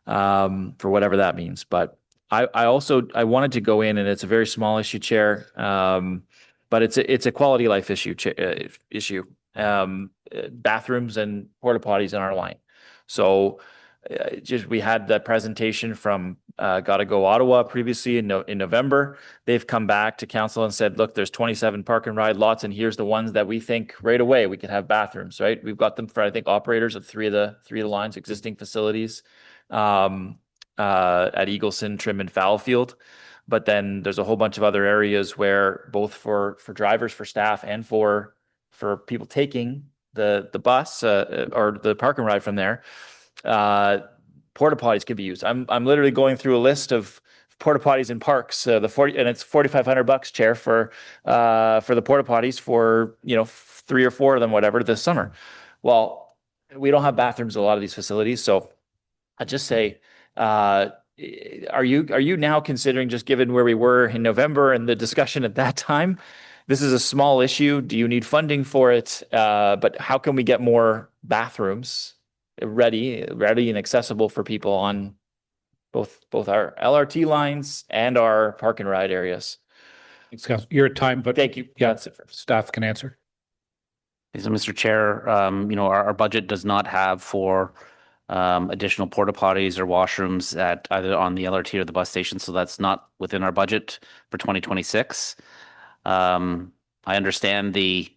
for whatever that means. But I wanted to go in, and it's a very small issue, Chair, but it's a quality of life issue. Bathrooms and porta potties in our line. So we had that presentation from Gotta Go Ottawa previously in November. They've come back to council and said, look, there's 27 park and ride lots, and here's the ones that we think right away we could have bathrooms, right? We've got them for, I think, operators of three of the lines, existing facilities, at Eagleson, Trim, and Fallowfield. But then there's a whole bunch of other areas where both for drivers, for staff, and for people taking the bus or the park and ride from there, porta potties could be used. I'm literally going through a list of porta potties in parks. And it's $4,500, Chair, for the porta potties for 3 or 4 of them, whatever, this summer. Well, we don't have bathrooms in a lot of these facilities, so I just say, are you now considering, just given where we were in November and the discussion at that time? This is a small issue. Do you need funding for it? But how can we get more bathrooms ready and accessible for people on both our LRT lines and our park and ride areas? Your time, but thank you. Yeah, that's it. Staff can answer. So, Mr. Chair, our budget does not have for additional porta potties or washrooms at either on the LRT or the bus station, so that's not within our budget for 2026. I understand the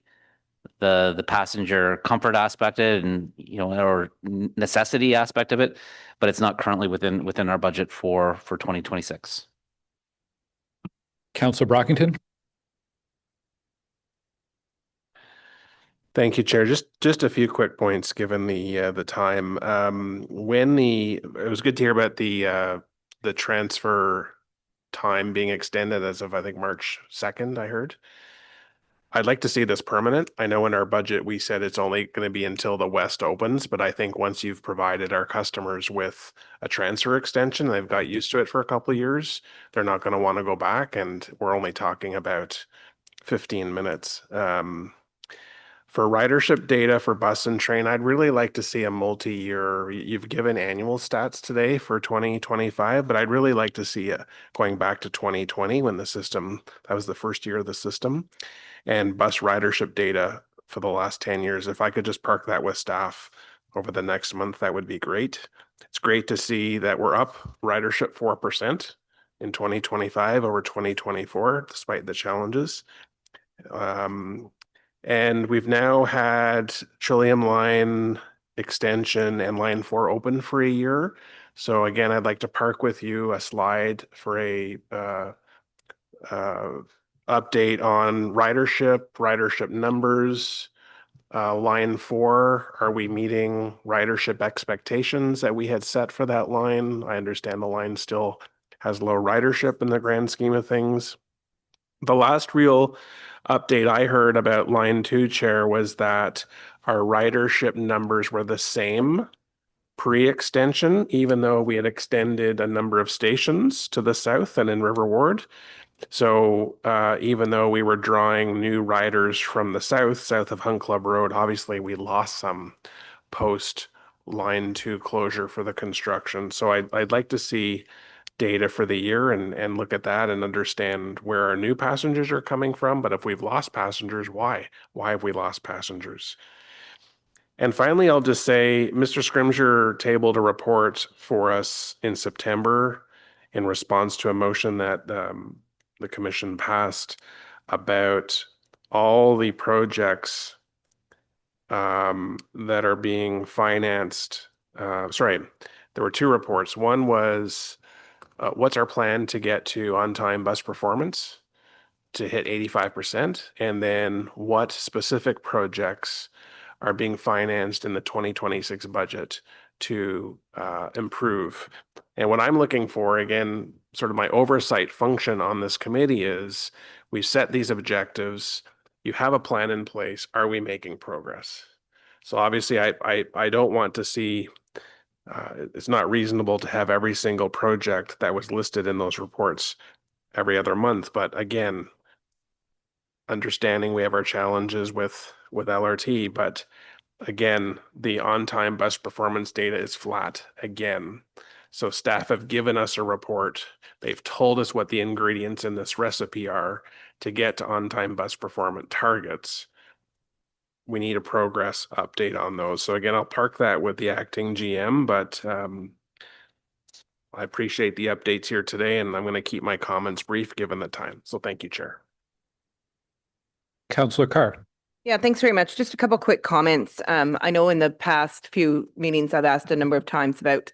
passenger comfort aspect of it, and or necessity aspect of it, but it's not currently within our budget for 2026. Councillor Brockington. Thank you, Chair. Just a few quick points given the time. It was good to hear about the transfer time being extended as of, I think, March 2nd, I heard. I'd like to see this permanent. I know in our budget we said it's only going to be until the West opens, but I think once you've provided our customers with a transfer extension, they've got used to it for a couple of years, they're not going to want to go back, and we're only talking about 15 minutes. For ridership data for bus and train, I'd really like to see a multi-year. You've given annual stats today for 2025, but I'd really like to see it going back to 2020 when that was the first year of the system, and bus ridership data for the last 10 years. If I could just park that with staff over the next month, that would be great. It's great to see that we're up ridership 4% in 2025 over 2024, despite the challenges. And we've now had Trillium Line extension and Line 4 open for a year. So again, I'd like to park with you a slide for a update on ridership numbers. Line 4, are we meeting ridership expectations that we had set for that line? I understand the line still has low ridership in the grand scheme of things. The last real update I heard about Line 2, Chair, was that our ridership numbers were the same pre-extension, even though we had extended a number of stations to the south and in River Ward. So even though we were drawing new riders from the south of Hunt Club Road, obviously we lost some post Line 2 closure for the construction. So I'd like to see data for the year and look at that and understand where our new passengers are coming from. But if we've lost passengers, why? Why have we lost passengers? And finally, I'll just say, Mr. Scrimgeour tabled a report for us in September in response to a motion that the commission passed about all the projects that are being financed. Sorry, there were 2 reports. One was what's our plan to get to on-time bus performance to hit 85%? And then what specific projects are being financed in the 2026 budget to improve? And what I'm looking for, again, sort of my oversight function on this committee, is we set these objectives, you have a plan in place, are we making progress? So obviously I don't want to see, it's not reasonable to have every single project that was listed in those reports every other month. But again, understanding we have our challenges with with LRT, but again, the on-time bus performance data is flat again. So staff have given us a report. They've told us what the ingredients in this recipe are to get to on-time bus performance targets. We need a progress update on those. So again, I'll park that with the acting GM, but I appreciate the updates here today, and I'm going to keep my comments brief given the time. So thank you, Chair. Councillor Carr. Yeah, thanks very much. Just a couple quick comments. I know in the past few meetings, I've asked a number of times about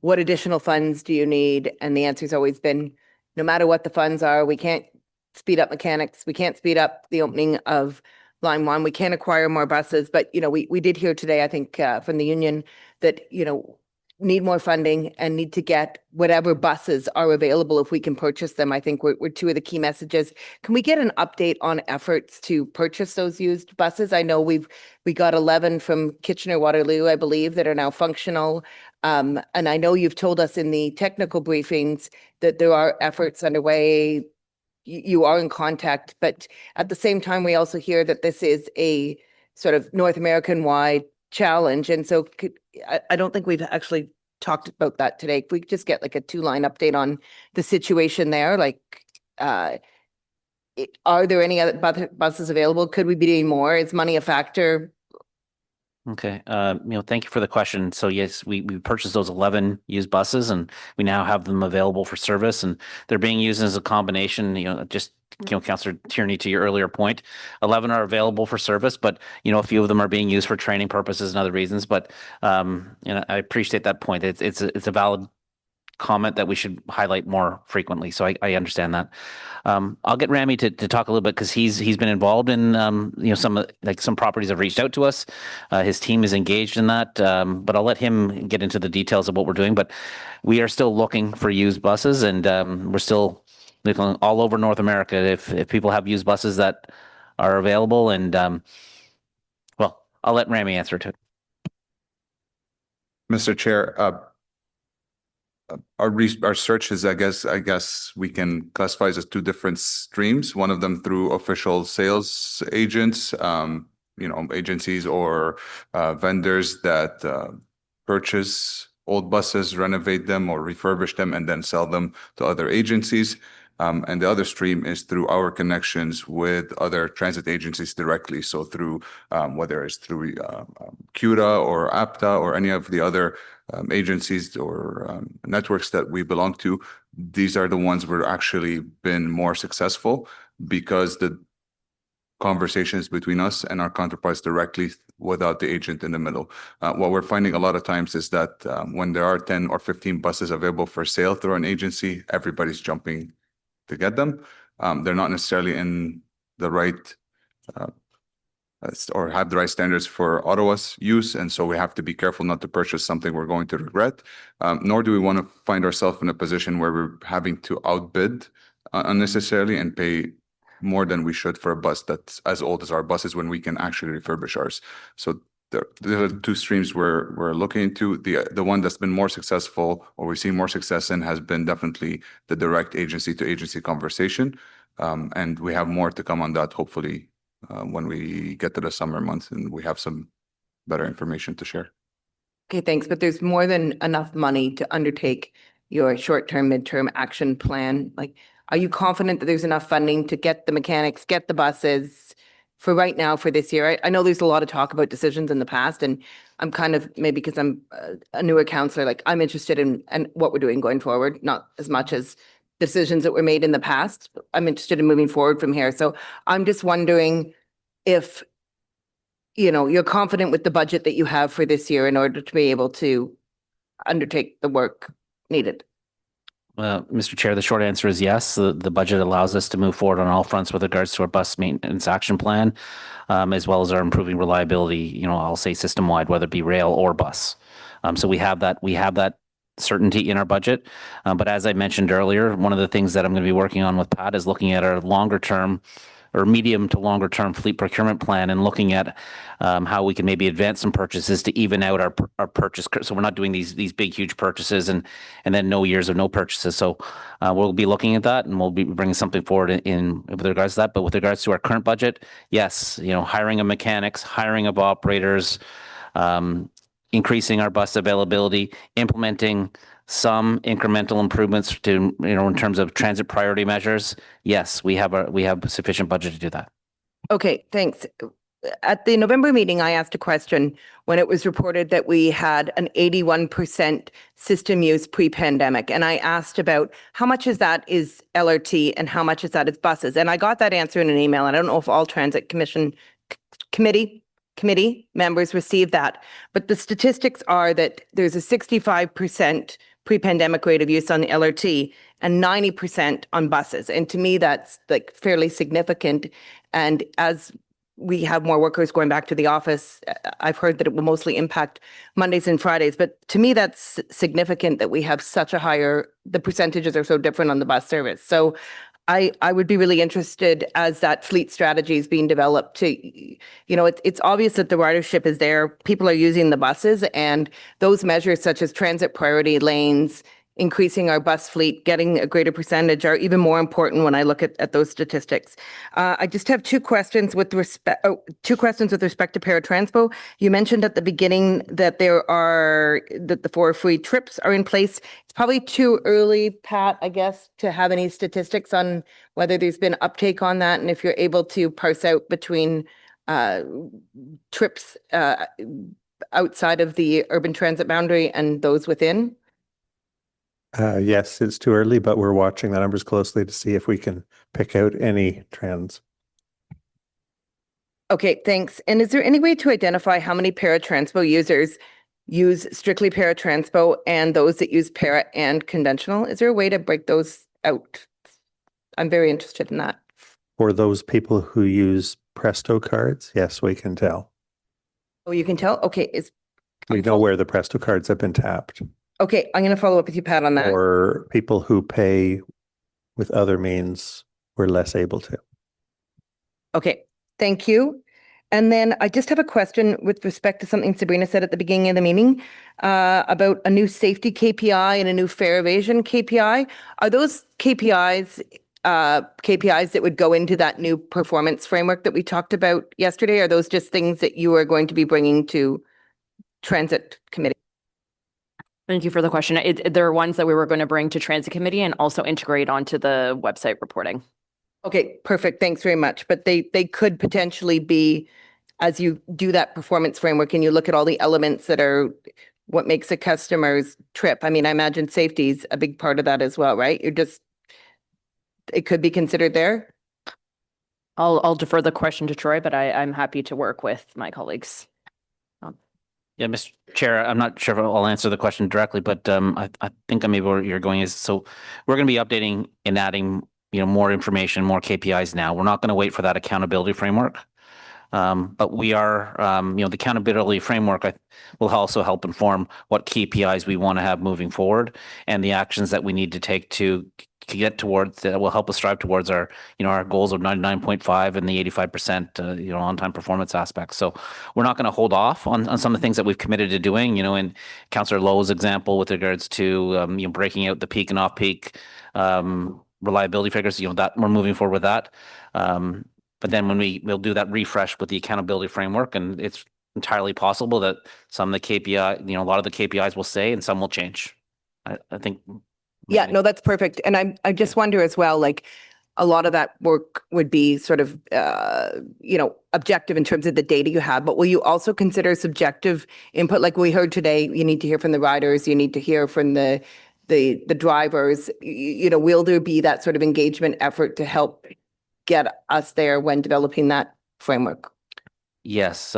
what additional funds do you need? And the answer's always been, no matter what the funds are, we can't speed up mechanics. We can't speed up the opening of line one. We can't acquire more buses. But, you know, we did hear today, I think, from the union that, you know, need more funding and need to get whatever buses are available if we can purchase them. I think we're two of the key messages. Can we get an update on efforts to purchase those used buses? I know we got 11 from Kitchener-Waterloo, I believe, that are now functional. And I know you've told us in the technical briefings that there are efforts underway. You are in contact, but at the same time, we also hear that this is a sort of North American-wide challenge. And so I don't think we've actually talked about that today. If we could just get like a 2-line update on the situation there, like are there any other buses available? Could we be doing more? Is money a factor? Okay, thank you for the question. So yes, we purchased those 11 used buses, and we now have them available for service, and they're being used as a combination. Councillor Tierney, to your earlier point, 11 are available for service, but a few of them are being used for training purposes and other reasons. But I appreciate that point. It's a valid comment that we should highlight more frequently. So I understand that. I'll get Rami to talk a little bit because he's been involved in some properties have reached out to us. His team is engaged in that, but I'll let him get into the details of what we're doing. But we are still looking for used buses, and we're still looking all over North America if people have used buses that are available. And I'll let Rami answer to it. Mr. Chair, our searches, I guess we can classify as 2 different streams. One of them through official sales agents, agencies or vendors that purchase old buses, renovate them or refurbish them, and then sell them to other agencies. And the other stream is through our connections with other transit agencies directly. So through whether it's through CUDA or APTA or any of the other agencies or networks that we belong to, these are the ones we're actually been more successful because the conversations between us and our counterparts directly without the agent in the middle. What we're finding a lot of times is that when there are 10 or 15 buses available for sale through an agency, everybody's jumping to get them. They're not necessarily in the right or have the right standards for Ottawa's use. And so we have to be careful not to purchase something we're going to regret, nor do we want to find ourselves in a position where we're having to outbid unnecessarily and pay more than we should for a bus that's as old as our buses when we can actually refurbish ours. So there are 2 streams we're looking into. The one that's been more successful or we've seen more success in has been definitely the direct agency to agency conversation. And we have more to come on that, hopefully, when we get to the summer months and we have some better information to share. Okay, thanks. But there's more than enough money to undertake your short-term, midterm action plan. Like, are you confident that there's enough funding to get the mechanics, get the buses for right now for this year? I know there's a lot of talk about decisions in the past, and I'm kind of, maybe because I'm a newer councillor, like I'm interested in what we're doing going forward, not as much as decisions that were made in the past. I'm interested in moving forward from here. So I'm just wondering if, you're confident with the budget that you have for this year in order to be able to undertake the work needed. Mr. Chair, the short answer is yes. The budget allows us to move forward on all fronts with regards to our bus maintenance action plan, as well as our improving reliability, I'll say system-wide, whether it be rail or bus. So we have that certainty in our budget. But as I mentioned earlier, one of the things that I'm going to be working on with Pat is looking at our longer term or medium to longer term fleet procurement plan and looking at how we can maybe advance some purchases to even out our purchase. So we're not doing these big, huge purchases and then no years of no purchases. So we'll be looking at that and we'll be bringing something forward in with regards to that. But with regards to our current budget, yes, hiring of mechanics, hiring of operators, increasing our bus availability, implementing some incremental improvements to, in terms of transit priority measures. Yes, we have sufficient budget to do that. Okay, thanks. At the November meeting, I asked a question when it was reported that we had an 81% system use pre-pandemic. And I asked about how much of that is LRT and how much of that is buses. And I got that answer in an email. I don't know if all Transit Committee members received that. But the statistics are that there's a 65% pre-pandemic rate of use on the LRT and 90% on buses. And to me, that's like fairly significant. And as we have more workers going back to the office, I've heard that it will mostly impact Mondays and Fridays. But to me, that's significant that we have such a the percentages are so different on the bus service. So I would be really interested as that fleet strategy is being developed to, it's obvious that the ridership is there. People are using the buses, and those measures such as transit priority lanes, increasing our bus fleet, getting a greater percentage are even more important when I look at those statistics. I just have two questions with respect to Paratranspo. You mentioned at the beginning that that the 4 free trips are in place. It's probably too early, Pat, I guess, to have any statistics on whether there's been uptake on that and if you're able to parse out between trips outside of the urban transit boundary and those within. Yes, it's too early, but we're watching the numbers closely to see if we can pick out any trends. Okay, thanks. And is there any way to identify how many Paratranspo users use strictly Paratranspo and those that use para and conventional? Is there a way to break those out? I'm very interested in that. For those people who use Presto cards, yes, we can tell. Oh, you can tell? Okay. We know where the Presto cards have been tapped. Okay, I'm going to follow up with you, Pat, on that. Or people who pay with other means, we're less able to. Okay, thank you. And then I just have a question with respect to something Sabrina said at the beginning of the meeting about a new safety KPI and a new fare evasion KPI. Are those KPIs that would go into that new performance framework that we talked about yesterday? Are those just things that you are going to be bringing to Transit Committee? Thank you for the question. There are ones that we were going to bring to Transit Committee and also integrate onto the website reporting. Okay, perfect. Thanks very much. But they could potentially be, as you do that performance framework and you look at all the elements that are what makes a customer's trip. I mean, I imagine safety is a big part of that as well, right? It could be considered there. I'll defer the question to Troy, but I'm happy to work with my colleagues. Yeah, Mr. Chair, I'm not sure if I'll answer the question directly, but I think maybe where you're going is, so we're going to be updating and adding, more information, more KPIs now. We're not going to wait for that accountability framework. But we are, the accountability framework will also help inform what KPIs we want to have moving forward and the actions that we need to take to get towards that will help us strive towards our, our goals of 99.5 and the 85%, on-time performance aspects. So we're not going to hold off on some of the things that we've committed to doing, in Councillor Lowe's example with regards to, breaking out the peak and off-peak reliability figures, that we're moving forward with that. But then when we'll do that refresh with the accountability framework, and it's entirely possible that some of the KPI, a lot of the KPIs will stay and some will change. I think. Yeah, no, that's perfect. And I just wonder as well, like a lot of that work would be sort of, objective in terms of the data you have, but will you also consider subjective input? Like we heard today, you need to hear from the riders, you need to hear from the drivers, will there be that sort of engagement effort to help get us there when developing that framework? Yes,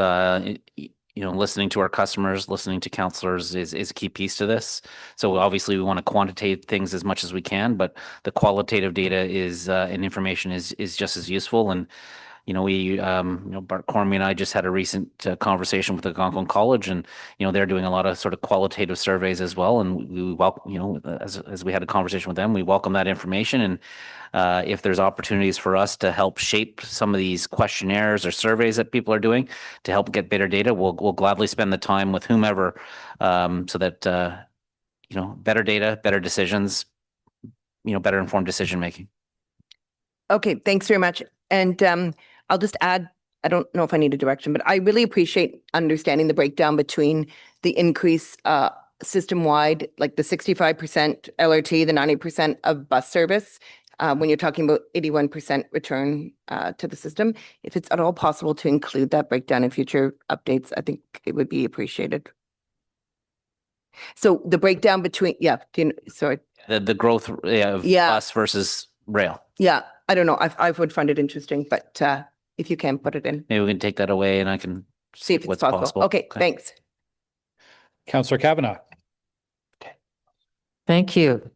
listening to our customers, listening to counselors is a key piece to this. So obviously we want to quantitate things as much as we can, but the qualitative data is and information is just as useful. And Bart Cormier and I just had a recent conversation with the Algonquin College, and they're doing a lot of sort of qualitative surveys as well. And we welcome, as we had a conversation with them, we welcome that information. And if there's opportunities for us to help shape some of these questionnaires or surveys that people are doing to help get better data, we'll gladly spend the time with whomever, so that better data, better decisions, better informed decision making. Okay, thanks very much. And I'll just add, I don't know if I need a direction, but I really appreciate understanding the breakdown between the increase system-wide, like the 65% LRT, the 90% of bus service, when you're talking about 81% return to the system. If it's at all possible to include that breakdown in future updates, I think it would be appreciated. So the breakdown between, sorry. The growth of bus versus rail. Yeah, I don't know. I would find it interesting, but if you can put it in. Maybe we can take that away and I can see if it's what's possible. Okay, thanks. Councillor Kavanagh. Thank you.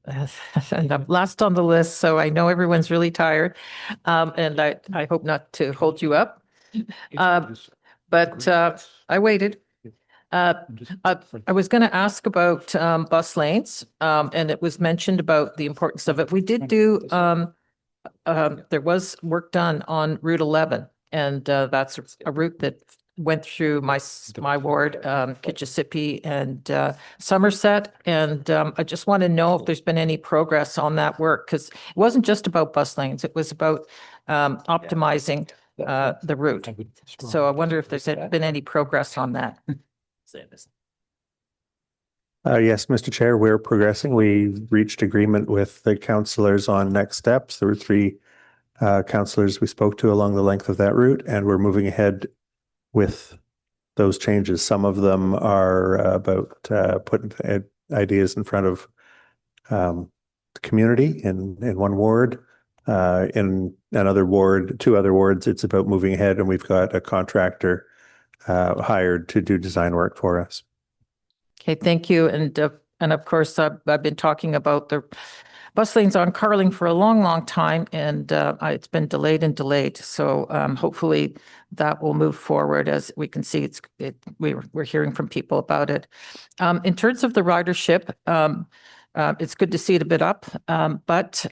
And I'm last on the list, so I know everyone's really tired. And I hope not to hold you up. But I waited. I was going to ask about bus lanes, and it was mentioned about the importance of it. We did do, there was work done on Route 11, and that's a route that went through my ward, Kitchissippi and Somerset. And I just want to know if there's been any progress on that work, because it wasn't just about bus lanes. It was about optimizing the route. So I wonder if there's been any progress on that. Yes, Mr. Chair, we're progressing. We reached agreement with the councillors on next steps. There were 3 councillors we spoke to along the length of that route, and we're moving ahead with those changes. Some of them are about putting ideas in front of the community in one ward. In another ward, 2 other wards, it's about moving ahead, and we've got a contractor hired to do design work for us. Okay, thank you. And of course, I've been talking about the bus lanes on Carling for a long time, and it's been delayed. So hopefully that will move forward. As we can see, we're hearing from people about it. In terms of the ridership, it's good to see it a bit up, but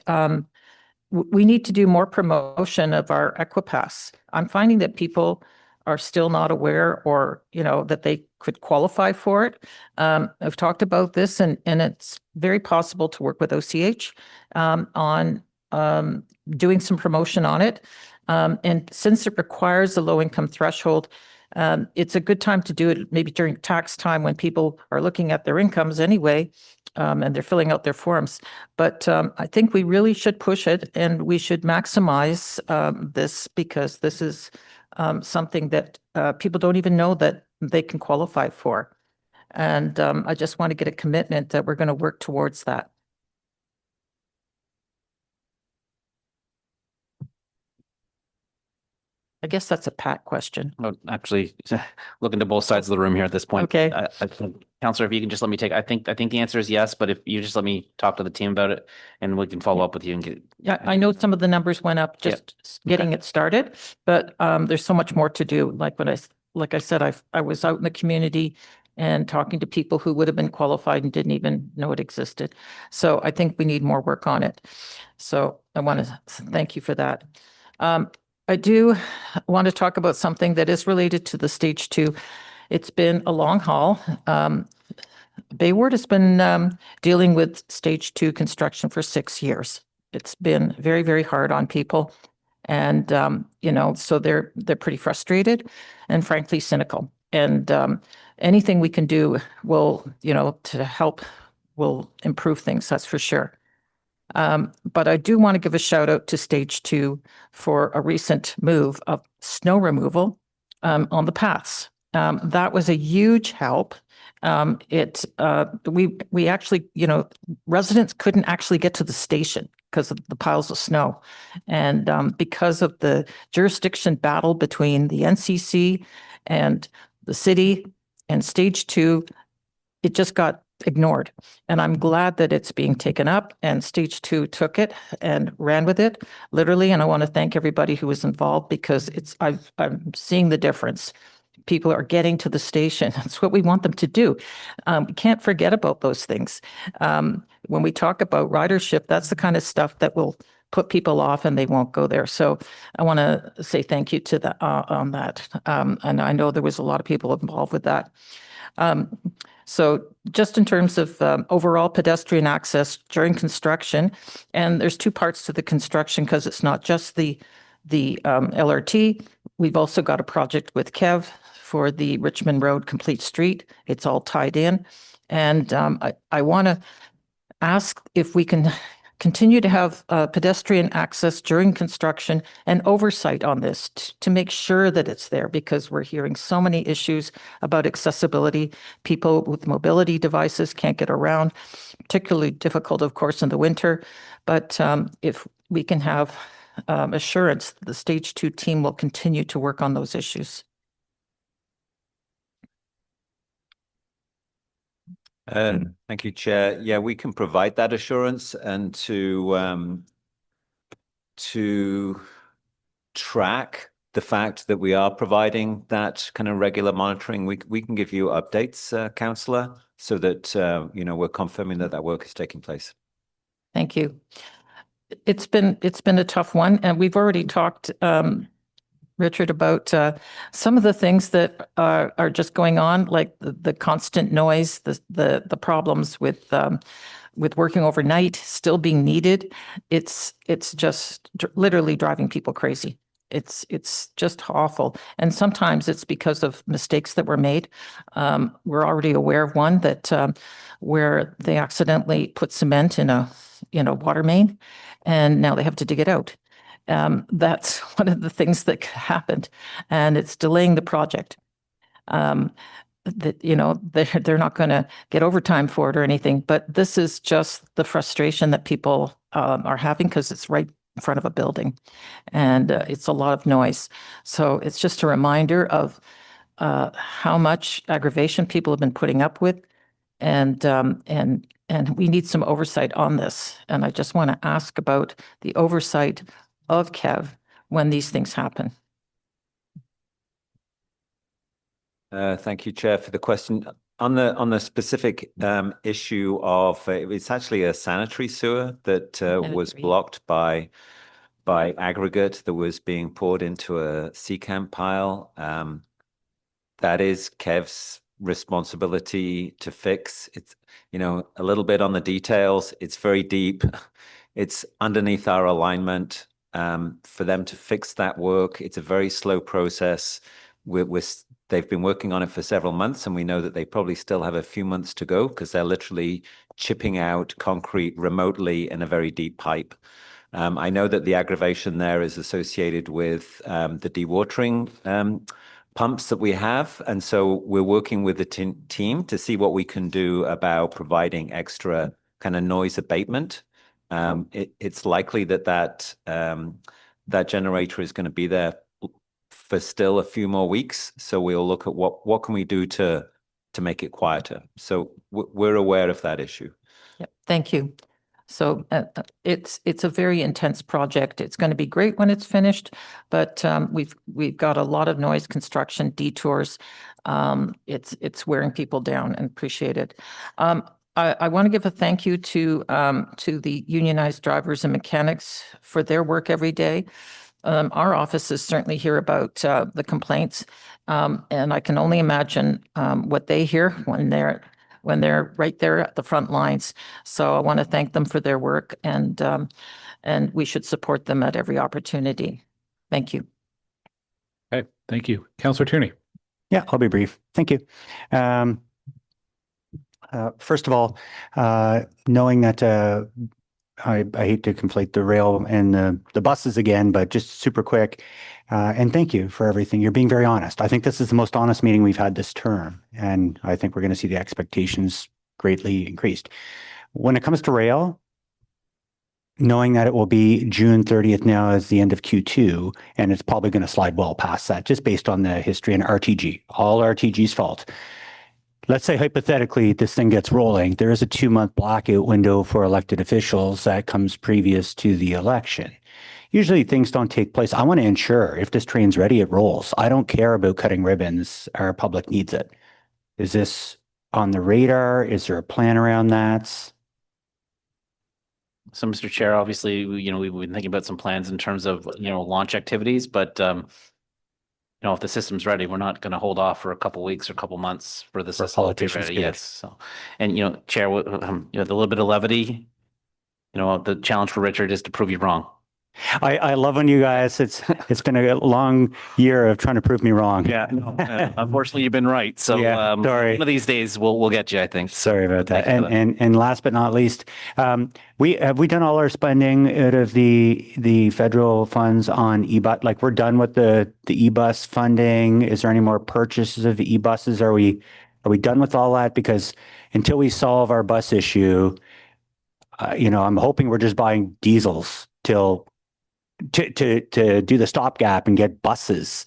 we need to do more promotion of our Equipass. I'm finding that people are still not aware, or that they could qualify for it. I've talked about this, and it's very possible to work with OCH on doing some promotion on it. And since it requires a low income threshold, it's a good time to do it, maybe during tax time when people are looking at their incomes anyway, and they're filling out their forms. But I think we really should push it, and we should maximize this, because this is something that people don't even know that they can qualify for. And I just want to get a commitment that we're going to work towards that. I guess that's a Pat question. Oh, actually, looking to both sides of the room here at this point. Okay. I think, Councillor, if you can just let me take, I think the answer is yes, but if you just let me talk to the team about it, and we can follow up with you and get. Yeah, I know some of the numbers went up just getting it started, but there's so much more to do. Like I said, I was out in the community and talking to people who would have been qualified and didn't even know it existed. So I think we need more work on it. So I want to thank you for that. I do want to talk about something that is related to the stage 2. It's been a long haul. Bayward has been dealing with stage 2 construction for 6 years. It's been very, very hard on people. And, so they're pretty frustrated and frankly cynical. And anything we can do will, to help will improve things, that's for sure. But I do want to give a shout out to stage 2 for a recent move of snow removal on the paths. That was a huge help. We actually, residents couldn't actually get to the station because of the piles of snow. And because of the jurisdiction battle between the NCC and the city and stage 2, it just got ignored. And I'm glad that it's being taken up, and Stage 2 took it and ran with it, literally. And I want to thank everybody who was involved, because I'm seeing the difference. People are getting to the station. That's what we want them to do. We can't forget about those things. When we talk about ridership, that's the kind of stuff that will put people off and they won't go there. So I want to say thank you to on that. And I know there was a lot of people involved with that. So just in terms of overall pedestrian access during construction, and there's two parts to the construction, because it's not just the LRT. We've also got a project with Kev for the Richmond Road Complete Street. It's all tied in. And I want to ask if we can continue to have pedestrian access during construction and oversight on this to make sure that it's there, because we're hearing so many issues about accessibility. People with mobility devices can't get around, particularly difficult, of course, in the winter. But if we can have assurance, the Stage 2 team will continue to work on those issues. Thank you, Chair. Yeah, we can provide that assurance, and to track the fact that we are providing that kind of regular monitoring. We can give you updates, Councillor, so that we're confirming that work is taking place. Thank you. It's been a tough one, and we've already talked, Richard, about some of the things that are just going on, like the constant noise, the problems with working overnight, still being needed. It's just literally driving people crazy. It's just awful. And sometimes it's because of mistakes that were made. We're already aware of one that where they accidentally put cement in a water main, and now they have to dig it out. That's one of the things that happened, and it's delaying the project. They're not going to get overtime for it or anything, but this is just the frustration that people are having, because it's right in front of a building, and it's a lot of noise. So it's just a reminder of how much aggravation people have been putting up with, and we need some oversight on this. And I just want to ask about the oversight of Kev when these things happen. Thank you, Chair, for the question. On the specific issue of it's actually a sanitary sewer that was blocked by aggregate that was being poured into a CCAM pile. That is Kev's responsibility to fix. It's a little bit on the details. It's very deep. It's underneath our alignment. For them to fix that work, it's a very slow process. They've been working on it for several months, and we know that they probably still have a few months to go, because they're literally chipping out concrete remotely in a very deep pipe. I know that the aggravation there is associated with the dewatering pumps that we have, and so we're working with the team to see what we can do about providing extra kind of noise abatement. It's likely that generator is going to be there for still a few more weeks. So we'll look at what can we do to make it quieter. So we're aware of that issue. Yep, thank you. So it's a very intense project. It's going to be great when it's finished, but we've got a lot of noise, construction, detours. It's wearing people down, and appreciate it. I want to give a thank you to the unionized drivers and mechanics for their work every day. Our offices certainly hear about the complaints, and I can only imagine what they hear when they're right there at the front lines. So I want to thank them for their work, and we should support them at every opportunity. Thank you. Okay, thank you. Councillor Tierney. Yeah, I'll be brief. Thank you. First of all, knowing that I hate to conflate the rail and the buses again, but just super quick. And thank you for everything. You're being very honest. I think this is the most honest meeting we've had this term, and I think we're going to see the expectations greatly increased. When it comes to rail, knowing that it will be June 30th now as the end of Q2, and it's probably going to slide well past that, just based on the history and RTG, all RTG's fault. let's say hypothetically, this thing gets rolling. There is a 2-month blackout window for elected officials that comes previous to the election. Usually things don't take place. I want to ensure if this train's ready, it rolls. I don't care about cutting ribbons. Our public needs it. Is this on the radar? Is there a plan around that? So, Mr. Chair, obviously, we've been thinking about some plans in terms of, launch activities, but, if the system's ready, we're not going to hold off for a couple weeks or a couple months for the system to be ready. Yes. So, and, Chair, the little bit of levity, the challenge for Richard is to prove you wrong. I love when you guys, it's been a long year of trying to prove me wrong. Yeah. Unfortunately, you've been right. So sorry. One of these days we'll get you, I think. Sorry about that. And last but not least, we done all our spending out of the federal funds on e-bus? Like we're done with the e-bus funding. Is there any more purchases of e-buses? Are we done with all that? Because until we solve our bus issue, I'm hoping we're just buying diesels to do the stopgap and get buses.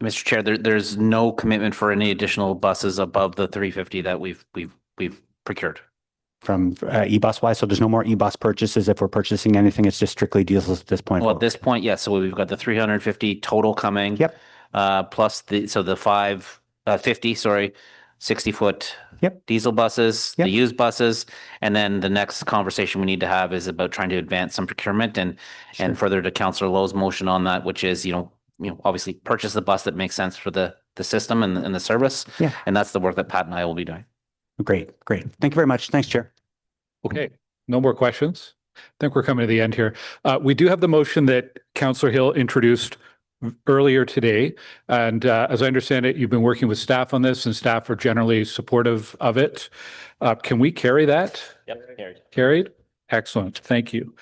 Mr. Chair, there's no commitment for any additional buses above the 350 that we've procured. From e-bus wise, so there's no more e-bus purchases. If we're purchasing anything, it's just strictly diesels at this point. Well, at this point, yes. So we've got the 350 total coming. Yep. Plus the 550, 60-foot diesel buses, the used buses, and then the next conversation we need to have is about trying to advance some procurement and further to Councillor Lowe's motion on that, which is obviously purchase the bus that makes sense for the system and the service. Yeah, and that's the work that Pat and I will be doing. Great. Thank you very much. Thanks, Chair. Okay, no more questions. I think we're coming to the end here. We do have the motion that Councillor Hill introduced earlier today. And as I understand it, you've been working with staff on this and staff are generally supportive of it. Can we carry that? Yep, carried. Carried? Excellent. Thank you.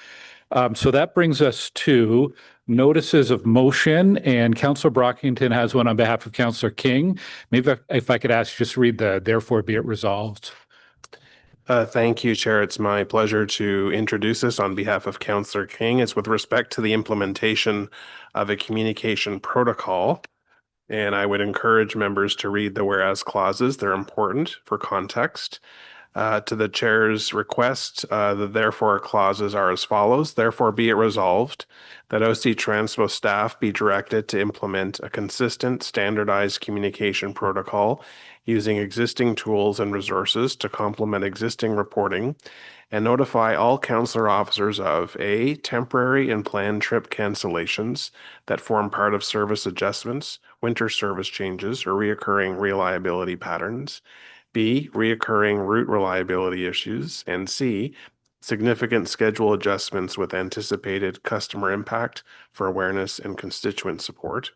So that brings us to notices of motion, and Councillor Brockington has one on behalf of Councillor King. Maybe if I could ask you just to read the therefore be it resolved. Thank you, Chair. It's my pleasure to introduce this on behalf of Councillor King. It's with respect to the implementation of a communication protocol. And I would encourage members to read the whereas clauses. They're important for context. To the Chair's request, the therefore clauses are as follows. Therefore be it resolved that OC Transpo staff be directed to implement a consistent, standardized communication protocol using existing tools and resources to complement existing reporting and notify all councillor officers of A, temporary and planned trip cancellations that form part of service adjustments, winter service changes, or reoccurring reliability patterns, B, reoccurring route reliability issues, and C, significant schedule adjustments with anticipated customer impact for awareness and constituent support.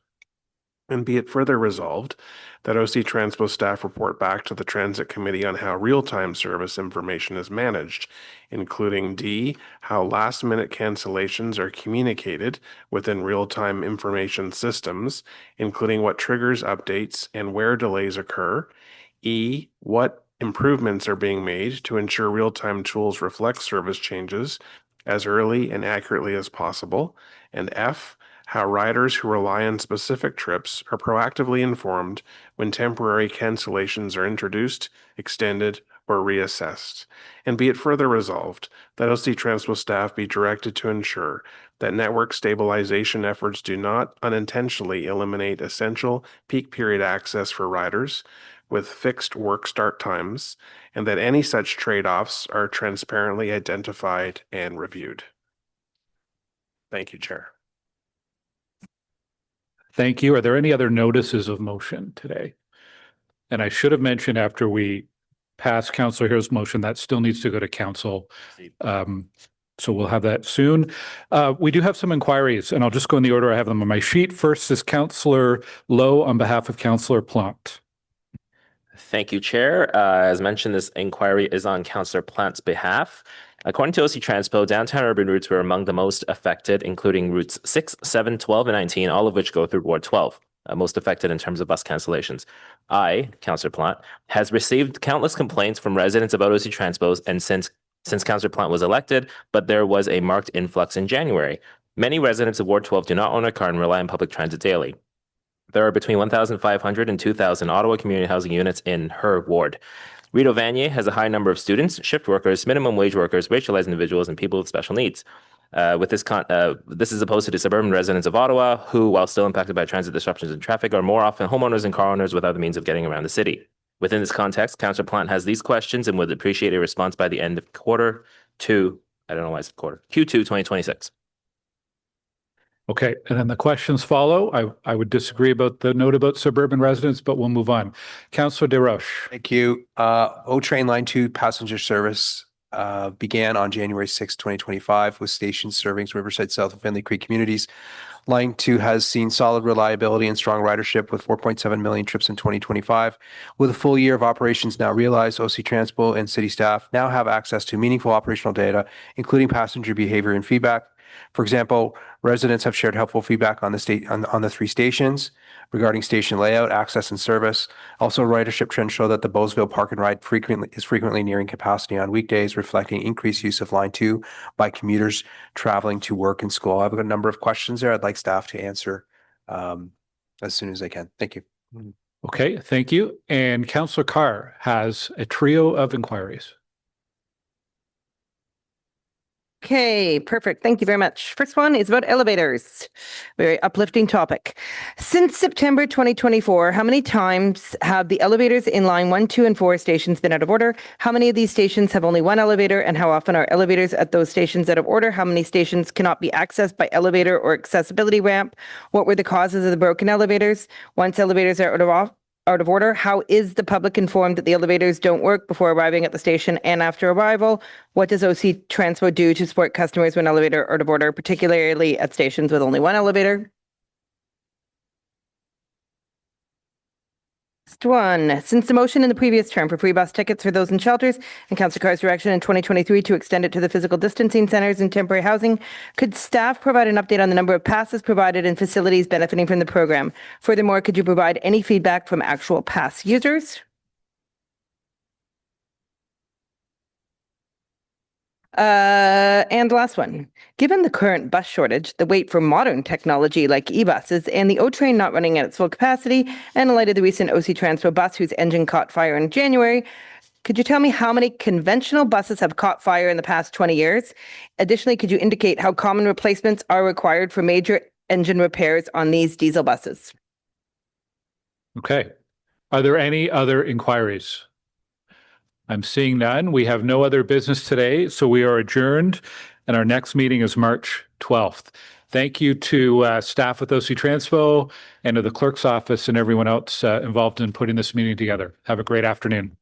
And be it further resolved that OC Transpo staff report back to the Transit Committee on how real-time service information is managed, including D, how last-minute cancellations are communicated within real-time information systems, including what triggers updates and where delays occur, E, what improvements are being made to ensure real-time tools reflect service changes as early and accurately as possible, and F, how riders who rely on specific trips are proactively informed when temporary cancellations are introduced, extended, or reassessed. And be it further resolved that OC Transpo staff be directed to ensure that network stabilization efforts do not unintentionally eliminate essential peak period access for riders with fixed work start times, and that any such trade-offs are transparently identified and reviewed. Thank you, Chair. Thank you. Are there any other notices of motion today? And I should have mentioned after we pass Councillor Hill's motion, that still needs to go to Council. So we'll have that soon. We do have some inquiries, and I'll just go in the order I have them on my sheet. First is Councillor Lowe on behalf of Councillor Plante. Thank you, Chair. As mentioned, this inquiry is on Councillor Plante's behalf. According to OC Transpo, downtown urban routes were among the most affected, including routes 6, 7, 12, and 19, all of which go through Ward 12, most affected in terms of bus cancellations. I, Councillor Plante, has received countless complaints from residents about OC Transpos and since Councillor Plante was elected, but there was a marked influx in January. Many residents of Ward 12 do not own a car and rely on public transit daily. There are between 1,500 and 2,000 Ottawa community housing units in her ward. Rideau Vanier has a high number of students, shift workers, minimum wage workers, racialized individuals, and people with special needs. This is opposed to the suburban residents of Ottawa, who, while still impacted by transit disruptions and traffic, are more often homeowners and car owners without the means of getting around the city. Within this context, Councillor Plant has these questions and would appreciate a response by the end of Q2 2026. Okay, and then the questions follow. I would disagree about the note about suburban residents, but we'll move on. Councillor Desroches. Thank you. O Train Line 2 passenger service began on January 6, 2025 with stations serving Riverside South and Findlay Creek communities. Line 2 has seen solid reliability and strong ridership with 4.7 million trips in 2025. With a full year of operations now realized, OC Transpo and city staff now have access to meaningful operational data, including passenger behavior and feedback. For example, residents have shared helpful feedback on the 3 stations regarding station layout, access, and service. Also, ridership trends show that the Bowesville Park and Ride is frequently nearing capacity on weekdays, reflecting increased use of Line 2 by commuters traveling to work and school. I've got a number of questions there I'd like staff to answer as soon as they can. Thank you. Okay, thank you. And Councillor Carr has a trio of inquiries. Okay, perfect. Thank you very much. First one is about elevators. Very uplifting topic. Since September 2024, how many times have the elevators in line 1, 2, and 4 stations been out of order? How many of these stations have only one elevator, and how often are elevators at those stations out of order? How many stations cannot be accessed by elevator or accessibility ramp? What were the causes of the broken elevators? Once elevators are out of order, how is the public informed that the elevators don't work before arriving at the station and after arrival? What does OC Transpo do to support customers when elevators are out of order, particularly at stations with only one elevator? Next one. Since the motion in the previous term for free bus tickets for those in shelters and Councillor Carr's direction in 2023 to extend it to the physical distancing centres and temporary housing, could staff provide an update on the number of passes provided and facilities benefiting from the program? Furthermore, could you provide any feedback from actual pass users? And last one. Given the current bus shortage, the wait for modern technology like e-buses, and the O train not running at its full capacity, and in light of the recent OC Transpo bus whose engine caught fire in January, could you tell me how many conventional buses have caught fire in the past 20 years? Additionally, could you indicate how common replacements are required for major engine repairs on these diesel buses? Okay. Are there any other inquiries? I'm seeing none. We have no other business today, so we are adjourned, and our next meeting is March 12th. Thank you to staff with OC Transpo and to the clerk's office and everyone else involved in putting this meeting together. Have a great afternoon.